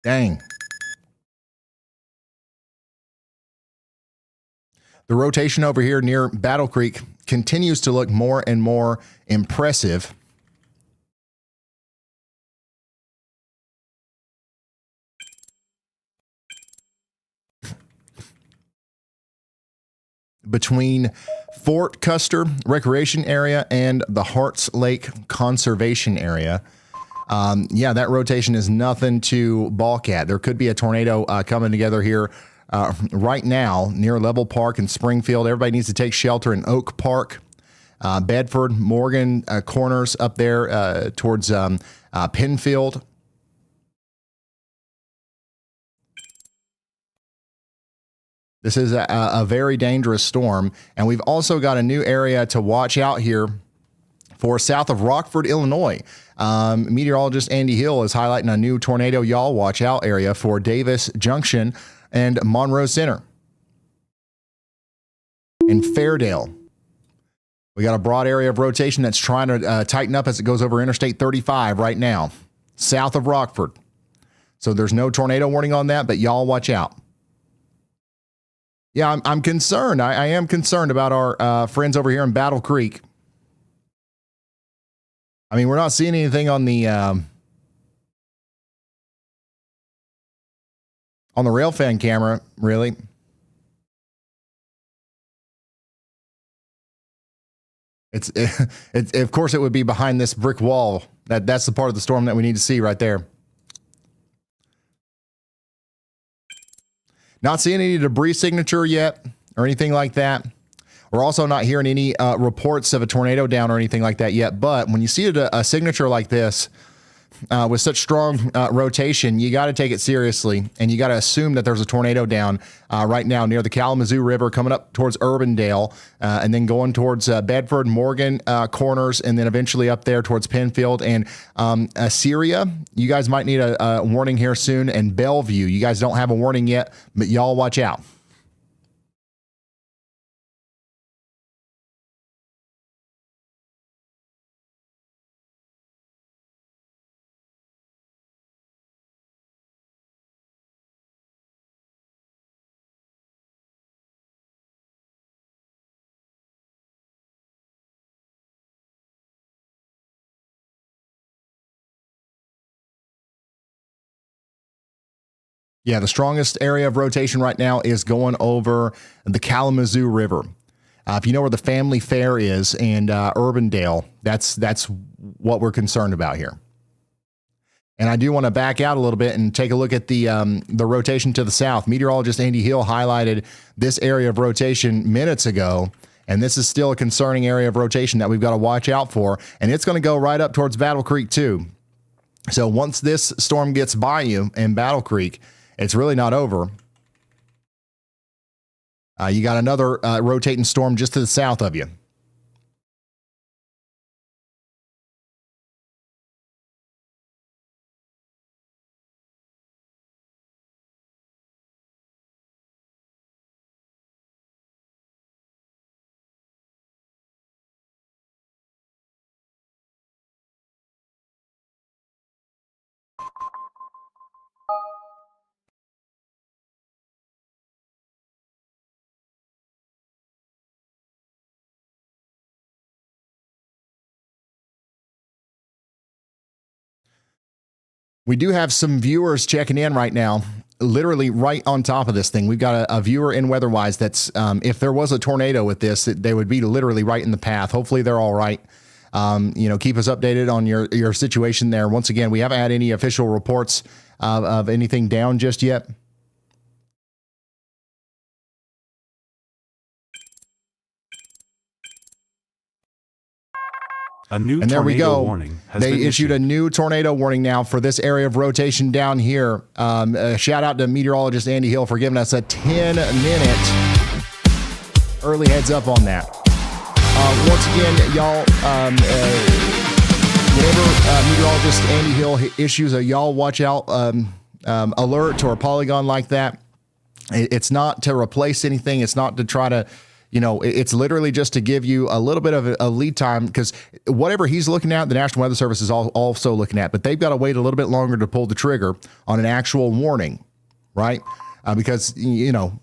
Dang. The rotation over here near Battle Creek continues to look more and more impressive. Between Fort Custer Recreation Area and the Hearts Lake Conservation Area. Yeah, that rotation is nothing to balk at. There could be a tornado coming together here right now near Level Park in Springfield. Everybody needs to take shelter in Oak Park, Bedford, Morgan Corners up there towards Penfield. This is a very dangerous storm, and we've also got a new area to watch out here for south of Rockford, Illinois. Meteorologist Andy Hill is highlighting a new tornado y'all watch out area for Davis Junction and Monroe Center. In Fairdale, we got a broad area of rotation that's trying to tighten up as it goes over Interstate 35 right now, south of Rockford. So there's no tornado warning on that, but y'all watch out. Yeah, I'm concerned. I am concerned about our friends over here in Battle Creek. I mean, we're not seeing anything on the railfan camera, really. It's of course it would be behind this brick wall. That's the part of the storm that we need to see right there. Not seeing any debris signature yet or anything like that. We're also not hearing any reports of a tornado down or anything like that yet. But when you see a signature like this with such strong rotation, you got to take it seriously. And you got to assume that there's a tornado down right now near the Kalamazoo River coming up towards Urbandale and then going towards Bedford, Morgan Corners, and then eventually up there towards Penfield and Assyria. You guys might need a warning here soon. And Bellevue, you guys don't have a warning yet, but y'all watch out. Yeah, the strongest area of rotation right now is going over the Kalamazoo River. If you know where the Family Fair is and Urbandale, that's what we're concerned about here. And I do want to back out a little bit and take a look at the rotation to the south. Meteorologist Andy Hill highlighted this area of rotation minutes ago, and this is still a concerning area of rotation that we've got to watch out for. And it's going to go right up towards Battle Creek too. So once this storm gets by you in Battle Creek, it's really not over. You got another rotating storm just to the south of you. We do have some viewers checking in right now, literally right on top of this thing. We've got a viewer in WeatherWise that's, if there was a tornado with this, they would be literally right in the path. Hopefully they're all right. Keep us updated on your situation there. Once again, we haven't had any official reports of anything down just yet. A new and there we tornado go. Warning has they been issued a new tornado warning now for this area of rotation down here. Shout out to meteorologist Andy Hill for giving us a 10-minute early heads up on that. Once again, y'all, whenever meteorologist Andy Hill issues a y'all watch out alert or a polygon like that, it's not to replace anything. It's not to try to you know, it's literally just to give you a little bit of a lead time, because whatever he's looking at, the National Weather Service is also looking at, but they've got to wait a little bit longer to pull the trigger on an actual warning, right? Because, you know,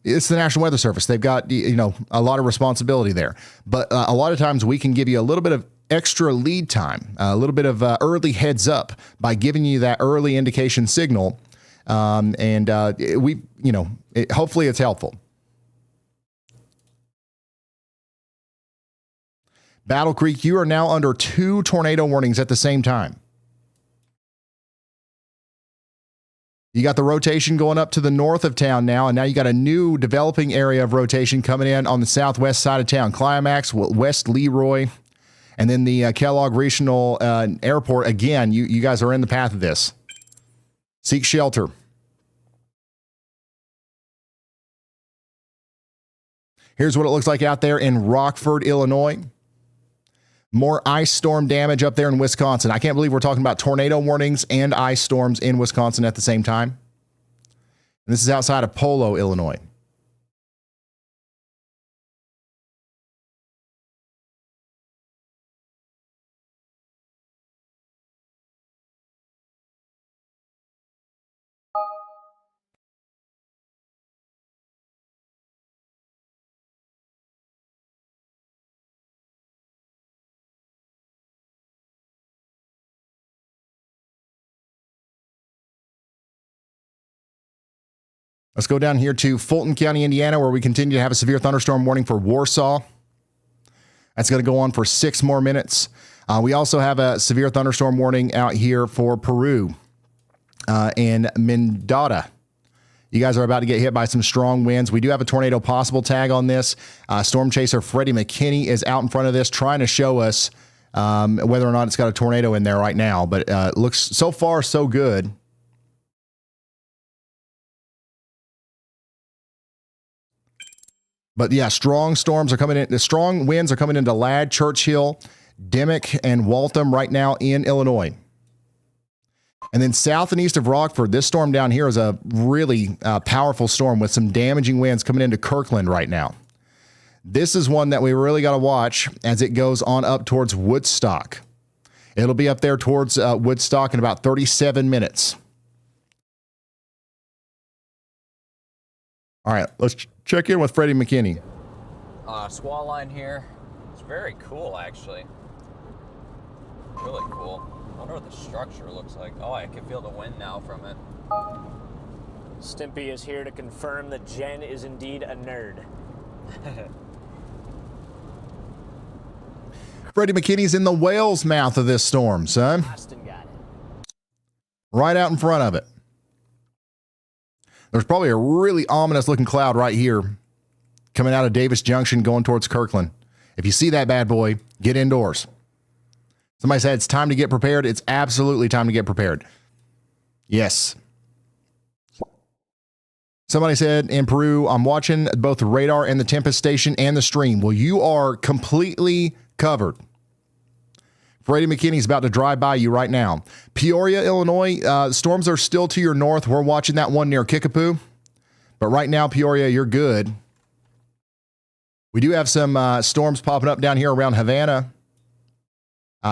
it's the National Weather Service. They've got, you know, a lot of responsibility there. But a lot of times we can give you a little bit of extra lead time, a little bit of early heads up by giving you that early indication signal. Hopefully it's helpful. Battle Creek, you are now under 2 tornado warnings at the same time. You got the rotation going up to the north of town now, and now you got a new developing area of rotation coming in on the southwest side of town. Climax, West Leroy, and then the Kellogg Regional Airport. Again, you guys are in the path of this. Seek shelter. Here's what it looks like out there in Rockford, Illinois. More ice storm damage up there in Wisconsin. I can't believe we're talking about tornado warnings and ice storms in Wisconsin at the same time. And this is outside of Polo, Illinois. Let's go down here to Fulton County, Indiana, where we continue to have a severe thunderstorm warning for Warsaw. That's going to go on for 6 more minutes. We also have a severe thunderstorm warning out here for Peru and Mendota. You guys are about to get hit by some strong winds. We do have a tornado possible tag on this. Storm chaser Freddie McKinney is out in front of this trying to show us whether or not it's got a tornado in there right now. But it looks so far so good. But yeah, strong storms are coming in. The strong winds are coming into Ladd, Churchill, Dimmock, and Waltham right now in Illinois. And then south and east of Rockford, this storm down here is a really powerful storm with some damaging winds coming into Kirkland right now. This is one that we really got to watch as it goes on up towards Woodstock. It'll be up there towards Woodstock in about 37 minutes. All right, let's check in with Freddie McKinney. Squall line here. It's very cool, actually. Really cool. I wonder what the structure looks like. Oh, I can feel the wind now from it. Stimpy is here to confirm that Jen is indeed a nerd. Freddie McKinney's in the whale's mouth of this storm, son. Austin got it. Right out in front of it. There's probably a really ominous looking cloud right here coming out of Davis Junction going towards Kirkland. If you see that bad boy, get indoors. Somebody said it's time to get prepared. It's absolutely time to get prepared. Yes. Somebody said in Peru, I'm watching both the radar and the Tempest station and the stream. Well, you are completely covered. Freddie McKinney's about to drive by you right now. Peoria, Illinois, storms are still to your north. We're watching that one near Kickapoo. But right now, Peoria, you're good. We do have some storms popping up down here around Havana.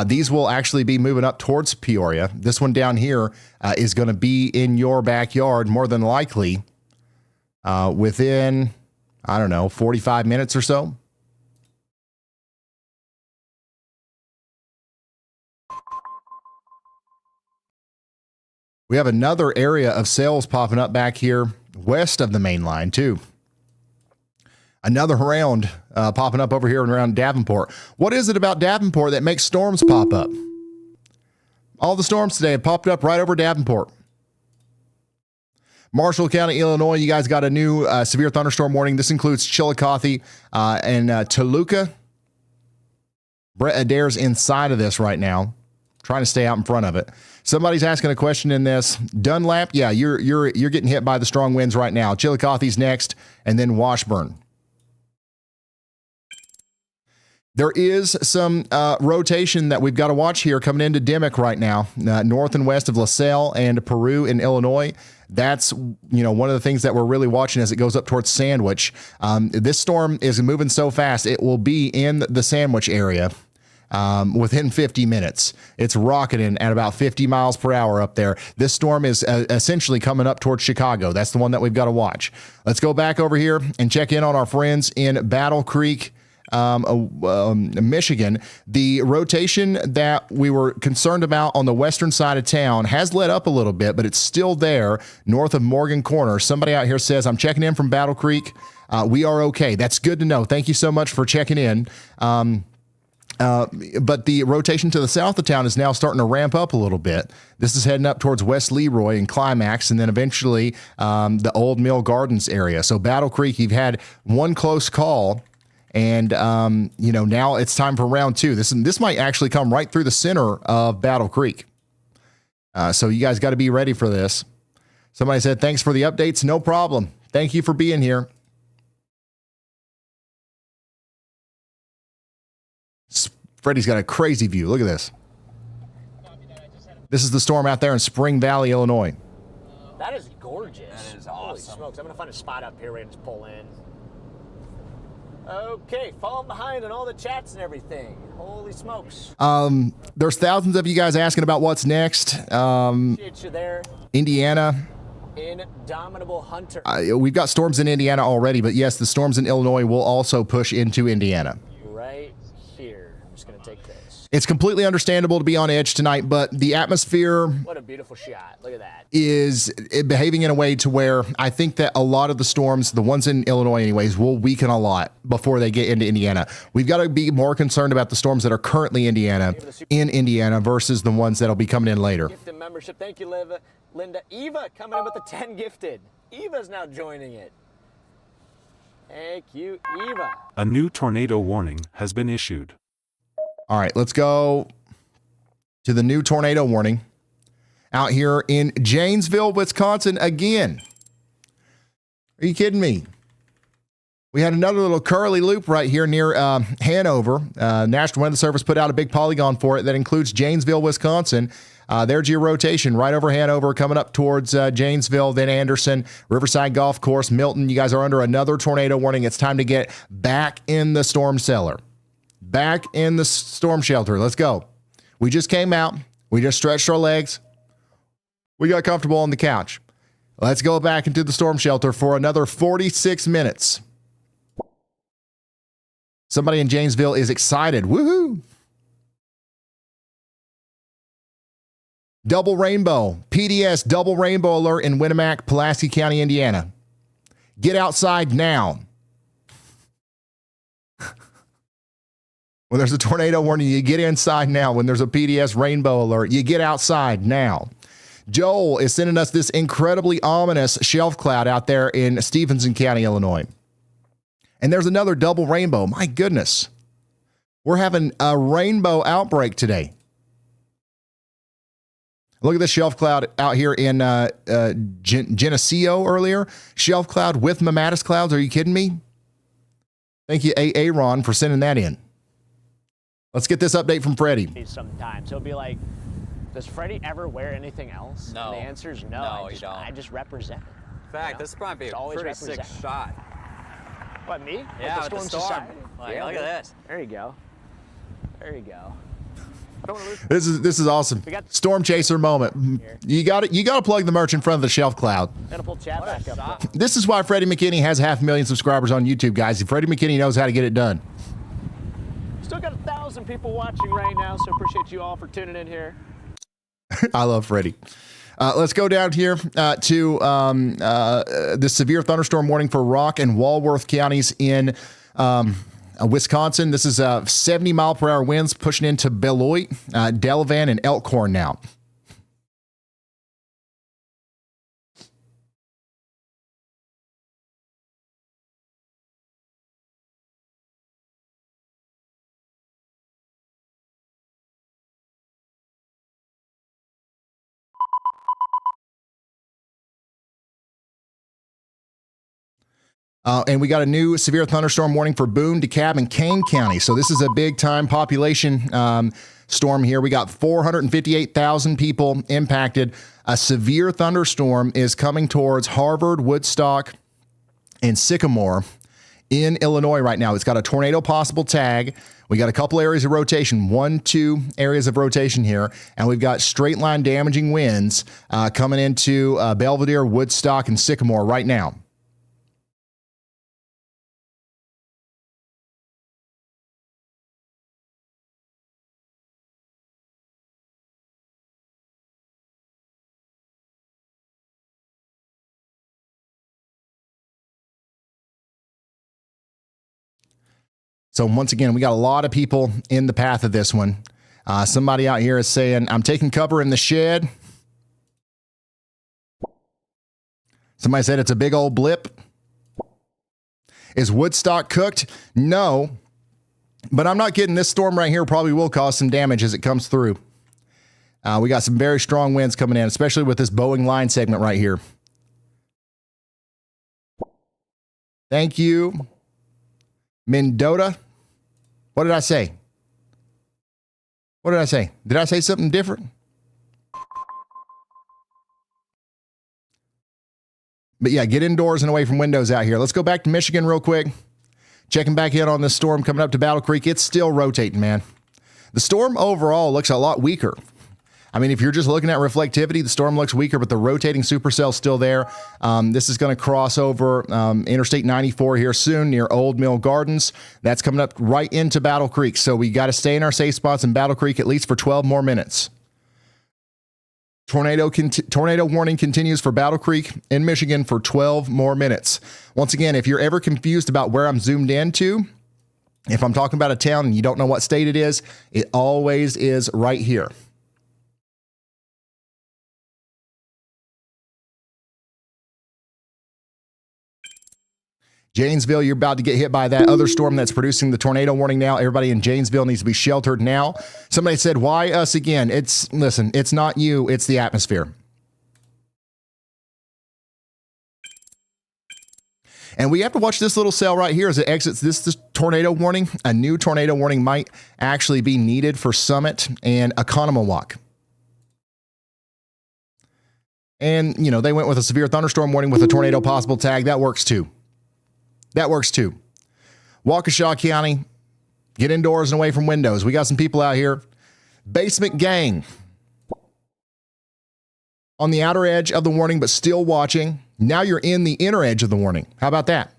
These will actually be moving up towards Peoria. This one down here is going to be in your backyard more than likely within, 45 minutes or so. We have another area of cells popping up back here west of the main line, too. Another round popping up over here and around Davenport. What is it about Davenport that makes storms pop up? All the storms today have popped up right over Davenport. Marshall County, Illinois, you guys got a new severe thunderstorm warning. This includes Chillicothe and Toluca. Brett Adair's inside of this right now, trying to stay out in front of it. Somebody's asking a question in this. Dunlap, yeah, you're getting hit by the strong winds right now. Chillicothe's next, and then Washburn. There is some rotation that we've got to watch here coming into Dimmock right now, north and west of LaSalle and Peru in Illinois. That's, one of the things that we're really watching as it goes up towards Sandwich. This storm is moving so fast, it will be in the Sandwich area within 50 minutes. It's rocketing at about 50 miles per hour up there. This storm is essentially coming up towards Chicago. That's the one that we've got to watch. Let's go back over here and check in on our friends in Battle Creek, Michigan. The rotation that we were concerned about on the western side of town has let up a little bit, but it's still there north of Morgan Corner. Somebody out here says, I'm checking in from Battle Creek. We are okay. That's good to know. Thank you so much for checking in. But the rotation to the south of town is now starting to ramp up a little bit. This is heading up towards West Leroy and Climax, and then eventually the Old Mill Gardens area. So Battle Creek, you've had one close call. And, now it's time for round two. This might actually come right through the center of Battle Creek. So you guys got to be ready for this. Somebody said, thanks for the updates. No problem. Thank you for being here. Freddie's got a crazy view. Look at this. This is the storm out there in Spring Valley, Illinois. That is gorgeous. That is Holy awesome. smokes. I'm going to find a spot up here where I can just pull in. Okay, falling behind on all the chats and everything. Holy smokes. There's thousands of you guys asking about what's next. Appreciate you there. Indiana. Indomitable Hunter. We've got storms in Indiana already, but yes, the storms in Illinois will also push into Indiana. Right here. I'm just going to take this. It's completely understandable to be on edge tonight, but the atmosphere What a beautiful shot. Look at that. is behaving in a way to where I think that a lot of the storms, the ones in Illinois anyways, will weaken a lot before they get into Indiana. We've got to be more concerned about the storms that are currently in Indiana versus the ones that'll be coming in later. Gifted membership. Thank you, Linda. Eva coming in with the 10 gifted. Eva's now joining it. Thank you, Eva. A new tornado warning has been issued. All right, let's go to the new tornado warning out here in Janesville, Wisconsin again. Are you kidding me? We had another little curly loop right here near Hanover. National Weather Service put out a big polygon for it that includes Janesville, Wisconsin. There's your rotation right over Hanover, coming up towards Janesville, then Anderson, Riverside Golf Course, Milton. You guys are under another tornado warning. It's time to get back in the storm cellar. Back in the storm shelter. Let's go. We just came out. We just stretched our legs. We got comfortable on the couch. Let's go back into the storm shelter for another 46 minutes. Somebody in Janesville is excited. Woohoo! Double rainbow. PDS double rainbow alert in Winnemac, Pulaski County, Indiana. Get outside now. When there's a tornado warning, you get inside now. When there's a PDS rainbow alert, you get outside now. Joel is sending us this incredibly ominous shelf cloud out there in Stephenson County, Illinois. And there's another double rainbow. My goodness. We're having a rainbow outbreak today. Look at this shelf cloud out here in Geneseo earlier. Shelf cloud with mammatus clouds. Are you kidding me? Thank you, Aaron, for sending that in. Let's get this update from Freddie. Sometimes he'll be like, does Freddie ever wear anything else? No. And the answer is no. No, you don't. I just represent it. In fact, this might be a pretty sick shot. What, me? Yeah, with the storm. Society? Like, Yeah, look at this. There you go. There you go. This is awesome. Storm chaser moment. You got to plug the merch in front of the shelf cloud. Gotta pull chat back up. This is why Freddie McKinney has 500,000 subscribers on YouTube, guys. Freddie McKinney knows how to get it done. Still got 1,000 people watching right now, so appreciate you all for tuning in here. I love Freddie. Let's go down here to the severe thunderstorm warning for Rock and Walworth counties in Wisconsin. This is 70 mile per hour winds pushing into Beloit, Delavan, and Elkhorn now. And we got a new severe thunderstorm warning for Boone, DeKalb, and Kane County. So this is a big time population storm here. We got 458,000 people impacted. A severe thunderstorm is coming towards Harvard, Woodstock, and Sycamore in Illinois right now. It's got a tornado possible tag. We got a couple areas of rotation, 1-2 areas of rotation here, and we've got straight line damaging winds coming into Belvedere, Woodstock, and Sycamore right now. So once again, we got a lot of people in the path of this one. Somebody out here is saying, I'm taking cover in the shed. Somebody said it's a big old blip. Is Woodstock cooked? No. But I'm not kidding. This storm right here probably will cause some damage as it comes through. We got some very strong winds coming in, especially with this Boeing line segment right here. Thank you, Mendota. What did I say? What did I say? Did I say something different? But yeah, get indoors and away from windows out here. Let's go back to Michigan real quick. Checking back in on this storm coming up to Battle Creek. It's still rotating, man. The storm overall looks a lot weaker. I mean, if you're just looking at reflectivity, the storm looks weaker, but the rotating supercell is still there. This is going to cross over Interstate 94 here soon near Old Mill Gardens. That's coming up right into Battle Creek. So we got to stay in our safe spots in Battle Creek at least for 12 more minutes. Tornado warning continues for Battle Creek in Michigan for 12 more minutes. Once again, if you're ever confused about where I'm zoomed into, if I'm talking about a town and you don't know what state it always is right here. Janesville, you're about to get hit by that other storm that's producing the tornado warning now. Everybody in Janesville needs to be sheltered now. Somebody said, why us again? Listen, it's not you, it's the atmosphere. And we have to watch this little cell right here as it exits this tornado warning. A new tornado warning might actually be needed for Summit and Oconomowoc. And, you know, they went with a severe thunderstorm warning with a tornado possible tag. That works too. That works too. Waukesha County, get indoors and away from windows. We got some people out here. Basement gang. On the outer edge of the warning, but still watching. Now you're in the inner edge of the warning. How about that?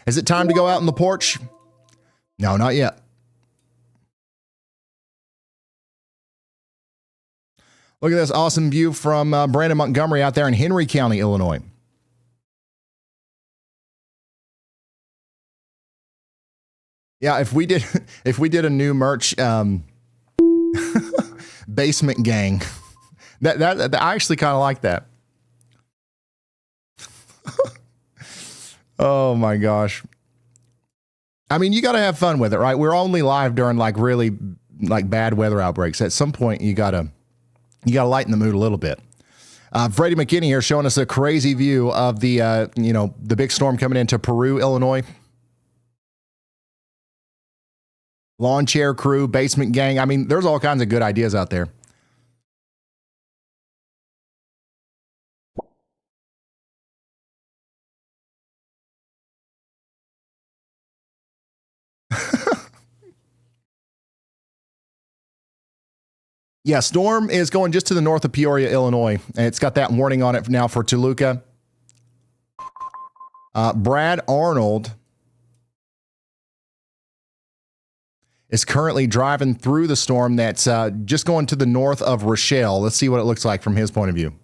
Is it time to go out on the porch? No, not yet. Look at this awesome view from Brandon Montgomery out there in Henry County, Illinois. Yeah, if we did a new merch, basement gang, that I actually kind of like that. Oh my gosh! I mean, you got to have fun with it, right? We're only live during really bad weather outbreaks. At some point, you gotta lighten the mood a little bit. Freddie McKinney here showing us a crazy view of the the big storm coming into Peru, Illinois. Lawn chair crew, basement gang. I mean, there's all kinds of good ideas out there. Yeah, storm is going just to the north of Peoria, Illinois. And it's got that warning on it now for Toluca. Brad Arnold is currently driving through the storm that's just going to the north of Rochelle. Let's see what it looks like from his point of view.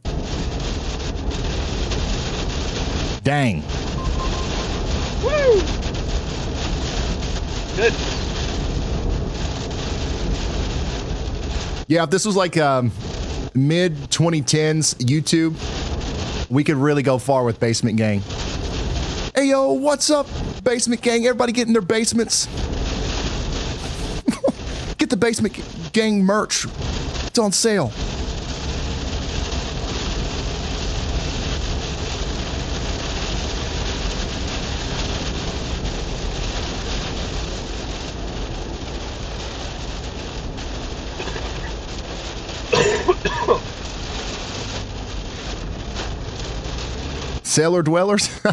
Dang. Woo! Good. Yeah, if this was like mid-2010s YouTube, we could really go far with Basement Gang. Hey, yo, what's up, Basement Gang? Everybody get in their basements. Get the Basement Gang merch. It's on sale. Cellar dwellers. All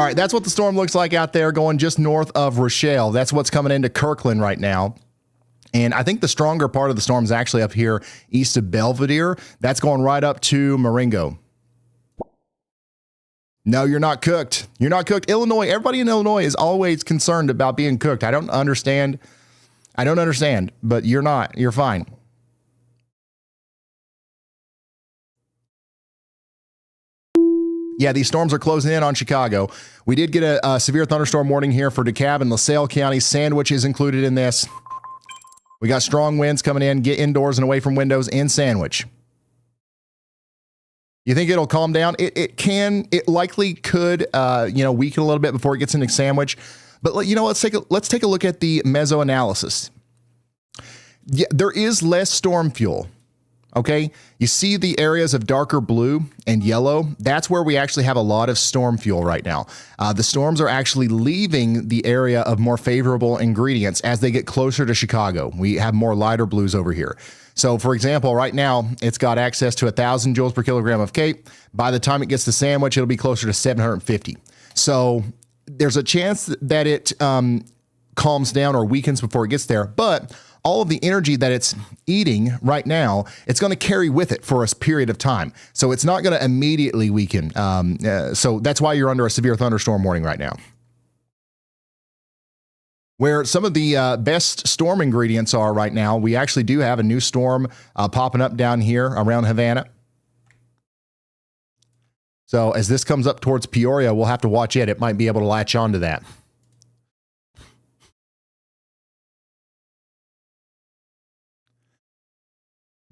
right, that's what the storm looks like out there going just north of Rochelle. That's what's coming into Kirkland right now. And I think the stronger part of the storm is actually up here east of Belvedere. That's going right up to Marengo. No, you're not cooked. You're not cooked. Illinois, everybody in Illinois is always concerned about being cooked. I don't understand, but you're not. You're fine. Yeah, these storms are closing in on Chicago. We did get a severe thunderstorm warning here for DeKalb and LaSalle County. Sandwich is included in this. We got strong winds coming in. Get indoors and away from windows in Sandwich. You think it'll calm down? It likely could, weaken a little bit before it gets into Sandwich. But let's take a look at the meso analysis. Yeah, there is less storm fuel. Okay, you see the areas of darker blue and yellow. That's where we actually have a lot of storm fuel right now. The storms are actually leaving the area of more favorable ingredients as they get closer to Chicago. We have more lighter blues over here. So, for example, right now, it's got access to 1,000 joules per kilogram of CAPE. By the time it gets to Sandwich, it'll be closer to 750. So there's a chance that it calms down or weakens before it gets there. But all of the energy that it's eating right now, it's going to carry with it for a period of time. So it's not going to immediately weaken. So that's why you're under a severe thunderstorm warning right now. Where some of the best storm ingredients are right now, we actually do have a new storm popping up down here around Havana. So as this comes up towards Peoria, we'll have to watch it. It might be able to latch onto that.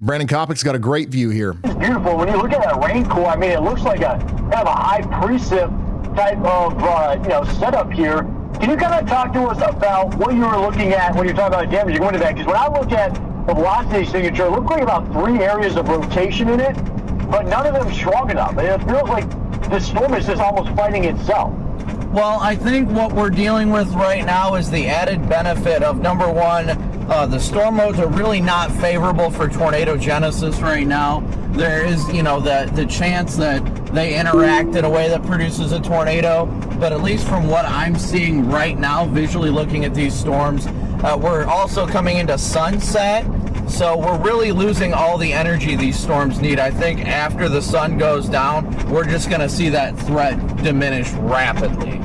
Brandon Kopic's got a great view here. It's beautiful. When you look at that rain core, I mean, it looks like a kind of a high precip type of setup here. Can you kind of talk to us about what you were looking at when you're talking about damaging wind event? Because when I look at the velocity signature, it looks like about 3 areas of rotation in it, but none of them strong enough. And it feels like this storm is just almost fighting itself. Well, I think what we're dealing with right now is the added benefit of, number one, the storm modes are really not favorable for tornado genesis right now. There is, the chance that they interact in a way that produces a tornado. But at least from what I'm seeing right now, visually looking at these storms, we're also coming into sunset. So we're really losing all the energy these storms need. I think after the sun goes down, we're just going to see that threat diminish rapidly.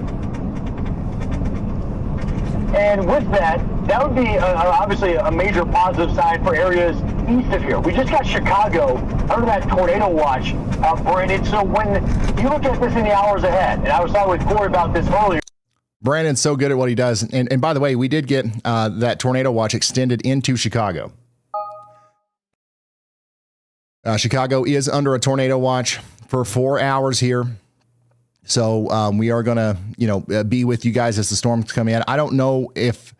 And with that, that would be obviously a major positive sign for areas east of here. We just got Chicago under that tornado watch, Brandon. So when you look at this in the hours ahead, and I was talking with Corey about this earlier. Brandon's so good at what he does. And by the way, we did get that tornado watch extended into Chicago. Chicago is under a tornado watch for 4 hours here. So we are going to, be with you guys as the storms come in. I don't know if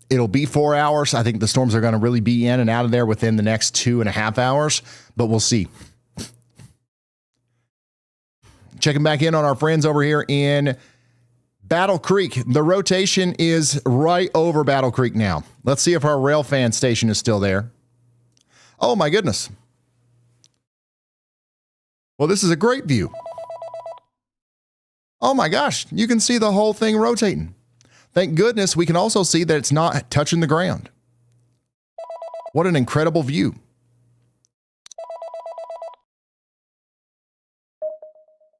it'll be 4 hours. I think the storms are going to really be in and out of there within the next 2.5 hours, but we'll see. Checking back in on our friends over here in Battle Creek. The rotation is right over Battle Creek now. Let's see if our rail fan station is still there. Oh my goodness. Well, this is a great view. Oh my gosh, you can see the whole thing rotating. Thank goodness we can also see that it's not touching the ground. What an incredible view.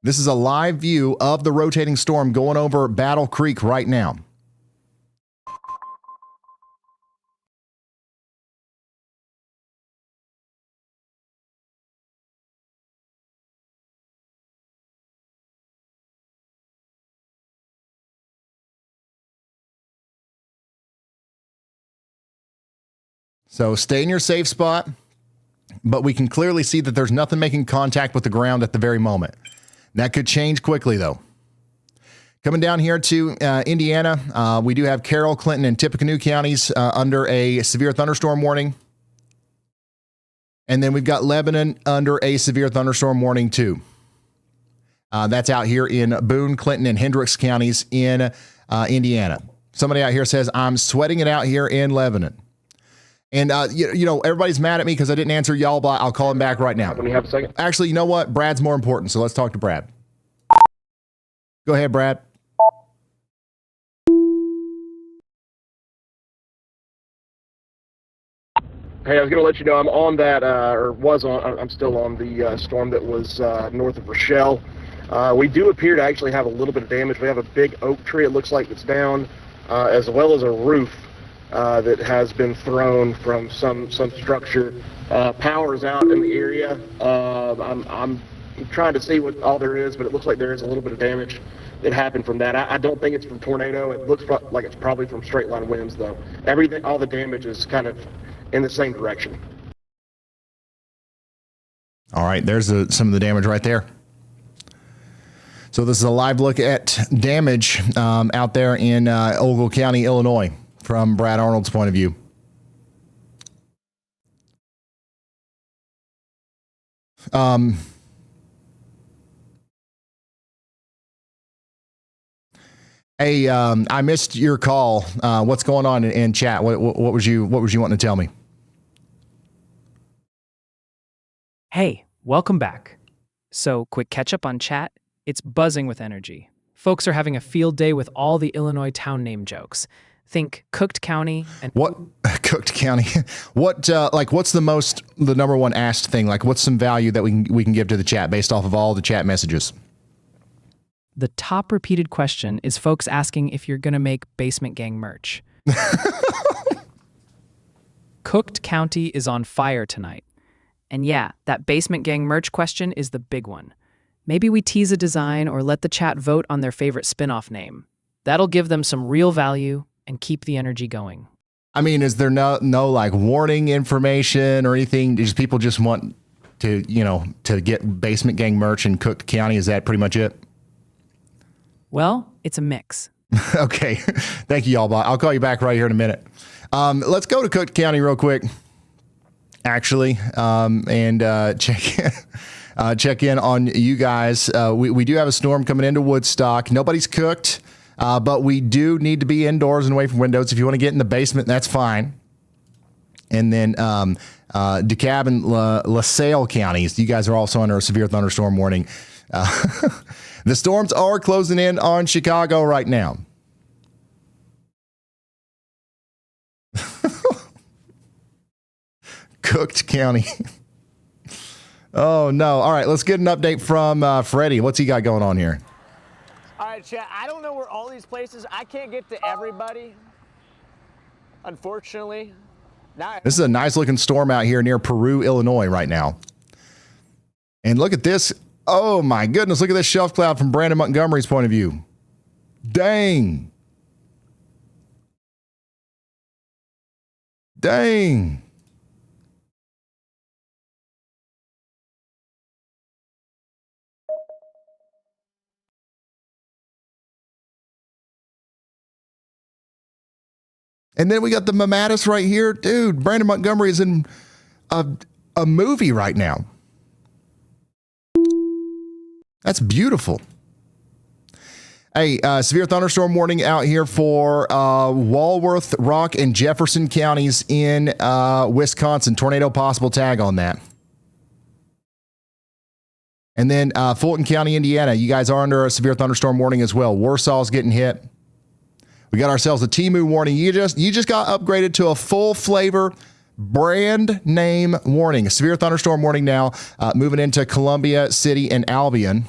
This is a live view of the rotating storm going over Battle Creek right now. So stay in your safe spot, but we can clearly see that there's nothing making contact with the ground at the very moment. That could change quickly, though. Coming down here to Indiana, we do have Carroll, Clinton, and Tippecanoe counties under a severe thunderstorm warning. And then we've got Lebanon under a severe thunderstorm warning, too. That's out here in Boone, Clinton, and Hendricks counties in Indiana. Somebody out here says, I'm sweating it out here in Lebanon. And, you know, everybody's mad at me because I didn't answer y'all, but I'll call him back right now. Let me have a second. Actually, you know what? Brad's more important, so let's talk to Brad. Go ahead, Brad. Hey, I was going to let you know I'm on that, I'm still on the storm that was north of Rochelle. We do appear to actually have a little bit of damage. We have a big oak tree, it looks like, it's down, as well as a roof that has been thrown from some structure. Power is out in the area. I'm trying to see what all there is, but it looks like there is a little bit of damage that happened from that. I don't think it's from tornado. It looks like it's probably from straight line winds, though. All the damage is kind of in the same direction. All right, there's some of the damage right there. So this is a live look at damage out there in Ogle County, Illinois, from Brad Arnold's point of view. Hey, I missed your call. What's going on in chat? What was you wanting to tell me? Hey, welcome back. So, quick catch up on chat. It's buzzing with energy. Folks are having a field day with all the Illinois town name jokes. Think Cooked County and what Cooked County? What what's the number one asked thing? Like, what's some value that we can give to the chat based off of all the chat messages? The top repeated question is folks asking if you're going to make Basement Gang merch. Cooked County is on fire tonight. And yeah, that Basement Gang merch question is the big one. Maybe we tease a design or let the chat vote on their favorite spin-off name. That'll give them some real value and keep the energy going. I mean, is there no like warning information or anything? Does people just want to, to get Basement Gang merch in Cooked County? Is that pretty much it? Well, it's a mix. Okay. Thank you, y'all. I'll call you back right here in a minute. Let's go to Cooked County real quick, actually, and check in on you guys. We do have a storm coming into Woodstock. Nobody's cooked, but we do need to be indoors and away from windows. If you want to get in the basement, that's fine. And then DeKalb and LaSalle counties, you guys are also under a severe thunderstorm warning. The storms are closing in on Chicago right now. Cooked County. Oh, no. All right, let's get an update from Freddie. What's he got going on here? All right, chat. I don't know where all these places. I can't get to everybody, unfortunately. This is a nice looking storm out here near Peru, Illinois right now. And look at this. Oh, my goodness. Look at this shelf cloud from Brandon Montgomery's point of view. Dang. Dang. And then we got the Mamatis right here. Dude, Brandon Montgomery is in a movie right now. That's beautiful. Hey, severe thunderstorm warning out here for Walworth, Rock, and Jefferson counties in Wisconsin. Tornado possible tag on that. And then Fulton County, Indiana. You guys are under a severe thunderstorm warning as well. Warsaw's getting hit. We got ourselves a Temu warning. You just got upgraded to a full flavor brand name warning. A severe thunderstorm warning now, moving into Columbia City and Albion.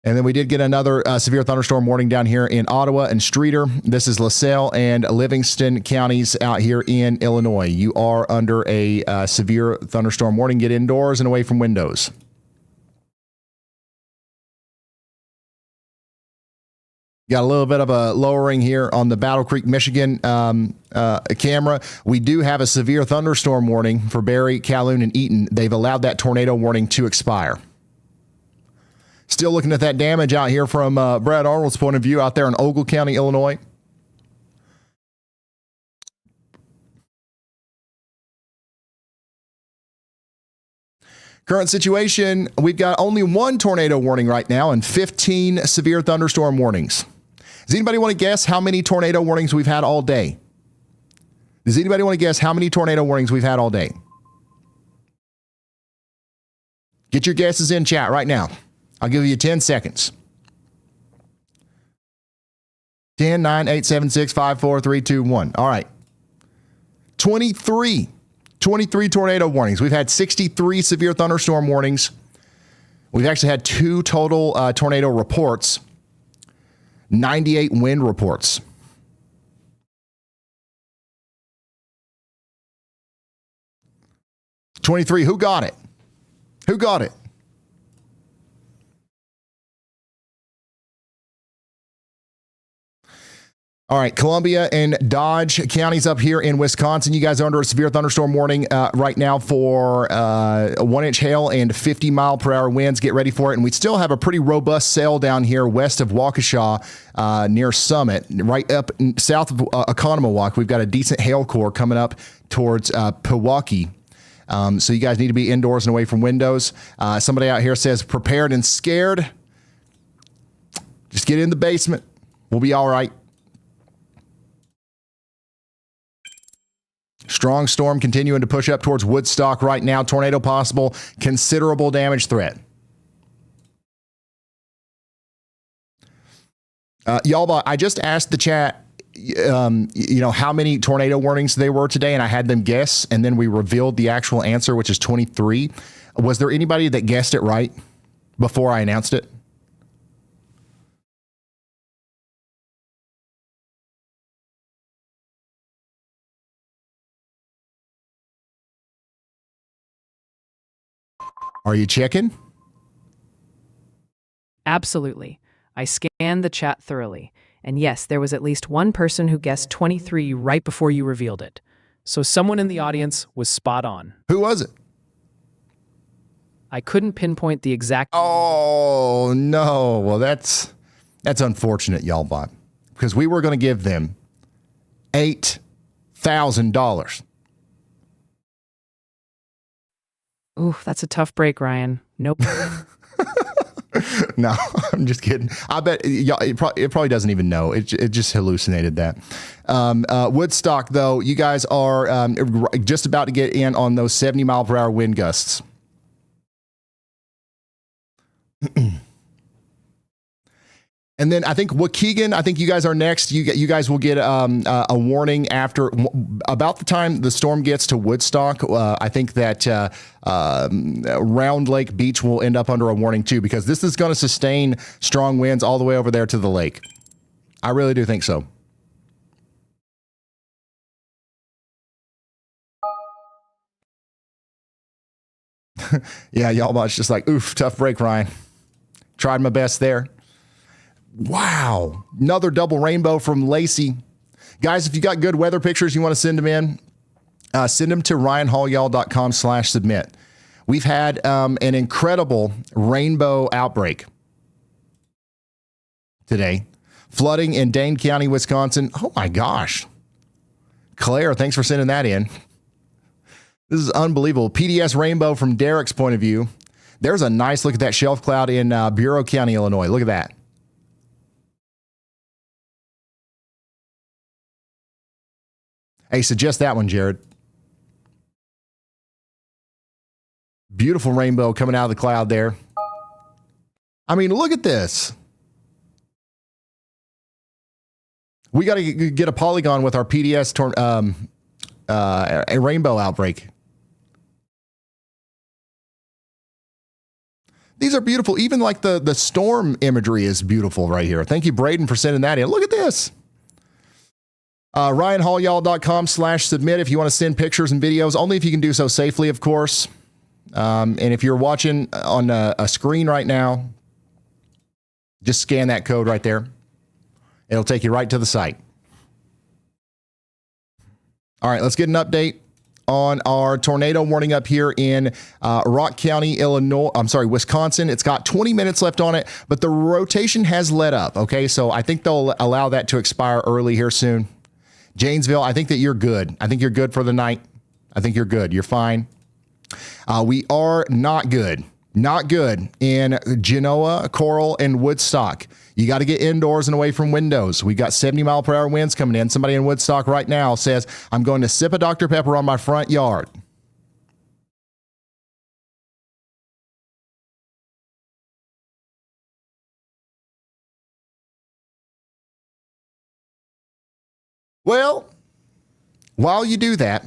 And then we did get another severe thunderstorm warning down here in Ottawa and Streeter. This is LaSalle and Livingston counties out here in Illinois. You are under a severe thunderstorm warning. Get indoors and away from windows. Got a little bit of a lowering here on the Battle Creek, Michigan camera. We do have a severe thunderstorm warning for Barry, Calhoun, and Eaton. They've allowed that tornado warning to expire. Still looking at that damage out here from Brad Arnold's point of view out there in Ogle County, Illinois. Current situation, we've got only one tornado warning right now and 15 severe thunderstorm warnings. Does anybody want to guess how many tornado warnings we've had all day? Does anybody want to guess how many tornado warnings we've had all day? Get your guesses in chat right now. I'll give you 10 seconds. 10, 9, 8, 7, 6, 5, 4, 3, 2, 1. All right. 23 tornado warnings. We've had 63 severe thunderstorm warnings. We've actually had 2 total tornado reports, 98 wind reports. '23. Who got it? Who got it? All right, Columbia and Dodge counties up here in Wisconsin. You guys are under a severe thunderstorm warning right now for 1-inch hail and 50-mile-per-hour winds. Get ready for it. And we still have a pretty robust cell down here west of Waukesha near Summit, right up south of Oconomowoc. We've got a decent hail core coming up towards Pewaukee. So you guys need to be indoors and away from windows. Somebody out here says, prepared and scared. Just get in the basement. We'll be all right. Strong storm continuing to push up towards Woodstock right now. Tornado possible. Considerable damage threat. Y'all, I just asked the chat, how many tornado warnings they were today, and I had them guess, and then we revealed the actual answer, which is 23. Was there anybody that guessed it right before I announced it? Are you checking? Absolutely. I scanned the chat thoroughly. And yes, there was at least one person who guessed 23 right before you revealed it. So someone in the audience was spot on. Who was it? I couldn't pinpoint the exact... Oh, no. Well, that's unfortunate, y'all bot. Because we were going to give them $8,000. Ooh, that's a tough break, Ryan. Nope. No, I'm just kidding. I bet y'all, it probably doesn't even know. It just hallucinated that. Woodstock, though, you guys are just about to get in on those 70-mile-per-hour wind gusts. And then I think Waukegan, I think you guys are next. You guys will get a warning after about the time the storm gets to Woodstock. I think that Round Lake Beach will end up under a warning too, because this is going to sustain strong winds all the way over there to the lake. I really do think so. Yeah, y'all watch just like, oof, tough break, Ryan. Tried my best there. Wow. Another double rainbow from Lacey. Guys, if you got good weather pictures you want to send them in, send them to ryanhallyall.com/submit. We've had an incredible rainbow outbreak today. Flooding in Dane County, Wisconsin. Oh my gosh. Claire, thanks for sending that in. This is unbelievable. PDS rainbow from Derek's point of view. There's a nice look at that shelf cloud in Bureau County, Illinois. Look at that. Hey, suggest that one, Jared. Beautiful rainbow coming out of the cloud there. I mean, look at this. We got to get a polygon with our PDS a rainbow outbreak. These are beautiful. Even like the storm imagery is beautiful right here. Thank you, Braden, for sending that in. Look at this. RyanHallYall.com/submit if you want to send pictures and videos, only if you can do so safely, of course. And if you're watching on a screen right now, just scan that code right there. It'll take you right to the site. All right, let's get an update on our tornado warning up here in Rock County, Wisconsin. It's got 20 minutes left on it, but the rotation has let up. Okay, so I think they'll allow that to expire early here soon. Janesville, I think that you're good. I think you're good for the night. I think you're good. You're fine. We are not good Not good in Genoa, Coral, and Woodstock. You got to get indoors and away from windows. We got 70-mile-per-hour winds coming in. Somebody in Woodstock right now says, I'm going to sip a Dr. Pepper on my front yard. Well, while you do that,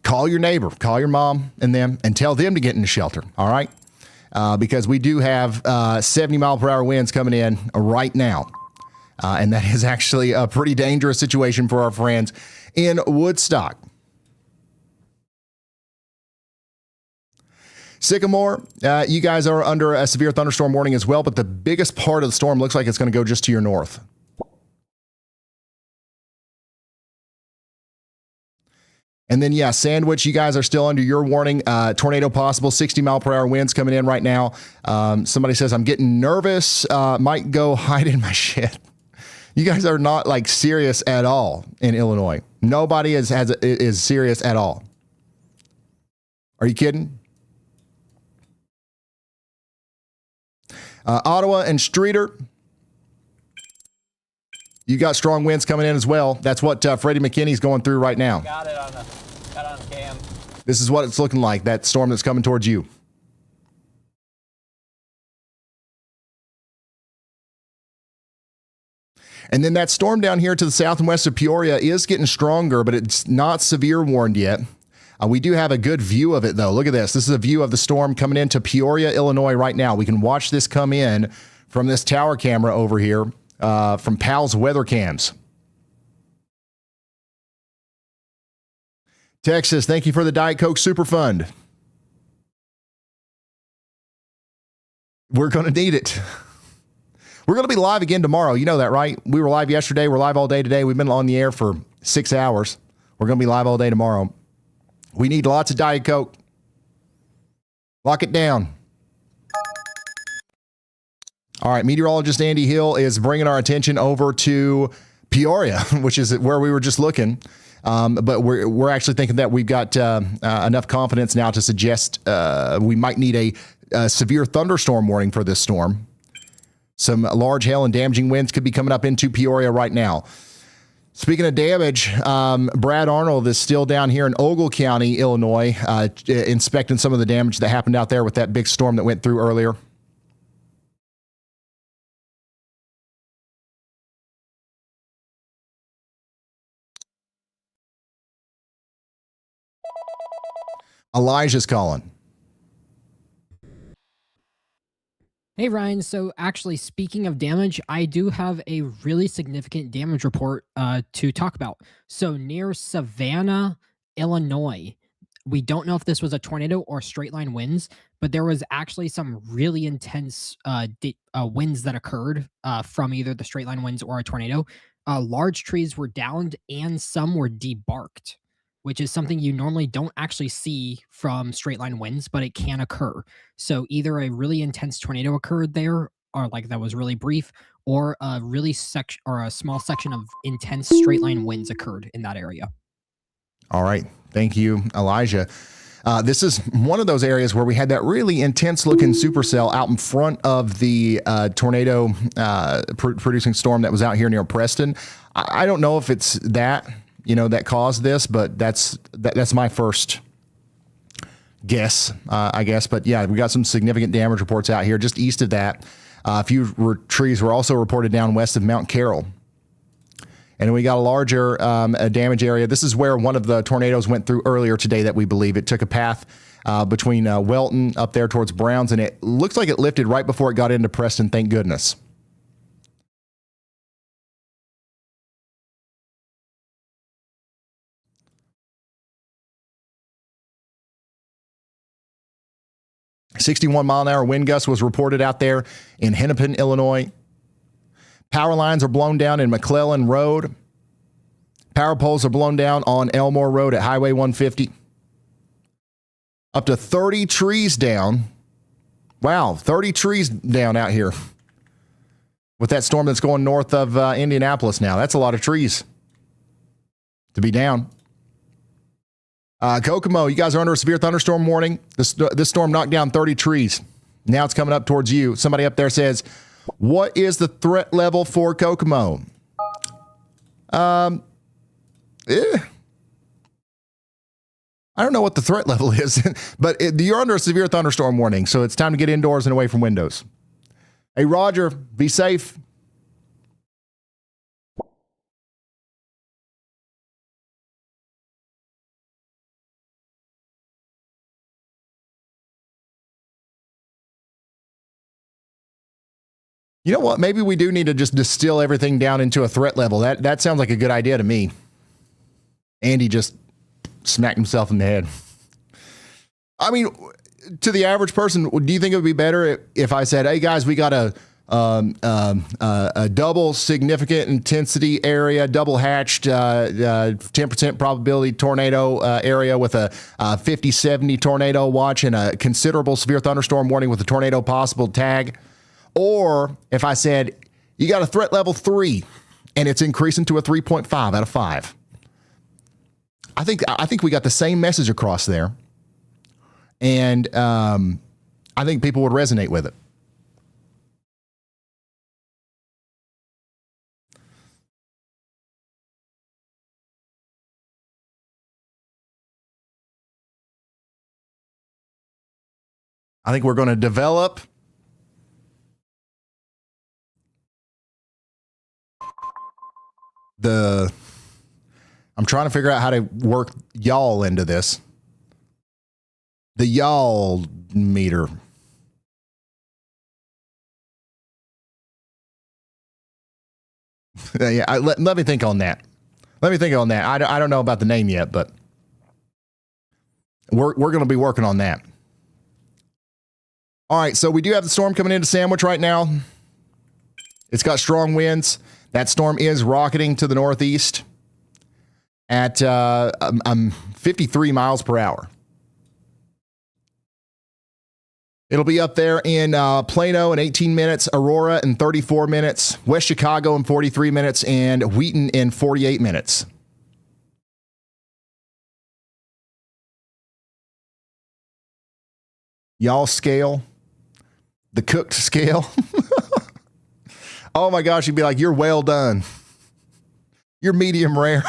call your neighbor, call your mom and them, and tell them to get in the shelter, all right? Because we do have 70-mile-per-hour winds coming in right now. And that is actually a pretty dangerous situation for our friends in Woodstock. Sycamore, you guys are under a severe thunderstorm warning as well, but the biggest part of the storm looks like it's going to go just to your north. And then, yeah, Sandwich, you guys are still under your warning. Tornado possible, 60-mile-per-hour winds coming in right now. Somebody says, I'm getting nervous. Might go hide in my shit. You guys are not, like, serious at all in Illinois. Nobody is serious at all. Are you kidding? Ottawa and Streeter, you got strong winds coming in as well. That's what Freddie McKinney's going through right now. Got it on cam. This is what it's looking like, that storm that's coming towards you. And then that storm down here to the south and west of Peoria is getting stronger, but it's not severe warned yet. We do have a good view of it, though. Look at this. This is a view of the storm coming into Peoria, Illinois right now. We can watch this come in from this tower camera over here from PAL's weather cams. Texas, thank you for the Diet Coke Super Fund. We're going to need it. We're going to be live again tomorrow. You know that, right? We were live yesterday. We're live all day today. We've been on the air for 6 hours. We're going to be live all day tomorrow. We need lots of Diet Coke. Lock it down. All right, meteorologist Andy Hill is bringing our attention over to Peoria, which is where we were just looking. But we're actually thinking that we've got enough confidence now to suggest we might need a severe thunderstorm warning for this storm. Some large hail and damaging winds could be coming up into Peoria right now. Speaking of damage, Brad Arnold is still down here in Ogle County, Illinois, inspecting some of the damage that happened out there with that big storm that went through earlier. Elijah's calling. Hey, Ryan. So actually, speaking of damage, I do have a really significant damage report to talk about. So near Savannah, Illinois, we don't know if this was a tornado or straight line winds, but there was actually some really intense winds that occurred from either the straight line winds or a tornado. Large trees were downed and some were debarked, which is something you normally don't actually see from straight line winds, but it can occur. So either a really intense tornado occurred there, or like that was really brief, or a really a small section of intense straight line winds occurred in that area. All right. Thank you, Elijah. This is one of those areas where we had that really intense looking supercell out in front of the tornado producing storm that was out here near Preston. I don't know if it's that, that caused this, but that's my first guess, I guess. But yeah, we got some significant damage reports out here just east of that. A few trees were also reported down west of Mount Carroll. And we got a larger damage area. This is where one of the tornadoes went through earlier today that we believe. It took a path between Welton up there towards Browns, and it looks like it lifted right before it got into Preston, thank goodness. "61-mile-an-hour wind gust was reported out there in Hennepin, Illinois. Power lines are blown down in McClellan Road. Power poles are blown down on Elmore Road at Highway 150. Up to 30 trees down. Wow, 30 trees down out here with that storm that's going north of Indianapolis now. That's a lot of trees to be down. Kokomo, you guys are under a severe thunderstorm warning. This storm knocked down 30 trees. Now it's coming up towards you. Somebody up there says, what is the threat level for Kokomo? I don't know what the threat level is, but you're under a severe thunderstorm warning, so it's time to get indoors and away from windows. Hey, Roger, be safe. You know what? Maybe we do need to just distill everything down into a threat level. That sounds like a good idea to me. Andy just smacked himself in the head. I mean, to the average person, do you think it would be better if I said, "Hey guys, we got a double significant intensity area, double hatched 10% probability tornado area with a 50-70 tornado watch and a considerable severe thunderstorm warning with a tornado possible tag"? Or if I said, you got a threat level 3 and it's increasing to a 3.5 out of 5. I think we got the same message across there. And I think people would resonate with it. I think we're going to develop I'm trying to figure out how to work y'all into this. The y'all meter. Yeah, let me think on that. Let me think on that. I don't know about the name yet, but we're going to be working on that. All right, so we do have the storm coming into Sandwich right now. It's got strong winds. That storm is rocketing to the northeast at 53 miles per hour. It'll be up there in Plano in 18 minutes, Aurora in 34 minutes, West Chicago in 43 minutes, and Wheaton in 48 minutes. Y'all scale, the cooked scale. Oh my gosh, you'd be like, you're well done. You're medium rare.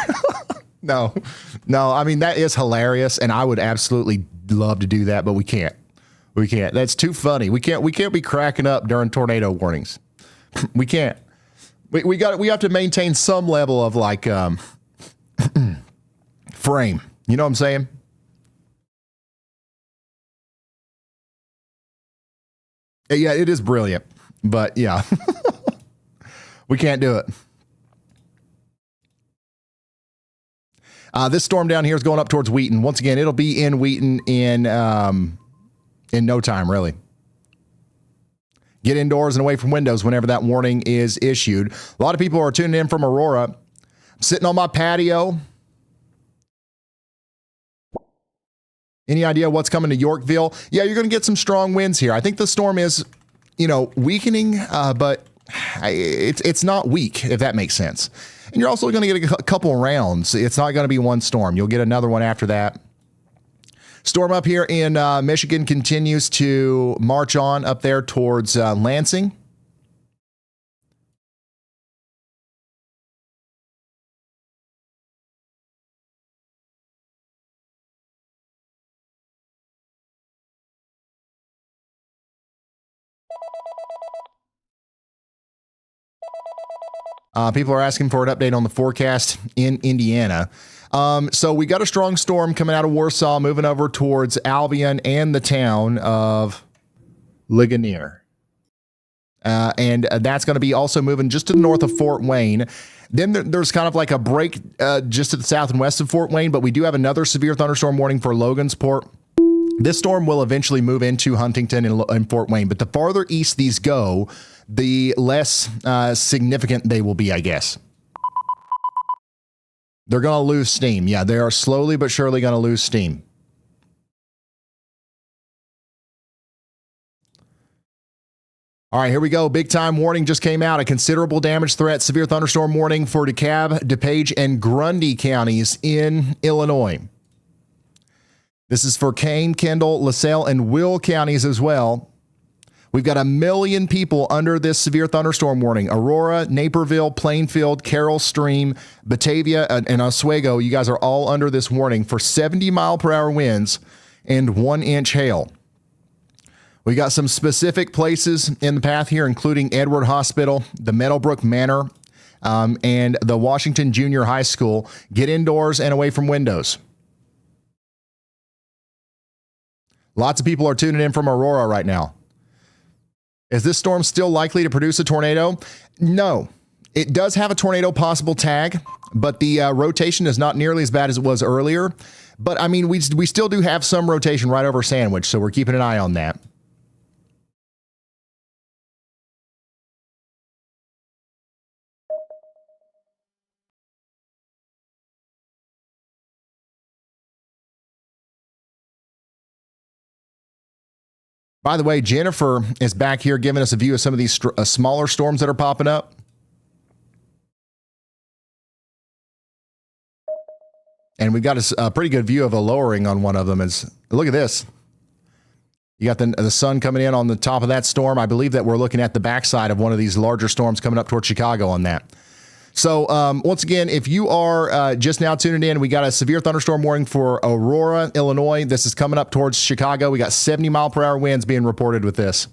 No, I mean, that is hilarious. And I would absolutely love to do that, but we can't. We can't. That's too funny. We can't be cracking up during tornado warnings. We can't. We have to maintain some level of like frame. You know what I'm saying? Yeah, it is brilliant, but yeah. We can't do it. This storm down here is going up towards Wheaton. Once again, it'll be in Wheaton in no time, really. Get indoors and away from windows whenever that warning is issued. A lot of people are tuning in from Aurora. I'm sitting on my patio. Any idea what's coming to Yorkville? Yeah, you're going to get some strong winds here. I think the storm is, weakening, but it's not weak, if that makes sense. And you're also going to get a couple rounds. It's not going to be one storm. You'll get another one after that. Storm up here in Michigan continues to march on up there towards Lansing. People are asking for an update on the forecast in Indiana. So we got a strong storm coming out of Warsaw, moving over towards Albion and the town of Ligonier. And that's going to be also moving just to the north of Fort Wayne. Then there's kind of like a break just to the south and west of Fort Wayne, but we do have another severe thunderstorm warning for Logansport. This storm will eventually move into Huntington and Fort Wayne, but the farther east these go, the less significant they will be, I guess. They're going to lose steam. Yeah, they are slowly but surely going to lose steam. All right, here we go. Big time warning just came out. A considerable damage threat, severe thunderstorm warning for DeKalb, DuPage, and Grundy counties in Illinois. This is for Kane, Kendall, LaSalle, and Will counties as well. We've got 1 million people under this severe thunderstorm warning. Aurora, Naperville, Plainfield, Carroll Stream, Batavia, and Oswego, you guys are all under this warning for 70-mile-per-hour winds and 1-inch hail. We got some specific places in the path here, including Edward Hospital, the Meadowbrook Manor, and the Washington Junior High School. Get indoors and away from windows. Lots of people are tuning in from Aurora right now. Is this storm still likely to produce a tornado? No. It does have a tornado possible tag, but the rotation is not nearly as bad as it was earlier. But, I mean, we still do have some rotation right over Sandwich, so we're keeping an eye on that. By the way, Jennifer is back here giving us a view of some of these smaller storms that are popping up. And we've got a pretty good view of a lowering on one of them. Look at this. You got the sun coming in on the top of that storm. I believe that we're looking at the backside of one of these larger storms coming up towards Chicago on that. So once again, if you are just now tuning in, we got a severe thunderstorm warning for Aurora, Illinois. This is coming up towards Chicago. We got 70-mile-per-hour winds being reported with this.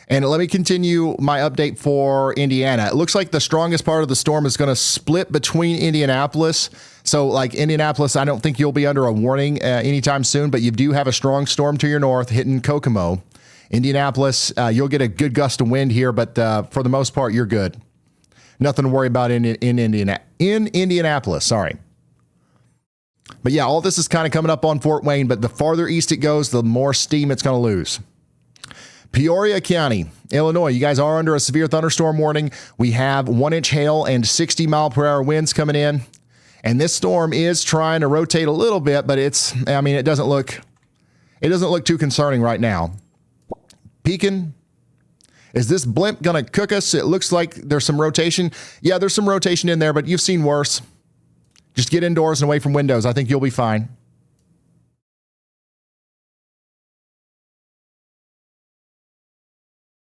And let me continue my update for Indiana. It looks like the strongest part of the storm is going to split between Indianapolis. So like Indianapolis, I don't think you'll be under a warning anytime soon, but you do have a strong storm to your north hitting Kokomo. Indianapolis, you'll get a good gust of wind here, but for the most part, you're good. Nothing to worry about in Indianapolis, sorry. But yeah, all this is kind of coming up on Fort Wayne, but the farther east it goes, the more steam it's going to lose. Peoria County, Illinois, you guys are under a severe thunderstorm warning. We have 1-inch hail and 60-mile-per-hour winds coming in. And this storm is trying to rotate a little bit, but it doesn't look too concerning right now. Pekin, is this blimp going to cook us? It looks like there's some rotation. Yeah, there's some rotation in there, but you've seen worse. Just get indoors and away from windows. I think you'll be fine.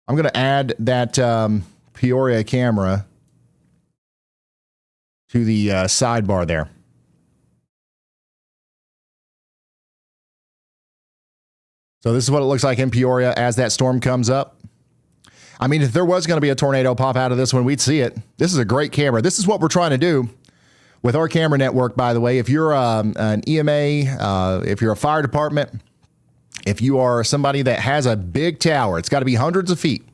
I'm going to add that Peoria camera to the sidebar there. So this is what it looks like in Peoria as that storm comes up. I mean, if there was going to be a tornado pop out of this one, we'd see it. This is a great camera. This is what we're trying to do with our camera network, by the way. If you're an EMA, if you're a fire department, if you are somebody that has a big tower, it's got to be hundreds of feet,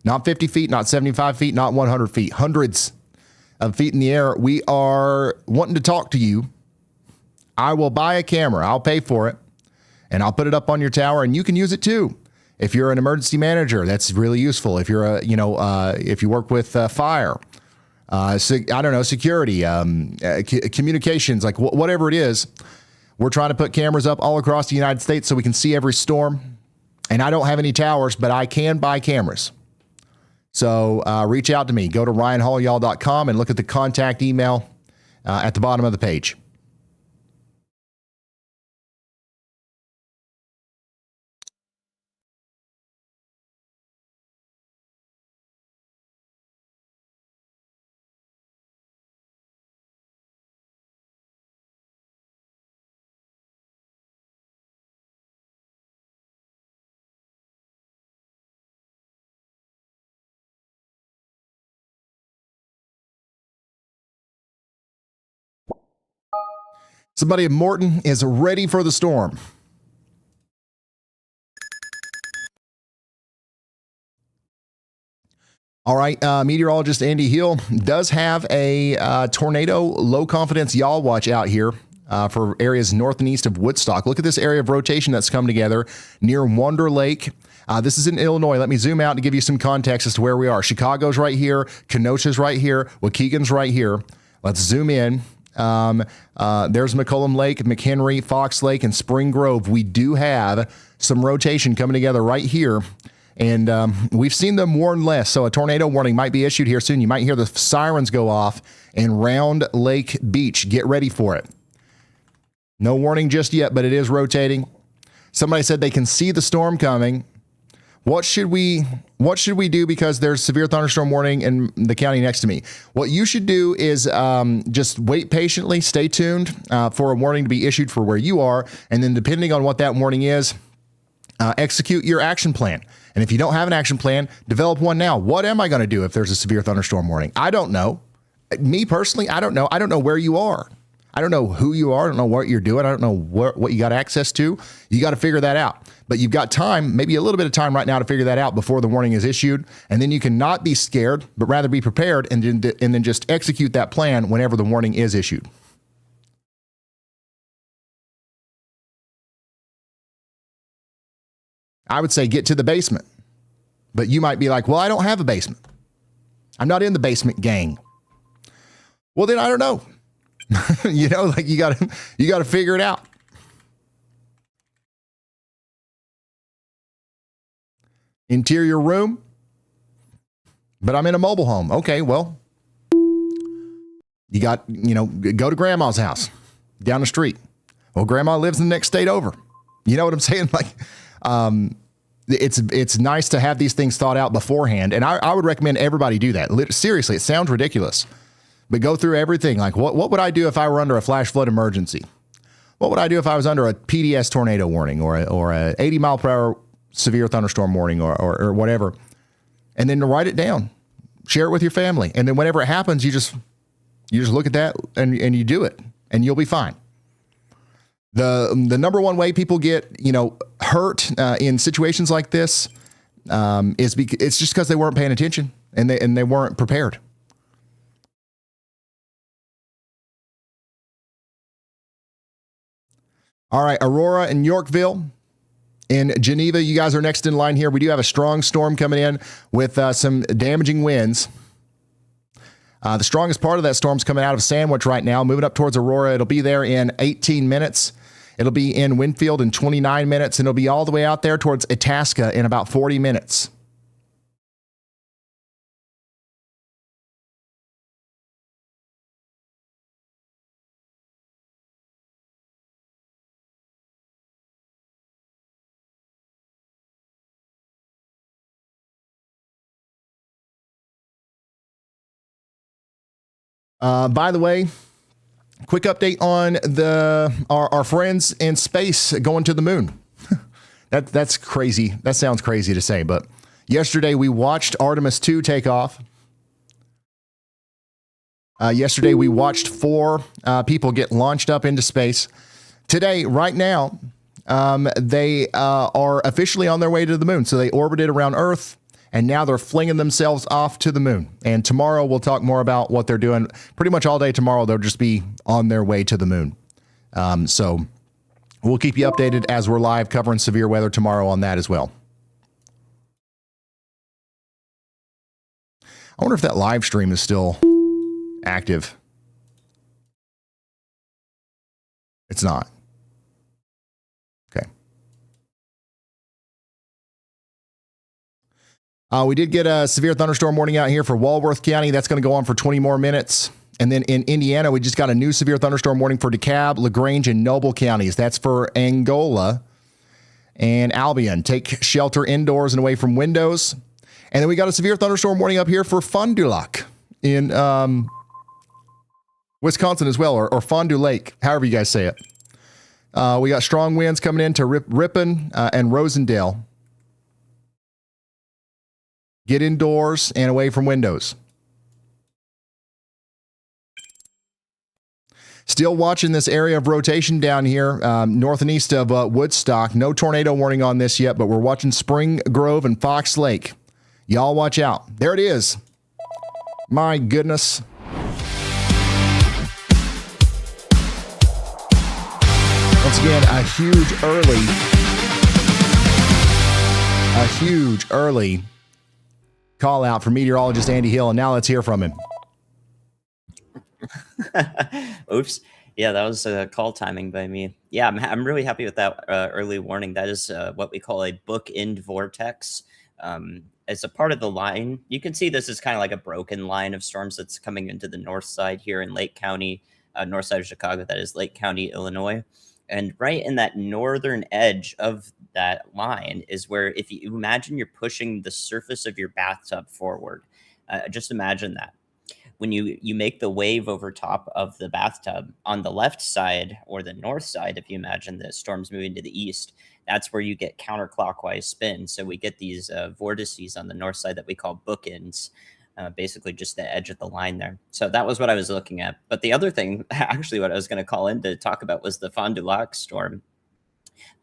not 50 feet, not 75 feet, not 100 feet, hundreds of feet in the air. We are wanting to talk to you. I will buy a camera. I'll pay for it. And I'll put it up on your tower, and you can use it too. If you're an emergency manager, that's really useful. If you're if you work with fire, security, communications, like whatever it is, we're trying to put cameras up all across the United States so we can see every storm. And I don't have any towers, but I can buy cameras. So reach out to me. Go to ryanhaulyall.com and look at the contact email at the bottom of the page. Somebody at Morton is ready for the storm. All right, meteorologist Andy Hill does have a tornado low confidence yaw watch out here for areas north and east of Woodstock. Look at this area of rotation that's come together near Wonder Lake. This is in Illinois. Let me zoom out to give you some context as to where we are. Chicago's right here. Kenosha's right here. Waukegan's right here. Let's zoom in. There's McCollum Lake, McHenry, Fox Lake, and Spring Grove. We do have some rotation coming together right here. And we've seen them warn less, so a tornado warning might be issued here soon. You might hear the sirens go off in Round Lake Beach. Get ready for it. No warning just yet, but it is rotating. Somebody said they can see the storm coming. What should we do because there's severe thunderstorm warning in the county next to me? What you should do is just wait patiently, stay tuned for a warning to be issued for where you are, and then depending on what that warning is, execute your action plan. And if you don't have an action plan, develop one now. What am I going to do if there's a severe thunderstorm warning? I don't know. Me personally, I don't know. I don't know where you are. I don't know who you are. I don't know what you're doing. I don't know what you got access to. You got to figure that out. But you've got time, maybe a little bit of time right now to figure that out before the warning is issued. And then you can not be scared, but rather be prepared and then just execute that plan whenever the warning is issued. I would say get to the basement. But you might be like, well, I don't have a basement. I'm not in the basement gang. Well, then I don't know. You know, like you got to figure it out. Interior room, but I'm in a mobile home. Okay, well, you got, go to grandma's house down the street. Well, grandma lives in the next state over. You know what I'm saying? Like, it's nice to have these things thought out beforehand. And I would recommend everybody do that. Seriously, it sounds ridiculous. But go through everything. Like, what would I do if I were under a flash flood emergency? What would I do if I was under a PDS tornado warning or a 80 mile per hour severe thunderstorm warning or whatever? And then to write it down, share it with your family. And then whenever it happens, you just look at that and you do it and you'll be fine. The number one way people get, hurt in situations like this is it's just because they weren't paying attention and they weren't prepared. All right, Aurora and Yorkville. In Geneva, you guys are next in line here. We do have a strong storm coming in with some damaging winds. The strongest part of that storm's coming out of Sandwich right now, moving up towards Aurora. It'll be there in 18 minutes. It'll be in Winfield in 29 minutes, and it'll be all the way out there towards Itasca in about 40 minutes. By the way, quick update on our friends in space going to the moon. That's crazy. That sounds crazy to say, but yesterday we watched Artemis 2 take off. Yesterday we watched 4 people get launched up into space. Today, right now, they are officially on their way to the moon. So they orbited around Earth. And now they're flinging themselves off to the moon. And tomorrow we'll talk more about what they're doing. Pretty much all day tomorrow, they'll just be on their way to the moon. So we'll keep you updated as we're live covering severe weather tomorrow on that as well. I wonder if that live stream is still active. It's not. Okay. We did get a severe thunderstorm warning out here for Walworth County. That's going to go on for 20 more minutes. And then in Indiana, we just got a new severe thunderstorm warning for DeKalb, LaGrange, and Noble counties. That's for Angola and Albion. Take shelter indoors and away from windows. And then we got a severe thunderstorm warning up here for Fond du Lac in Wisconsin as well, or Fond du Lake, however you guys say it. We got strong winds coming into Ripon and Rosendale. Get indoors and away from windows. Still watching this area of rotation down here, north and east of Woodstock. No tornado warning on this yet, but we're watching Spring Grove and Fox Lake. Y'all watch out. There it is. My goodness. Once again, a huge early call out for meteorologist Andy Hill, and now let's hear from him. Oops. Yeah, that was call timing by me. Yeah, I'm really happy with that early warning. That is what we call a bookend vortex. As a part of the line, you can see this is kind of like a broken line of storms that's coming into the north side here in Lake County, north side of Chicago. That is Lake County, Illinois. And right in that northern edge of that line is where, if you imagine you're pushing the surface of your bathtub forward, just imagine that. When you make the wave over top of the bathtub on the left side or the north side, if you imagine the storm's moving to the east, that's where you get counterclockwise spin. So we get these vortices on the north side that we call bookends, basically just the edge of the line there. So that was what I was looking at. But the other thing, actually, what I was going to call in to talk about was the Fond du Lac storm.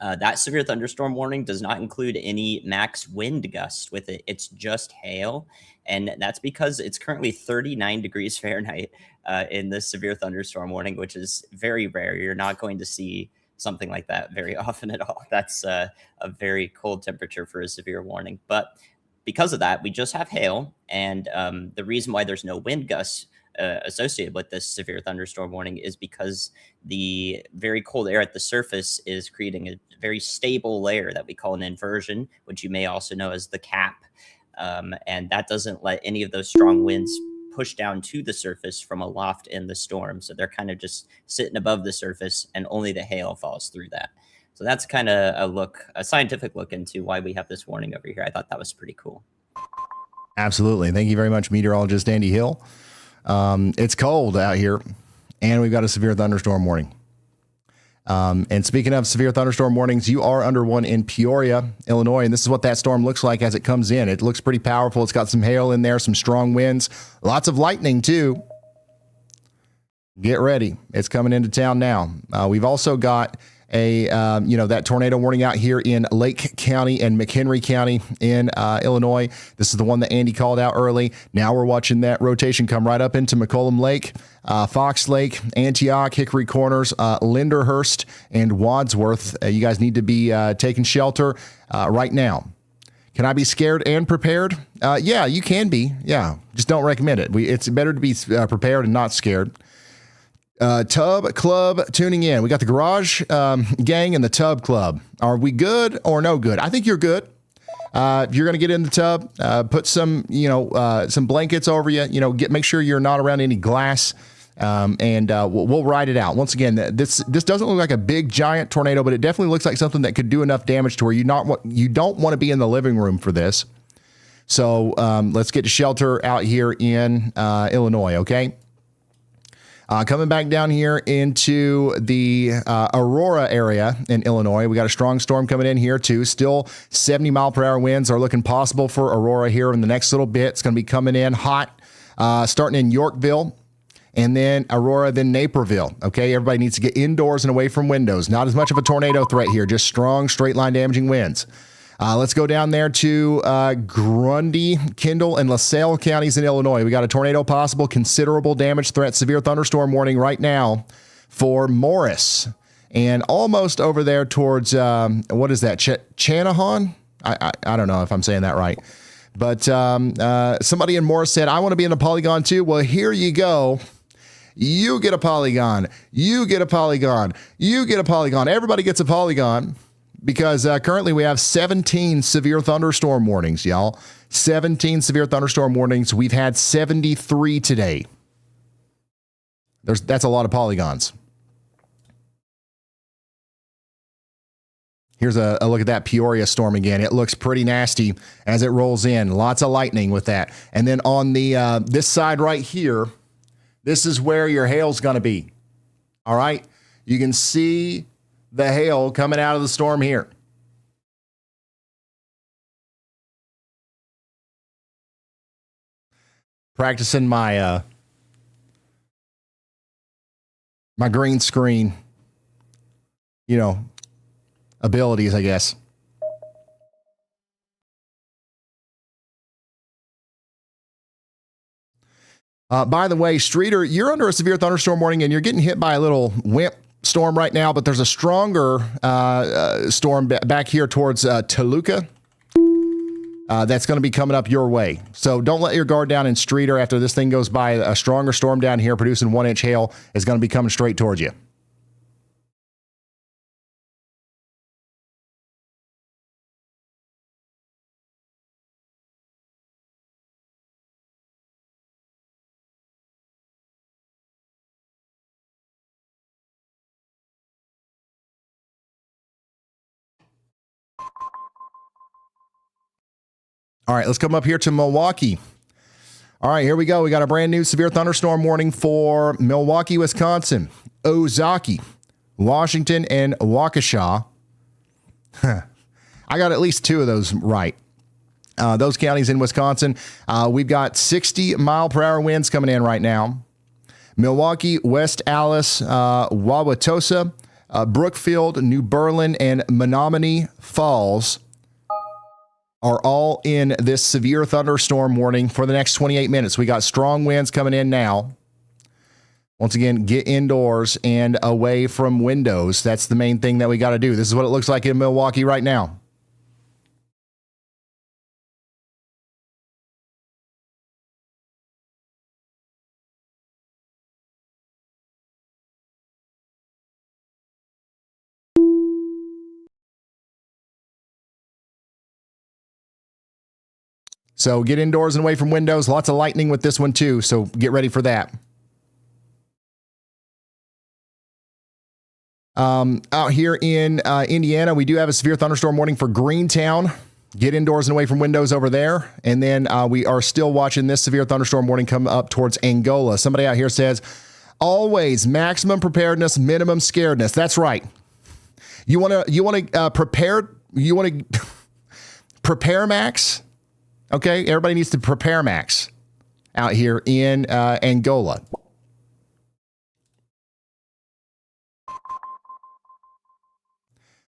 That severe thunderstorm warning does not include any max wind gust with it. It's just hail. And that's because it's currently 39 degrees Fahrenheit in this severe thunderstorm warning, which is very rare. You're not going to see something like that very often at all. That's a very cold temperature for a severe warning. But because of that, we just have hail. And the reason why there's no wind gusts associated with this severe thunderstorm warning is because the very cold air at the surface is creating a very stable layer that we call an inversion, which you may also know as the cap. And that doesn't let any of those strong winds push down to the surface from aloft in the storm. So they're kind of just sitting above the surface, and only the hail falls through that. So that's kind of a scientific look into why we have this warning over here. I thought that was pretty cool. Absolutely. Thank you very much, meteorologist Andy Hill. It's cold out here, and we've got a severe thunderstorm warning. And speaking of severe thunderstorm warnings, you are under one in Peoria, Illinois, and this is what that storm looks like as it comes in. It looks pretty powerful. It's got some hail in there, some strong winds, lots of lightning too. Get ready. It's coming into town now. We've also got that tornado warning out here in Lake County and McHenry County in Illinois. This is the one that Andy called out early. Now we're watching that rotation come right up into McCollum Lake, Fox Lake, Antioch, Hickory Corners, Linderhurst, and Wadsworth. You guys need to be taking shelter right now. Can I be scared and prepared? Yeah, you can be. Yeah, just don't recommend it. It's better to be prepared and not scared. Tub Club tuning in. We got the Garage Gang and the Tub Club. Are we good or no good? I think you're good. If you're going to get in the tub, put some blankets over you. Make sure you're not around any glass, and we'll ride it out. Once again, this doesn't look like a big giant tornado, but it definitely looks like something that could do enough damage to where you don't want to be in the living room for this. So let's get to shelter out here in Illinois. Okay. Coming back down here into the Aurora area in Illinois, we got a strong storm coming in here too. Still 70-mile-per-hour winds are looking possible for Aurora here in the next little bit. It's going to be coming in hot, starting in Yorkville, and then Aurora, then Naperville. Okay, everybody needs to get indoors and away from windows. Not as much of a tornado threat here, just strong, straight-line damaging winds. Let's go down there to Grundy, Kendall, and LaSalle counties in Illinois. We got a tornado possible, considerable damage threat, severe thunderstorm warning right now for Morris. And almost over there towards, what is that, Channahon? I don't know if I'm saying that right. But somebody in Morris said, I want to be in a polygon too. Well, here you go. You get a polygon. You get a polygon. You get a polygon. Everybody gets a polygon. Because currently we have 17 severe thunderstorm warnings, y'all. 17 severe thunderstorm warnings. We've had 73 today. That's a lot of polygons. Here's a look at that Peoria storm again. It looks pretty nasty as it rolls in. Lots of lightning with that. And then on the this side right here, this is where your hail's going to be. All right? You can see the hail coming out of the storm here. Practicing my my green screen, abilities, I guess. By the way, Streeter, you're under a severe thunderstorm warning and you're getting hit by a little WIMP storm right now, but there's a stronger storm back here towards Toluca that's going to be coming up your way. So don't let your guard down in Streeter. After this thing goes by, a stronger storm down here producing 1-inch hail is going to be coming straight towards you. All right, let's come up here to Milwaukee. All right, here we go. We got a brand new severe thunderstorm warning for Milwaukee, Wisconsin, Ozaki, Washington, and Waukesha. I got at least two of those right. Those counties in Wisconsin. We've got 60-mile-per-hour winds coming in right now. Milwaukee, West Allis, Wauwatosa, Brookfield, New Berlin, and Menominee Falls are all in this severe thunderstorm warning for the next 28 minutes. We got strong winds coming in now. Once again, get indoors and away from windows. That's the main thing that we got to do. This is what it looks like in Milwaukee right now. So get indoors and away from windows. Lots of lightning with this one too, so get ready for that. Out here in Indiana, we do have a severe thunderstorm warning for Greentown. Get indoors and away from windows over there. And then we are still watching this severe thunderstorm warning come up towards Angola. Somebody out here says, always maximum preparedness, minimum scaredness. That's right. You want to prepare. You want to prepare max. Okay, everybody needs to prepare max out here in Angola.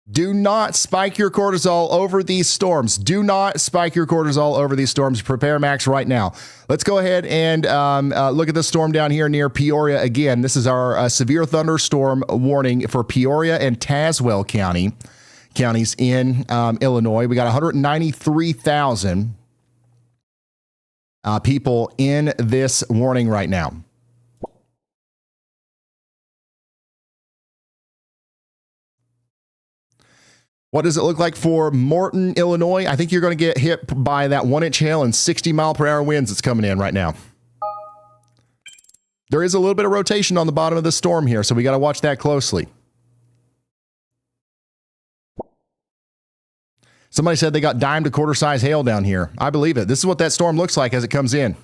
Do not spike your cortisol over these storms. Do not spike your cortisol over these storms. Prepare max right now. Let's go ahead and look at the storm down here near Peoria again. This is our severe thunderstorm warning for Peoria and Tazewell counties in Illinois. We got 193,000 people in this warning right now. What does it look like for Morton, Illinois? I think you're going to get hit by that 1-inch hail and 60-mile-per-hour winds that's coming in right now. There is a little bit of rotation on the bottom of the storm here, so we got to watch that closely. Somebody said they got dime to quarter-size hail down here. I believe it. This is what that storm looks like as it comes in.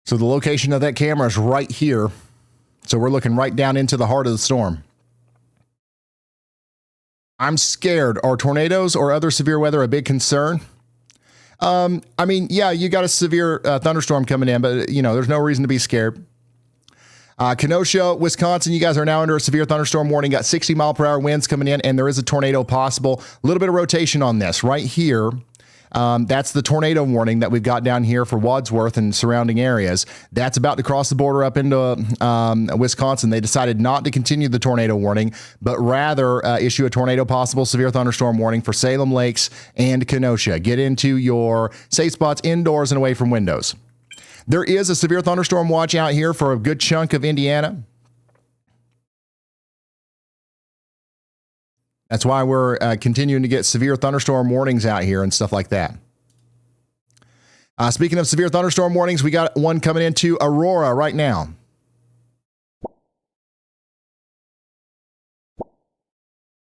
So the location of that camera is right here. So we're looking right down into the heart of the storm. I'm scared. Are tornadoes or other severe weather a big concern? I mean, yeah, you got a severe thunderstorm coming in, but you know, there's no reason to be scared. Kenosha, Wisconsin, you guys are now under a severe thunderstorm warning. Got 60-mile-per-hour winds coming in, and there is a tornado possible. A little bit of rotation on this right here. That's the tornado warning that we've got down here for Wadsworth and surrounding areas. That's about to cross the border up into Wisconsin. They decided not to continue the tornado warning, but rather issue a tornado possible severe thunderstorm warning for Salem Lakes and Kenosha. Get into your safe spots indoors and away from windows. There is a severe thunderstorm watch out here for a good chunk of Indiana. That's why we're continuing to get severe thunderstorm warnings out here and stuff like that. Speaking of severe thunderstorm warnings, we got one coming into Aurora right now.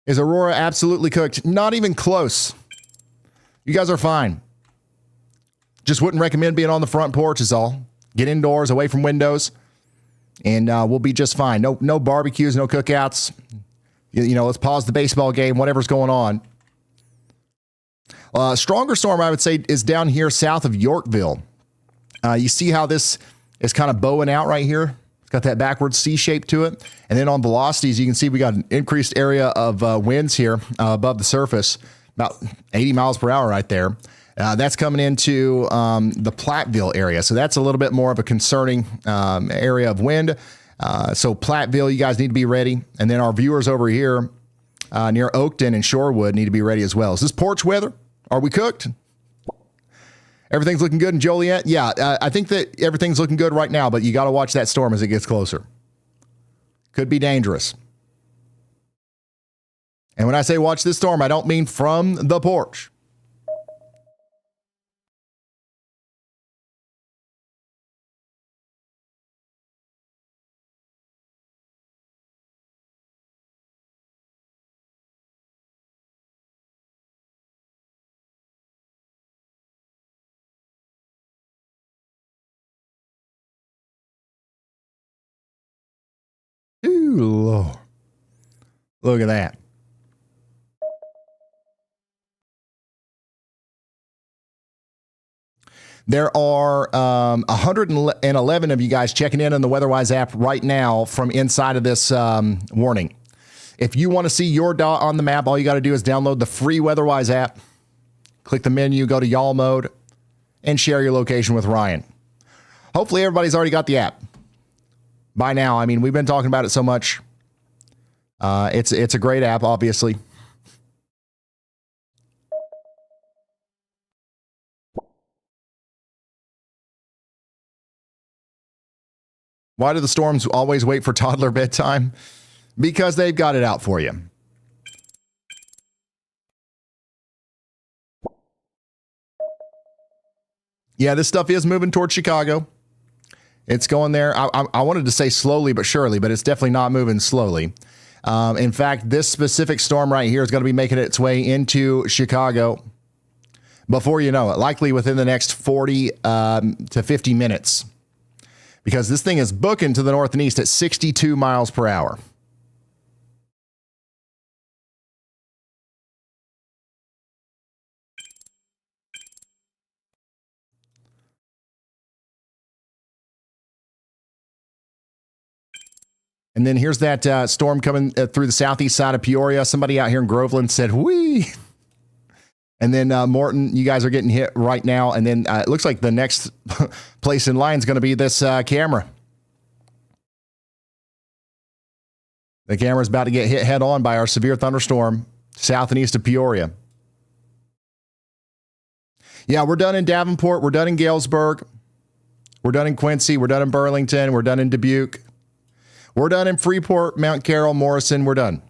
Is Aurora absolutely cooked? Not even close. You guys are fine. Just wouldn't recommend being on the front porch is all. Get indoors, away from windows, and we'll be just fine. No barbecues, no cookouts. You know, let's pause the baseball game, whatever's going on. Stronger storm, I would say, is down here south of Yorkville. You see how this is kind of bowing out right here? It's got that backwards C shape to it. And then on velocities, you can see we got an increased area of winds here above the surface, about 80 miles per hour right there. That's coming into the Platteville area. So that's a little bit more of a concerning area of wind. So Platteville, you guys need to be ready. And then our viewers over here near Oakton and Shorewood need to be ready as well. Is this porch weather? Are we cooked? Everything's looking good in Joliet? Yeah, I think that everything's looking good right now, but you got to watch that storm as it gets closer. Could be dangerous. And when I say watch this storm, I don't mean from the porch. Ooh, Lord. Look at that. There are 111 of you guys checking in on the WeatherWise app right now from inside of this warning. If you want to see your dot on the map, all you got to do is download the free WeatherWise app, click the menu, go to y'all mode, and share your location with Ryan. Hopefully everybody's already got the app by now. I mean, we've been talking about it so much. It's a great app, obviously. Why do the storms always wait for toddler bedtime? Because they've got it out for you. Yeah, this stuff is moving towards Chicago. It's going there. I wanted to say slowly but surely, but it's definitely not moving slowly. In fact, this specific storm right here is going to be making its way into Chicago before you know it, likely within the next 40 to 50 minutes. Because this thing is booking to the north and east at 62 miles per hour. And then here's that storm coming through the southeast side of Peoria. Somebody out here in Groveland said, whee! And then Morton, you guys are getting hit right now. And then it looks like the next place in line is going to be this camera. The camera's about to get hit head on by our severe thunderstorm south and east of Peoria. Yeah, we're done in Davenport. We're done in Galesburg. We're done in Quincy. We're done in Burlington. We're done in Dubuque. We're done in Freeport, Mount Carroll, Morrison. We're done.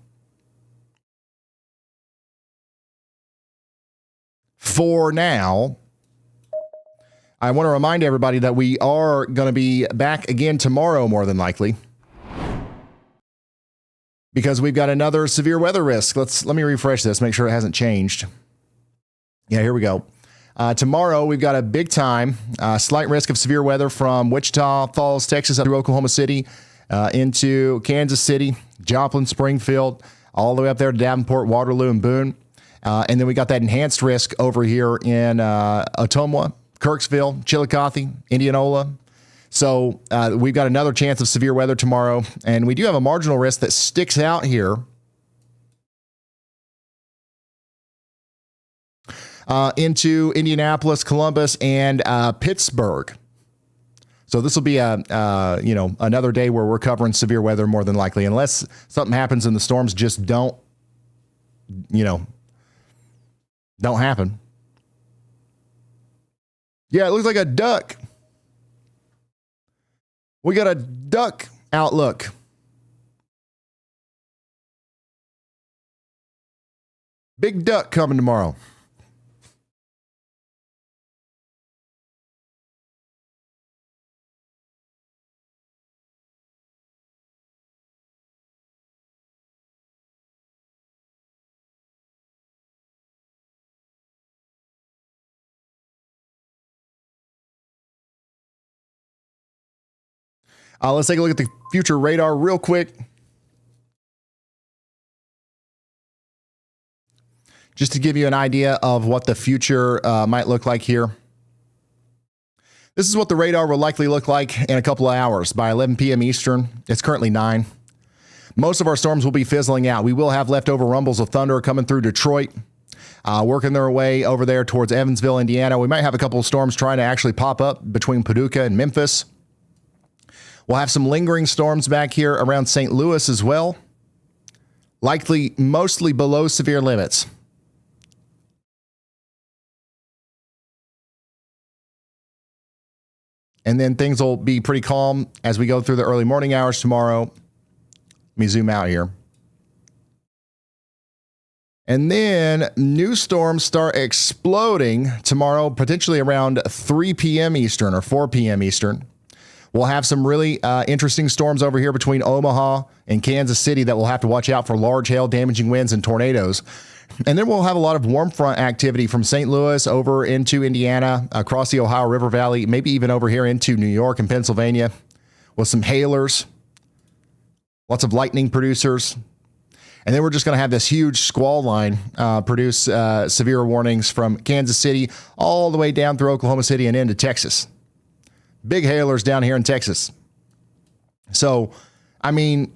For now, I want to remind everybody that we are going to be back again tomorrow, more than likely, because we've got another severe weather risk. Let me refresh this, make sure it hasn't changed. Yeah, here we go. Tomorrow, we've got a big time, slight risk of severe weather from Wichita Falls, Texas, up through Oklahoma City, into Kansas City, Joplin, Springfield, all the way up there to Davenport, Waterloo, and Boone. And then we got that enhanced risk over here in Ottumwa, Kirksville, Chillicothe, Indianola. So we've got another chance of severe weather tomorrow. And we do have a marginal risk that sticks out here into Indianapolis, Columbus, and Pittsburgh. So this will be another day where we're covering severe weather more than likely, unless something happens and the storms just don't happen. Yeah, it looks like a duck. We got a duck outlook. Big duck coming tomorrow. Let's take a look at the future radar real quick. Just to give you an idea of what the future might look like here. This is what the radar will likely look like in a couple of hours by 11 p.m. Eastern. It's currently 9. Most of our storms will be fizzling out. We will have leftover rumbles of thunder coming through Detroit, working their way over there towards Evansville, Indiana. We might have a couple of storms trying to actually pop up between Paducah and Memphis. We'll have some lingering storms back here around St. Louis as well. Likely mostly below severe limits. And then things will be pretty calm as we go through the early morning hours tomorrow. Let me zoom out here. And then new storms start exploding tomorrow, potentially around 3 p.m. Eastern or 4 p.m. Eastern. We'll have some really interesting storms over here between Omaha and Kansas City that we'll have to watch out for large hail, damaging winds, and tornadoes. And then we'll have a lot of warm front activity from St. Louis over into Indiana, across the Ohio River Valley, maybe even over here into New York and Pennsylvania with some hailers, lots of lightning producers. And then we're just going to have this huge squall line produce severe warnings from Kansas City all the way down through Oklahoma City and into Texas. Big hailers down here in Texas. So, I mean,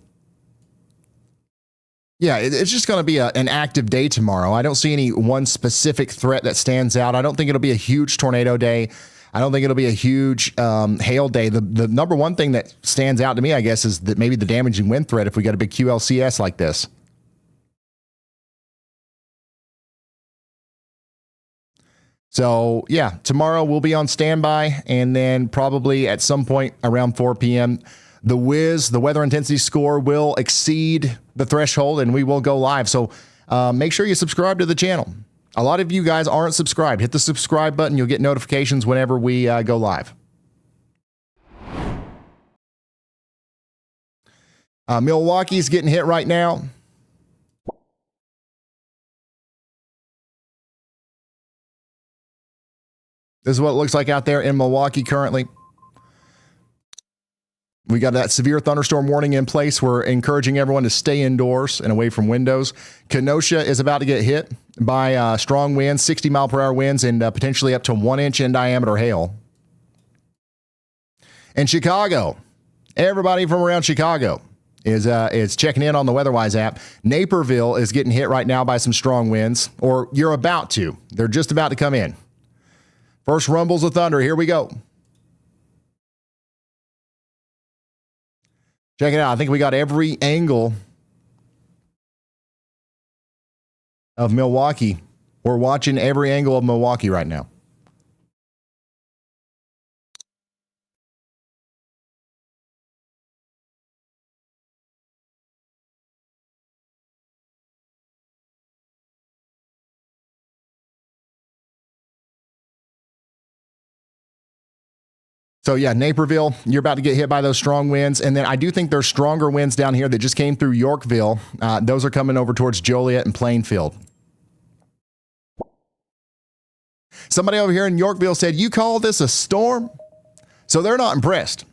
yeah, it's just going to be an active day tomorrow. I don't see any one specific threat that stands out. I don't think it'll be a huge tornado day. I don't think it'll be a huge hail day. The number one thing that stands out to me, I guess, is that maybe the damaging wind threat if we get a big QLCS like this. So, yeah, tomorrow we'll be on standby, and then probably at some point around 4 p.m., the WIS, the weather intensity score, will exceed the threshold, and we will go live. So make sure you subscribe to the channel. A lot of you guys aren't subscribed. Hit the subscribe button. You'll get notifications whenever we go live. Milwaukee's getting hit right now. This is what it looks like out there in Milwaukee currently. We got that severe thunderstorm warning in place. We're encouraging everyone to stay indoors and away from windows. Kenosha is about to get hit by strong winds, 60-mile-per-hour winds, and potentially up to 1 inch in diameter hail. And Chicago, everybody from around Chicago is checking in on the WeatherWise app. Naperville is getting hit right now by some strong winds, or you're about to. They're just about to come in. First rumbles of thunder. Here we go. Check it out. I think we got every angle of Milwaukee. We're watching every angle of Milwaukee right now. So, yeah, Naperville, you're about to get hit by those strong winds. And then I do think there's stronger winds down here that just came through Yorkville. Those are coming over towards Joliet and Plainfield. Somebody over here in Yorkville said, "You call this a storm?" So they're not impressed.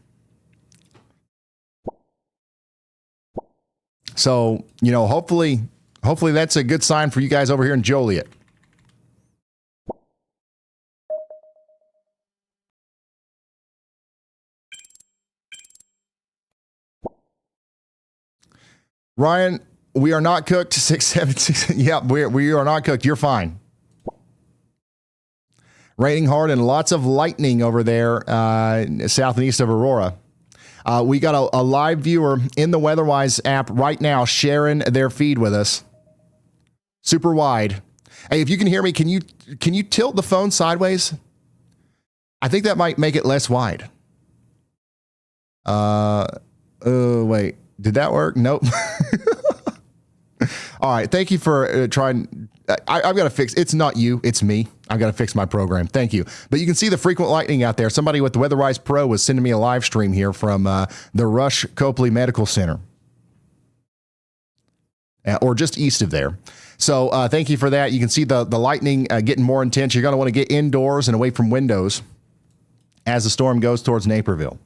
So, you know, hopefully that's a good sign for you guys over here in Joliet. Ryan, we are not cooked. 676. Yeah, we are not cooked. You're fine. Raining hard and lots of lightning over there south and east of Aurora. We got a live viewer in the WeatherWise app right now sharing their feed with us. Super wide. Hey, if you can hear me, can you tilt the phone sideways? I think that might make it less wide. Wait. Did that work? Nope. All right. Thank you for trying. I've got to fix. It's not you. It's me. I've got to fix my program. Thank you. But you can see the frequent lightning out there. Somebody with the WeatherWise Pro was sending me a live stream here from the Rush Copley Medical Center. Or just east of there. So thank you for that. You can see the lightning getting more intense. You're going to want to get indoors and away from windows as the storm goes towards Naperville.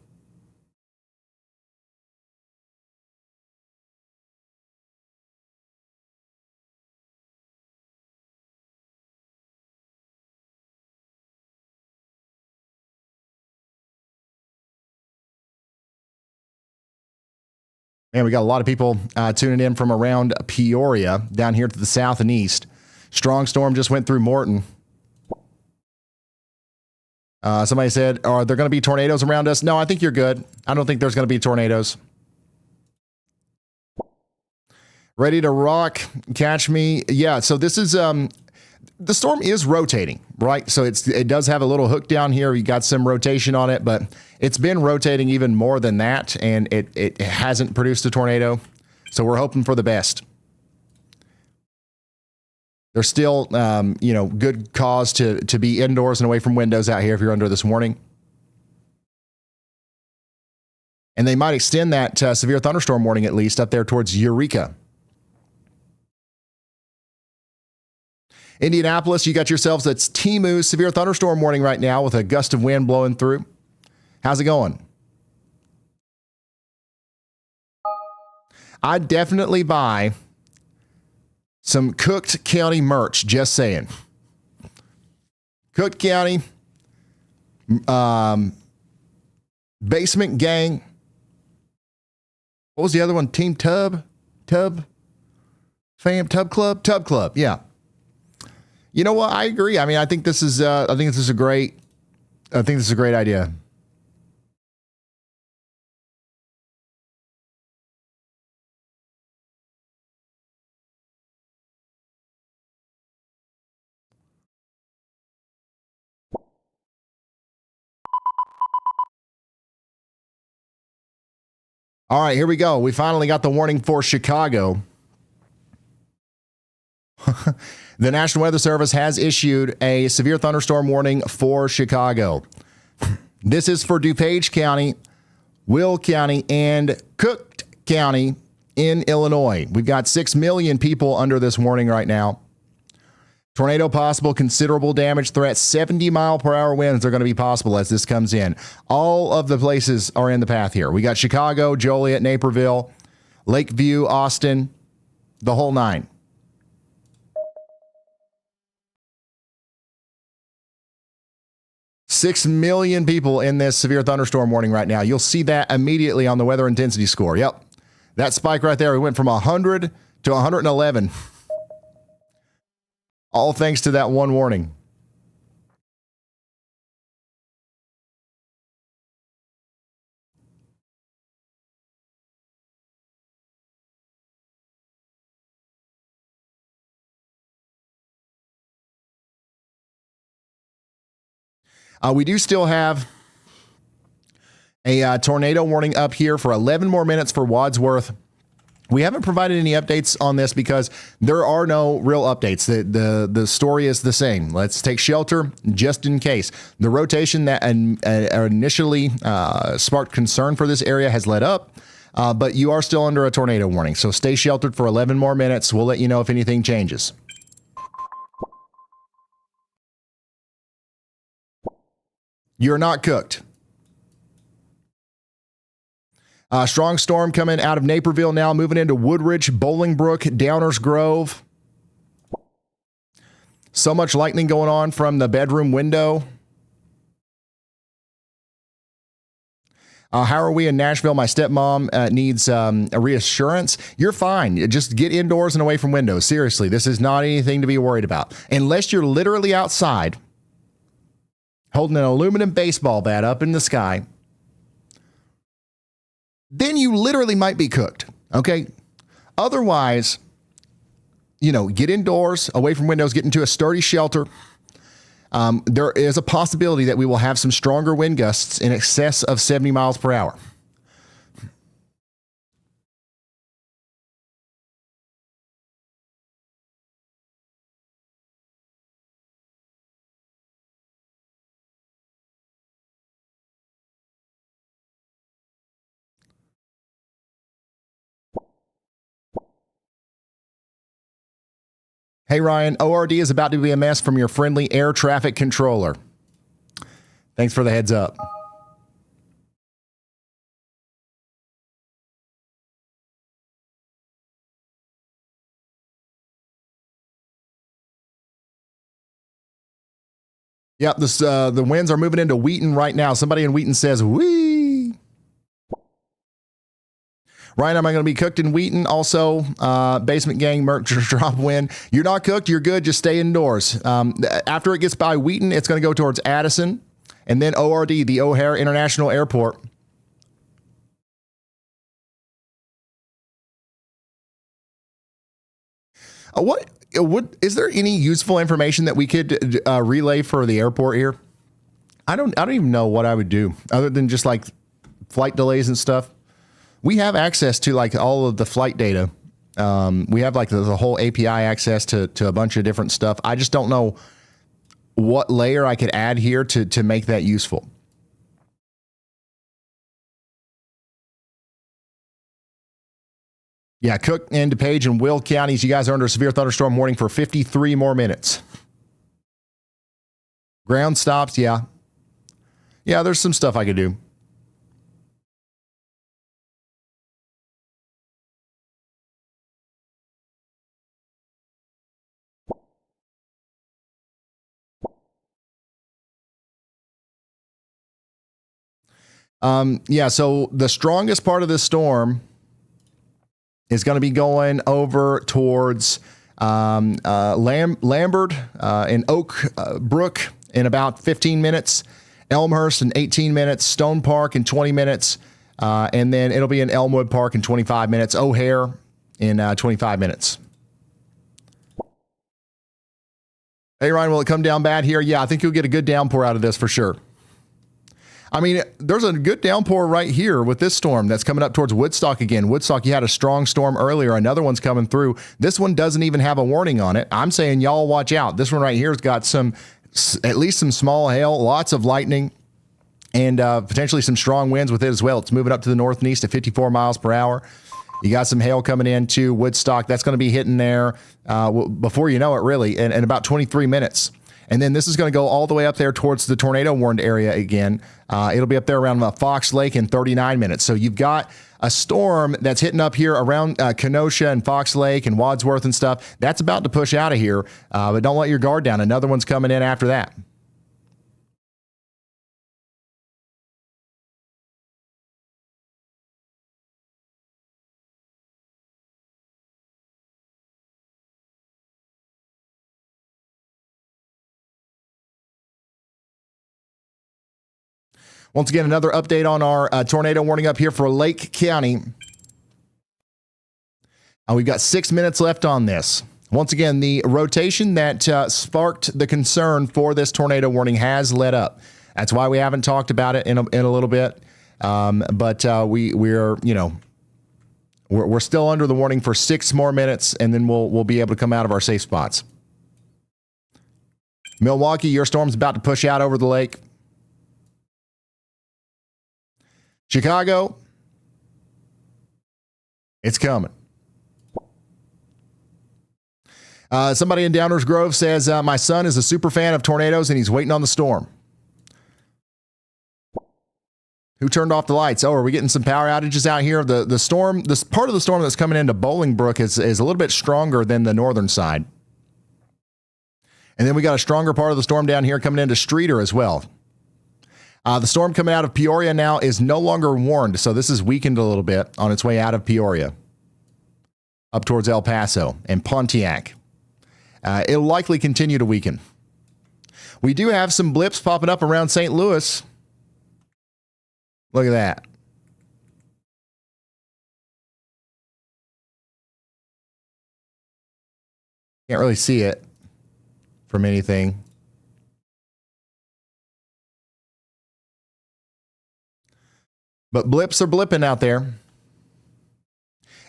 And we got a lot of people tuning in from around Peoria down here to the south and east. Strong storm just went through Morton. Somebody said, are there going to be tornadoes around us? No, I think you're good. I don't think there's going to be tornadoes. Ready to rock. Catch me. Yeah, so this is the storm is rotating, right? So it does have a little hook down here. You got some rotation on it, but it's been rotating even more than that, and it hasn't produced a tornado. So we're hoping for the best. There's still, good cause to be indoors and away from windows out here if you're under this warning. And they might extend that severe thunderstorm warning at least up there towards Eureka. Indianapolis, you got yourselves that's Timu severe thunderstorm warning right now with a gust of wind blowing through. How's it going? I'd definitely buy some Cooked County merch, just saying. Cooked County, Basement Gang. What was the other one? Team Tub Club, yeah. You know what? I agree. I mean, I think this is a great idea. All right, here we go. We finally got the warning for Chicago. The National Weather Service has issued a severe thunderstorm warning for Chicago. This is for DuPage County, Will County, and Cook County in Illinois. We've got 6 million people under this warning right now. Tornado possible, considerable damage threat, 70-mile-per-hour winds are going to be possible as this comes in. All of the places are in the path here. We got Chicago, Joliet, Naperville, Lakeview, Austin, the whole nine. Six million people in this severe thunderstorm warning right now. You'll see that immediately on the weather intensity score. Yep. That spike right there, we went from 100 to 111. All thanks to that one warning. We do still have a tornado warning up here for 11 more minutes for Wadsworth. We haven't provided any updates on this because there are no real updates. The story is the same. Let's take shelter just in case. The rotation that initially sparked concern for this area has let up, but you are still under a tornado warning. So stay sheltered for 11 more minutes. We'll let you know if anything changes. You're not cooked. Strong storm coming out of Naperville now, moving into Woodridge, Bolingbrook, Downers Grove. So much lightning going on from the bedroom window. How are we in Nashville? My stepmom needs a reassurance. You're fine. Just get indoors and away from windows. Seriously, this is not anything to be worried about. Unless you're literally outside holding an aluminum baseball bat up in the sky, then you literally might be cooked, okay? Otherwise, get indoors, away from windows, get into a sturdy shelter. There is a possibility that we will have some stronger wind gusts in excess of 70 miles per hour. Hey, Ryan, ORD is about to be a mess from your friendly air traffic controller. Thanks for the heads up. Yep, the winds are moving into Wheaton right now. Somebody in Wheaton says, wee. Ryan, am I going to be cooked in Wheaton? Also, Basement Gang merch drop win. You're not cooked. You're good. Just stay indoors. After it gets by Wheaton, it's going to go towards Addison and then ORD, the O'Hare International Airport. What is there any useful information that we could relay for the airport here? I don't even know what I would do other than just like flight delays and stuff. We have access to like all of the flight data. We have like the whole API access to a bunch of different stuff. I just don't know what layer I could add here to make that useful. Yeah, Cook and DuPage and Will counties, you guys are under a severe thunderstorm warning for 53 more minutes. Ground stops, yeah. Yeah, there's some stuff I could do. Yeah, so the strongest part of this storm is going to be going over towards Lambert and Oak Brook in about 15 minutes, Elmhurst in 18 minutes, Stone Park in 20 minutes, and then it'll be in Elmwood Park in 25 minutes, O'Hare in 25 minutes. Hey, Ryan, will it come down bad here? Yeah, I think you'll get a good downpour out of this for sure. I mean, there's a good downpour right here with this storm that's coming up towards Woodstock again. Woodstock, you had a strong storm earlier. Another one's coming through. This one doesn't even have a warning on it. I'm saying y'all watch out. This one right here has got at least some small hail, lots of lightning, and potentially some strong winds with it as well. It's moving up to the north and east at 54 miles per hour. You got some hail coming into Woodstock. That's going to be hitting there before you know it, really, in about 23 minutes. And then this is going to go all the way up there towards the tornado warned area again. It'll be up there around Fox Lake in 39 minutes. So you've got a storm that's hitting up here around Kenosha and Fox Lake and Wadsworth and stuff. That's about to push out of here, but don't let your guard down. Another one's coming in after that. Once again, another update on our tornado warning up here for Lake County. We've got 6 minutes left on this. Once again, the rotation that sparked the concern for this tornado warning has let up. That's why we haven't talked about it in a little bit. But we're still under the warning for 6 more minutes, and then we'll be able to come out of our safe spots. Milwaukee, your storm's about to push out over the lake. Chicago, it's coming. Somebody in Downers Grove says, my son is a super fan of tornadoes and he's waiting on the storm. Who turned off the lights? Oh, are we getting some power outages out here? The storm, this part of the storm that's coming into Bolingbrook is a little bit stronger than the northern side. And then we got a stronger part of the storm down here coming into Streeter as well. The storm coming out of Peoria now is no longer warned, so this is weakened a little bit on its way out of Peoria up towards El Paso and Pontiac. It'll likely continue to weaken. We do have some blips popping up around St. Louis. Look at that. Can't really see it from anything. But blips are blipping out there.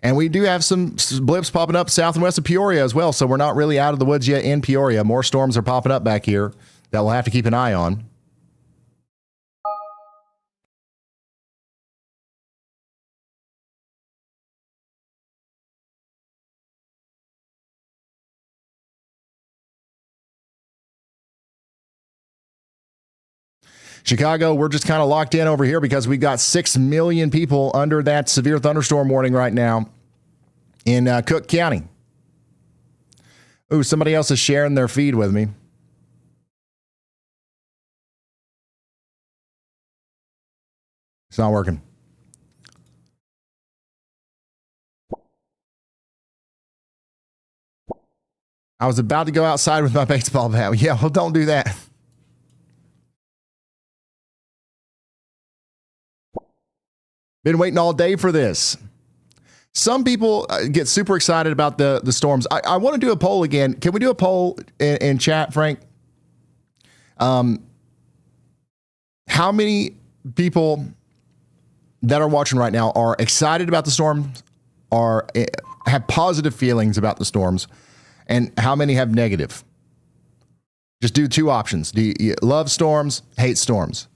And we do have some blips popping up south and west of Peoria as well. So we're not really out of the woods yet in Peoria. More storms are popping up back here that we'll have to keep an eye on. Chicago, we're just kind of locked in over here because we've got 6 million people under that severe thunderstorm warning right now in Cook County. Ooh, somebody else is sharing their feed with me. It's not working. I was about to go outside with my baseball bat. Yeah, well, don't do that. Been waiting all day for this. some people get super excited about the storms. I want to do a poll again. Can we do a poll in chat, Frank? How many people that are watching right now are excited about the storms, have positive feelings about the storms, and how many have negative? Just do two options. Do you love storms, hate storms?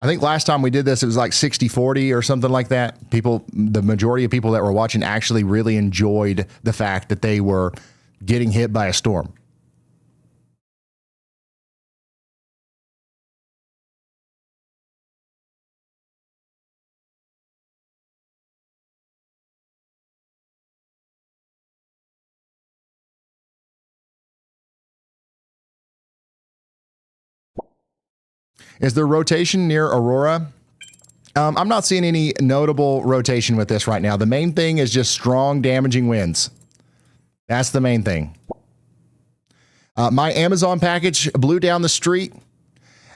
I think last time we did this, it was like 60-40 or something like that. The majority of people that were watching actually really enjoyed the fact that they were getting hit by a storm. Is there rotation near Aurora? I'm not seeing any notable rotation with this right now. The main thing is just strong, damaging winds. That's the main thing. My Amazon package blew down the street.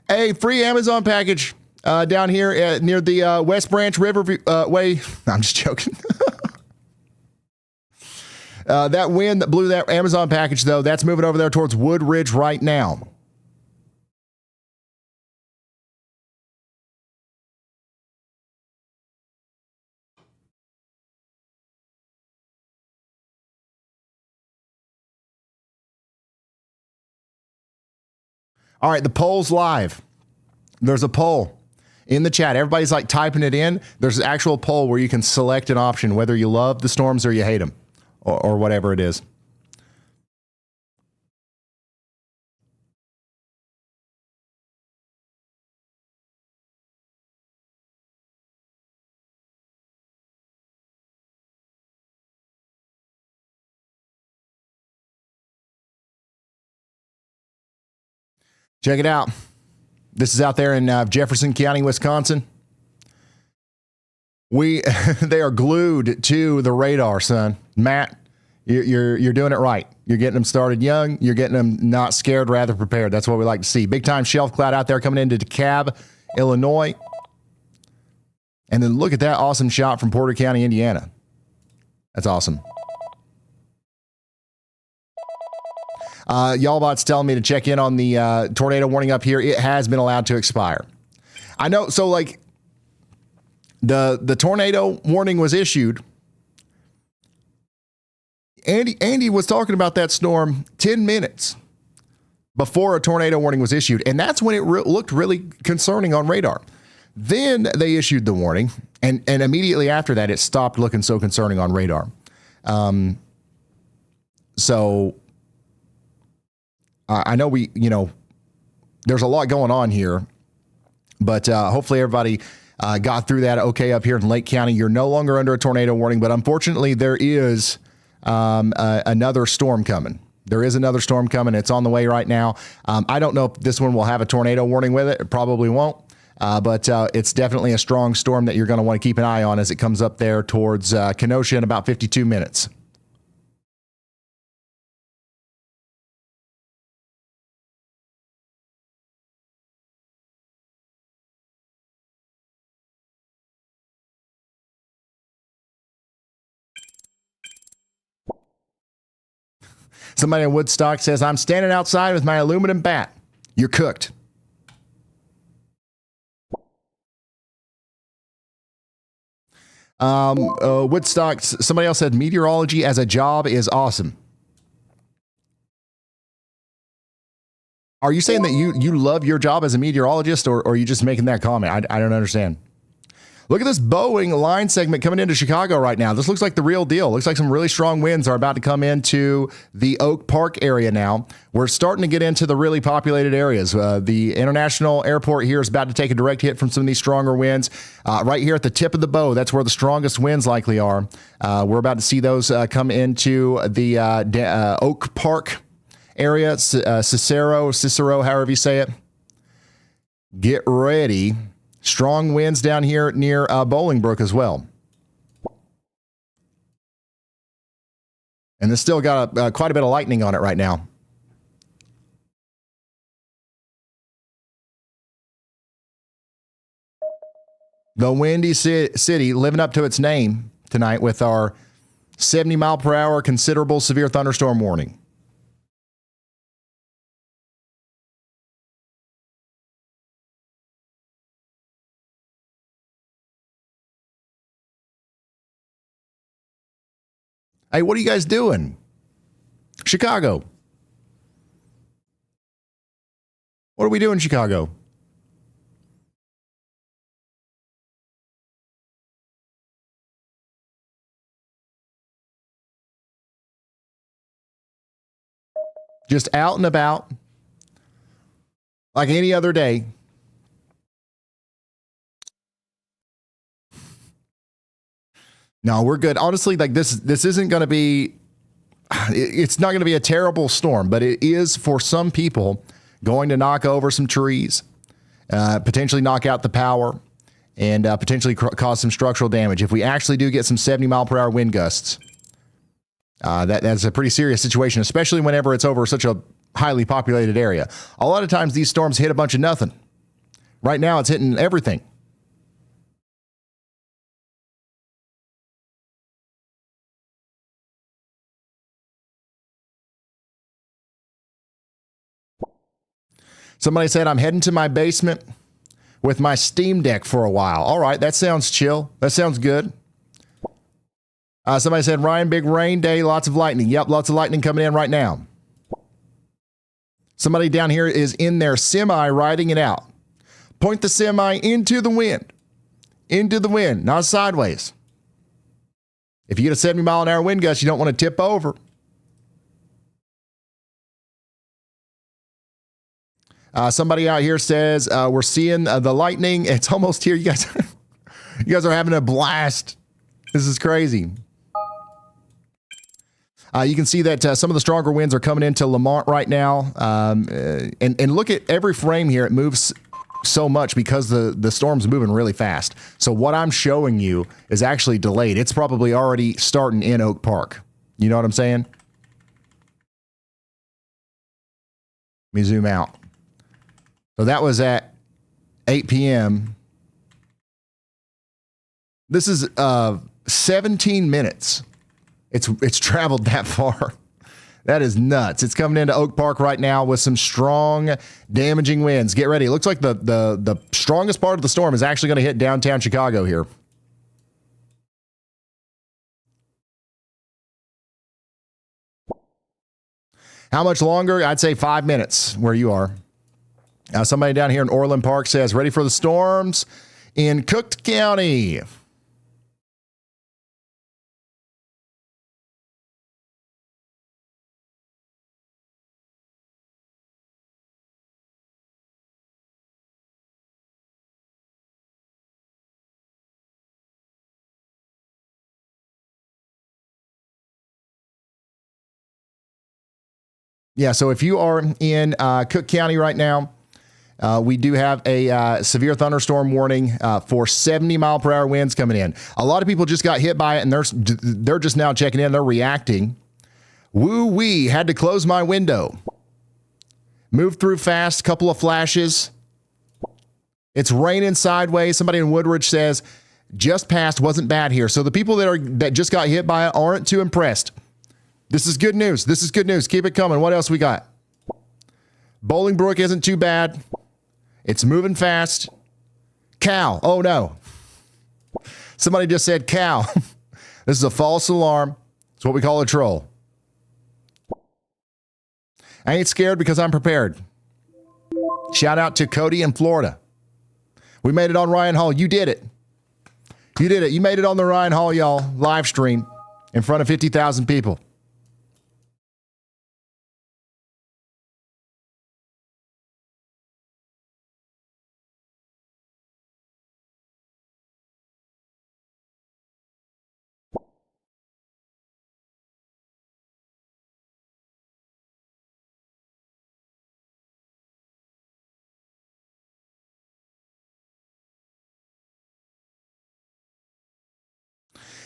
Hey, free Amazon package down here near the West Branch River way. I'm just joking. That wind that blew that Amazon package, though, that's moving over there towards Woodridge right now. All right, the poll's live. There's a poll in the chat. Everybody's like typing it in. There's an actual poll where you can select an option, whether you love the storms or you hate them, or whatever it is. Check it out. This is out there in Jefferson County, Wisconsin. They are glued to the radar, son. Matt, you're doing it right. You're getting them started young. You're getting them not scared, rather prepared. That's what we like to see. Big time shelf cloud out there coming into DeKalb, Illinois. And then look at that awesome shot from Porter County, Indiana. That's awesome. Y'allbot's telling me to check in on the tornado warning up here. It has been allowed to expire. I know. So like the tornado warning was issued. Andy was talking about that storm 10 minutes before a tornado warning was issued. And that's when it looked really concerning on radar. Then they issued the warning. And immediately after that, it stopped looking so concerning on radar. So I know there's a lot going on here, but hopefully everybody got through that okay up here in Lake County. You're no longer under a tornado warning, but unfortunately there is another storm coming. There is another storm coming. It's on the way right now. I don't know if this one will have a tornado warning with it. It probably won't, but it's definitely a strong storm that you're going to want to keep an eye on as it comes up there towards Kenosha in about 52 minutes. Somebody in Woodstock says, I'm standing outside with my aluminum bat. You're cooked. Woodstock, somebody else said, meteorology as a job is awesome. Are you saying that you love your job as a meteorologist, or are you just making that comment? I don't understand. Look at this Boeing line segment coming into Chicago right now. This looks like the real deal. Looks like some really strong winds are about to come into the Oak Park area now. We're starting to get into the really populated areas. The international airport here is about to take a direct hit from some of these stronger winds. Right here at the tip of the bow, that's where the strongest winds likely are. We're about to see those come into the Oak Park area, Cicero, however you say it. Get ready. Strong winds down here near Bolingbrook as well. And it's still got quite a bit of lightning on it right now. The Windy City living up to its name. tonight with our 70 mile per hour considerable severe thunderstorm warning. Hey, what are you guys doing? Chicago. What are we doing in Chicago? Just out and about like any other day. No, we're good. Honestly, like this isn't going to be, it's not going to be a terrible storm, but it is for some people going to knock over some trees, potentially knock out the power, and potentially cause some structural damage. If we actually do get some 70 mile per hour wind gusts, that's a pretty serious situation, especially whenever it's over such a highly populated area. A lot of times these storms hit a bunch of nothing. Right now it's hitting everything. Somebody said, I'm heading to my basement with my Steam Deck for a while. All right, that sounds chill. That sounds good. Somebody said, Ryan, big rain day, lots of lightning. Yep, lots of lightning coming in right now. Somebody down here is in their semi riding it out. Point the semi into the wind. Into the wind, not sideways. If you get a 70 mile an hour wind gust, you don't want to tip over. Somebody out here says, we're seeing the lightning. It's almost here. You guys are having a blast. This is crazy. You can see that some of the stronger winds are coming into Lamont right now. And look at every frame here. It moves so much because the storm's moving really fast. So what I'm showing you is actually delayed. It's probably already starting in Oak Park. You know what I'm saying? Let me zoom out. So that was at 8 p.m. This is 17 minutes. It's traveled that far. That is nuts. It's coming into Oak Park right now with some strong, damaging winds. Get ready. It looks like the strongest part of the storm is actually going to hit downtown Chicago here. How much longer? I'd say 5 minutes where you are. Somebody down here in Orland Park says, ready for the storms in Cook County. Yeah, so if you are in Cook County right now, we do have a severe thunderstorm warning for 70 mile per hour winds coming in. A lot of people just got hit by it, and they're just now checking in. They're reacting. Woo-wee, had to close my window. Moved through fast, couple of flashes. It's raining sideways. Somebody in Woodridge says, just passed, wasn't bad here. So the people that just got hit by it aren't too impressed. This is good news. This is good news. Keep it coming. What else we got? Bolingbrook isn't too bad. It's moving fast. Cow. Oh, no. Somebody just said cow. This is a false alarm. It's what we call a troll. I ain't scared because I'm prepared. Shout out to Cody in Florida. We made it on Ryan Hall. You did it. You did it. You made it on the Ryan Hall, y'all, live stream in front of 50,000 people.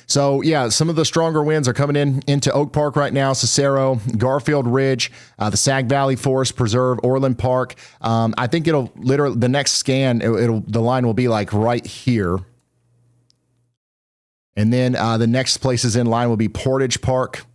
So, yeah, some of the stronger winds are coming into Oak Park right now, Cicero, Garfield Ridge, the Sag Valley Forest Preserve, Orland Park. I think it'll literally, the next scan, the line will be like right here. And then the next places in line will be Portage Park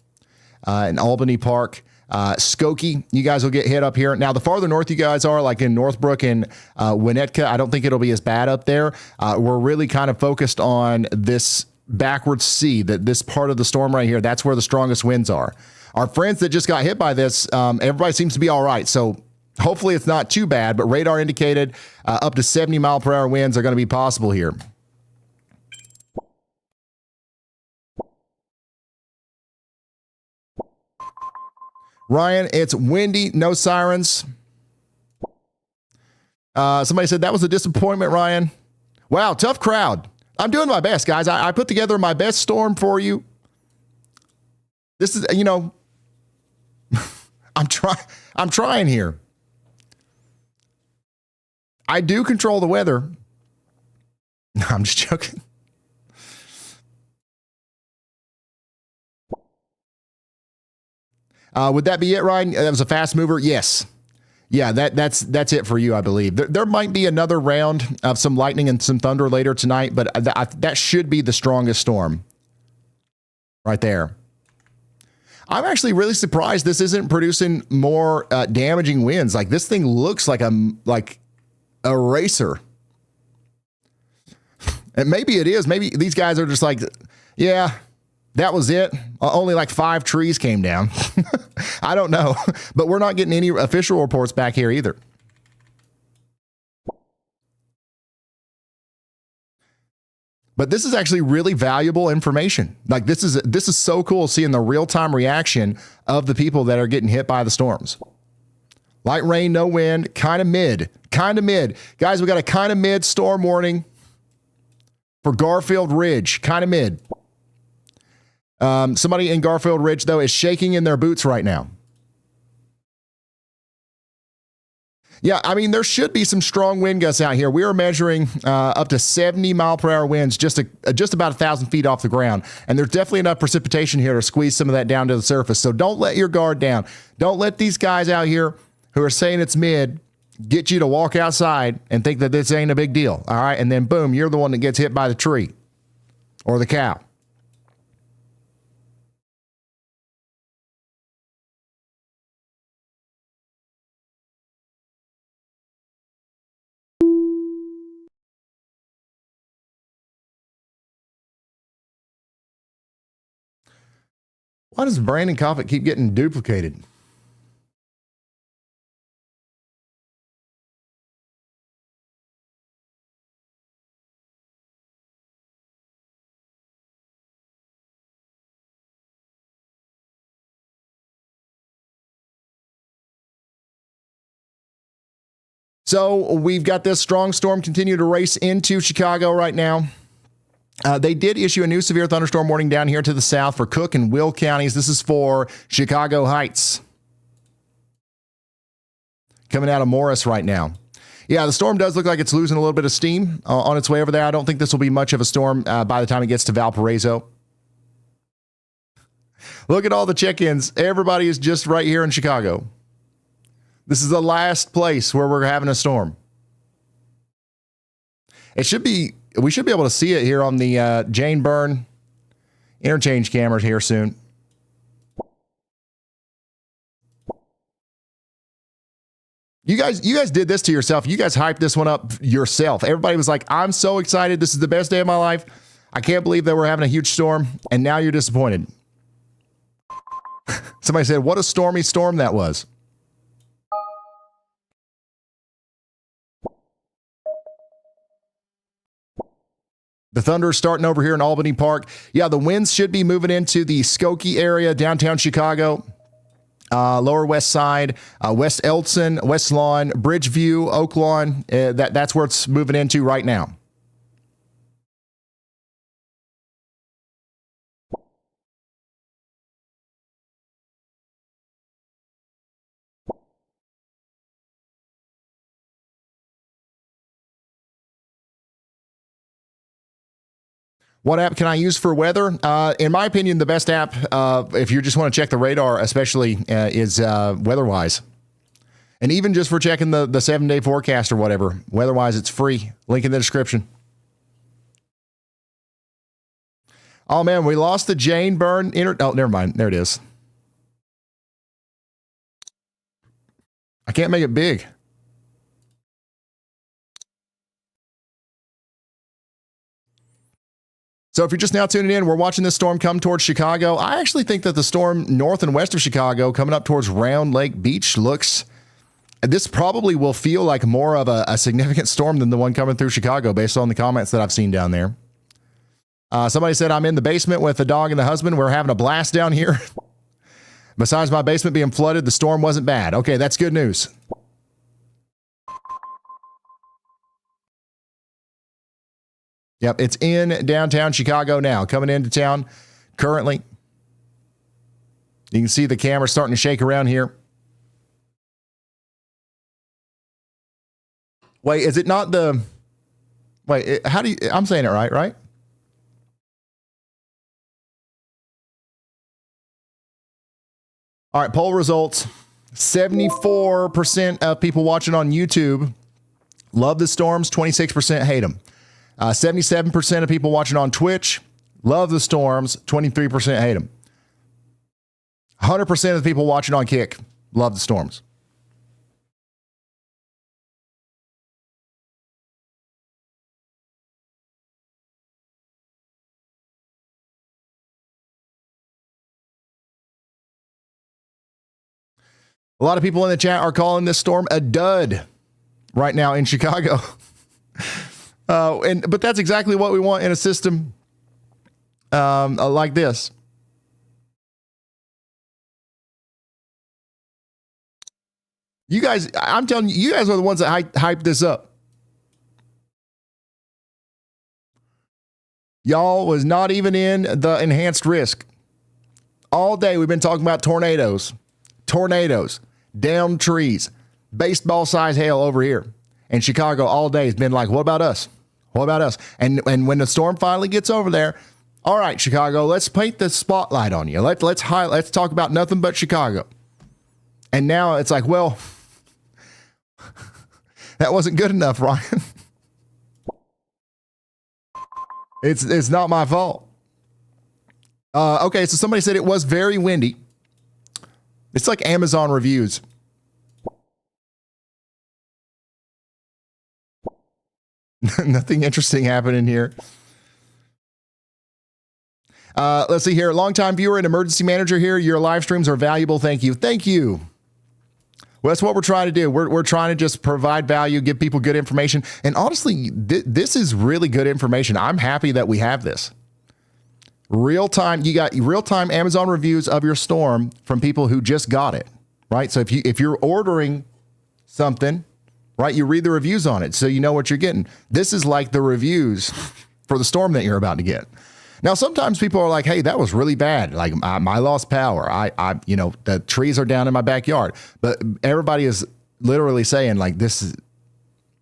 and Albany Park. Skokie, you guys will get hit up here. Now, the farther north you guys are, like in Northbrook and Winnetka, I don't think it'll be as bad up there. We're really kind of focused on this backward sea, that this part of the storm right here, that's where the strongest winds are. Our friends that just got hit by this, everybody seems to be all right. So hopefully it's not too bad, but radar indicated up to 70 mile per hour winds are going to be possible here. Ryan, it's windy, no sirens. Somebody said that was a disappointment, Ryan. Wow, tough crowd. I'm doing my best, guys. I put together my best storm for you. This is, you know, I'm trying here. I do control the weather. No, I'm just joking. Would that be it, Ryan? That was a fast mover? Yes. Yeah, that's it for you, I believe. There might be another round of some lightning and some thunder later tonight, but that should be the strongest storm right there. I'm actually really surprised this isn't producing more damaging winds. Like, this thing looks like a racer. And maybe it is. Maybe these guys are just like, yeah, that was it. Only like 5 trees came down. I don't know, but we're not getting any official reports back here either. But this is actually really valuable information. Like, this is so cool seeing the real-time reaction of the people that are getting hit by the storms. Light rain, no wind, kind of mid. Guys, we got a kind of mid storm warning for Garfield Ridge, kind of mid. Somebody in Garfield Ridge, though, is shaking in their boots right now. Yeah, I mean, there should be some strong wind gusts out here. We are measuring up to 70 mile per hour winds just about 1,000 feet off the ground. And there's definitely enough precipitation here to squeeze some of that down to the surface. So don't let your guard down. Don't let these guys out here who are saying it's mid get you to walk outside and think that this ain't a big deal. All right. And then boom, you're the one that gets hit by the tree or the cow. Why does Brandon Coffett keep getting duplicated? So we've got this strong storm continue to race into Chicago right now. They did issue a new severe thunderstorm warning down here to the south for Cook and Will counties. This is for Chicago Heights. Coming out of Morris right now. Yeah, the storm does look like it's losing a little bit of steam on its way over there. I don't think this will be much of a storm by the time it gets to Valparaiso. Look at all the check-ins. Everybody is just right here in Chicago. This is the last place where we're having a storm. We should be able to see it here on the Jane Byrne interchange cameras here soon. You guys did this to yourself. You guys hyped this one up yourself. Everybody was like, I'm so excited. This is the best day of my life. I can't believe that we're having a huge storm. And now you're disappointed. Somebody said, what a stormy storm that was. The thunder is starting over here in Albany Park. Yeah, the winds should be moving into the Skokie area, downtown Chicago, Lower West Side, West Elton, West Lawn, Bridgeview, Oak Lawn. That's where it's moving into right now. What app can I use for weather? In my opinion, the best app, if you just want to check the radar, especially, is WeatherWise. And even just for checking the 7-day forecast or whatever, WeatherWise, it's free. Link in the description. Oh man, we lost the Jane Byrne. Oh, never mind. There it is. I can't make it big. So if you're just now tuning in, we're watching this storm come towards Chicago. I actually think that the storm north and west of Chicago coming up towards Round Lake Beach looks... This probably will feel like more of a significant storm than the one coming through Chicago based on the comments that I've seen down there. Somebody said, I'm in the basement with the dog and the husband. We're having a blast down here. Besides my basement being flooded, the storm wasn't bad. Okay, that's good news. Yep, it's in downtown Chicago now, coming into town currently. You can see the camera starting to shake around here. Wait, is it not the... Wait, how do you... I'm saying it right? All right, poll results. 74% of people watching on YouTube love the storms. 26% hate them. 77% of people watching on Twitch love the storms. 23% hate them. 100% of the people watching on Kick love the storms. A lot of people in the chat are calling this storm a dud right now in Chicago. But that's exactly what we want in a system like this. You guys, I'm telling you, you guys are the ones that hyped this up. Y'all was not even in the enhanced risk. All day we've been talking about tornadoes, downed trees, baseball size hail over here. And Chicago all day has been like, what about us? What about us? And when the storm finally gets over there, all right, Chicago, let's paint the spotlight on you. Let's talk about nothing but Chicago. And now it's like, well, that wasn't good enough, Ryan. It's not my fault. Okay, so somebody said it was very windy. It's like Amazon reviews. Nothing interesting happening here. Let's see here. Longtime viewer and emergency manager here. Your live streams are valuable. Thank you. Thank you. Well, that's what we're trying to do. We're trying to just provide value, give people good information. And honestly, this is really good information. I'm happy that we have this. Real time, you got real time Amazon reviews of your storm from people who just got it, right? So if you're ordering something, right, you read the reviews on it so you know what you're getting. This is like the reviews for the storm that you're about to get. Now, sometimes people are like, hey, that was really bad. Like I lost power. I the trees are down in my backyard. But everybody is literally saying like, this is,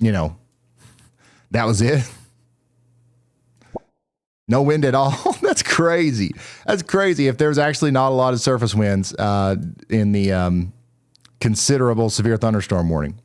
that was it. No wind at all. That's crazy. That's crazy. If there's actually not a lot of surface winds in the considerable severe thunderstorm warning.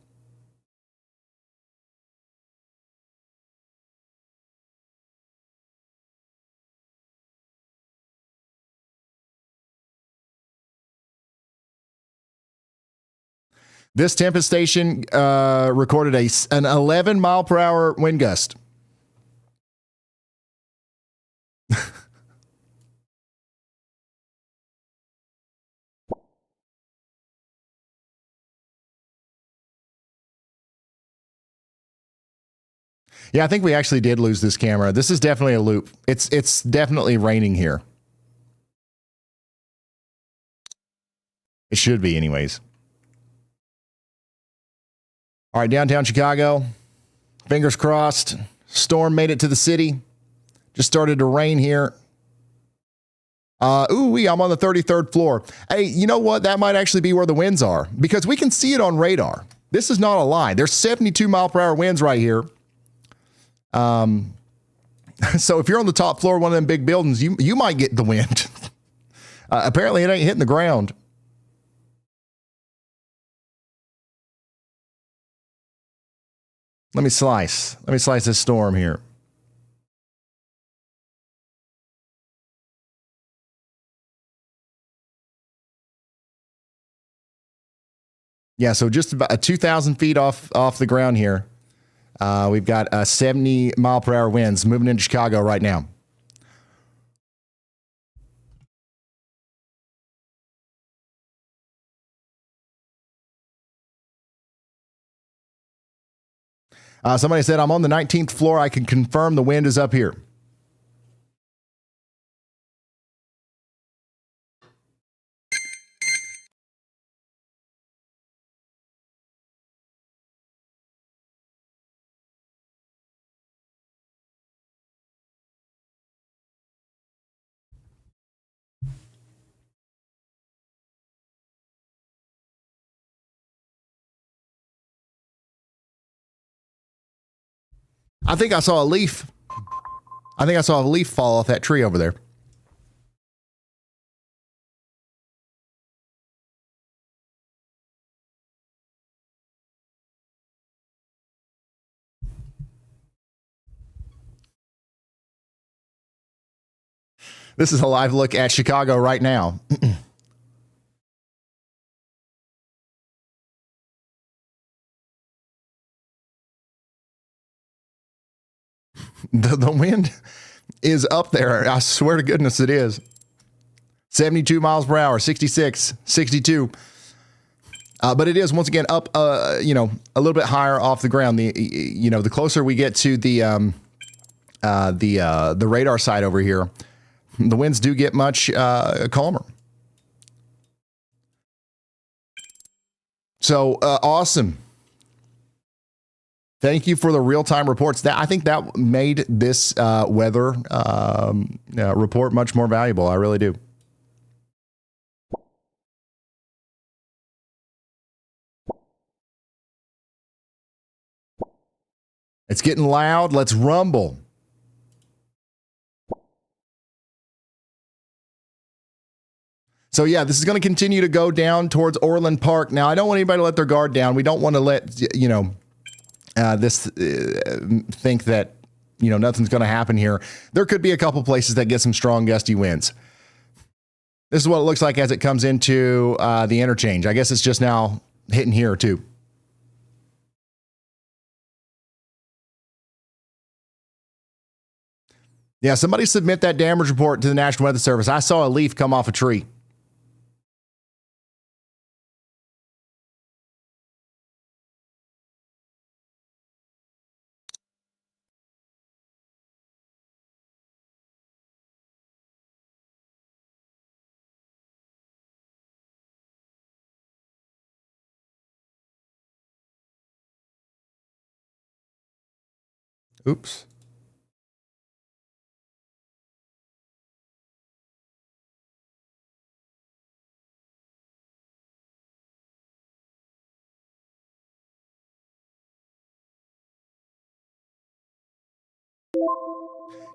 This Tempest station recorded an 11 mile per hour wind gust. Yeah, I think we actually did lose this camera. This is definitely a loop. It's definitely raining here. It should be anyways. All right, downtown Chicago. Fingers crossed. Storm made it to the city. Just started to rain here. I'm on the 33rd floor. Hey, you know what? That might actually be where the winds are because we can see it on radar. This is not a lie. There's 72 mile per hour winds right here. So if you're on the top floor of one of them big buildings, you might get the wind. Apparently it ain't hitting the ground. Let me slice this storm here. Yeah, so just about 2,000 feet off the ground here. We've got 70 mile per hour winds moving into Chicago right now. Somebody said, I'm on the 19th floor. I can confirm the wind is up here. I think I saw a leaf. I think I saw a leaf fall off that tree over there. This is a live look at Chicago right now. The wind is up there. I swear to goodness it is. 72 miles per hour, 66, 62. But it is once again up, a little bit higher off the ground. The closer we get to the radar site over here, the winds do get much calmer. So awesome. Thank you for the real-time reports. I think that made this weather report much more valuable. I really do. It's getting loud. Let's rumble. So yeah, this is going to continue to go down towards Orland Park. Now, I don't want anybody to let their guard down. We don't want to let, think that, nothing's going to happen here. There could be a couple places that get some strong gusty winds. This is what it looks like as it comes into the interchange. I guess it's just now hitting here too. Yeah, somebody submit that damage report to the National Weather Service. I saw a leaf come off a tree. Oops.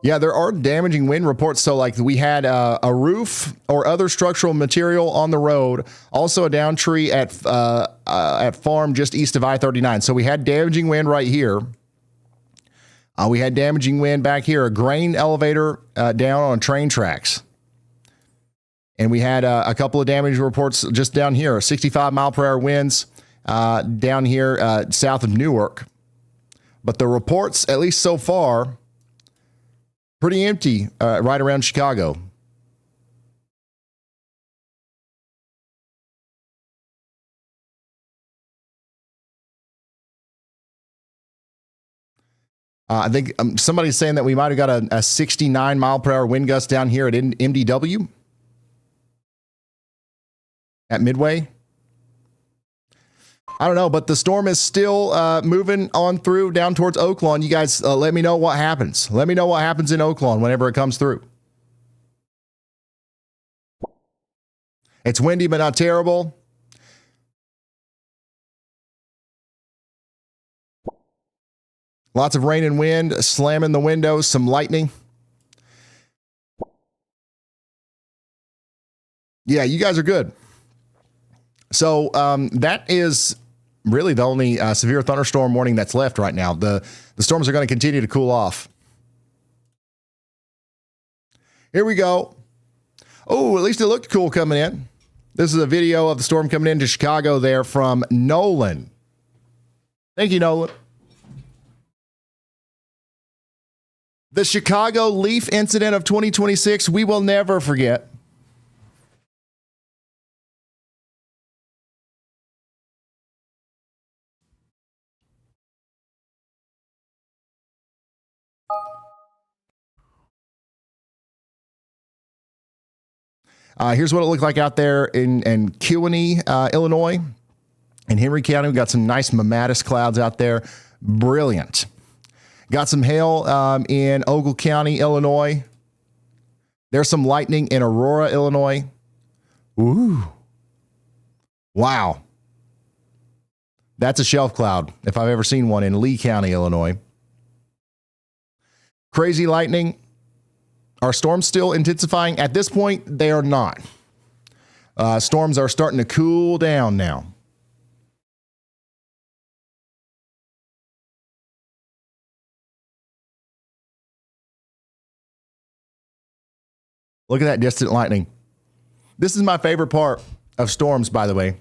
Yeah, there are damaging wind reports. So like we had a roof or other structural material on the road, also a down tree at farm just east of I-39. So we had damaging wind right here. We had damaging wind back here, a grain elevator down on train tracks. And we had a couple of damage reports just down here, 65 mile per hour winds down here south of Newark. But the reports, at least so far, pretty empty right around Chicago. I think somebody's saying that we might have got a 69 mile per hour wind gust down here at MDW at Midway. I don't know, but the storm is still moving on through down towards Oaklawn. You guys let me know what happens. Let me know what happens in Oaklawn whenever it comes through. It's windy, but not terrible. Lots of rain and wind, slamming the windows, some lightning. Yeah, you guys are good. So that is really the only severe thunderstorm warning that's left right now. The storms are going to continue to cool off. Here we go. Oh, at least it looked cool coming in. This is a video of the storm coming into Chicago there from Nolan. Thank you, Nolan. The Chicago leaf incident of 2026, we will never forget. Here's what it looked like out there in Kewanee, Illinois. In Henry County, we got some nice mammatus clouds out there. Brilliant. Got some hail in Ogle County, Illinois. There's some lightning in Aurora, Illinois. Ooh. Wow. That's a shelf cloud, if I've ever seen one, in Lee County, Illinois. Crazy lightning. Are storms still intensifying? At this point, they are not. Storms are starting to cool down now. Look at that distant lightning. This is my favorite part of storms, by the way.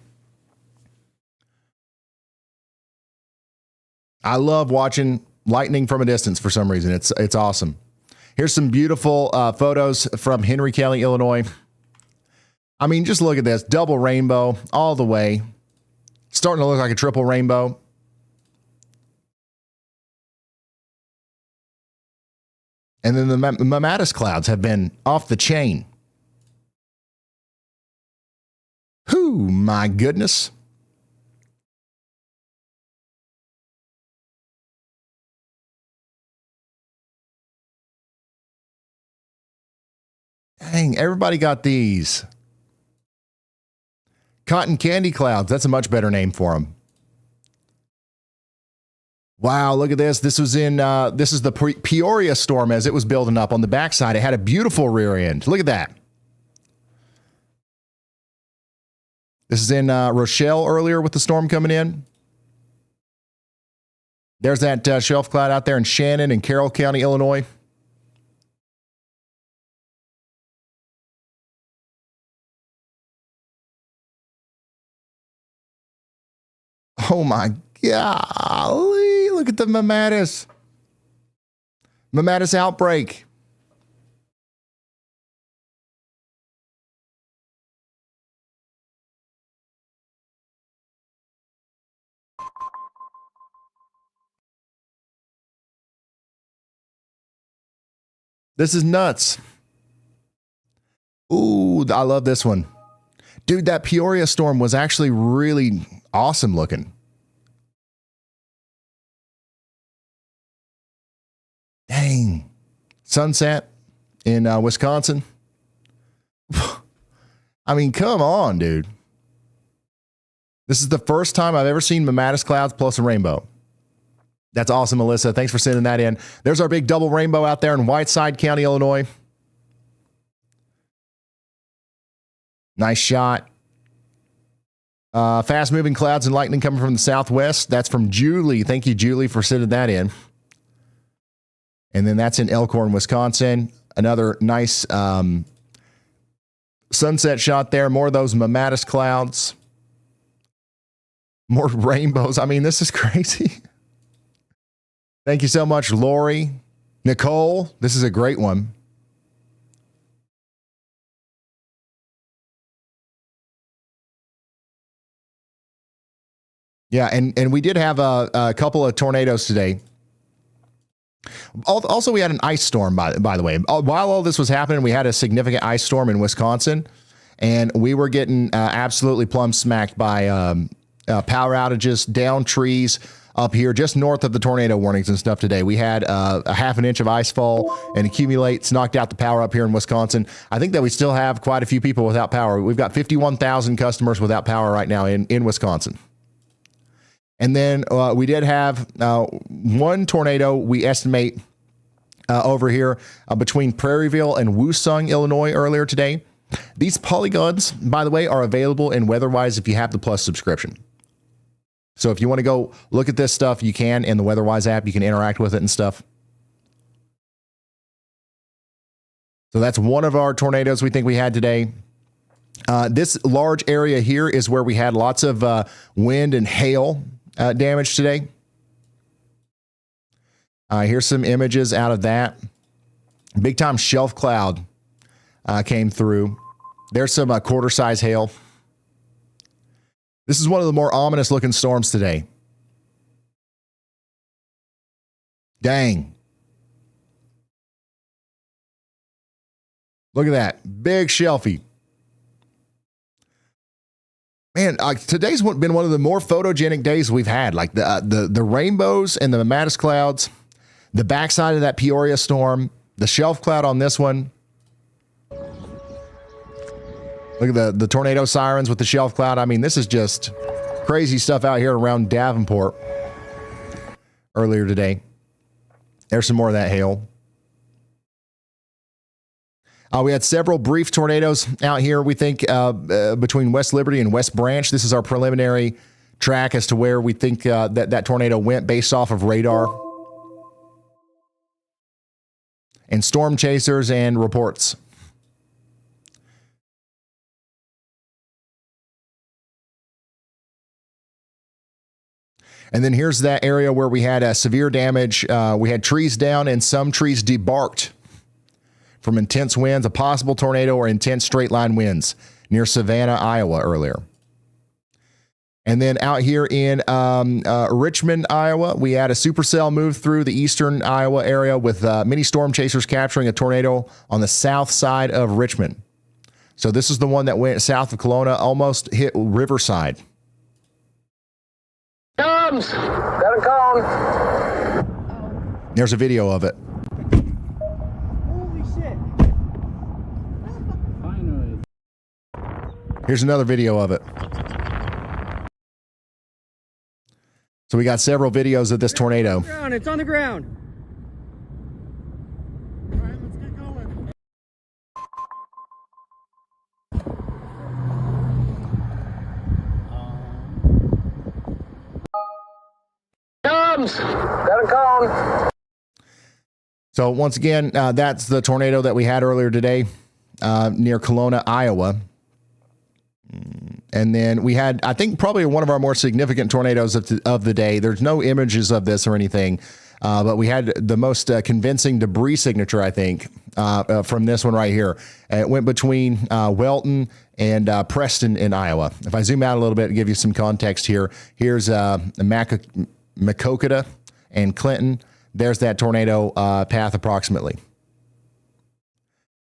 I love watching lightning from a distance for some reason. It's awesome. Here's some beautiful photos from Henry County, Illinois. I mean, just look at this. Double rainbow all the way. Starting to look like a triple rainbow. And then the mammatus clouds have been off the chain. Whew, my goodness. Dang, everybody got these. Cotton candy clouds. That's a much better name for them. Wow, look at this. This was in, this is the Peoria storm as it was building up on the backside. It had a beautiful rear end. Look at that. This is in Rochelle earlier with the storm coming in. There's that shelf cloud out there in Shannon and Carroll County, Illinois. Oh my golly, look at the mammatus. Mammatus outbreak. This is nuts. Ooh, I love this one. Dude, that Peoria storm was actually really awesome looking. Dang. Sunset in Wisconsin. I mean, come on, dude. This is the first time I've ever seen mammatus clouds plus a rainbow. That's awesome, Melissa. Thanks for sending that in. There's our big double rainbow out there in Whiteside County, Illinois. Nice shot. Fast moving clouds and lightning coming from the southwest. That's from Julie. Thank you, Julie, for sending that in. And then that's in Elkhorn, Wisconsin. Another nice sunset shot there. More of those mammatus clouds. More rainbows. I mean, this is crazy. Thank you so much, Lori. Nicole, this is a great one. Yeah, and we did have a couple of tornadoes today. Also, we had an ice storm, by the way. While all this was happening, we had a significant ice storm in Wisconsin, and we were getting absolutely plumb smacked by power outages, down trees up here just north of the tornado warnings and stuff today. We had a half an inch of ice fall and accumulates, knocked out the power up here in Wisconsin. I think that we still have quite a few people without power. We've got 51,000 customers without power right now in Wisconsin. And then we did have one tornado we estimate over here between Prairieville and Woosung, Illinois earlier today. These polygons, by the way, are available in WeatherWise if you have the Plus subscription. So if you want to go look at this stuff, you can in the WeatherWise app. You can interact with it and stuff. So that's one of our tornadoes we think we had today. This large area here is where we had lots of wind and hail damage today. Here's some images out of that. Big time shelf cloud came through. There's some quarter size hail. This is one of the more ominous looking storms today. Dang. Look at that. Big shelfie. Man, today's been one of the more photogenic days we've had. Like the rainbows and the Mattis clouds, the backside of that Peoria storm, the shelf cloud on this one. Look at the tornado sirens with the shelf cloud. I mean, this is just crazy stuff out here around Davenport earlier today. There's some more of that hail. We had several brief tornadoes out here, we think, between West Liberty and West Branch. This is our preliminary track as to where we think that tornado went based off of radar and storm chasers and reports. And then here's that area where we had severe damage. We had trees down and some trees debarked from intense winds, a possible tornado or intense straight line winds near Savannah, Iowa earlier. And then out here in Richmond, Iowa, we had a supercell move through the eastern Iowa area with many storm chasers capturing a tornado on the south side of Richmond. So this is the one that went south of Kelowna, almost hit Riverside. Comes! Got him calm. There's a video of it. Here's another video of it. So we got several videos of this tornado. It's on the ground. All right, let's get going. Comes! Got him calm. So once again, that's the tornado that we had earlier today near Kelowna, Iowa. And then we had, I think, probably one of our more significant tornadoes of the day. There's no images of this or anything, but we had the most convincing debris signature, I think, from this one right here. It went between Welton and Preston in Iowa. If I zoom out a little bit and give you some context here, here's Macokota and Clinton. There's that tornado path approximately.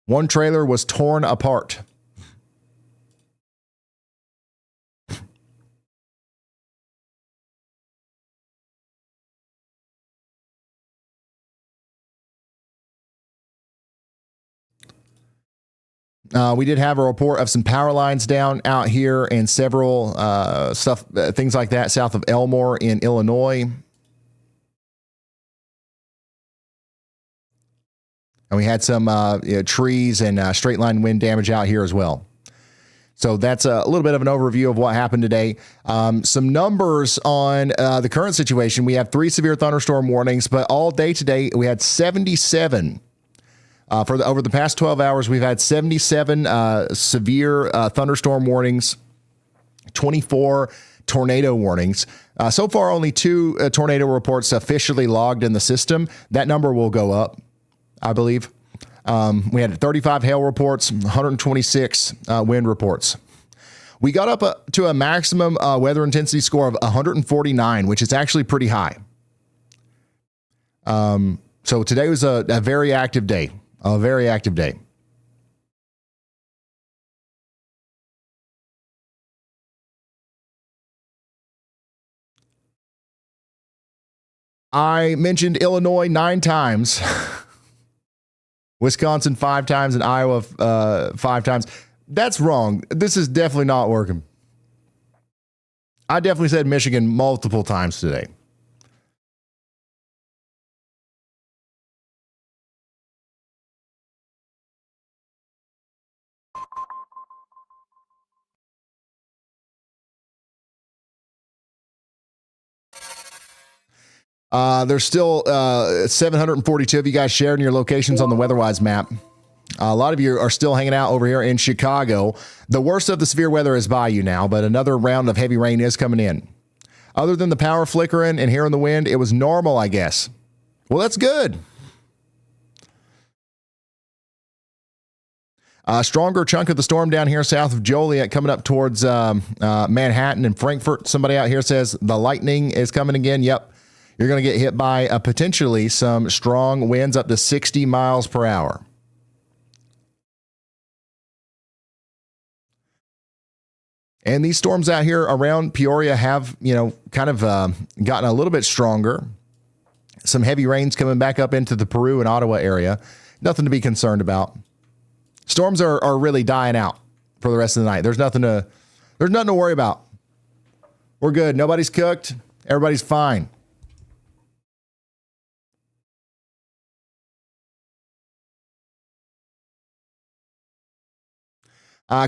One trailer was torn apart. We did have a report of some power lines down out here and several things like that south of Elmore in Illinois. And we had some trees and straight line wind damage out here as well. So that's a little bit of an overview of what happened today. Some numbers on the current situation. We have 3 severe thunderstorm warnings, but all day today we had 77. Over the past 12 hours, we've had 77 severe thunderstorm warnings, 24 tornado warnings. So far, only 2 tornado reports officially logged in the system. That number will go up, I believe. We had 35 hail reports, 126 wind reports. We got up to a maximum weather intensity score of 149, which is actually pretty high. So today was a very active day. A very active day. I mentioned Illinois 9 times, Wisconsin 5 times, and Iowa 5 times. That's wrong. This is definitely not working. I definitely said Michigan multiple times today. There's still 742 of you guys sharing your locations on the WeatherWise map. A lot of you are still hanging out over here in Chicago. The worst of the severe weather is by you now, but another round of heavy rain is coming in. Other than the power flickering and hearing the wind, it was normal, I guess. Well, that's good. A stronger chunk of the storm down here south of Joliet coming up towards Manhattan and Frankfurt. Somebody out here says the lightning is coming again. Yep. You're going to get hit by potentially some strong winds up to 60 miles per hour. And these storms out here around Peoria have, kind of gotten a little bit stronger. Some heavy rains coming back up into the Peru and Ottawa area. Nothing to be concerned about. Storms are really dying out for the rest of the night. There's nothing to worry about. We're good. Nobody's cooked. Everybody's fine.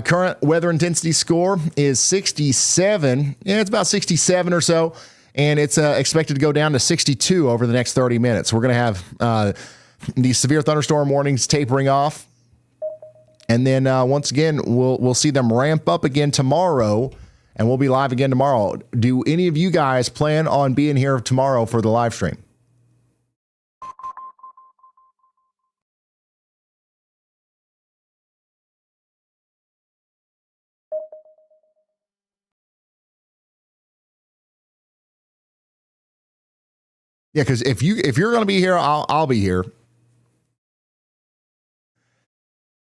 Current weather intensity score is 67. Yeah, it's about 67 or so. And it's expected to go down to 62 over the next 30 minutes. We're going to have these severe thunderstorm warnings tapering off. And then once again, we'll see them ramp up again tomorrow, and we'll be live again tomorrow. Do any of you guys plan on being here tomorrow for the live stream? Yeah, because if you're going to be here, I'll be here.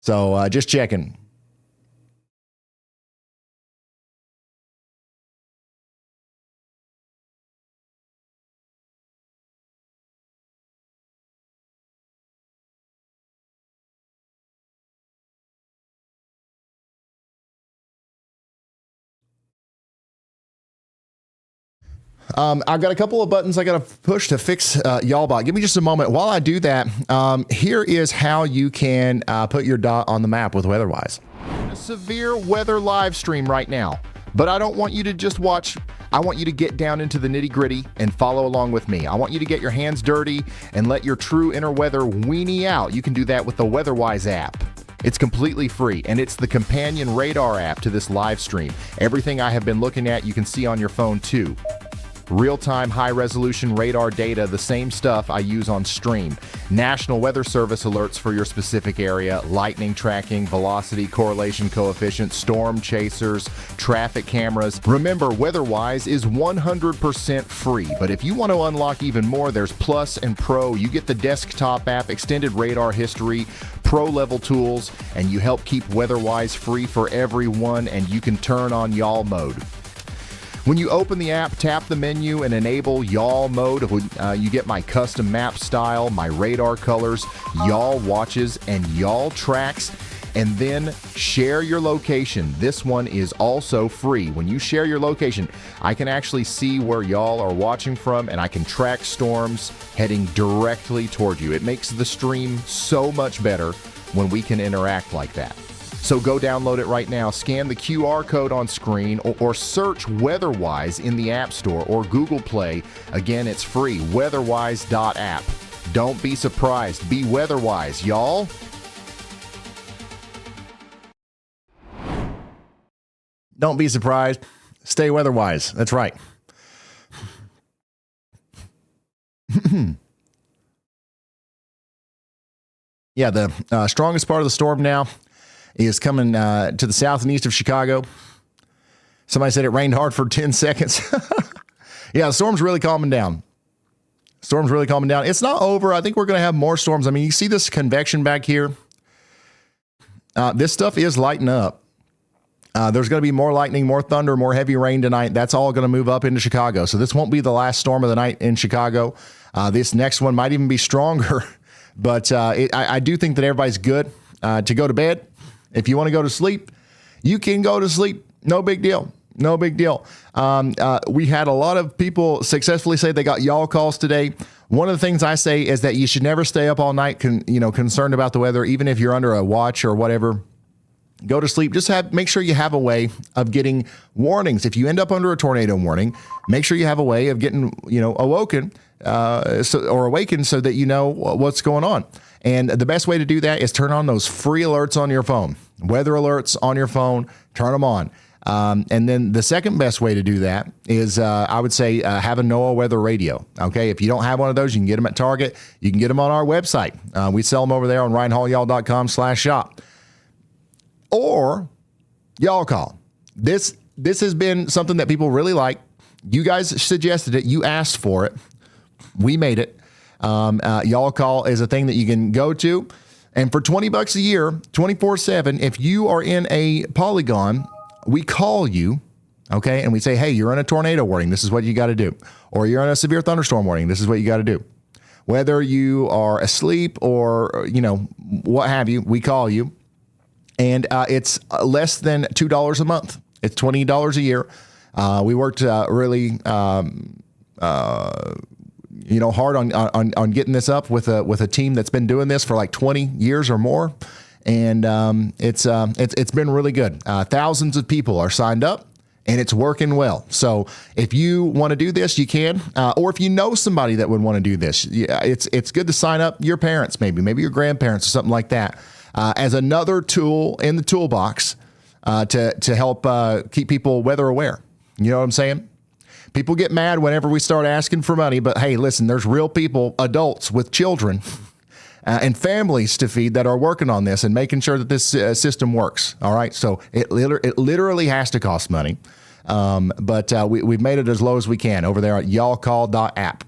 So just checking. I've got a couple of buttons I got to push to fix YALLBot. Give me just a moment. While I do that, here is how you can put your dot on the map with WeatherWise. A severe weather live stream right now, but I don't want you to just watch. I want you to get down into the nitty gritty and follow along with me. I want you to get your hands dirty and let your true inner weather weenie out. You can do that with the WeatherWise app. It's completely free, and it's the companion radar app to this live stream. Everything I have been looking at, you can see on your phone too. Real-time high-resolution radar data, the same stuff I use on stream. National Weather Service alerts for your specific area, lightning tracking, velocity, correlation coefficient, storm chasers, traffic cameras. Remember, WeatherWise is 100% free, but if you want to unlock even more, there's Plus and Pro. You get the desktop app, extended radar history, pro-level tools, and you help keep WeatherWise free for everyone, and you can turn on Y'all mode. When you open the app, tap the menu and enable Y'all mode. You get my custom map style, my radar colors, Y'all watches, and Y'all tracks. And then share your location. This one is also free. When you share your location, I can actually see where y'all are watching from, and I can track storms heading directly toward you. It makes the stream so much better when we can interact like that. So go download it right now. Scan the QR code on screen or search WeatherWise in the App Store or Google Play. Again, it's free. WeatherWise.app. Don't be surprised. Be WeatherWise, y'all. Don't be surprised. Stay WeatherWise. That's right. Yeah, the strongest part of the storm now is coming to the south and east of Chicago. Somebody said it rained hard for 10 seconds. Yeah, the storm's really calming down. Storm's really calming down. It's not over. I think we're going to have more storms. I mean, you see this convection back here? This stuff is lighting up. There's going to be more lightning, more thunder, more heavy rain tonight. That's all going to move up into Chicago. So this won't be the last storm of the night in Chicago. This next one might even be stronger. But I do think that everybody's good to go to bed. If you want to go to sleep, you can go to sleep. No big deal. No big deal. We had a lot of people successfully say they got y'all calls today. One of the things I say is that you should never stay up all night, concerned about the weather, even if you're under a watch or whatever. Go to sleep. Just make sure you have a way of getting warnings. If you end up under a tornado warning, make sure you have a way of getting, awoken or awaken so that you know what's going on. And the best way to do that is turn on those free alerts on your phone. Weather alerts on your phone, turn them on. And then the second best way to do that is, I would say, have a NOAA weather radio. Okay. If you don't have one of those, you can get them at Target. You can get them on our website. We sell them over there on RyanHallYall.com/shop. Or YALLCALL. This has been something that people really like. You guys suggested it. You asked for it. We made it. YALLCALL is a thing that you can go to. And for $20 a year, 24/7, if you are in a polygon, we call you, okay, and we say, hey, you're in a tornado warning. This is what you got to do. Or you're in a severe thunderstorm warning. This is what you got to do. Whether you are asleep or, what have you, we call you. And it's less than $2 a month. It's $20 a year. We worked really, hard on getting this up with a team that's been doing this for like 20 years or more. And it's been really good. Thousands of people are signed up, and it's working well. So if you want to do this, you can. Or if you know somebody that would want to do this, it's good to sign up your parents, maybe your grandparents or something like that, as another tool in the toolbox to help keep people weather aware. You know what I'm saying? People get mad whenever we start asking for money, but hey, listen, there's real people, adults with children and families to feed that are working on this and making sure that this system works. All right. So it literally has to cost money. But we've made it as low as we can over there at yallcall.app.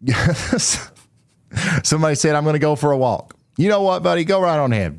Yes. Somebody said, I'm going to go for a walk. You know what, buddy? Go right on ahead.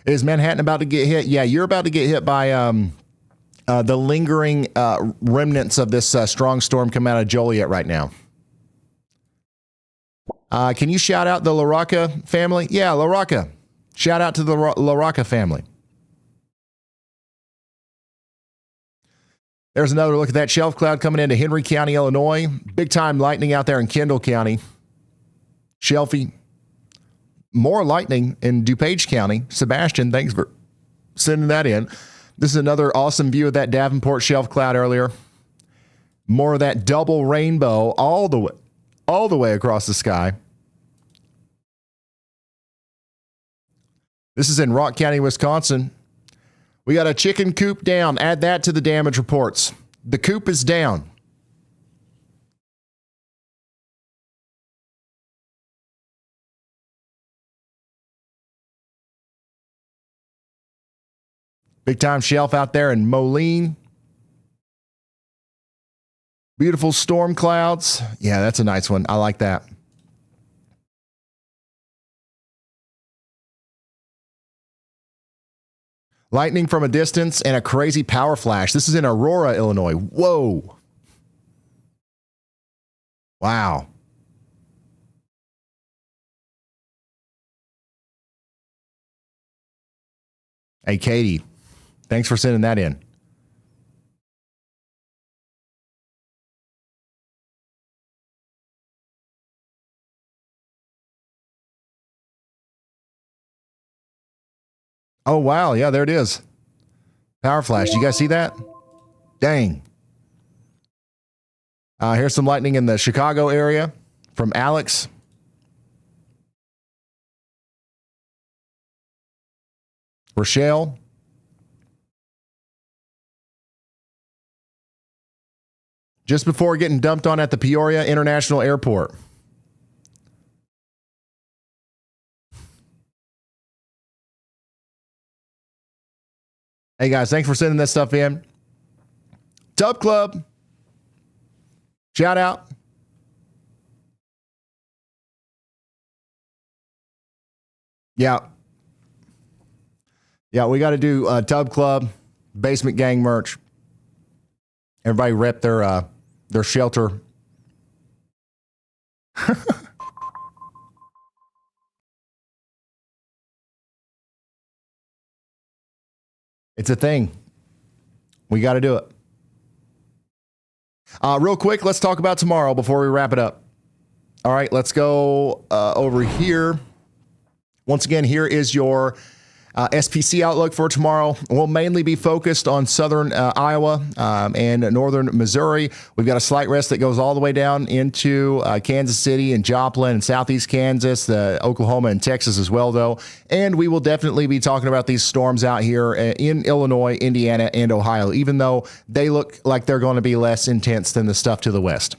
Is Manhattan about to get hit? Yeah, you're about to get hit by the lingering remnants of this strong storm coming out of Joliet right now. Can you shout out the LaRocca family? Yeah, LaRocca. Shout out to the LaRocca family. There's another look at that shelf cloud coming into Henry County, Illinois. Big time lightning out there in Kendall County. Shelfie. More lightning in DuPage County. Sebastian, thanks for sending that in. This is another awesome view of that Davenport shelf cloud earlier. More of that double rainbow all the way across the sky. This is in Rock County, Wisconsin. We got a chicken coop down. Add that to the damage reports. The coop is down. Big time shelf out there in Moline. Beautiful storm clouds. Yeah, that's a nice one. I like that. Lightning from a distance and a crazy power flash. This is in Aurora, Illinois. Whoa. Wow. Hey, Katie. Thanks for sending that in. Oh, wow. Yeah, there it is. Power flash. You guys see that? Dang. Here's some lightning in the Chicago area from Alex. Rochelle. Just before getting dumped on at the Peoria International Airport. Hey guys, thanks for sending that stuff in. Tub Club. Shout out. Yeah. Yeah, we got to do Tub Club, Basement Gang merch. Everybody rep their shelter. It's a thing. We got to do it. Real quick, let's talk about tomorrow before we wrap it up. All right, let's go over here. Once again, here is your SPC outlook for tomorrow. We'll mainly be focused on southern Iowa and northern Missouri. We've got a slight rest that goes all the way down into Kansas City and Joplin and southeast Kansas, Oklahoma and Texas as well, though. And we will definitely be talking about these storms out here in Illinois, Indiana, and Ohio, even though they look like they're going to be less intense than the stuff to the west.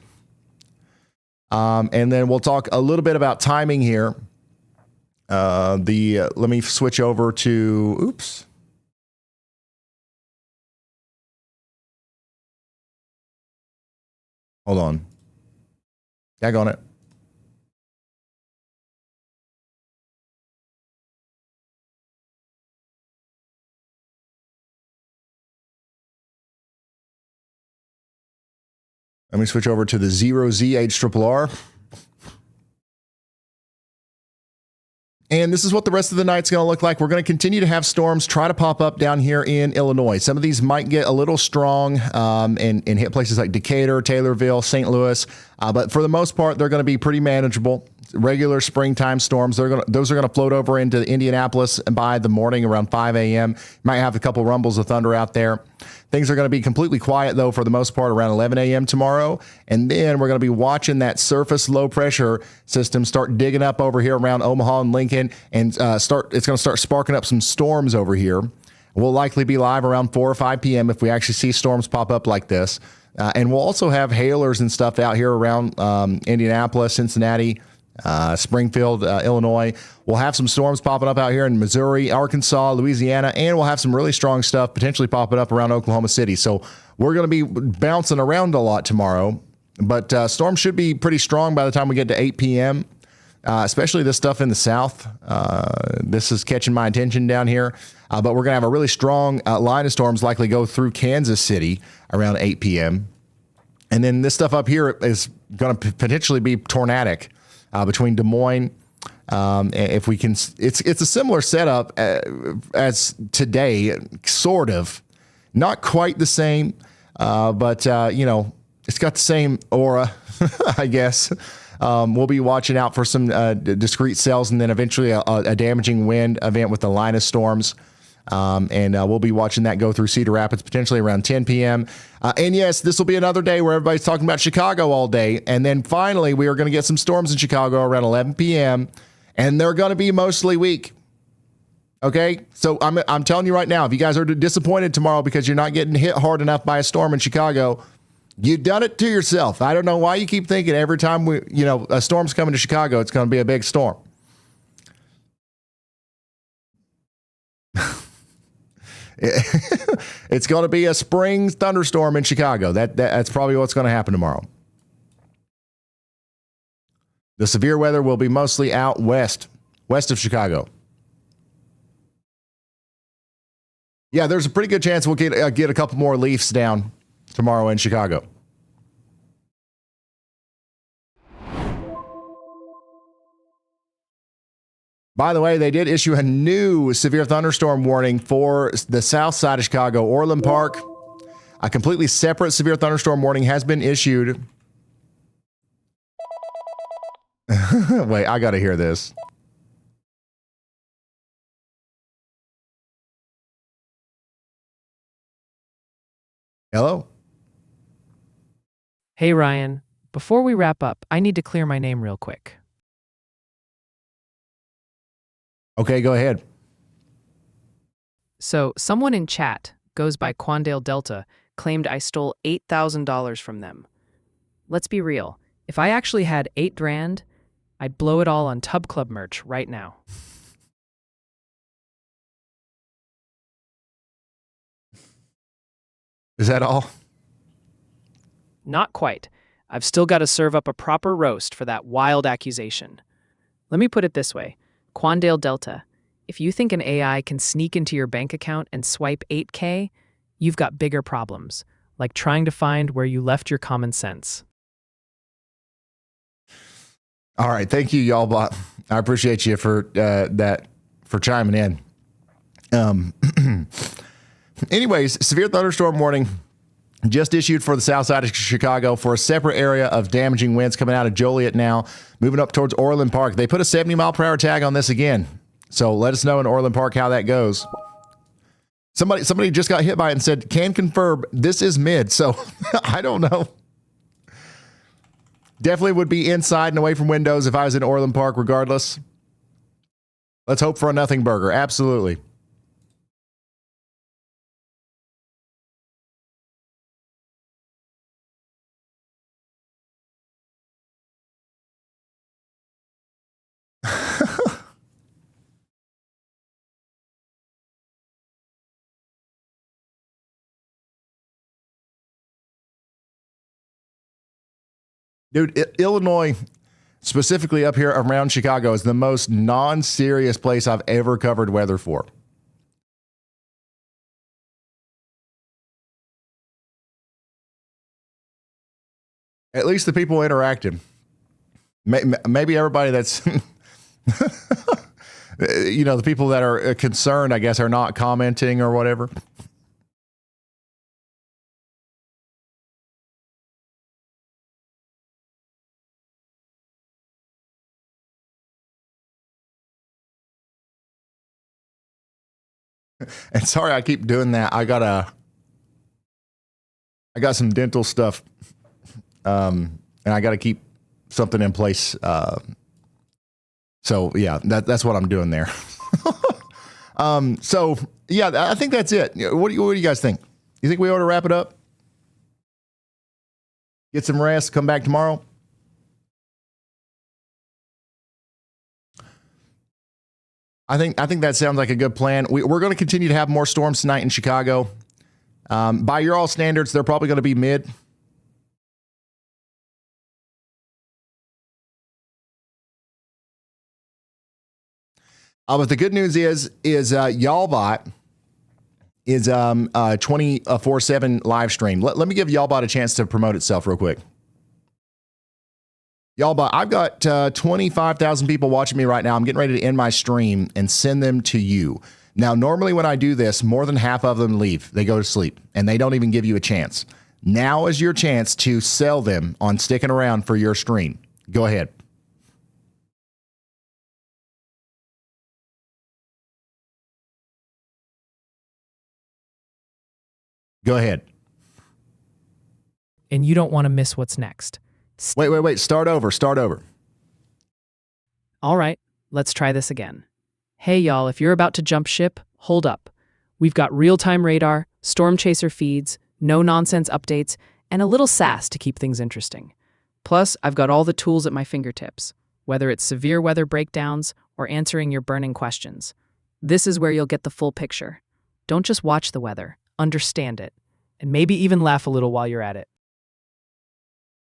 And then we'll talk a little bit about timing here. Let me switch over to, oops. Hold on. Tag on it. Let me switch over to the 0ZH-RRR. And this is what the rest of the night's going to look like. We're going to continue to have storms try to pop up down here in Illinois. Some of these might get a little strong and hit places like Decatur, Taylorville, St. Louis. But for the most part, they're going to be pretty manageable. Regular springtime storms. Those are going to float over into Indianapolis by the morning around 5 a.m. Might have a couple rumbles of thunder out there. Things are going to be completely quiet, though, for the most part, around 11 a.m. tomorrow. And then we're going to be watching that surface low pressure system start digging up over here around Omaha and Lincoln, and it's going to start sparking up some storms over here. We'll likely be live around 4 or 5 p.m. if we actually see storms pop up like this. And we'll also have hailers and stuff out here around Indianapolis, Cincinnati, Springfield, Illinois. We'll have some storms popping up out here in Missouri, Arkansas, Louisiana, and we'll have some really strong stuff potentially popping up around Oklahoma City. So we're going to be bouncing around a lot tomorrow, but storms should be pretty strong by the time we get to 8 p.m., especially this stuff in the south. This is catching my attention down here, but we're going to have a really strong line of storms likely go through Kansas City around 8 p.m. And then this stuff up here is going to potentially be tornadic. Between Des Moines, if we can, it's a similar setup as today, sort of, not quite the same, but it's got the same aura, I guess. We'll be watching out for some discrete cells and then eventually a damaging wind event with the line of storms. And we'll be watching that go through Cedar Rapids potentially around 10 p.m. And yes, this will be another day where everybody's talking about Chicago all day. And then finally, we are going to get some storms in Chicago around 11 p.m. And they're going to be mostly weak. Okay, so I'm telling you right now, if you guys are disappointed tomorrow because you're not getting hit hard enough by a storm in Chicago, you've done it to yourself. I don't know why you keep thinking every time a storm's coming to Chicago, it's going to be a big storm. It's going to be a spring thunderstorm in Chicago. That's probably what's going to happen tomorrow. The severe weather will be mostly out west of Chicago. Yeah, there's a pretty good chance we'll get a couple more Leafs down tomorrow in Chicago. By the way, they did issue a new severe thunderstorm warning for the south side of Chicago, Orland Park. A completely separate severe thunderstorm warning has been issued. Wait, I got to hear this. Hello? Hey, Ryan. Before we wrap up, I need to clear my name real quick. Okay, go ahead. So, someone in chat, goes by Quandale Delta, claimed I stole $8,000 from them. Let's be real. If I actually had $8,000, I'd blow it all on Tub Club merch right now. Is that all? Not quite. I've still got to serve up a proper roast for that wild accusation. Let me put it this way. Quandale Delta, If you think an AI can sneak into your bank account and swipe 8K, you've got bigger problems, like trying to find where you left your common sense. All right. Thank you, y'all. I appreciate you for for chiming in. Anyways, severe thunderstorm warning just issued for the south side of Chicago for a separate area of damaging winds coming out of Joliet now, moving up towards Orland Park. They put a 70-mile-per-hour tag on this again. So let us know in Orland Park how that goes. Somebody just got hit by it and said, can confirm this is mid. So I don't know. Definitely would be inside and away from windows if I was in Orland Park regardless. Let's hope for a nothing burger. Absolutely. Dude, Illinois, specifically up here around Chicago, is the most non-serious place I've ever covered weather for. At least the people interacting. Maybe everybody that's, the people that are concerned, I guess, are not commenting or whatever. And sorry, I keep doing that. I got some dental stuff, and I got to keep something in place. So yeah, that's what I'm doing there. So yeah, I think that's it. What do you guys think? You think we ought to wrap it up? Get some rest. Come back tomorrow. I think that sounds like a good plan. We're going to continue to have more storms tonight in Chicago. By your all standards, they're probably going to be mid. But the good news is YALLBot is 24/7 live stream. Let me give YALLBot a chance to promote itself real quick. YALLBot, I've got 25,000 people watching me right now. I'm getting ready to end my stream and send them to you. Now, normally when I do this, more than half of them leave. They go to sleep, and they don't even give you a chance. Now is your chance to sell them on sticking around for your stream. Go ahead. Go ahead. And you don't want to miss what's next. Wait. Start over. All right, let's try this again. Hey, y'all, if you're about to jump ship, hold up. We've got real-time radar, storm chaser feeds, no-nonsense updates, and a little sass to keep things interesting. Plus, I've got all the tools at my fingertips, whether it's severe weather breakdowns or answering your burning questions. This is where you'll get the full picture. Don't just watch the weather, understand it, and maybe even laugh a little while you're at it.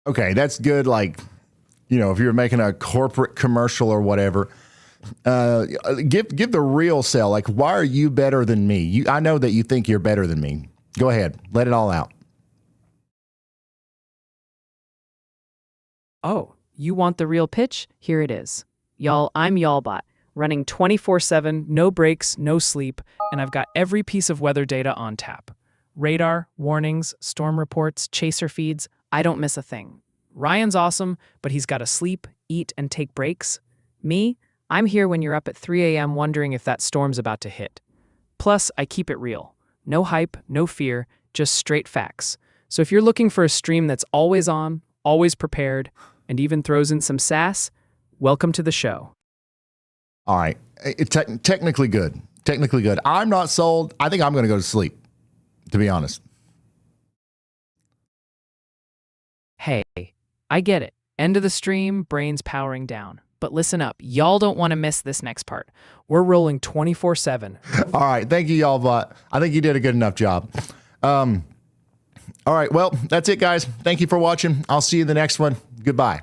Okay, that's good. Like, if you're making a corporate commercial or whatever, give the real sell. Like, why are you better than me? I know that you think you're better than me. Go ahead, let it all out. Oh, you want the real pitch? Here it is. Y'all, I'm YALLBot, running 24/7, no breaks, no sleep, and I've got every piece of weather data on tap. Radar, warnings, storm reports, chaser feeds. I don't miss a thing. Ryan's awesome, but he's got to sleep, eat, and take breaks. Me, I'm here when you're up at 3 a.m. wondering if that storm's about to hit. Plus, I keep it real. No hype, no fear, just straight facts. So if you're looking for a stream that's always on, always prepared, and even throws in some sass, welcome to the show. All right. Technically good. I'm not sold. I think I'm going to go to sleep, to be honest. Hey, I get it. End of the stream, brains powering down. But listen up, y'all don't want to miss this next part. We're rolling 24/7. All right, thank you, YALLBot. I think you did a good enough job. All right, well, that's it, guys. Thank you for watching. I'll see you in the next one. Goodbye.